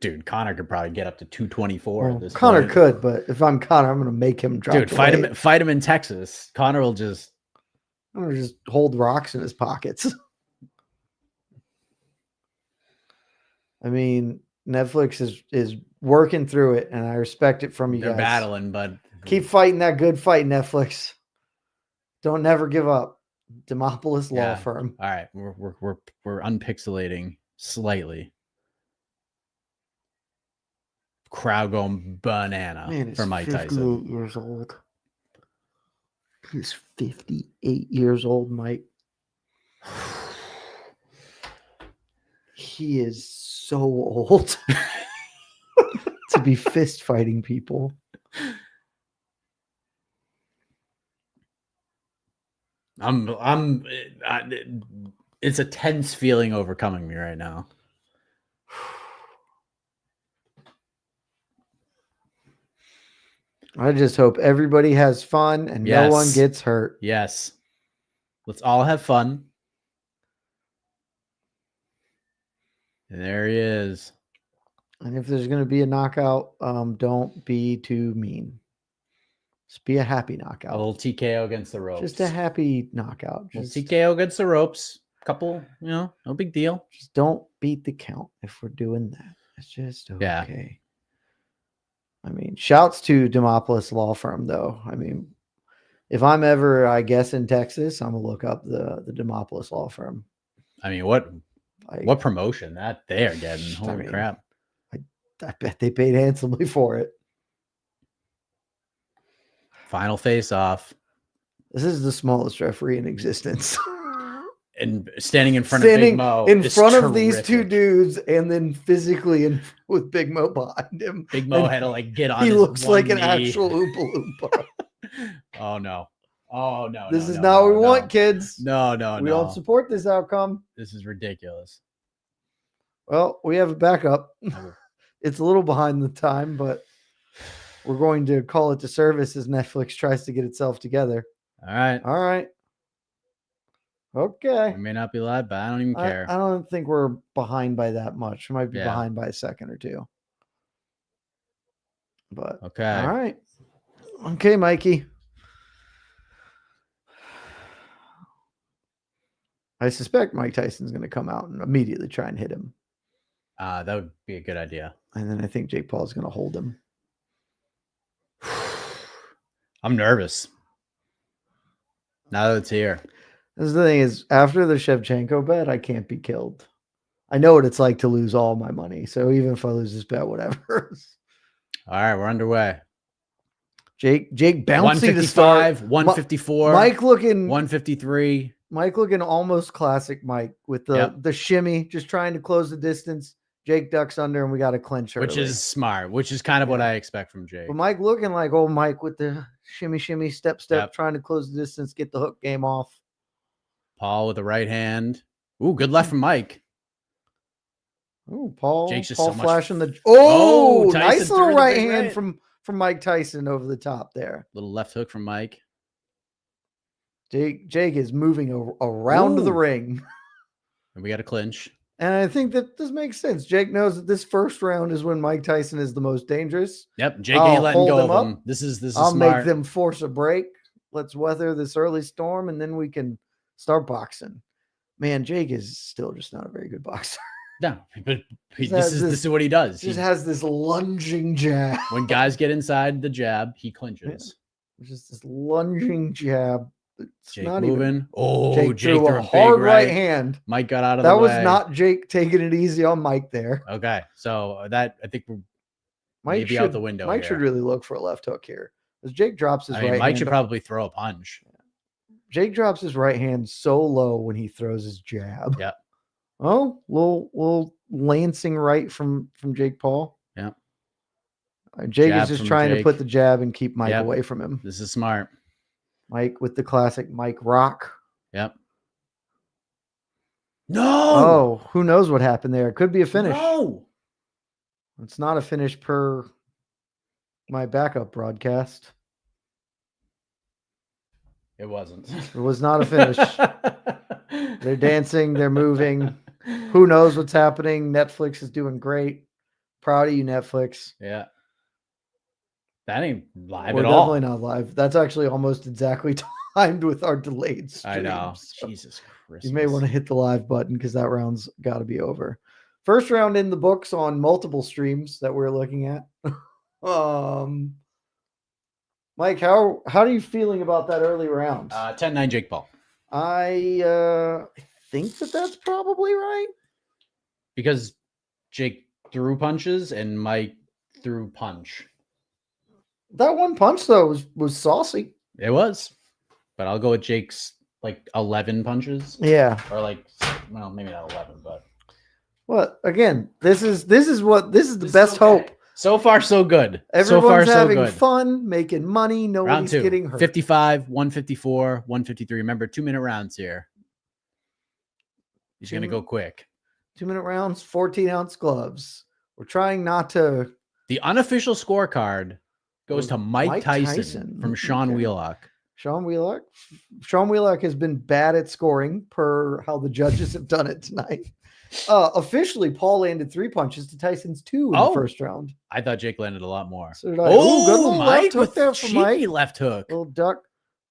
Dude, Connor could probably get up to 224 Well, at this Connor point. could, but if I'm Connor, I'm going to make him drop. Dude, the fight weight. him in Texas. Connor will just I'm going to just hold rocks in his pockets. I mean, Netflix is working through it, and I respect it from you they're guys. battling, but Keep fighting that good fight, Netflix. Don't never give up. Demopolis Law Firm. All right, we're unpixelating slightly. Crowd going banana Man, for Mike Tyson. 58 years old. He's 58 years old, Mike. He is so old to be fist fighting people. It's a tense feeling overcoming me right now. I just hope everybody has fun and no one gets hurt. Yes. Let's all have fun. And there he is. And if there's going to be a knockout, don't be too mean. Just be a happy knockout. A little TKO against the ropes. Just a happy knockout. Just TKO against the ropes. Couple, no big deal. Just don't beat the count if we're doing that. It's just okay. Yeah. I mean, shouts to Demopolis Law Firm, though. I mean, if I'm ever, I guess, in Texas, I'm going to look up the Demopolis Law Firm. I mean, what promotion that they are getting. Holy crap. I bet they paid handsomely for it. Final face-off. This is the smallest referee in existence. And standing in front of Big Mo. In front of these two dudes, and then physically with Big Mo behind him. Big Mo had to get on. He his looks like knee. an actual Oompa Loompa. Oh no. Oh no. This is not what we want, kids. No. We don't support this outcome. This is ridiculous. Well, we have a backup. It's a little behind the time, but we're going to call it to service as Netflix tries to get itself together. All right. Okay. We may not be live, but I don't even care. I don't think we're behind by that much. We might be behind by a second or two. But okay. All right. Okay, Mikey. I suspect Mike Tyson's going to come out and immediately try and hit him. That would be a good idea. And then I think Jake Paul's going to hold him. I'm nervous. Now that it's here. The thing is, after the Shevchenko bet, I can't be killed. I know what it's like to lose all my money. So even if I lose this bet, whatever. All right, we're underway. Jake bouncy to start. 154. Mike looking 153. Mike looking almost classic Mike with the shimmy, just trying to close the distance. Jake ducks under, and we got a clinch early. Which is smart, which is kind of what I expect from Jake. But Mike looking like old Mike with the shimmy, step, trying to close the distance, get the hook game off. Paul with the right hand. Ooh, good left from Mike. Ooh, Paul. Jake's just Paul so flashing much... the. Oh, Tyson nice little right hand right. from Mike Tyson over the top there. Little left hook from Mike. Jake is moving around the ring. And we got a clinch. And I think that this makes sense. Jake knows that this first round is when Mike Tyson is the most dangerous. Yep, Jake ain't letting go of him. This is I'll smart. make them force a break. Let's weather this early storm, and then we can start boxing. Man, Jake is still just not a very good boxer. No, but this is what he does. He just has this lunging jab. When guys get inside the jab, he clinches. Yeah. Just this lunging jab. It's Jake not moving. Even, oh, Jake threw a hard right hand. Mike got out of the way. That was not Jake taking it easy on Mike there. Okay, so that I think we're Mike maybe out the window. Mike should really look for a left hook here. As Jake drops his right hand. Mike should probably throw a punch. Jake drops his right hand so low when he throws his jab. Yeah. Oh, little lancing right from Jake Paul. Yeah. Jake is just trying to put the jab and keep Mike away from him. This is smart. Mike with the classic Mike rock. Yep. No. Oh, who knows what happened there? It could be a finish. No. It's not a finish per my backup broadcast. It wasn't. It was not a finish. They're dancing. They're moving. Who knows what's happening? Netflix is doing great. Proud of you, Netflix. Yeah. That ain't live We're at all. definitely not live. That's actually almost exactly timed with our delayed stream. I know. So Jesus Christ. you may want to hit the live button because that round's got to be over. First round in the books on multiple streams that we're looking at. Mike, how are you feeling about that early round? 10-9 Jake Paul. I think that's probably right. Because Jake threw punches and Mike threw punch. That one punch though was saucy. It was. But I'll go with Jake's like 11 punches. Yeah. Or like, well, maybe not 11, but Well, again, this is the best hope. So far, so good. Everyone's so having good. Fun, making money. Round Nobody's 2, getting hurt. 55, 154, 153. Remember, 2-minute rounds here. He's going to go quick. 2-minute rounds, 14-ounce gloves. We're trying not to. The unofficial scorecard goes to Mike Tyson from Sean Wheelock. Sean Wheelock. Sean Wheelock has been bad at scoring per how the judges have done it tonight. Officially, Paul landed 3 punches to Tyson's 2 in the first round. I thought Jake landed a lot more. So did I. Oh, good little Mike left hook with there for Mike. left hook. Little duck.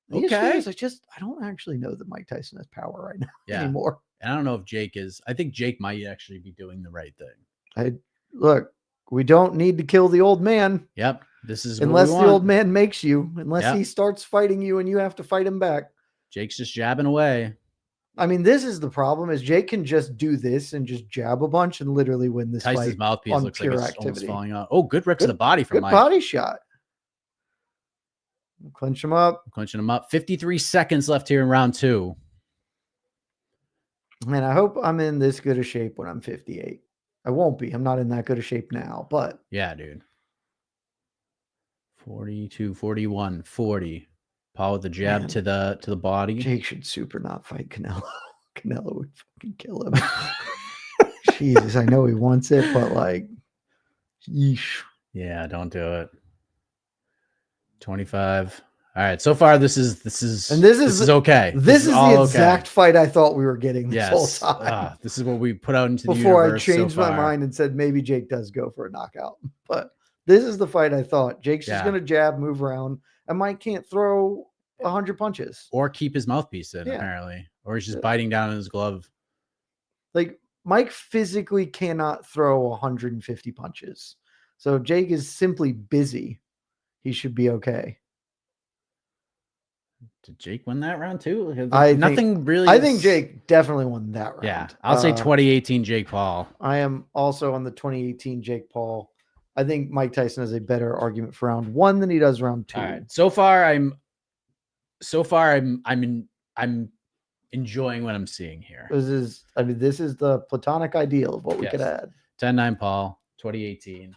The issue Okay. is I don't actually know that Mike Tyson has power right now anymore. And I don't know if Jake is. I think Jake might actually be doing the right thing. Look, we don't need to kill the old man. Yep. This is unless what the we old want. man makes you, unless he starts fighting you and you have to fight him back. Jake's just jabbing away. I mean, this is the problem: is Jake can just do this and just jab a bunch and literally win this Tyson's fight mouthpiece on looks like pure it's activity. almost falling out. Oh, good rip to the body from Good Mike. body shot. Clinch him up. Clinching him up. 53 seconds left here in round 2. Man, I hope I'm in this good a shape when I'm 58. I won't be. I'm not in that good a shape now, but yeah, dude. 42, 41, 40. Paul with the jab to the body. Jake should super not fight Canelo. Canelo would fucking kill him. Jesus, I know he wants it, but like, yeesh. Yeah, don't do it. 25. All right. So far, this is okay. This is the exact fight I thought we were getting this whole time. This is what we put out into the before universe I changed so my mind and said maybe Jake does go for a knockout. But this is the fight I thought. Jake's just going to jab, move around, and Mike can't throw 100 punches or keep his mouthpiece in apparently, or he's just biting down on his glove. Like Mike physically cannot throw 150 punches. So if Jake is simply busy, he should be okay. Did Jake win that round too? I think Jake definitely won that round. Yeah, I'll say 2018 Jake Paul. I am also on the 2018 Jake Paul. I think Mike Tyson has a better argument for round 1 than he does round 2. All right. So far I'm enjoying what I'm seeing here. This is the platonic ideal of what we could add. 10-9 Paul, 2018.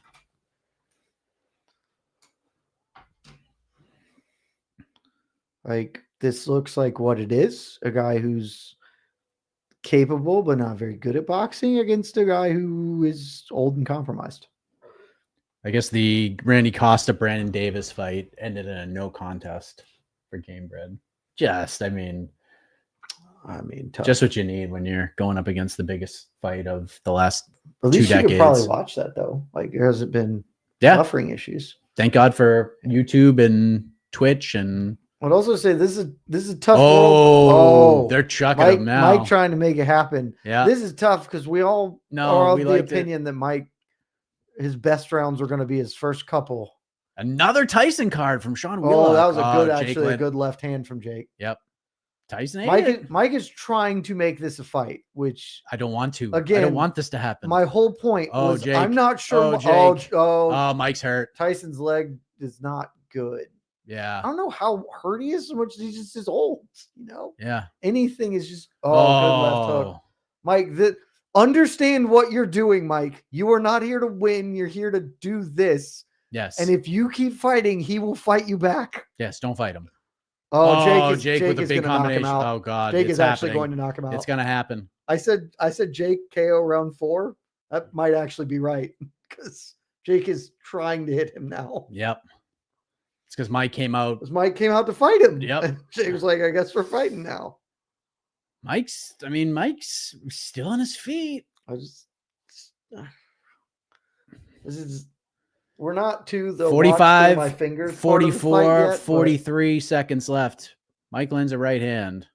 Like, this looks like what it is. A guy who's capable but not very good at boxing against a guy who is old and compromised. I guess the Randy Costa Brandon Davis fight ended in a no contest for Gamebred. Tough. Just what you need when you're going up against the biggest fight of the last 2 decades. You could probably watch that though. Like, there hasn't been buffering issues. Thank God for YouTube and Twitch. And I'd also say this is a tough. They're chucking him now. Mike trying to make it happen. Yeah, this is tough because we all are of the opinion that Mike, his best rounds were going to be his first couple. Another Tyson card from Sean Wheelock. Oh, that was a good left hand from Jake. Yep. Tyson. Mike is trying to make this a fight, which I don't want to. Again, I don't want this to happen. My whole point was Jake. I'm not sure. Mike's hurt. Tyson's leg is not good. Yeah. I don't know how hurt he is so much. He just is old, you know? Yeah. Anything is just, good left hook. Mike, understand what you're doing, Mike. You are not here to win. You're here to do this. Yes. And if you keep fighting, he will fight you back. Yes. Don't fight him. Jake with a big combination. Oh God. Jake is actually going to knock him out. It's going to happen. I said Jake KO round 4. That might actually be right because Jake is trying to hit him now. Yep. It's because Mike came out. Mike came out to fight him. Yep. And Jake was like, I guess we're fighting now. Mike's still on his feet. We're not to the 45, watch through my fingers 44, yet, 43 seconds left. Mike lands a right hand.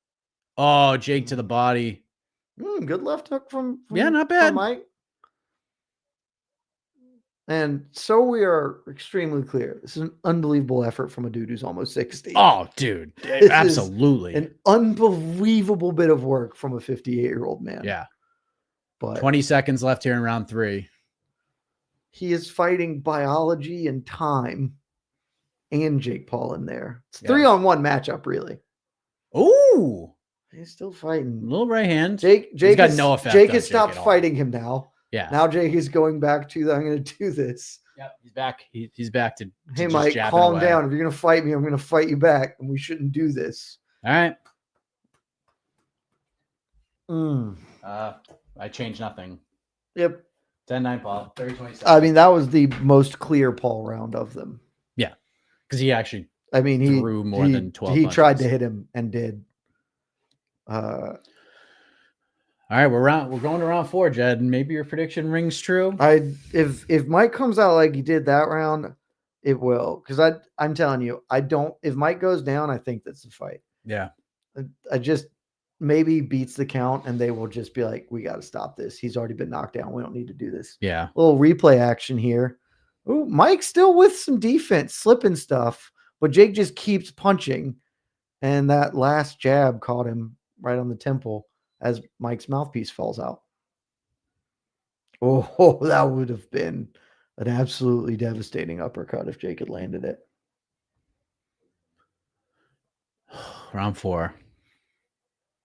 Oh, Jake to the body. Good left hook from Yeah, not bad. from Mike. And so we are extremely clear. This is an unbelievable effort from a dude who's almost 60. Oh, dude. This Absolutely. is an unbelievable bit of work from a 58-year-old man. Yeah. But 20 seconds left here in round 3. he is fighting biology and time and Jake Paul in there. It's 3-on-1 matchup, really. Ooh. He's still fighting. Little right hand. Jake got no effect Jake on has Jake stopped at all. fighting him now. Yeah. Now Jake is going back to, I'm going to do this. Yep. He's back. He's back to Hey, just Mike, jabbing calm away. down. If you're going to fight me, I'm going to fight you back. And we shouldn't do this. All right. I changed nothing. Yep. 10-9 Paul. 30-27. I mean, that was the most clear Paul round of them. Yeah. Because he actually I mean, he threw more than 12 He punches. tried to hit him and did. All right, we're going to round 4, Jed. Maybe your prediction rings true. If Mike comes out like he did that round, it will. Because I'm telling you, if Mike goes down, I think that's the fight. Yeah. I just maybe beats the count and they will just be like, we got to stop this. He's already been knocked down. We don't need to do this. Yeah. A little replay action here. Ooh, Mike's still with some defense, slipping stuff, but Jake just keeps punching. And that last jab caught him right on the temple as Mike's mouthpiece falls out. Oh, that would have been an absolutely devastating uppercut if Jake had landed it. Round 4.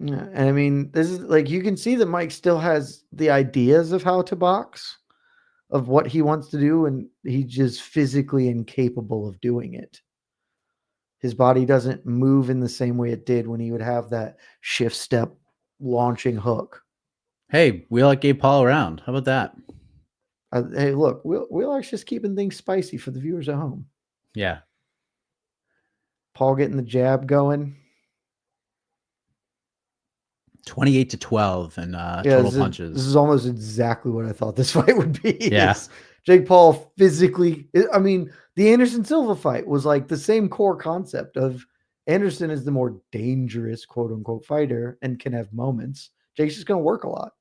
Yeah, and I mean, this is like, you can see that Mike still has the ideas of how to box, of what he wants to do, and he's just physically incapable of doing it. His body doesn't move in the same way it did when he would have that shift step launching hook. Hey, we like gave Paul around. How about that? Hey, look, Wheelock's just keeping things spicy for the viewers at home. Yeah. Paul getting the jab going. 28-12 and total punches. This is almost exactly what I thought this fight would be. Yeah. Jake Paul physically, I mean, the Anderson Silva fight was like the same core concept of Anderson is the more dangerous, quote unquote, fighter and can have moments. Jake's just going to work a lot.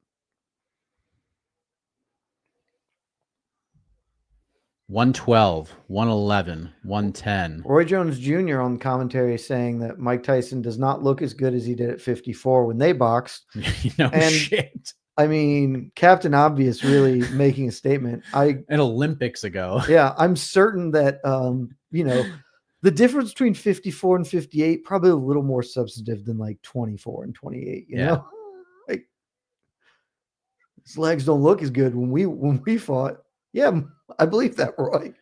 112, 111, 110. Roy Jones Jr. on commentary saying that Mike Tyson does not look as good as he did at 54 when they boxed. Shit. I mean, Captain Obvious really making a statement. An Olympics ago. Yeah, I'm certain that the difference between 54 and 58 probably a little more substantive than like 24 and 28. You know, like his legs don't look as good when we fought. Yeah, I believe that, Roy.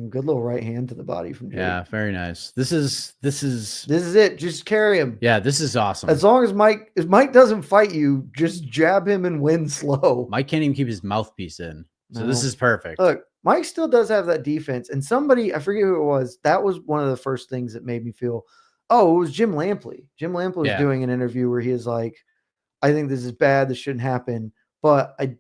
Good little right hand to the body from Jake. Yeah, very nice. This is it. Just carry him. Yeah, this is awesome. As long as if Mike doesn't fight you, just jab him and win slow. Mike can't even keep his mouthpiece in. So This is perfect. Look, Mike still does have that defense. And somebody, I forget who it was, that was one of the first things that made me feel, it was Jim Lampley. Jim Lampley was doing an interview where he is like, I think this is bad. This shouldn't happen. But I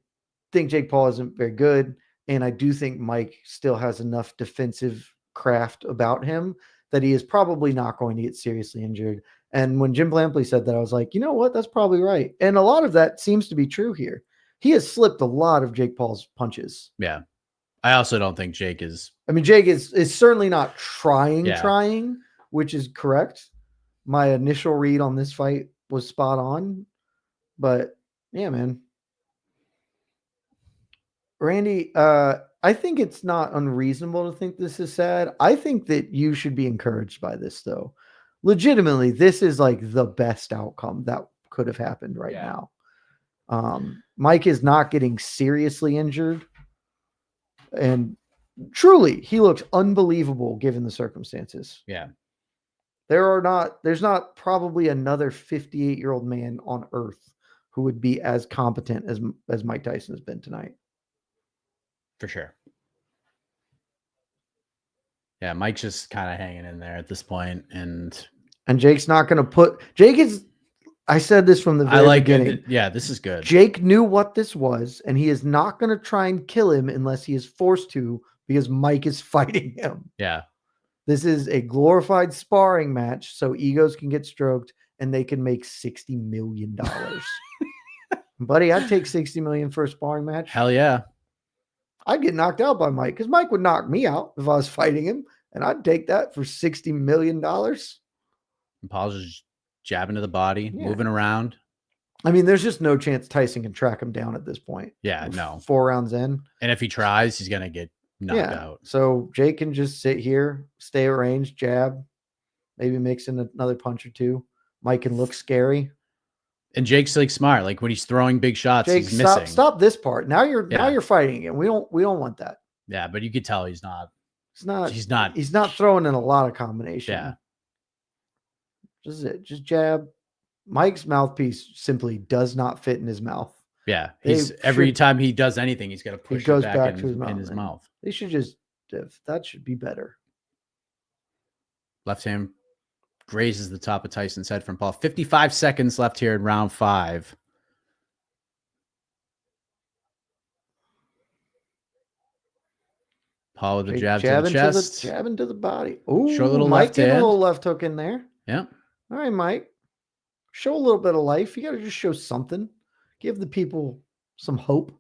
think Jake Paul isn't very good. And I do think Mike still has enough defensive craft about him that he is probably not going to get seriously injured. And when Jim Lampley said that, I was like, you know what? That's probably right. And a lot of that seems to be true here. He has slipped a lot of Jake Paul's punches. Yeah. I also don't think Jake is. I mean, Jake is certainly not trying, which is correct. My initial read on this fight was spot on. But yeah, man. Randy, I think it's not unreasonable to think this is sad. I think that you should be encouraged by this, though. Legitimately, this is like the best outcome that could have happened right now. Mike is not getting seriously injured. And truly, he looks unbelievable given the circumstances. Yeah. There's not probably another 58-year-old man on earth who would be as competent as Mike Tyson has been tonight. For sure. Yeah, Mike's just kind of hanging in there at this point, and Jake's not going to Jake is I said this from the I very like beginning. it. Yeah, this is good. Jake knew what this was, and he is not going to try and kill him unless he is forced to because Mike is fighting him. Yeah. This is a glorified sparring match so egos can get stroked and they can make $60 million. Buddy, I'd take $60 million for a sparring match. Hell yeah. I'd get knocked out by Mike because Mike would knock me out if I was fighting him, and I'd take that for $60 million. And Paul's just jabbing to the body, moving around. I mean, there's just no chance Tyson can track him down at this point. Yeah, no. 4 rounds in. And if he tries, he's going to get knocked out. So Jake can just sit here, stay at range, jab, maybe mix in another punch or two. Mike can look scary. And Jake's like smart. Like when he's throwing big shots, Jake, he's missing. Stop this part. Now you're fighting again. We don't want that. Yeah, but you could tell he's not. He's not throwing in a lot of combination. Yeah. Just jab. Mike's mouthpiece simply does not fit in his mouth. Yeah. Every time he does anything, he's got to push it back in his mouth. They should just, that should be better. Left hand grazes the top of Tyson's head from Paul. 55 seconds left here in round 5. Paul with the jab to the chest. Jabbing to the body. Ooh, short little Mike left did hand. a little left hook in there. Yeah. All right, Mike. Show a little bit of life. You got to just show something. Give the people some hope.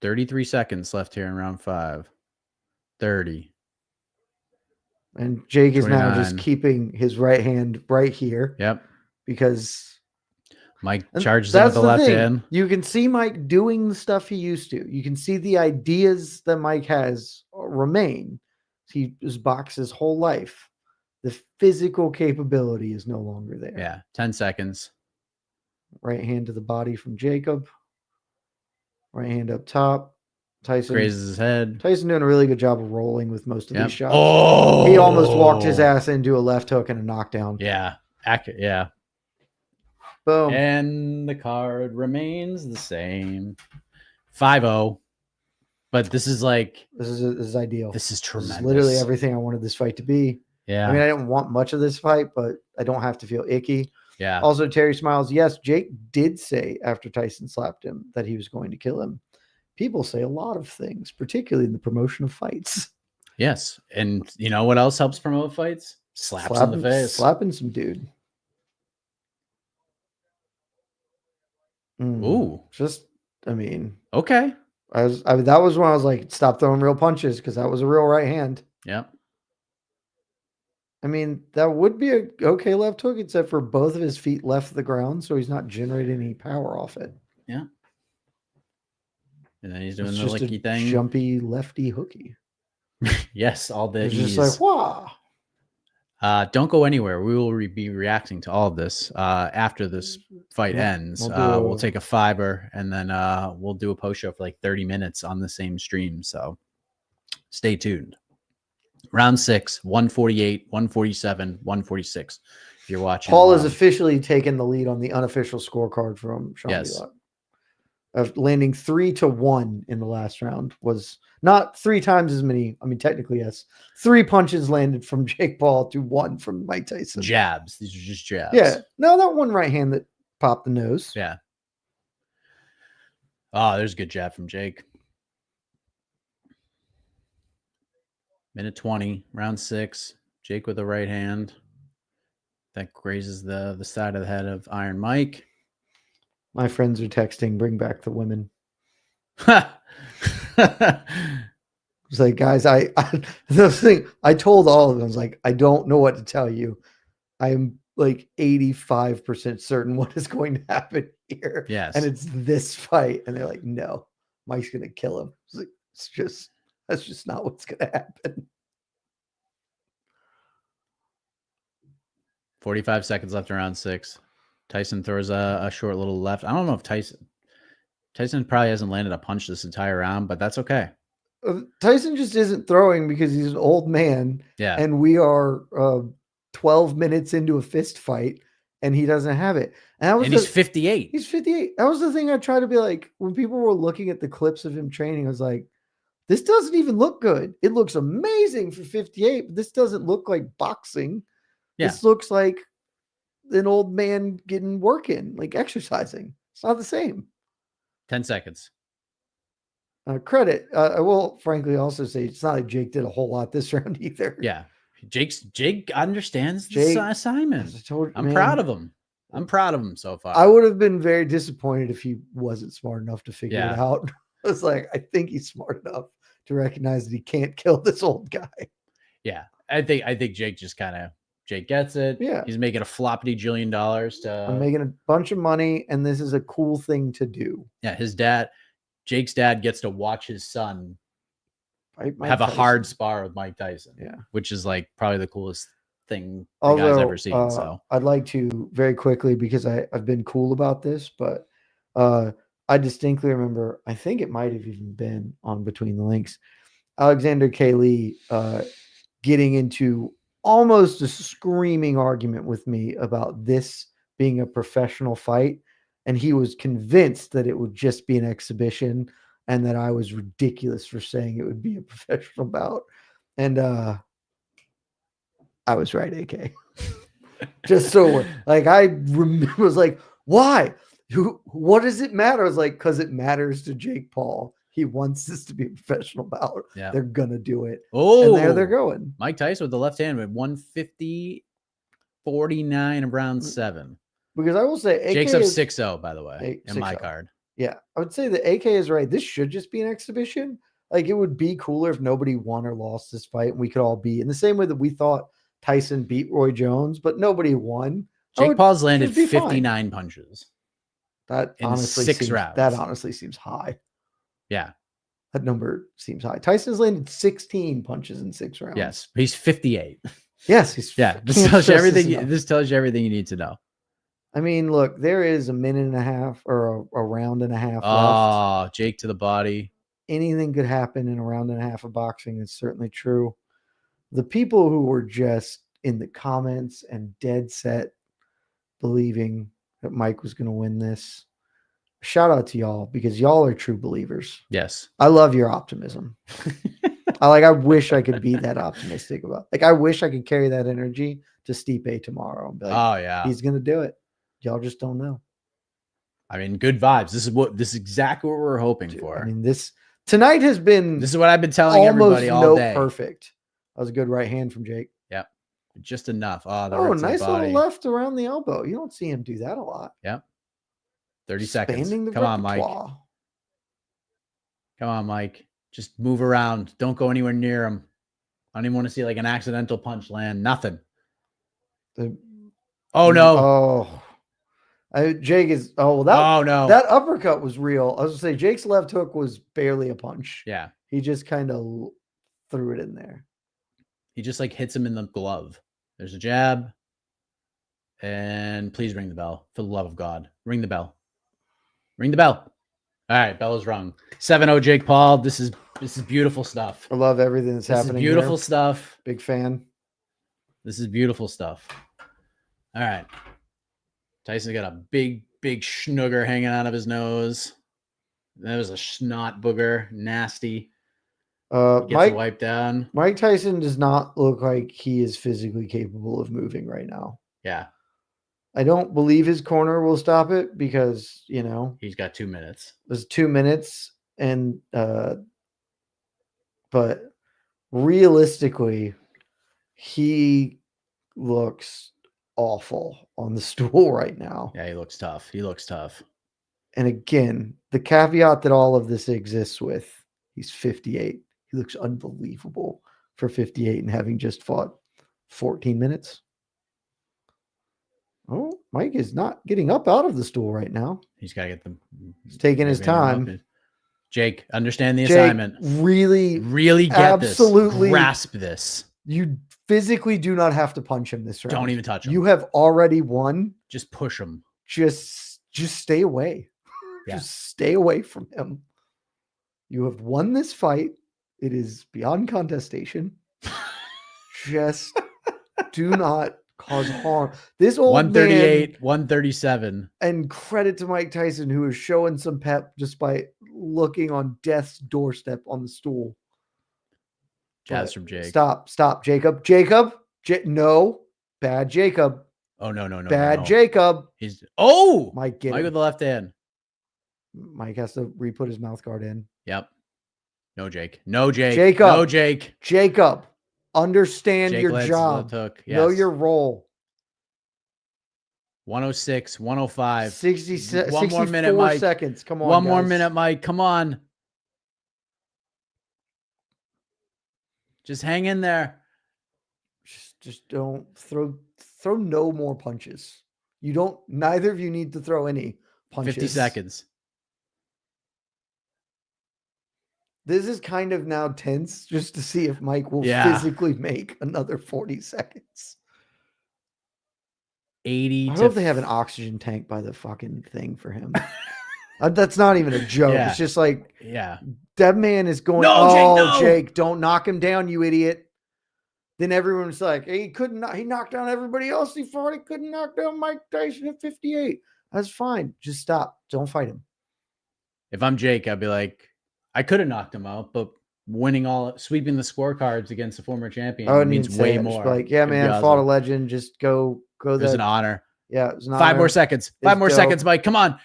33 seconds left here in round 5. 30. And Jake is 29. now just keeping his right hand right here. Yep. Because Mike charges in with the left hand. You can see Mike doing the stuff he used to. You can see the ideas that Mike has remain. He was boxed his whole life. The physical capability is no longer there. Yeah. 10 seconds. Right hand to the body from Jacob. Right hand up top. Tyson grazes his head. Tyson doing a really good job of rolling with most of these shots. Oh, he almost walked his ass into a left hook and a knockdown. Yeah. Accurate. Yeah. Boom. And the card remains the same. 5-0. But this is like this is ideal. This is tremendous. This is literally everything I wanted this fight to be. Yeah. I mean, I didn't want much of this fight, but I don't have to feel icky. Yeah. Also, Terry smiles. Yes, Jake did say after Tyson slapped him that he was going to kill him. People say a lot of things, particularly in the promotion of fights. Yes. And you know what else helps promote fights? Slaps in the face. Slapping some dude. Ooh. Just, I mean. Okay. That was when I was like, stop throwing real punches, because that was a real right hand. Yep. I mean, that would be a okay left hook, except for both of his feet left the ground, so he's not generating any power off it. Yeah. And then he's doing the licky thing. Jumpy lefty hooky. Yes, all the It's just like, wow. Don't go anywhere. We will be reacting to all of this after this fight ends. We'll take a fiber, and then we'll do a post show for like 30 minutes on the same stream. So stay tuned. Round 6, 148, 147, 146. If you're watching, Paul has officially taken the lead on the unofficial scorecard from Sean Yes. Goyat. Landing 3-1 in the last round was not 3 times as many. I mean, technically, yes. 3 punches landed from Jake Paul to 1 from Mike Tyson. Jabs. These are just jabs. Yeah. No, that one right hand that popped the nose. Yeah. Oh, there's a good jab from Jake. Minute 20, round 6. Jake with the right hand. That grazes the side of the head of Iron Mike. My friends are texting, bring back the women. It's like, guys, the thing I told all of them, I was like, I don't know what to tell you. I'm like 85% certain what is going to happen here. Yes. And it's this fight. And they're like, no, Mike's going to kill him. It's like, that's just not what's going to happen. 45 seconds left in round 6. Tyson throws a short little left. I don't know if Tyson probably hasn't landed a punch this entire round, but that's okay. Tyson just isn't throwing because he's an old man. Yeah. And we are 12 minutes into a fist fight and he doesn't have it. And he's 58. He's 58. That was the thing I tried to be like, when people were looking at the clips of him training, I was like, this doesn't even look good. It looks amazing for 58, but this doesn't look like boxing. Yeah. This looks like an old man getting work in, like exercising. It's not the same. 10 seconds. Credit. I will frankly also say it's not like Jake did a whole lot this round either. Yeah. Jake understands the assignment. I'm proud of him. I'm proud of him so far. I would have been very disappointed if he wasn't smart enough to figure it out. I was like, I think he's smart enough to recognize that he can't kill this old guy. Yeah. I think Jake just Jake gets it. Yeah. He's making a floppity $1 jillion I'm making a bunch of money, and this is a cool thing to do. Yeah. Jake's dad gets to watch his son have a hard spar with Mike Tyson. Yeah. Which is like probably the coolest thing the guy's ever seen. So I'd like to very quickly, because I've been cool about this, but I distinctly remember, I think it might have even been on Between the Links, Alexander K. Lee getting into almost a screaming argument with me about this being a professional fight. And he was convinced that it would just be an exhibition and that I was ridiculous for saying it would be a professional bout. And I was right, AK. Just so like I was like, why? What does it matter? I was like, because it matters to Jake Paul. He wants this to be a professional bout. Yeah. They're gonna do it. Oh, and there they're going. Mike Tyson with the left hand with 150-49 of round 7. Because I will say, AK Jake's up 6-0, by the way, in my card. Yeah, I would say that AK is right. This should just be an exhibition. Like, it would be cooler if nobody won or lost this fight, and we could all be in the same way that we thought Tyson beat Roy Jones, but nobody won. Jake Paul's landed 59 punches. That in honestly 6 rounds. That honestly seems high. Yeah. That number seems high. Tyson's landed 16 punches in 6 rounds. Yes, he's 58. Yes, he's This tells you everything. This tells you everything you need to know. I mean, look, there is a minute and a half or a round and a half left. Oh, Jake to the body. Anything could happen in a round and a half of boxing. It's certainly true. The people who were just in the comments and dead set believing that Mike was going to win this, shout out to y'all, because y'all are true believers. Yes. I love your optimism. I wish I could be that optimistic about. Like, I wish I could carry that energy to Stipe tomorrow and be like, oh yeah, he's going to do it. Y'all just don't know. I mean, good vibes. This is exactly what we're hoping for. I mean, this tonight has been. This is what I've been telling everybody all day. Perfect. That was a good right hand from Jake. Yep, just enough. Oh, nice little left around the elbow. You don't see him do that a lot. Yep. 30 seconds. Come on, Mike. Come on, Mike. Just move around. Don't go anywhere near him. I don't even want to see like an accidental punch land. Nothing. Oh no. Jake is. Oh, that uppercut was real. I was gonna say Jake's left hook was barely a punch. Yeah, he just kind of threw it in there. He just like hits him in the glove. There's a jab, and please ring the bell for the love of God. Ring the bell. Ring the bell. All right, bell is rung. 7-0 Jake Paul. This is beautiful stuff. I love everything that's happening. Beautiful stuff. Big fan. This is beautiful stuff. All right. Tyson's got a big schnooger hanging out of his nose. That was a snot booger. Nasty. Gets wiped down. Mike Tyson does not look like he is physically capable of moving right now. Yeah. I don't believe his corner will stop it because, he's got 2 minutes. There's 2 minutes. And, but realistically, he looks awful on the stool right now. Yeah, he looks tough. And again, the caveat that all of this exists with, he's 58. He looks unbelievable for 58 and having just fought 14 minutes. Oh, Mike is not getting up out of the stool right now. He's got to get them. He's taking his time. Jake, understand the assignment. Really get absolutely this. Grasp this. You physically do not have to punch him this round. Don't even touch him. You have already won. Just push him. Just stay away. Yeah. Just stay away from him. You have won this fight. It is beyond contestation. Just do not cause harm. This old 138, 137. And credit to Mike Tyson, who is showing some pep despite looking on death's doorstep on the stool. Jabs from Jake. Stop, Jacob. No, bad Jacob. Oh, no. Bad Jacob. Mike Mike, get Mike him. with the left hand. Mike has to re-put his mouth guard in. Yep. No, Jake. No, Jake. Jacob. No, Jake. Jacob, understand Jake your lands job. left hook. Know Yes. your role. 106, 105. 64 more minute, Mike. seconds. Come on, One more guys. minute, Mike. Come on. Just hang in there. Just don't throw no more punches. Neither of you need to throw any punches. 50 seconds. This is kind of now tense just to see if Mike will Yeah. physically make another 40 seconds. 80 I to hope they have an oxygen tank by the fucking thing for him. That's not even a joke. Yeah. It's just like, yeah. that man is going, Jake, don't knock him down, you idiot. Then everyone's like, hey, he knocked down everybody else he fought. He couldn't knock down Mike Tyson at 58. That's fine. Just stop. Don't fight him. If I'm Jake, I'd be like, I could have knocked him out, but sweeping the scorecards against a former champion means way more. Like, yeah, man, fought a legend. Just go there. It was an honor. Yeah, it was an honor. 5 more seconds. 5 more dope. seconds, Mike. Come on,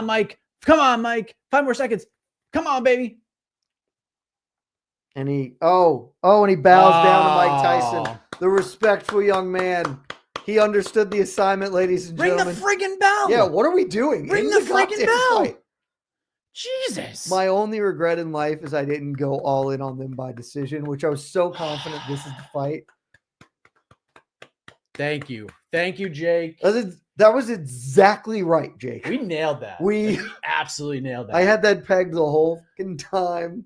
Mike. 5 more seconds. Come on, baby. And he bows down to Mike Tyson, the respectful young man. He understood the assignment, ladies and Ring gentlemen. the friggin' bell. Yeah, what are we doing? Ring the friggin' goddamn bell. fight. Jesus. My only regret in life is I didn't go all in on them by decision, which I was so confident this is the fight. Thank you, Jake. That was exactly right, Jake. We nailed that. We absolutely nailed that. I had that pegged the whole fucking time.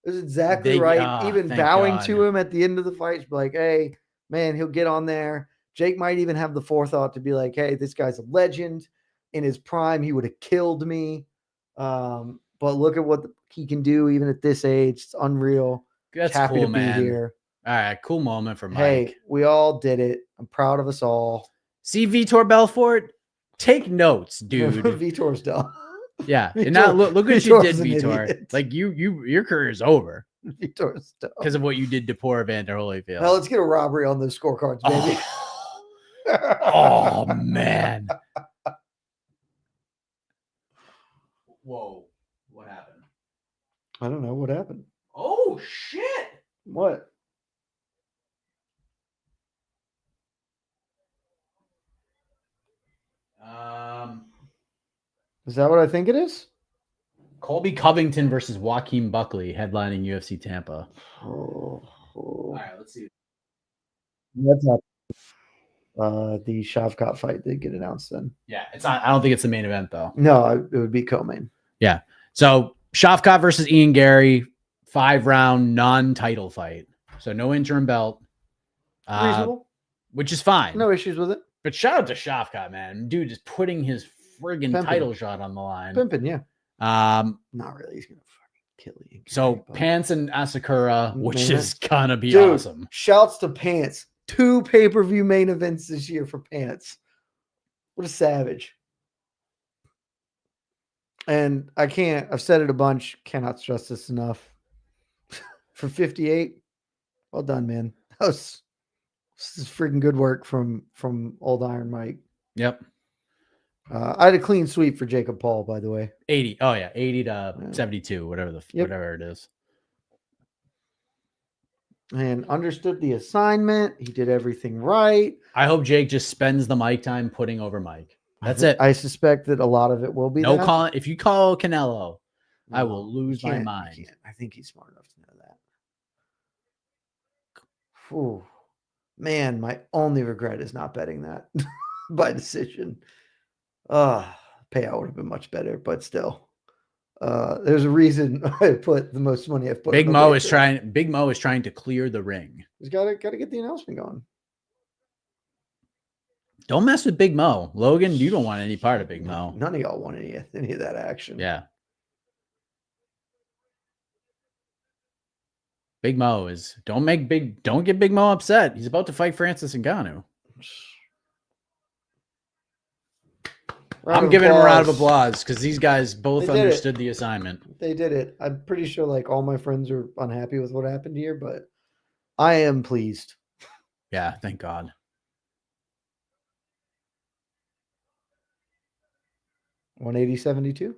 It was exactly right. Even bowing to him at the end of the fight, be like, hey, man, he'll get on there. Jake might even have the forethought to be like, hey, this guy's a legend. In his prime, he would have killed me. But look at what he can do even at this age. It's unreal. That's happy cool, to man. be here. All right, cool moment for Mike. Hey, we all did it. I'm proud of us all. See Vitor Belfort? Take notes, dude. Vitor's dumb. Yeah. And now look what you did, Vitor's an Vitor. idiot. Like your career is over Vitor's dumb. because of what you did to poor Evander Holyfield. Now let's get a robbery on those scorecards, baby. Oh man. Whoa. What happened? I don't know what happened. Oh shit. What? Is that what I think it is? Colby Covington versus Joaquin Buckley headlining UFC Tampa. Oh. All right, let's see. That's not the Shavkat fight did get announced then. Yeah, it's not. I don't think it's the main event though. No, it would be co-main. Yeah. So Shavkat versus Ian Gary, 5-round non-title fight. So no interim belt. Reasonable. Which is fine. No issues with it. But shout out to Shavkat, man. Dude is putting his friggin' title shot on the line. Pimpin', yeah. Not really. He's gonna fucking kill you. So Pants and Asakura, which Man. is gonna be Dude, awesome. Shouts to Pants. 2 pay-per-view main events this year for Pants. What a savage. And I've said it a bunch, cannot stress this enough. For 58, well done, man. This is freaking good work from old Iron Mike. Yep. I had a clean sweep for Jacob Paul, by the way. 80. Oh yeah, 80 to 72, whatever it is. And understood the assignment. He did everything right. I hope Jake just spends the mic time putting over Mike. That's it. I suspect that a lot of it will be No that. calling. If you call Canelo, No, I will lose my you mind. can't. I think he's smart enough to know that. Ooh. Man, my only regret is not betting that by decision. Payout would have been much better, but still. There's a reason I put the most money I've put. Big Mo is trying to clear the ring. He's gotta get the announcement going. Don't mess with Big Mo. Logan, you don't want any part of Big Mo. None of y'all want any of that action. Yeah. Big Mo is don't get Big Mo upset. He's about to fight Francis Ngannou. I'm giving him a round of applause because these guys both understood the assignment. They did it. I'm pretty sure like all my friends are unhappy with what happened here, but I am pleased. Yeah, thank God. 180-72.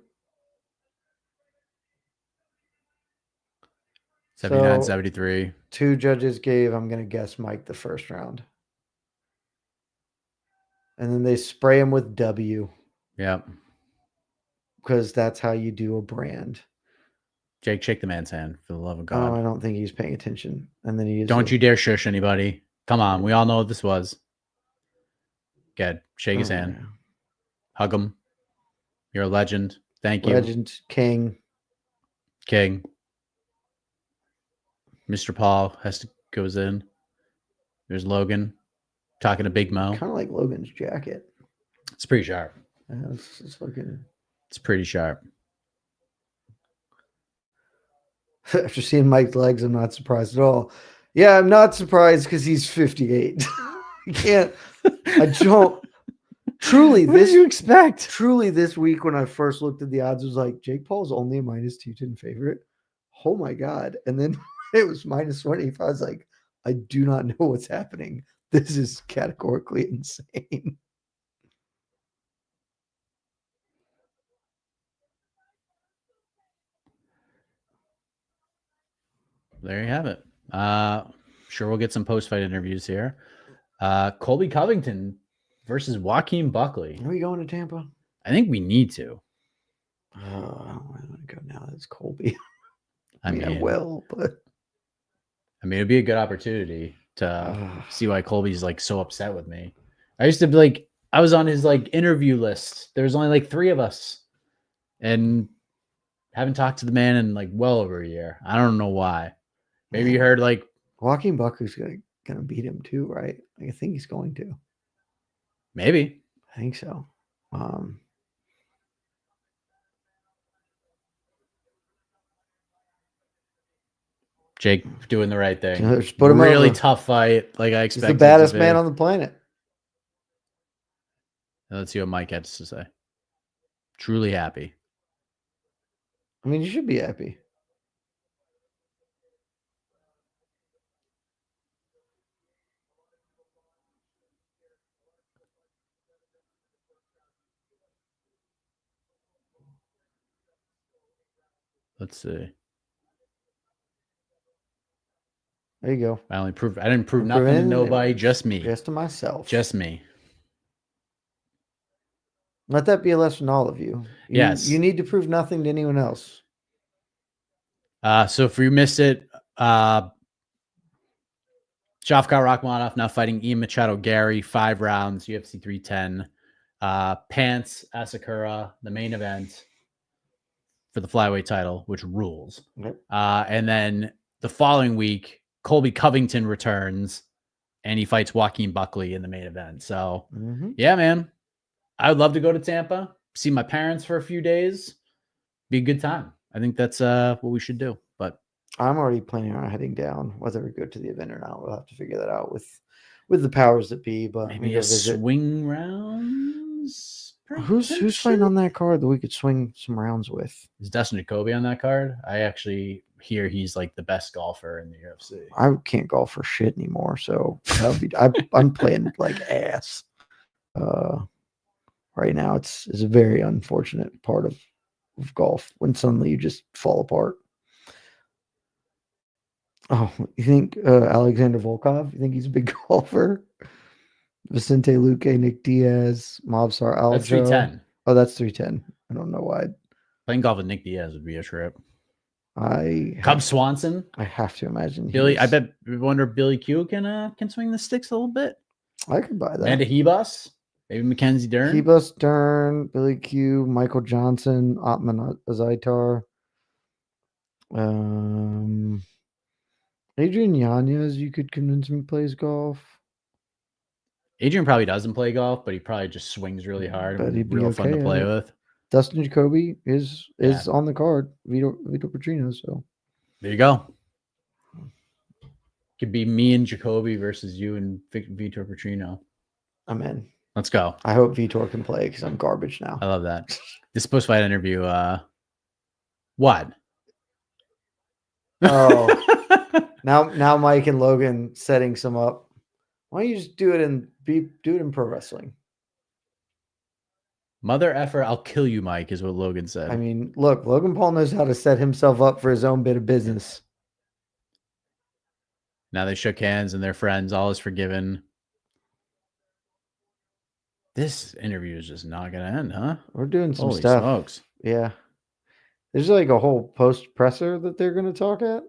79, 73. 2 judges gave, I'm going to guess, Mike the first round. And then they spray him with W. Yep. Because that's how you do a brand. Jake, shake the man's hand for the love of Oh, God. I don't think he's paying attention. And then he Don't you dare shush anybody. Come on. We all know what this was. Good. Shake his hand. Yeah. Hug him. You're a legend. Thank you. Legend, King. Mr. Paul goes in. There's Logan talking to Big Mo. Kind of like Logan's jacket. It's pretty sharp. Yeah, it's looking. It's pretty sharp. After seeing Mike's legs, I'm not surprised at all. Yeah, I'm not surprised because he's 58. I can't. I don't. Truly, What did you expect? Truly, this week when I first looked at the odds, it was like Jake Paul's only a -210 favorite. Oh my God! And then it was -125. I was like, I do not know what's happening. This is categorically insane. There you have it. Sure, we'll get some post-fight interviews here. Colby Covington versus Joaquin Buckley. Are we going to Tampa? I think we need to. I don't want to go now. That's Colby. I mean, I will, but it'd be a good opportunity to see why Colby's like so upset with me. I used to be like, I was on his like interview list. There was only like 3 of us, and haven't talked to the man in like well over a year. I don't know why. Maybe you heard like Joaquin Buckley's gonna beat him too, right? I think he's going to. Maybe. I think so. Jake doing the right thing. Just put him really over. tough fight, like I expected. He's the baddest man on the planet. Now let's see what Mike has to say. Truly happy. I mean, you should be happy. Let's see. There you go. I didn't prove nothing to nobody, just me. Just to myself. Just me. Let that be a lesson to all of you. Yes. You need to prove nothing to anyone else. So if you missed it, Shavkat Rakhmonov now fighting Ian Machado Gary, 5 rounds, UFC 310. Pants Asakura, the main event for the flyweight title, which rules. Yep. And then the following week, Colby Covington returns and he fights Joaquin Buckley in the main event. So yeah, man, I would love to go to Tampa, see my parents for a few days. Be a good time. I think that's what we should do. But I'm already planning on heading down. Whether we go to the event or not, we'll have to figure that out with the powers that be. But maybe a swing rounds. Who's fighting on that card that we could swing some rounds with? Is Dustin Jacoby on that card? I actually hear he's like the best golfer in the UFC. I can't golf for shit anymore, so I'm playing like ass. Right now, it's a very unfortunate part of golf when suddenly you just fall apart. Oh, you think Alexander Volkov? You think he's a big golfer? Vicente Luque, Nick Diaz, Mobsar Aljo. That's 310. Oh, that's 310. I don't know why. Playing golf with Nick Diaz would be a trip. Cub Swanson. I have to imagine Billy. I wonder if Billy Q can swing the sticks a little bit. I could buy that. Amanda Hebus, maybe Mackenzie Dern. Hebus, Dern, Billy Q, Michael Johnson, Atman Azaitar, Adrian Yanez. You could convince me plays golf. Adrian probably doesn't play golf, but he probably just swings really hard. But he'd be real okay fun to play with. Dustin Jacoby is on the card. Vito Petrino. So there you go. Could be me and Jacoby versus you and Vitor Petrino. I'm in. Let's go. I hope Vitor can play because I'm garbage now. I love that. This post-fight interview. What? Oh, now Mike and Logan setting some up. Why don't you just do it in pro wrestling? Mother effer, I'll kill you, Mike, is what Logan said. I mean, look, Logan Paul knows how to set himself up for his own bit of business. Now they shook hands and they're friends. All is forgiven. This interview is just not going to end, huh? We're doing some Holy stuff. smokes. Yeah. There's like a whole post presser that they're going to talk at.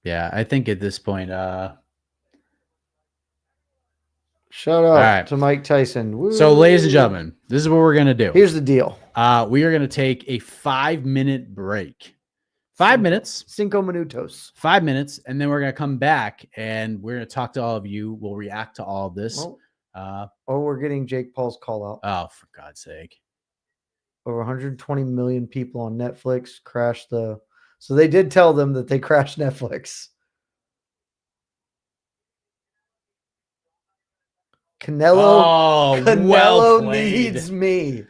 Yeah, I think at this point, shout out right. to Mike Tyson. Woo. So, ladies and gentlemen, this is what we're going to do. Here's the deal. We are going to take a 5-minute break. 5 minutes. 5 minutos. 5 minutes. And then we're going to come back and we're going to talk to all of you. We'll react to all of this. We're getting Jake Paul's call out. Oh, for God's sake. Over 120 million people on Netflix crashed the... So they did tell them that they crashed Netflix. Canelo needs me.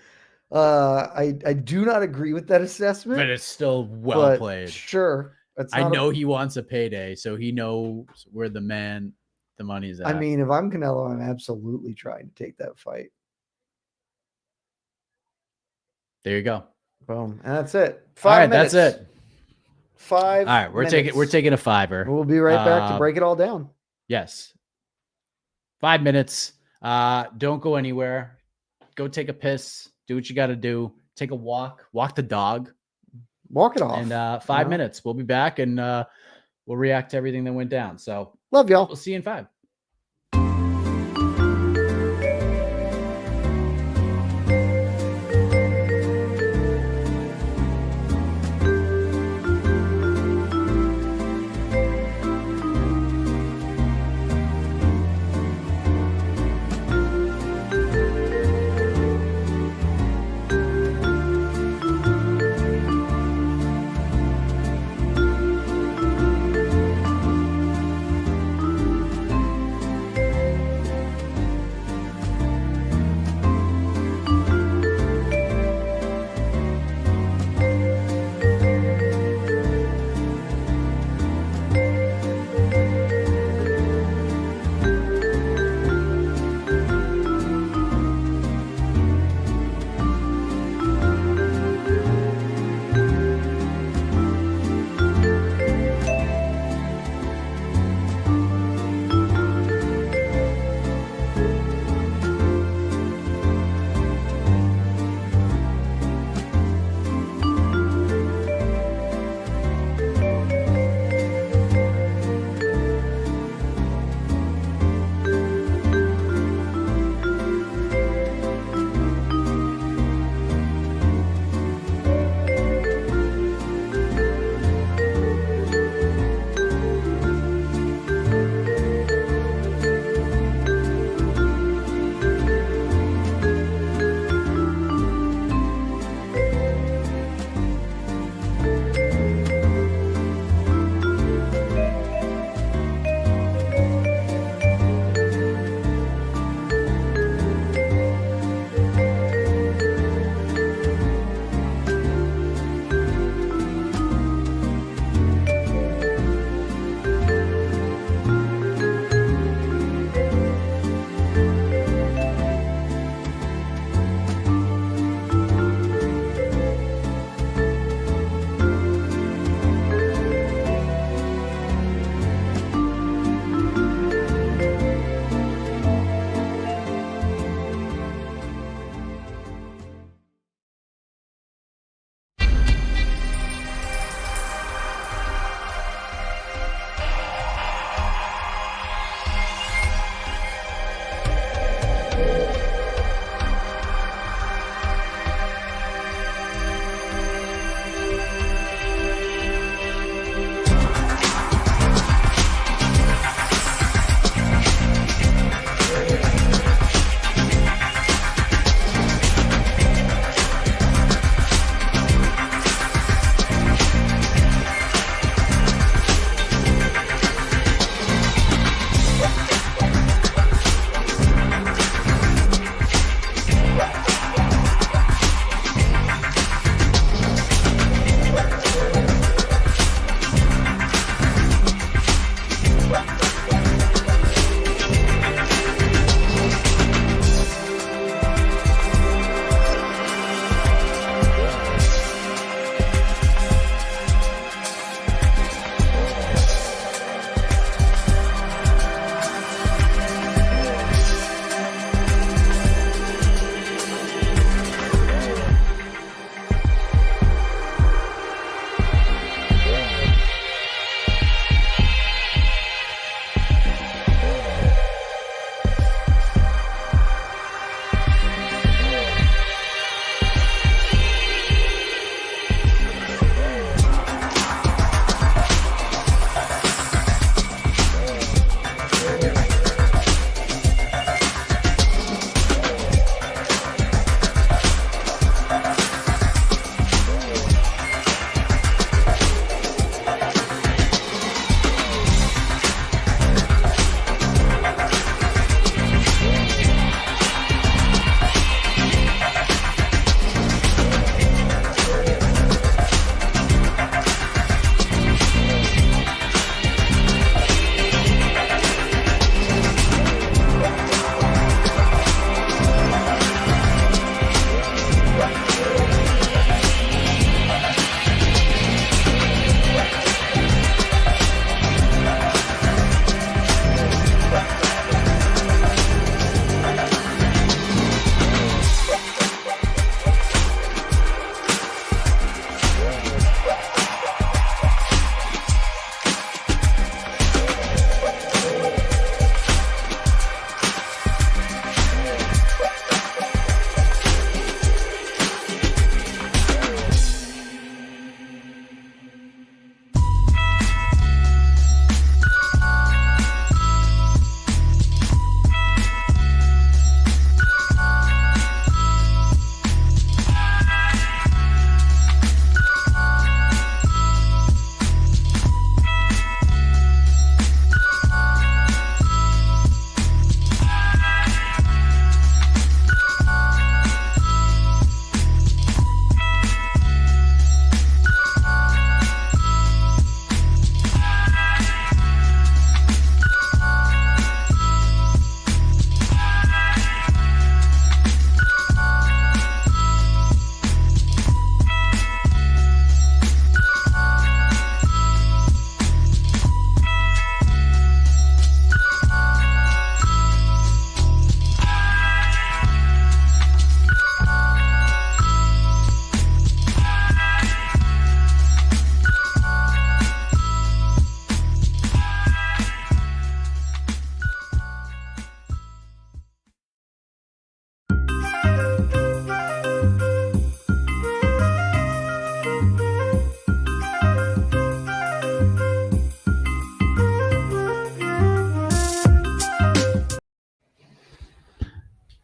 I do not agree with that assessment. But it's still well played. Sure. I know he wants a payday, so he knows where the money's at. I mean, if I'm Canelo, I'm absolutely trying to take that fight. There you go. Boom. And that's it. 5 all right, minutes. That's it. 5 All right, we're taking a $5. We'll be right back to break it all down. Yes. 5 minutes. Don't go anywhere. Go take a piss. Do what you got to do. Take a walk. Walk the dog. Walk it off. And 5 minutes. We'll be back and we'll react to everything that went down. So love y'all. We'll see you in 5.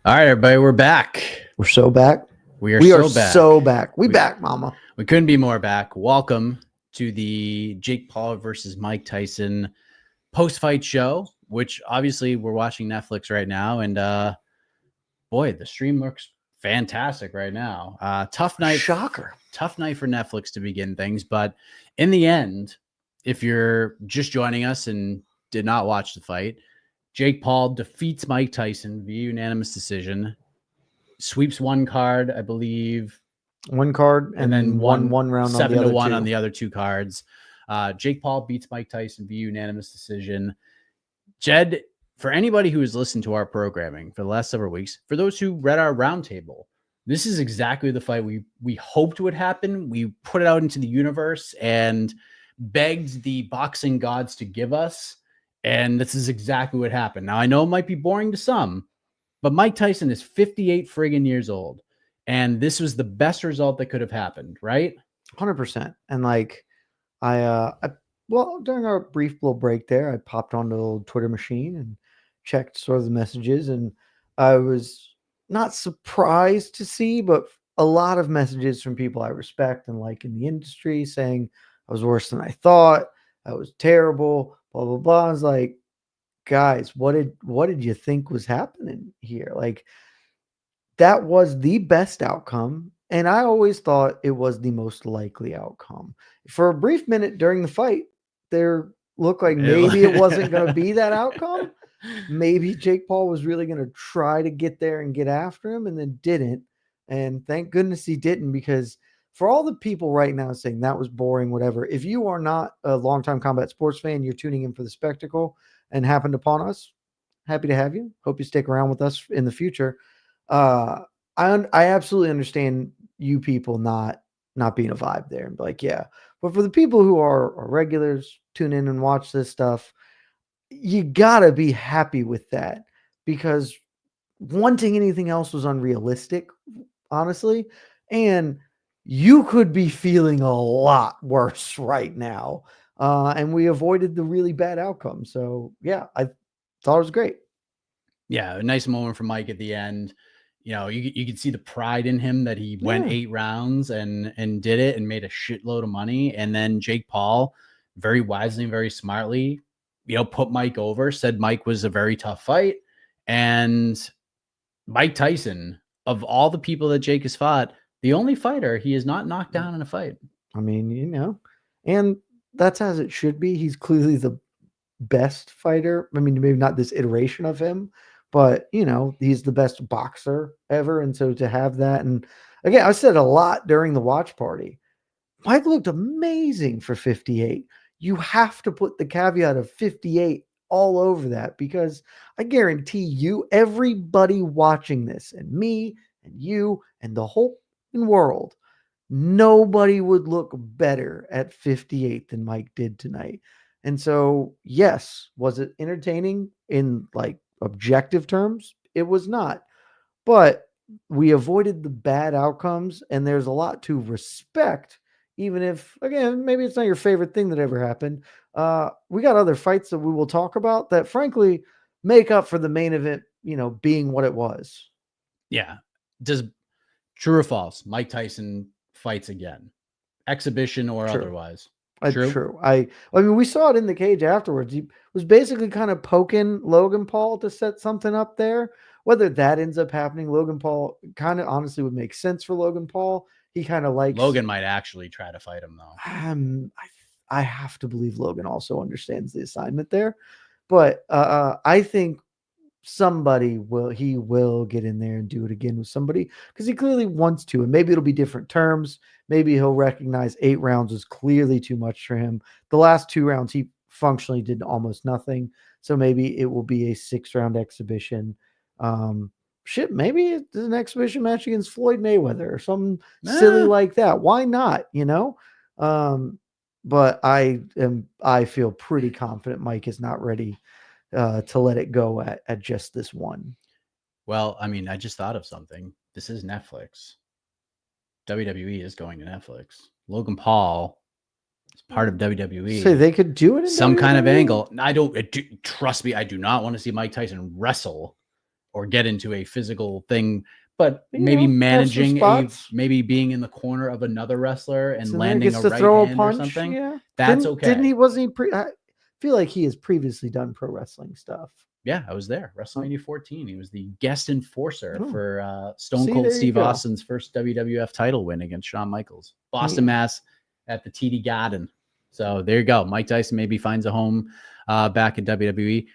All right, everybody, we're back. We're so back. We are back. So back. We back, mama. We couldn't be more back. Welcome to the Jake Paul versus Mike Tyson post-fight show, which obviously we're watching Netflix right now. And boy, the stream looks fantastic right now. Tough night. Shocker. Tough night for Netflix to begin things. But in the end, if you're just joining us and did not watch the fight, Jake Paul defeats Mike Tyson via unanimous decision, sweeps one card, I believe. One card, and then one round 7-1 on the other two cards. Jake Paul beats Mike Tyson via unanimous decision. Jed, for anybody who has listened to our programming for the last several weeks, for those who read our roundtable, this is exactly the fight we hoped would happen. We put it out into the universe and begged the boxing gods to give us. And this is exactly what happened. Now, I know it might be boring to some, but Mike Tyson is 58 friggin' years old. And this was the best result that could have happened, right? 100%. And like, well, during our brief little break there, I popped on the little Twitter machine and checked sort of the messages. And I was not surprised to see, but a lot of messages from people I respect and like in the industry saying I was worse than I thought. I was terrible. Blah, blah, blah. I was like, guys, what did you think was happening here? Like, that was the best outcome. And I always thought it was the most likely outcome. For a brief minute during the fight, there looked like maybe it wasn't going to be that outcome. Maybe Jake Paul was really going to try to get there and get after him and then didn't. And thank goodness he didn't, because for all the people right now saying that was boring, whatever, if you are not a longtime combat sports fan, you're tuning in for the spectacle and happened upon us, happy to have you. Hope you stick around with us in the future. I absolutely understand you people not being a vibe there and be like, yeah. But for the people who are regulars, tune in and watch this stuff, you gotta be happy with that, because wanting anything else was unrealistic, honestly. And you could be feeling a lot worse right now. And we avoided the really bad outcome. So yeah, I thought it was great. Yeah, a nice moment for Mike at the end. You know, you could see the pride in him that he went 8 rounds and did it and made a shitload of money. And then Jake Paul, very wisely and very smartly, put Mike over, said Mike was a very tough fight. And Mike Tyson, of all the people that Jake has fought, the only fighter he has not knocked down in a fight. I mean, and that's as it should be. He's clearly the best fighter. I mean, maybe not this iteration of him, but he's the best boxer ever. And so to have that, and again, I said a lot during the watch party, Mike looked amazing for 58. You have to put the caveat of 58 all over that, because I guarantee you, everybody watching this, and me and you and the whole world, nobody would look better at 58 than Mike did tonight. And so, yes, was it entertaining in like objective terms? It was not, but we avoided the bad outcomes, and there's a lot to respect, even if, again, maybe it's not your favorite thing that ever happened. We got other fights that we will talk about that frankly make up for the main event, being what it was. Yeah. Does true or false, Mike Tyson fights again, exhibition or otherwise? True. I mean, we saw it in the cage afterwards. He was basically kind of poking Logan Paul to set something up there. Whether that ends up happening, Logan Paul kind of honestly would make sense for Logan Paul. He kind of likes Logan might actually try to fight him though. I have to believe Logan also understands the assignment there, but I think somebody will get in there and do it again with somebody, because he clearly wants to, and maybe it'll be different terms. Maybe he'll recognize 8 rounds was clearly too much for him. The last 2 rounds he functionally did almost nothing, so maybe it will be a 6-round exhibition. Maybe it's an exhibition match against Floyd Mayweather or something silly like that. Why not? But I feel pretty confident Mike is not ready to let it go at just this one. Well, I mean, I just thought of something. This is Netflix. WWE is going to Netflix. Logan Paul is part of WWE. So they could do it in some WWE? kind of angle. Trust me, I do not want to see Mike Tyson wrestle or get into a physical thing, but You maybe know, have some managing spots. maybe being in the corner of another wrestler and So then landing gets a to right throw a hand or punch. something. Yeah. That's Didn't okay. he? Wasn't he? I feel like he has previously done pro wrestling stuff. Yeah, I was there. WrestleMania 14. He was the guest enforcer Oh. for Stone See, Cold there you Steve go. Austin's first WWF title win against Shawn Michaels. Boston, Mass at the TD Garden. So there you go. Mike Tyson maybe finds a home back in WWE.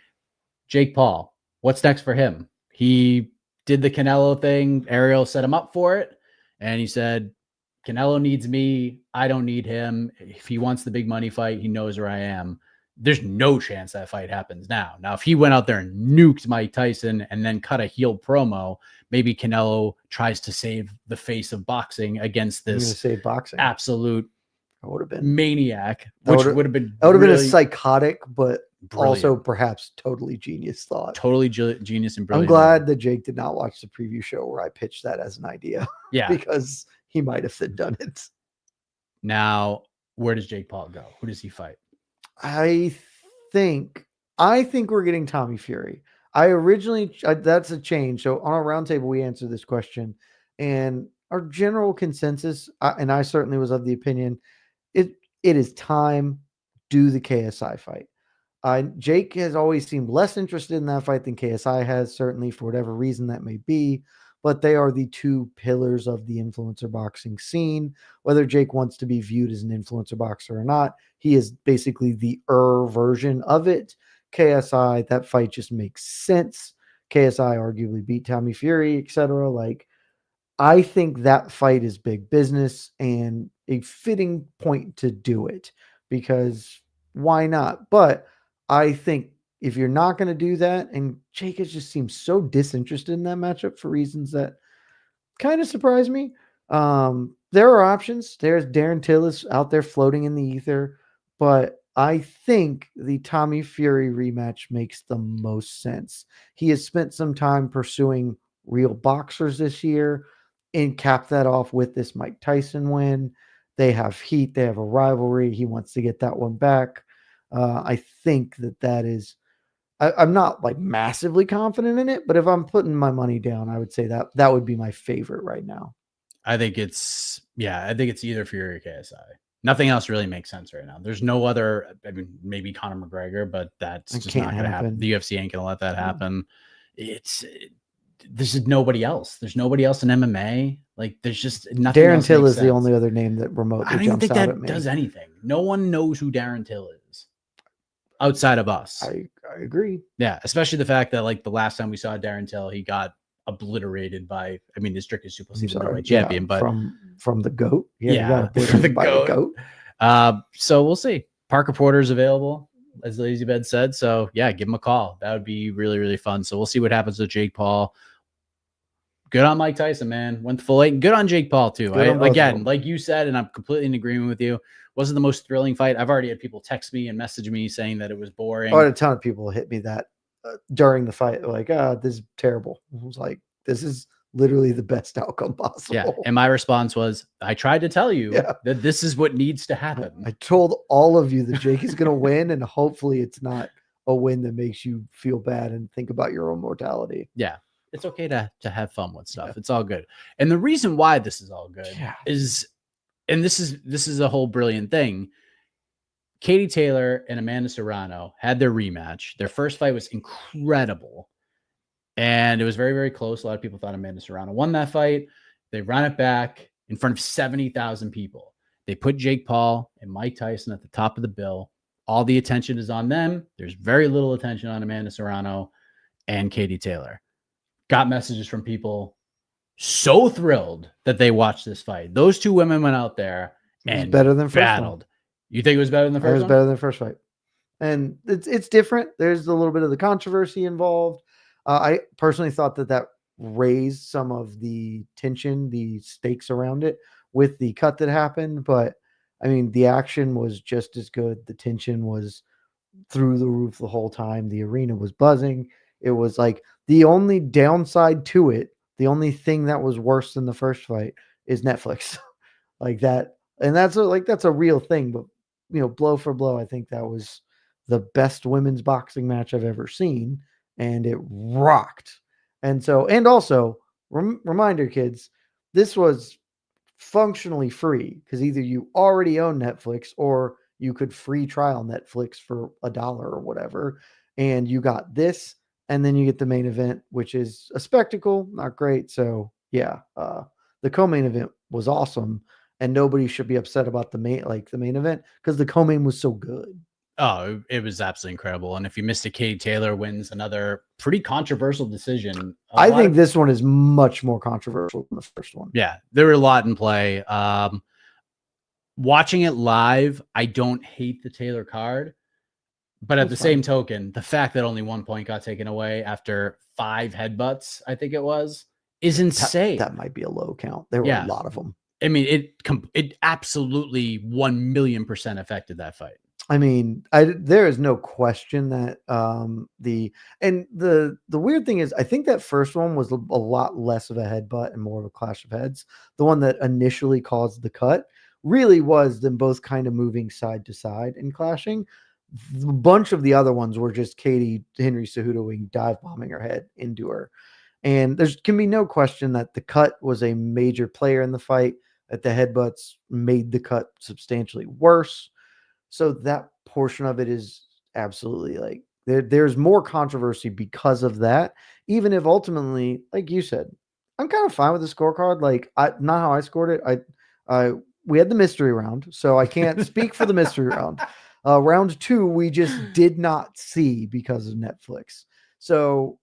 Jake Paul, what's next for him? He did the Canelo thing. Ariel set him up for it. And he said, Canelo needs me. I don't need him. If he wants the big money fight, he knows where I am. There's no chance that fight happens now. Now, if he went out there and nuked Mike Tyson and then cut a heel promo, maybe Canelo tries to save the face of boxing against I'm going to this say boxing. absolute would have been maniac, that which would've- would have been that would have been a really psychotic, but brilliant. also perhaps totally genius thought. Totally genius and I'm brilliant. glad that Jake did not watch the preview show where I pitched that as an idea. Yeah. Because he might have done it. Now, where does Jake Paul go? Who does he fight? I think we're getting Tommy Fury. That's a change. So on our roundtable, we answered this question, and our general consensus, and I certainly was of the opinion, it is time. Do the KSI fight. Jake has always seemed less interested in that fight than KSI has, certainly for whatever reason that may be. But they are the two pillars of the influencer boxing scene. Whether Jake wants to be viewed as an influencer boxer or not, he is basically the version of it. KSI, that fight just makes sense. KSI arguably beat Tommy Fury, etc. Like, I think that fight is big business and a fitting point to do it, because why not? But I think if you're not going to do that, and Jake has just seems so disinterested in that matchup for reasons that kind of surprise me. There are options. There's Darren Till is out there floating in the ether, but I think the Tommy Fury rematch makes the most sense. He has spent some time pursuing real boxers this year and capped that off with this Mike Tyson win. They have heat. They have a rivalry. He wants to get that one back. I think that is, I'm not like massively confident in it, but if I'm putting my money down, I would say that would be my favorite right now. I think it's either Fury or KSI. Nothing else really makes sense right now. There's no other, I mean, maybe Conor McGregor, but that's just not going to happen. The UFC ain't going to let that happen. This is nobody else. There's nobody else in MMA. Like, there's just nothing. Darren Till is the only other name that remotely I don't even think that does anything. No one knows who Darren Till is outside of us. I agree. Yeah, especially the fact that like the last time we saw Darren Till, he got obliterated by, I mean, the strictest Super Series middleweight champion, but from the GOAT. Yeah, from the GOAT. So we'll see. Parker Porter is available, as Lazy Bed said. So yeah, give him a call. That would be really, really fun. So we'll see what happens with Jake Paul. Good on Mike Tyson, man. Went the full 8. Good on Jake Paul too. Again, like you said, and I'm completely in agreement with you. Wasn't the most thrilling fight. I've already had people text me and message me saying that it was boring. I had a ton of people hit me that during the fight, like, this is terrible. I was like, this is literally the best outcome possible. Yeah. And my response was, I tried to tell you that this is what needs to happen. I told all of you that Jake is going to win, and hopefully it's not a win that makes you feel bad and think about your own mortality. Yeah. It's okay to have fun with stuff. Yeah. It's all good. And the reason why this is all good is, and this is a whole brilliant thing. Katie Taylor and Amanda Serrano had their rematch. Their first fight was incredible. And it was very, very close. A lot of people thought Amanda Serrano won that fight. They ran it back in front of 70,000 people. They put Jake Paul and Mike Tyson at the top of the bill. All the attention is on them. There's very little attention on Amanda Serrano and Katie Taylor. Got messages from people so thrilled that they watched this fight. Those two women went out there and better than battled. One. You think it was better than the first one? It was better than the first fight. And it's different. There's a little bit of the controversy involved. I personally thought that raised some of the tension, the stakes around it with the cut that happened. But I mean, the action was just as good. The tension was through the roof the whole time. The arena was buzzing. It was like the only downside to it, the only thing that was worse than the first fight is Netflix. Like that. And that's a real thing. But, you know, blow for blow, I think that was the best women's boxing match I've ever seen. And it rocked. And so, and also reminder kids, this was functionally free because either you already own Netflix or you could free trial Netflix for $1 or whatever. And you got this, and then you get the main event, which is a spectacle, not great. So yeah, the co-main event was awesome, and nobody should be upset about the main event because the co-main was so good. Oh, it was absolutely incredible. And if you missed it, Katie Taylor wins another pretty controversial decision. I think this one is much more controversial than the first one. Yeah, there were a lot in play. Watching it live, I don't hate the Taylor card, but at the same token, the fact that only 1 point got taken away after 5 headbutts, I think it was, is insane. That might be a low count. There were a lot of them. I mean, it absolutely 1,000,000% affected that fight. I mean, there is no question that the weird thing is, I think that first one was a lot less of a headbutt and more of a clash of heads. The one that initially caused the cut really was them both kind of moving side to side and clashing. A bunch of the other ones were just Katie Henry Cejudoing dive bombing her head into her. And there can be no question that the cut was a major player in the fight, that the headbutts made the cut substantially worse. So that portion of it is absolutely like there's more controversy because of that. Even if ultimately, like you said, I'm kind of fine with the scorecard. Like not how I scored it. We had the mystery round, so I can't speak for the mystery round. Round 2, we just did not see because of Netflix. So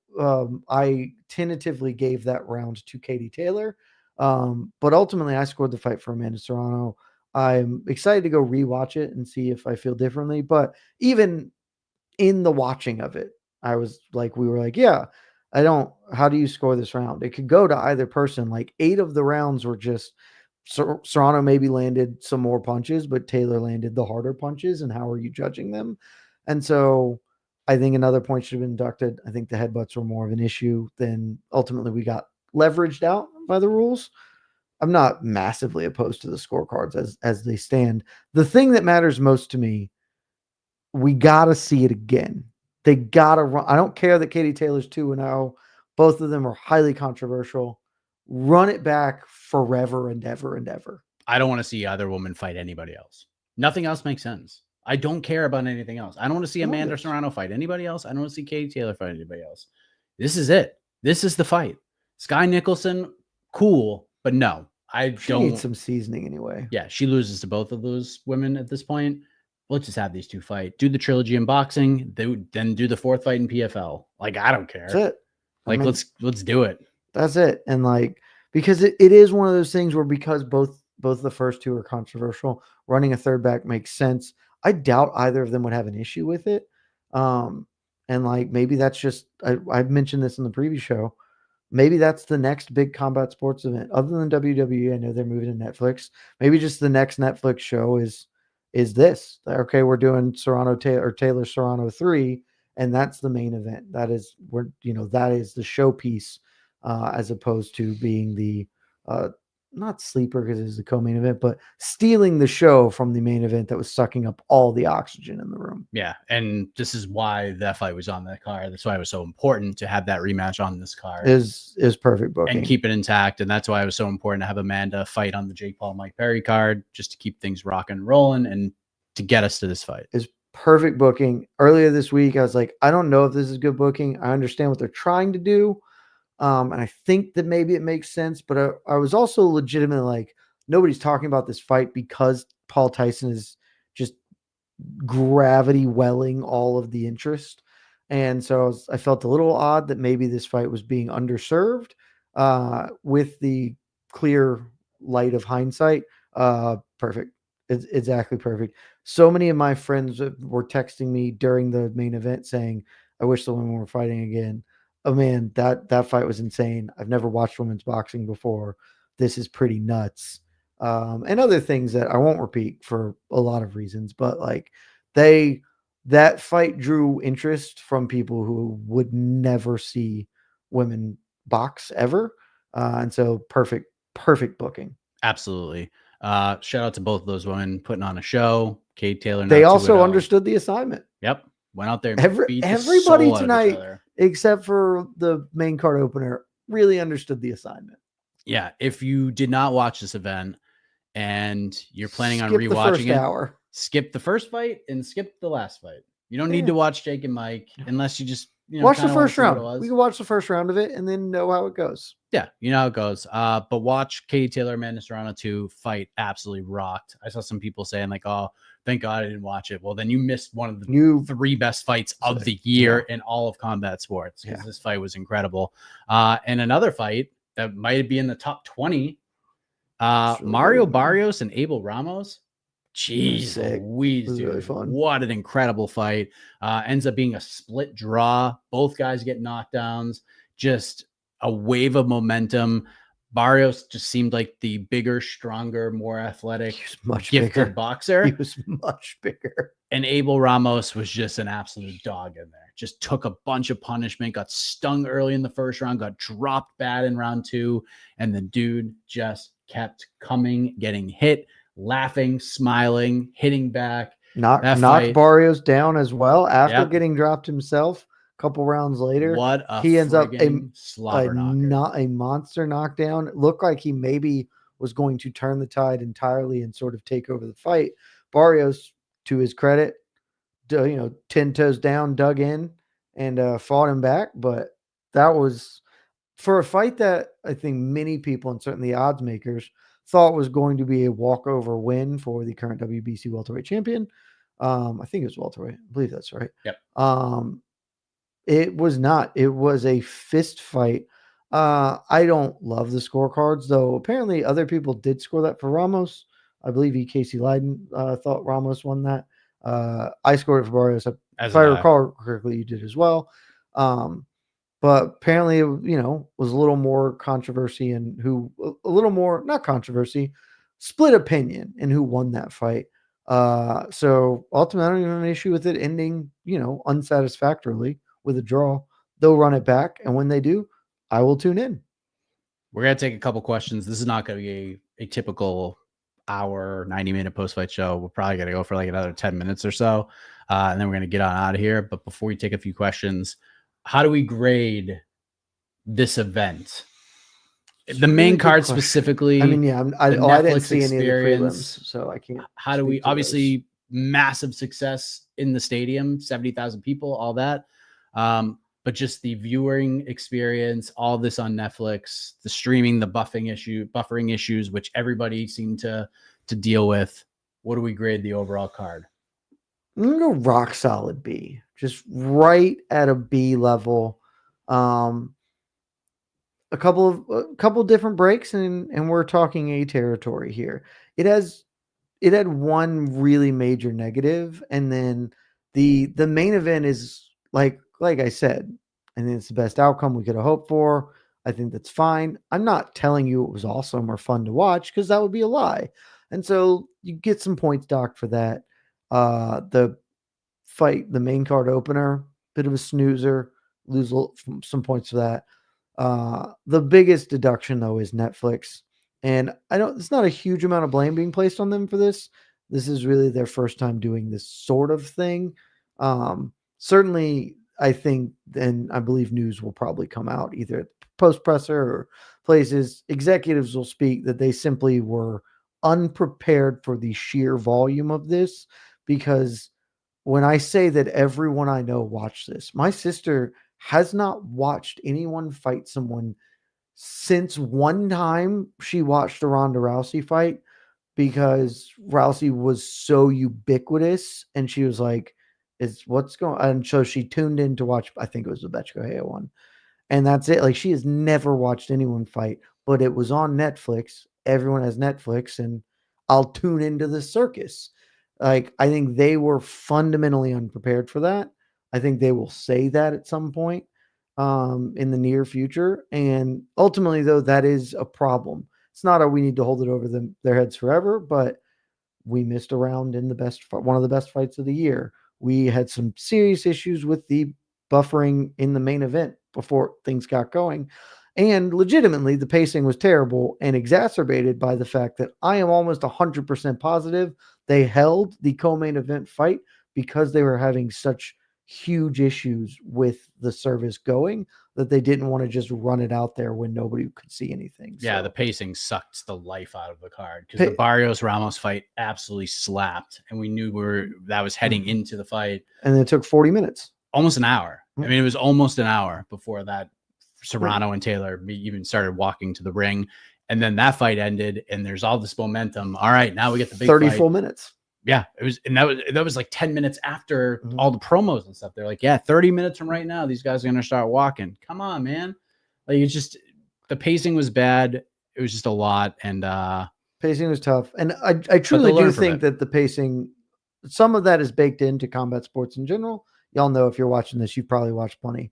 I tentatively gave that round to Katie Taylor. But ultimately, I scored the fight for Amanda Serrano. I'm excited to go rewatch it and see if I feel differently. But even in the watching of it, I was like, we were like, yeah, how do you score this round? It could go to either person. Like 8 of the rounds were just Serrano maybe landed some more punches, but Taylor landed the harder punches. And how are you judging them? And so I think another point should have been deducted. I think the headbutts were more of an issue than ultimately we got leveraged out by the rules. I'm not massively opposed to the scorecards as they stand. The thing that matters most to me, we got to see it again. They got to run. I don't care that Katie Taylor's 2-0. Both of them are highly controversial. Run it back forever and ever and ever. I don't want to see either woman fight anybody else. Nothing else makes sense. I don't care about anything else. I don't want to see Amanda Serrano fight anybody else. I don't want to see Katie Taylor fight anybody else. This is it. This is the fight. Sky Nicholson, cool, but no. She needs some seasoning anyway. Yeah, she loses to both of those women at this point. Let's just have these two fight. Do the trilogy in boxing, then do the 4th fight in PFL. Like, I don't care. That's it. Like, let's do it. That's it. And like, because it is one of those things where because both the first 2 are controversial, running a third back makes sense. I doubt either of them would have an issue with it. And like, maybe that's just I've mentioned this in the previous show. Maybe that's the next big combat sports event other than WWE. I know they're moving to Netflix. Maybe just the next Netflix show is this. Okay, we're doing Taylor Serrano 3, and that's the main event. That is that is the showpiece, as opposed to being the not sleeper because it's the co-main event, but stealing the show from the main event that was sucking up all the oxygen in the room. Yeah, and this is why that fight was on that card. That's why it was so important to have that rematch on this card. Is perfect booking and keep it intact, and that's why it was so important to have Amanda fight on the Jake Paul Mike Perry card, just to keep things rocking and rolling and to get us to this fight. Is perfect booking. Earlier this week, I was like, I don't know if this is good booking. I understand what they're trying to do. And I think that maybe it makes sense, but I was also legitimately like, nobody's talking about this fight because Paul Tyson is just gravity welling all of the interest. And so I felt a little odd that maybe this fight was being underserved with the clear light of hindsight. Perfect. It's exactly perfect. So many of my friends were texting me during the main event saying, I wish the women were fighting again. Oh man, that fight was insane. I've never watched women's boxing before. This is pretty nuts. And other things that I won't repeat for a lot of reasons, but like that fight drew interest from people who would never see women box ever. And so perfect booking. Absolutely. Shout out to both of those women putting on a show. Kate Taylor. They also understood the assignment. Yep. Went out there and beat everybody the soul out of each tonight, other. except for the main card opener, really understood the assignment. Yeah, if you did not watch this event and you're planning on Skip the first rewatching it, hour. skip the first fight and skip the last fight. You don't need to watch Jake and Mike unless you just watch the first round. We can watch the first round of it and then know how it goes. Yeah, you know how it goes. But watch Taylor and Amanda Serrano 2 fight absolutely rocked. I saw some people saying like, "Oh, thank God I didn't watch it." Well, then you missed one of the 3 best fights of the year in all of combat sports because this fight was incredible. And another fight that might be in the top 20, Mario Barrios and Abel Ramos. Jeez Louise, dude. Really fun. What an incredible fight. Ends up being a split draw. Both guys get knockdowns. Just a wave of momentum. Barrios just seemed like the bigger, stronger, more athletic, gifted boxer. He was much bigger. And Abel Ramos was just an absolute dog in there. Just took a bunch of punishment, got stung early in the first round, got dropped bad in round 2, and the dude just kept coming, getting hit, laughing, smiling, hitting back. Knocked Barrios down as well after getting dropped himself. A couple rounds later, he ends up not a monster knockdown. It looked like he maybe was going to turn the tide entirely and sort of take over the fight. Barrios, to his credit, 10 toes down, dug in and fought him back. But that was for a fight that I think many people, and certainly odds makers, thought was going to be a walkover win for the current WBC welterweight champion. I think it was welterweight. I believe that's right. Yep. It was not. It was a fist fight. I don't love the scorecards, though. Apparently, other people did score that for Ramos. I believe Casey Leiden thought Ramos won that. I scored it for Barrios. If I recall correctly, you did as well. But apparently, it, was a little more controversy and not controversy, split opinion in who won that fight. So ultimately, I don't even have an issue with it ending, unsatisfactorily with a draw. They'll run it back, and when they do, I will tune in. We're gonna take a couple questions. This is not gonna be a typical hour, 90-minute post-fight show. We're probably gonna go for like another 10 minutes or so, and then we're gonna get on out of here. But before we take a few questions, how do we grade this event? The main card specifically. I mean, I didn't see any of the prelims, so I can't. How do we? Obviously, massive success in the stadium, 70,000 people, all that. But just the viewing experience, all this on Netflix, the streaming, the buffering issues, which everybody seemed to deal with. What do we grade the overall card? I'm gonna go rock solid B, just right at a B level. A couple different breaks, and we're talking A territory here. It had one really major negative, and then the main event is like I said, I think it's the best outcome we could have hoped for. I think that's fine. I'm not telling you it was awesome or fun to watch because that would be a lie. And so you get some points docked for that. The fight, the main card opener, bit of a snoozer, lose some points for that. The biggest deduction though is Netflix. And it's not a huge amount of blame being placed on them for this. This is really their first time doing this sort of thing. Certainly, I think, and I believe news will probably come out either at post presser or places. Executives will speak that they simply were unprepared for the sheer volume of this. Because when I say that everyone I know watched this, my sister has not watched anyone fight someone since one time she watched a Ronda Rousey fight, because Rousey was so ubiquitous and she was like, what's going on? And so she tuned in to watch, I think it was the Bethe Correia one. And that's it. Like, she has never watched anyone fight, but it was on Netflix. Everyone has Netflix, and I'll tune into the circus. Like, I think they were fundamentally unprepared for that. I think they will say that at some point in the near future. And ultimately, though, that is a problem. It's not we need to hold it over their heads forever, but we missed a round in one of the best fights of the year. We had some serious issues with the buffering in the main event before things got going. And legitimately, the pacing was terrible and exacerbated by the fact that I am almost 100% positive they held the co-main event fight because they were having such huge issues with the service going that they didn't want to just run it out there when nobody could see anything. Yeah, So, the pacing sucked the life out of the card because the Barrios Ramos fight absolutely slapped, and we knew that was heading into the fight. And it took 40 minutes, almost an hour. I mean, it was almost an hour before that Serrano and Taylor even started walking to the ring, and then that fight ended, and there's all this momentum. All right, now we get the big 30 fight. full minutes. Yeah, it was, and that was like 10 minutes after all the promos and stuff. They're like, yeah, 30 minutes from right now, these guys are gonna start walking. Come on, man. Like, it's just the pacing was bad. It was just a lot, and pacing was tough. And I truly do think that the pacing, some of that is baked into combat sports in general. Y'all know, if you're watching this, you've probably watched plenty.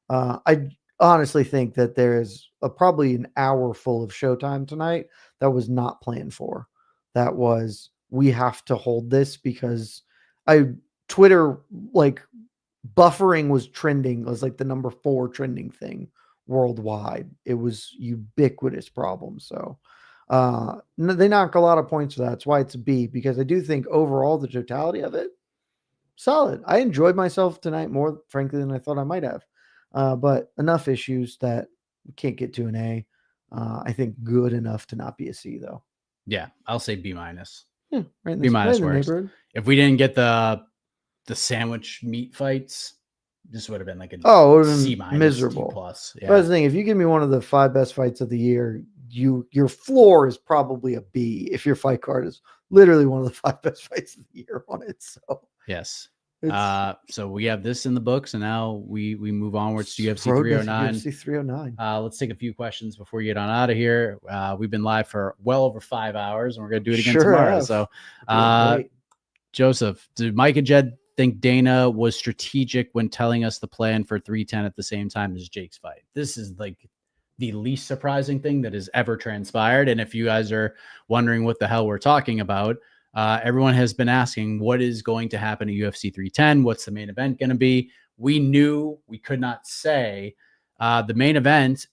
I honestly think that there is probably an hour full of showtime tonight that was not planned for. That was, we have to hold this because Twitter, like, buffering was trending. It was like the number 4 trending thing worldwide. It was ubiquitous problem. So they knock a lot of points for that. That's why it's a B, because I do think overall the totality of it, solid. I enjoyed myself tonight more, frankly, than I thought I might have. But enough issues that we can't get to an A. I think good enough to not be a C, though. Yeah, I'll say B minus. Yeah, right. B minus works. If we didn't get the sandwich meat fights, this would have been like a C minus, miserable. D plus. Yeah. But the thing, if you give me one of the 5 best fights of the year, your floor is probably a B. If your fight card is literally one of the 5 best fights of the year on it, so yes. So we have this in the books, and now we move onwards to UFC 309. UFC 309. Let's take a few questions before you get on out of here. We've been live for well over 5 hours, and we're gonna do it again tomorrow. Have. So, Joseph, did Mike and Jed think Dana was strategic when telling us the plan for 310 at the same time as Jake's fight? This is like the least surprising thing that has ever transpired. And if you guys are wondering what the hell we're talking about, everyone has been asking what is going to happen at UFC 310. What's the main event going to be? We knew, we could not say. The main event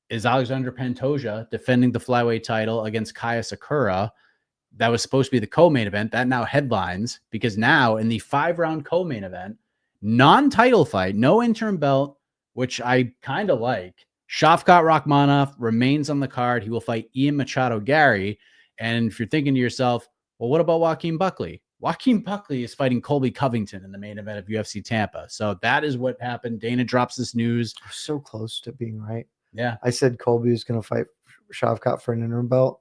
is Alexander Pantoja defending the flyweight title against Kaya Sakura. That was supposed to be the co-main event. That now headlines, because now in the 5-round co-main event, non-title fight, no interim belt, which I kind of like, Shavkat Rakhmonov remains on the card. He will fight Ian Machado Gary. And if you're thinking to yourself, well, what about Joaquin Buckley? Joaquin Buckley is fighting Colby Covington in the main event of UFC Tampa. So that is what happened. Dana drops this news. So close to being right. Yeah. I said Colby was going to fight Shavkat for an interim belt.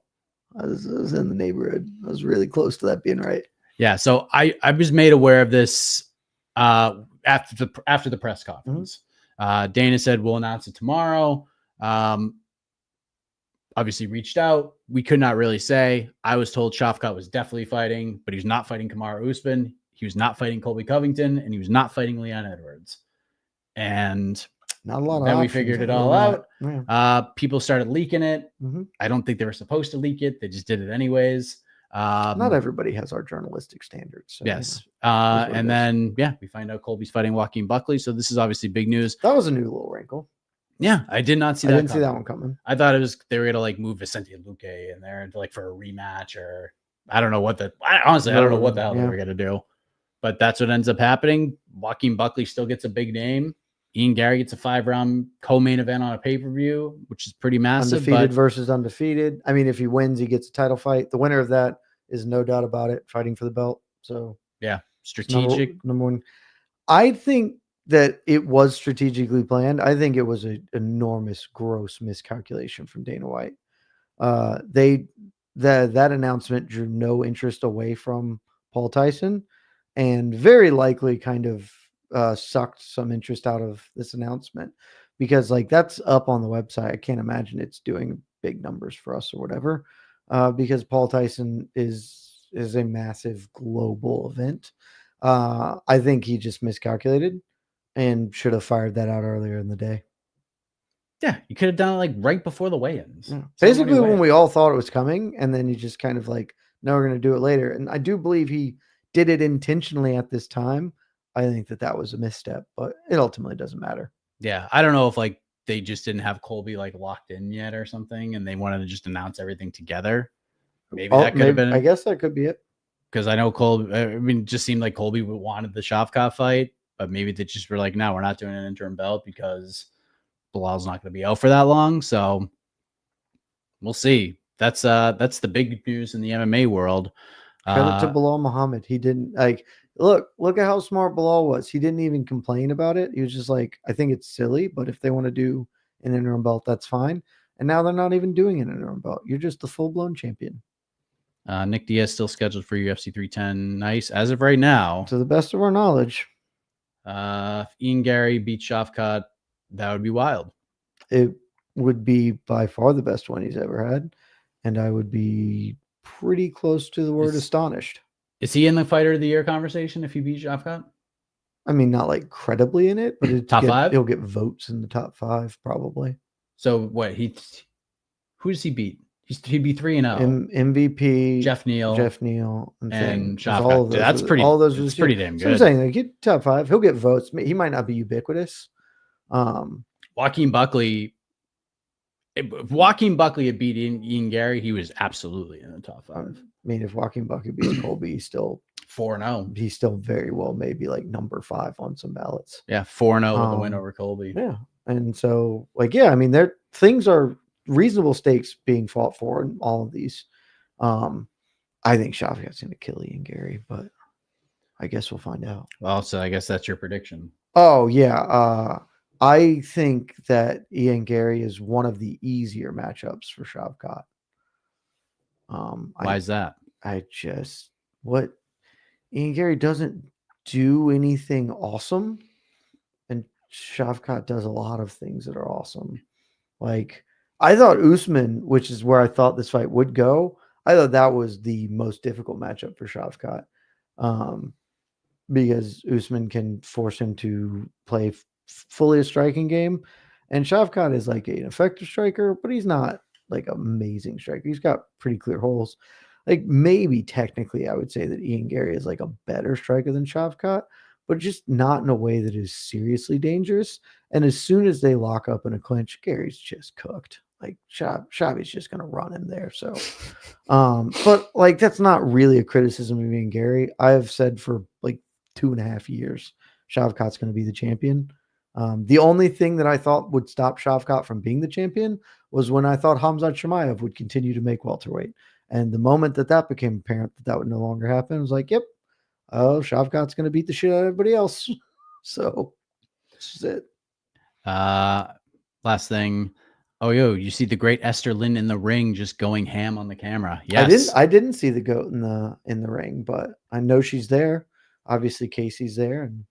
I was in the neighborhood. I was really close to that being right. Yeah. So I was made aware of this after the press conference. Dana said, we'll announce it tomorrow. Obviously reached out. We could not really say. I was told Shavkat was definitely fighting, but he was not fighting Kamaru Usman. He was not fighting Colby Covington, and he was not fighting Leon Edwards. And not a lot of then we figured it all out. Yeah. People started leaking it. I don't think they were supposed to leak it. They just did it anyways. Not everybody has our journalistic standards. So, yes. And then, we find out Colby's fighting Joaquin Buckley. So this is obviously big news. That was a new little wrinkle. Yeah, I did not see that. I didn't see that one coming. I thought they were gonna like move Vicente Luque in there and like for a rematch, or I don't know what honestly, I don't know what the hell they were gonna do. But that's what ends up happening. Joaquin Buckley still gets a big name. Ian Gary gets a 5-round co-main event on a pay-per-view, which is pretty massive. Undefeated versus undefeated. I mean, if he wins, he gets a title fight. The winner of that is no doubt about it, fighting for the belt. So yeah, strategic. Number one. I think that it was strategically planned. I think it was an enormous, gross miscalculation from Dana White. That announcement drew no interest away from Paul Tyson, and very likely kind of sucked some interest out of this announcement, because like that's up on the website. I can't imagine it's doing big numbers for us or whatever, because Paul Tyson is a massive global event. I think he just miscalculated and should have fired that out earlier in the day. Yeah, you could have done it like right before the weigh-ins. Yeah. Basically, when we all thought it was coming, and then you just kind of like, no, we're going to do it later. And I do believe he did it intentionally at this time. I think that was a misstep, but it ultimately doesn't matter. Yeah, I don't know if like they just didn't have Colby like locked in yet or something, and they wanted to just announce everything together. Maybe that could have been. I guess that could be it. Because I know Colby. I mean, it just seemed like Colby wanted the Shavkat fight. but maybe they just were like, no, we're not doing an interim belt because Bilal's not going to be out for that long. So we'll see. That's the big news in the MMA world. Credit to Bilal Muhammad. He didn't look at how smart Bilal was. He didn't even complain about it. He was just like, I think it's silly, but if they want to do an interim belt, that's fine. And now they're not even doing an interim belt. You're just the full-blown champion. Nick Diaz still scheduled for UFC 310. Nice. As of right now. To the best of our knowledge. If Ian Gary beats Shavkat, that would be wild. It would be by far the best one he's ever had. And I would be pretty close to the word astonished. Is he in the fighter of the year conversation if he beats Shavkat? I mean, not like credibly in it, but top 5? He'll get votes in the top 5 probably. So what? Who does he beat? He'd be 3-0. MVP, Jeff Neal, and Shavkat. all of those. That's pretty. All those it's pretty damn good. So I'm saying, like, get top 5. He'll get votes. He might not be ubiquitous. Joaquin Buckley. If Joaquin Buckley had beat Ian Gary, he was absolutely in the top 5. I mean, if Joaquin Buckley beats Colby, he's still 4-0. He's still very well, maybe like number 5 on some ballots. Yeah, 4-0 with a win over Colby. Yeah, and so I mean, things are reasonable stakes being fought for in all of these. I think Shavkat's going to kill Ian Gary, but I guess we'll find out. Well, so I guess that's your prediction. Oh yeah, I think that Ian Gary is one of the easier matchups for Shavkat. Why is that? Ian Gary doesn't do anything awesome, and Shavkat does a lot of things that are awesome. Like, I thought Usman, which is where I thought this fight would go, I thought that was the most difficult matchup for Shavkat, because Usman can force him to play fully a striking game, and Shavkat is like an effective striker, but he's not like amazing striker. He's got pretty clear holes. Like, maybe technically I would say that Ian Gary is like a better striker than Shavkat, but just not in a way that is seriously dangerous. And as soon as they lock up in a clinch, Gary's just cooked. Like, Shavi's just going to run him there. So, but like, that's not really a criticism of Ian Gary. I have said for like 2.5 years, Shavkat's going to be the champion. The only thing that I thought would stop Shavkat from being the champion was when I thought Khamzat Chimaev would continue to make welterweight. And the moment that became apparent that would no longer happen, I was like, yep, Shavkat's going to beat the shit out of everybody else. So this is it. Last thing. Oh, you see the great Esther Lynn in the ring just going ham on the camera. Yes. I didn't see the goat in the ring, but I know she's there. Obviously Casey's there, and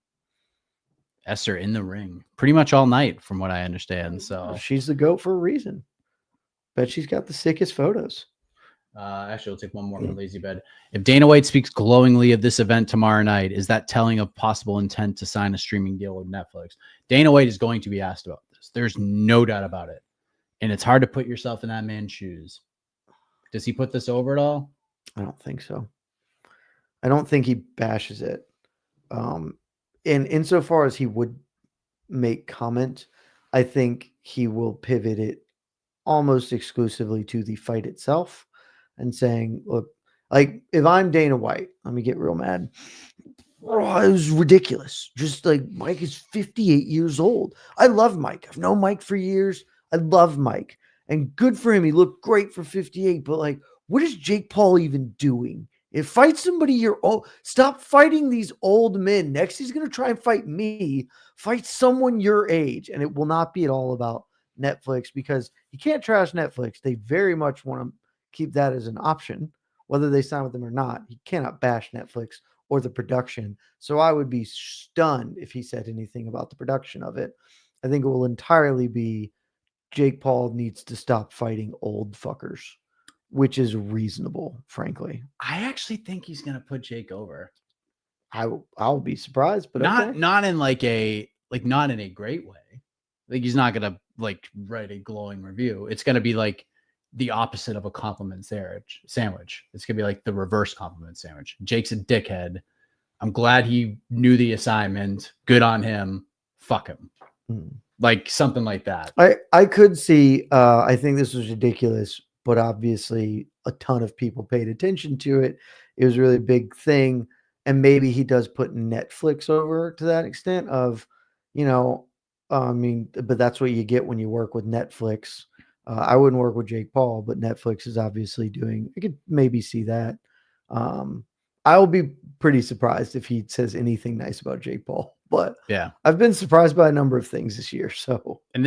Esther in the ring pretty much all night from what I understand. So she's the goat for a reason. Bet she's got the sickest photos. Actually, we'll take one more from Lazy Bed. If Dana White speaks glowingly of this event tomorrow night, is that telling of possible intent to sign a streaming deal with Netflix? Dana White is going to be asked about this. There's no doubt about it. And it's hard to put yourself in that man's shoes. Does he put this over at all? I don't think so. I don't think he bashes it. And insofar as he would make comment, I think he will pivot it almost exclusively to the fight itself and saying, look, like, if I'm Dana White, let me get real mad. Oh, it was ridiculous. Just like, Mike is 58 years old. I love Mike. I've known Mike for years. I love Mike. And good for him. He looked great for 58. But like, what is Jake Paul even doing? If fight somebody your own, stop fighting these old men. Next, he's going to try and fight me. Fight someone your age. And it will not be at all about Netflix, because you can't trash Netflix. They very much want to keep that as an option, whether they sign with them or not. You cannot bash Netflix or the production. So I would be stunned if he said anything about the production of it. I think it will entirely be Jake Paul needs to stop fighting old fuckers, which is reasonable, frankly. I actually think he's going to put Jake over. I'll be surprised, but not in like not in a great way. Like, he's not going to like write a glowing review. It's going to be like the opposite of a compliment sandwich. It's going to be like the reverse compliment sandwich. Jake's a dickhead. I'm glad he knew the assignment. Good on him. Fuck him. Like something like that. I could see, I think this was ridiculous, but obviously a ton of people paid attention to it. It was a really big thing. and maybe he does put Netflix over to that extent of, I mean, but that's what you get when you work with Netflix. I wouldn't work with Jake Paul, but Netflix is obviously doing. I could maybe see that. I'll be pretty surprised if he says anything nice about Jake Paul, but Yeah. I've been surprised by a number of things this year. So, and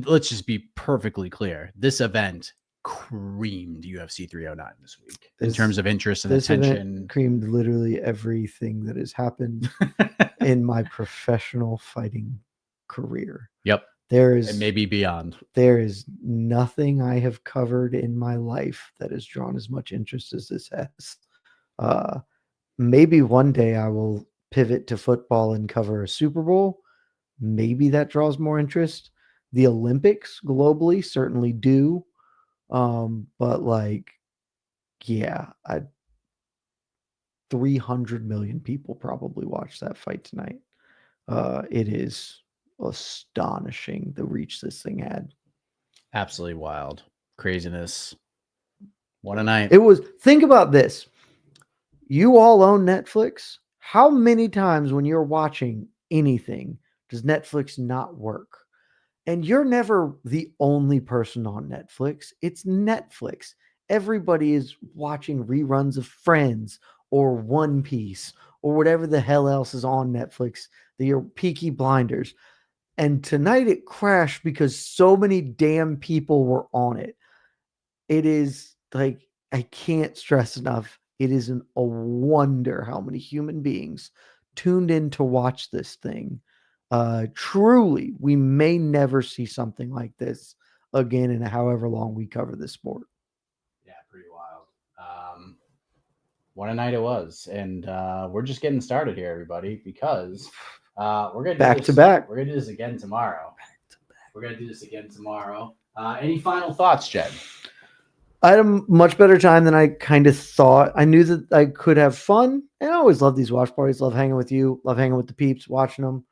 let's just be perfectly clear. This event creamed UFC 309 this week in terms of interest and attention. Creamed literally everything that has happened in my professional fighting career. Yep. And maybe beyond. There is nothing I have covered in my life that has drawn as much interest as this has. Maybe one day I will pivot to football and cover a Super Bowl. Maybe that draws more interest. The Olympics globally certainly do. But 300 million people probably watched that fight tonight. It is astonishing the reach this thing had. Absolutely wild. Craziness. What a night. It was. Think about this. You all own Netflix. How many times when you're watching anything does Netflix not work? And you're never the only person on Netflix. It's Netflix. Everybody is watching reruns of Friends or One Piece or whatever the hell else is on Netflix. Your Peaky Blinders. And tonight it crashed because so many damn people were on it. It is I can't stress enough. It is a wonder how many human beings tuned in to watch this thing. Truly, we may never see something like this again in however long we cover this sport. Yeah, pretty wild. What a night it was. And we're just getting started here, everybody, because we're going to back to back. We're going to do this again tomorrow. We're going to do this again tomorrow. Any final thoughts, Jed? I had a much better time than I kind of thought. I knew that I could have fun, and I always love these watch parties. Love hanging with you. Love hanging with the peeps, watching them.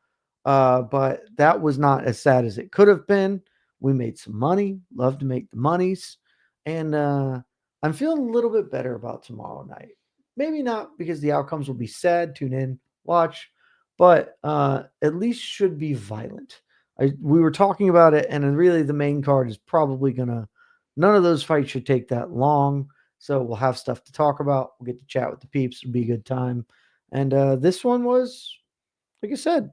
But that was not as sad as it could have been. We made some money. Love to make the monies. And I'm feeling a little bit better about tomorrow night. Maybe not because the outcomes will be sad. Tune in, watch. But at least should be violent. We were talking about it, and really the main card is probably going to none of those fights should take that long. So we'll have stuff to talk about. We'll get to chat with the peeps. It'll be a good time. And this one was, like I said,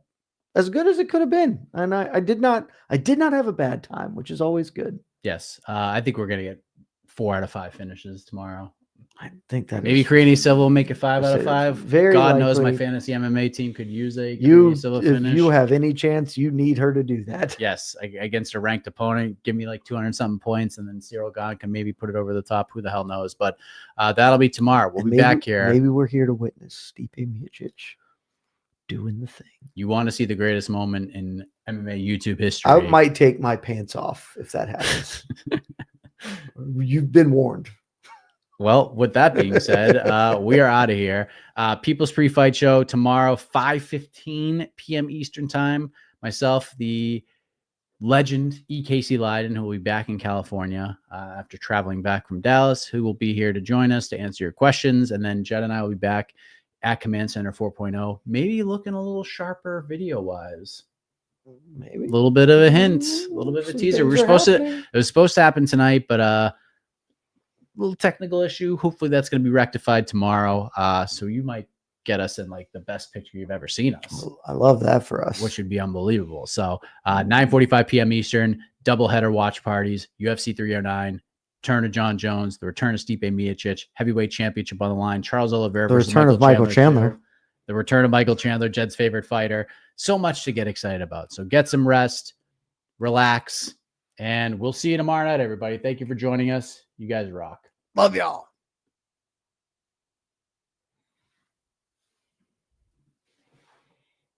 as good as it could have been. And I did not have a bad time, which is always good. Yes. I think we're going to get 4 out of 5 finishes tomorrow. I think that maybe Creany Silva will make it 5 out of 5. Very God likely. knows my fantasy MMA team could use a Creany Silva finish. If you have any chance, you need her to do that. Yes, against a ranked opponent, give me like 200 something points, and then Cyril Gahn can maybe put it over the top. Who the hell knows? But that'll be tomorrow. We'll be back here. Maybe we're here to witness Stipe Miocic doing the thing. You want to see the greatest moment in MMA YouTube history? I might take my pants off if that happens. You've been warned. Well, with that being said, we are out of here. People's Pre-Fight Show tomorrow, 5:15 p.m. Eastern Time. Myself, the legend EKC Leiden, who will be back in California after traveling back from Dallas, who will be here to join us to answer your questions. And then Jed and I will be back at Command Center 4.0, maybe looking a little sharper video-wise. Maybe. A little bit of a hint, a little bit of a teaser. It was supposed to happen tonight, but little technical issue. Hopefully that's going to be rectified tomorrow. So you might get us in like the best picture you've ever seen us. I love that for us. Which would be unbelievable. So 9:45 p.m. Eastern, doubleheader watch parties, UFC 309, return of John Jones, the return of Stipe Miocic, heavyweight championship on the line, Charles Oliveira the return of Michael Chandler. The return of Michael Chandler, Jed's favorite fighter. So much to get excited about. So get some rest, relax, and we'll see you tomorrow night, everybody. Thank you for joining us. You guys rock. Love y'all.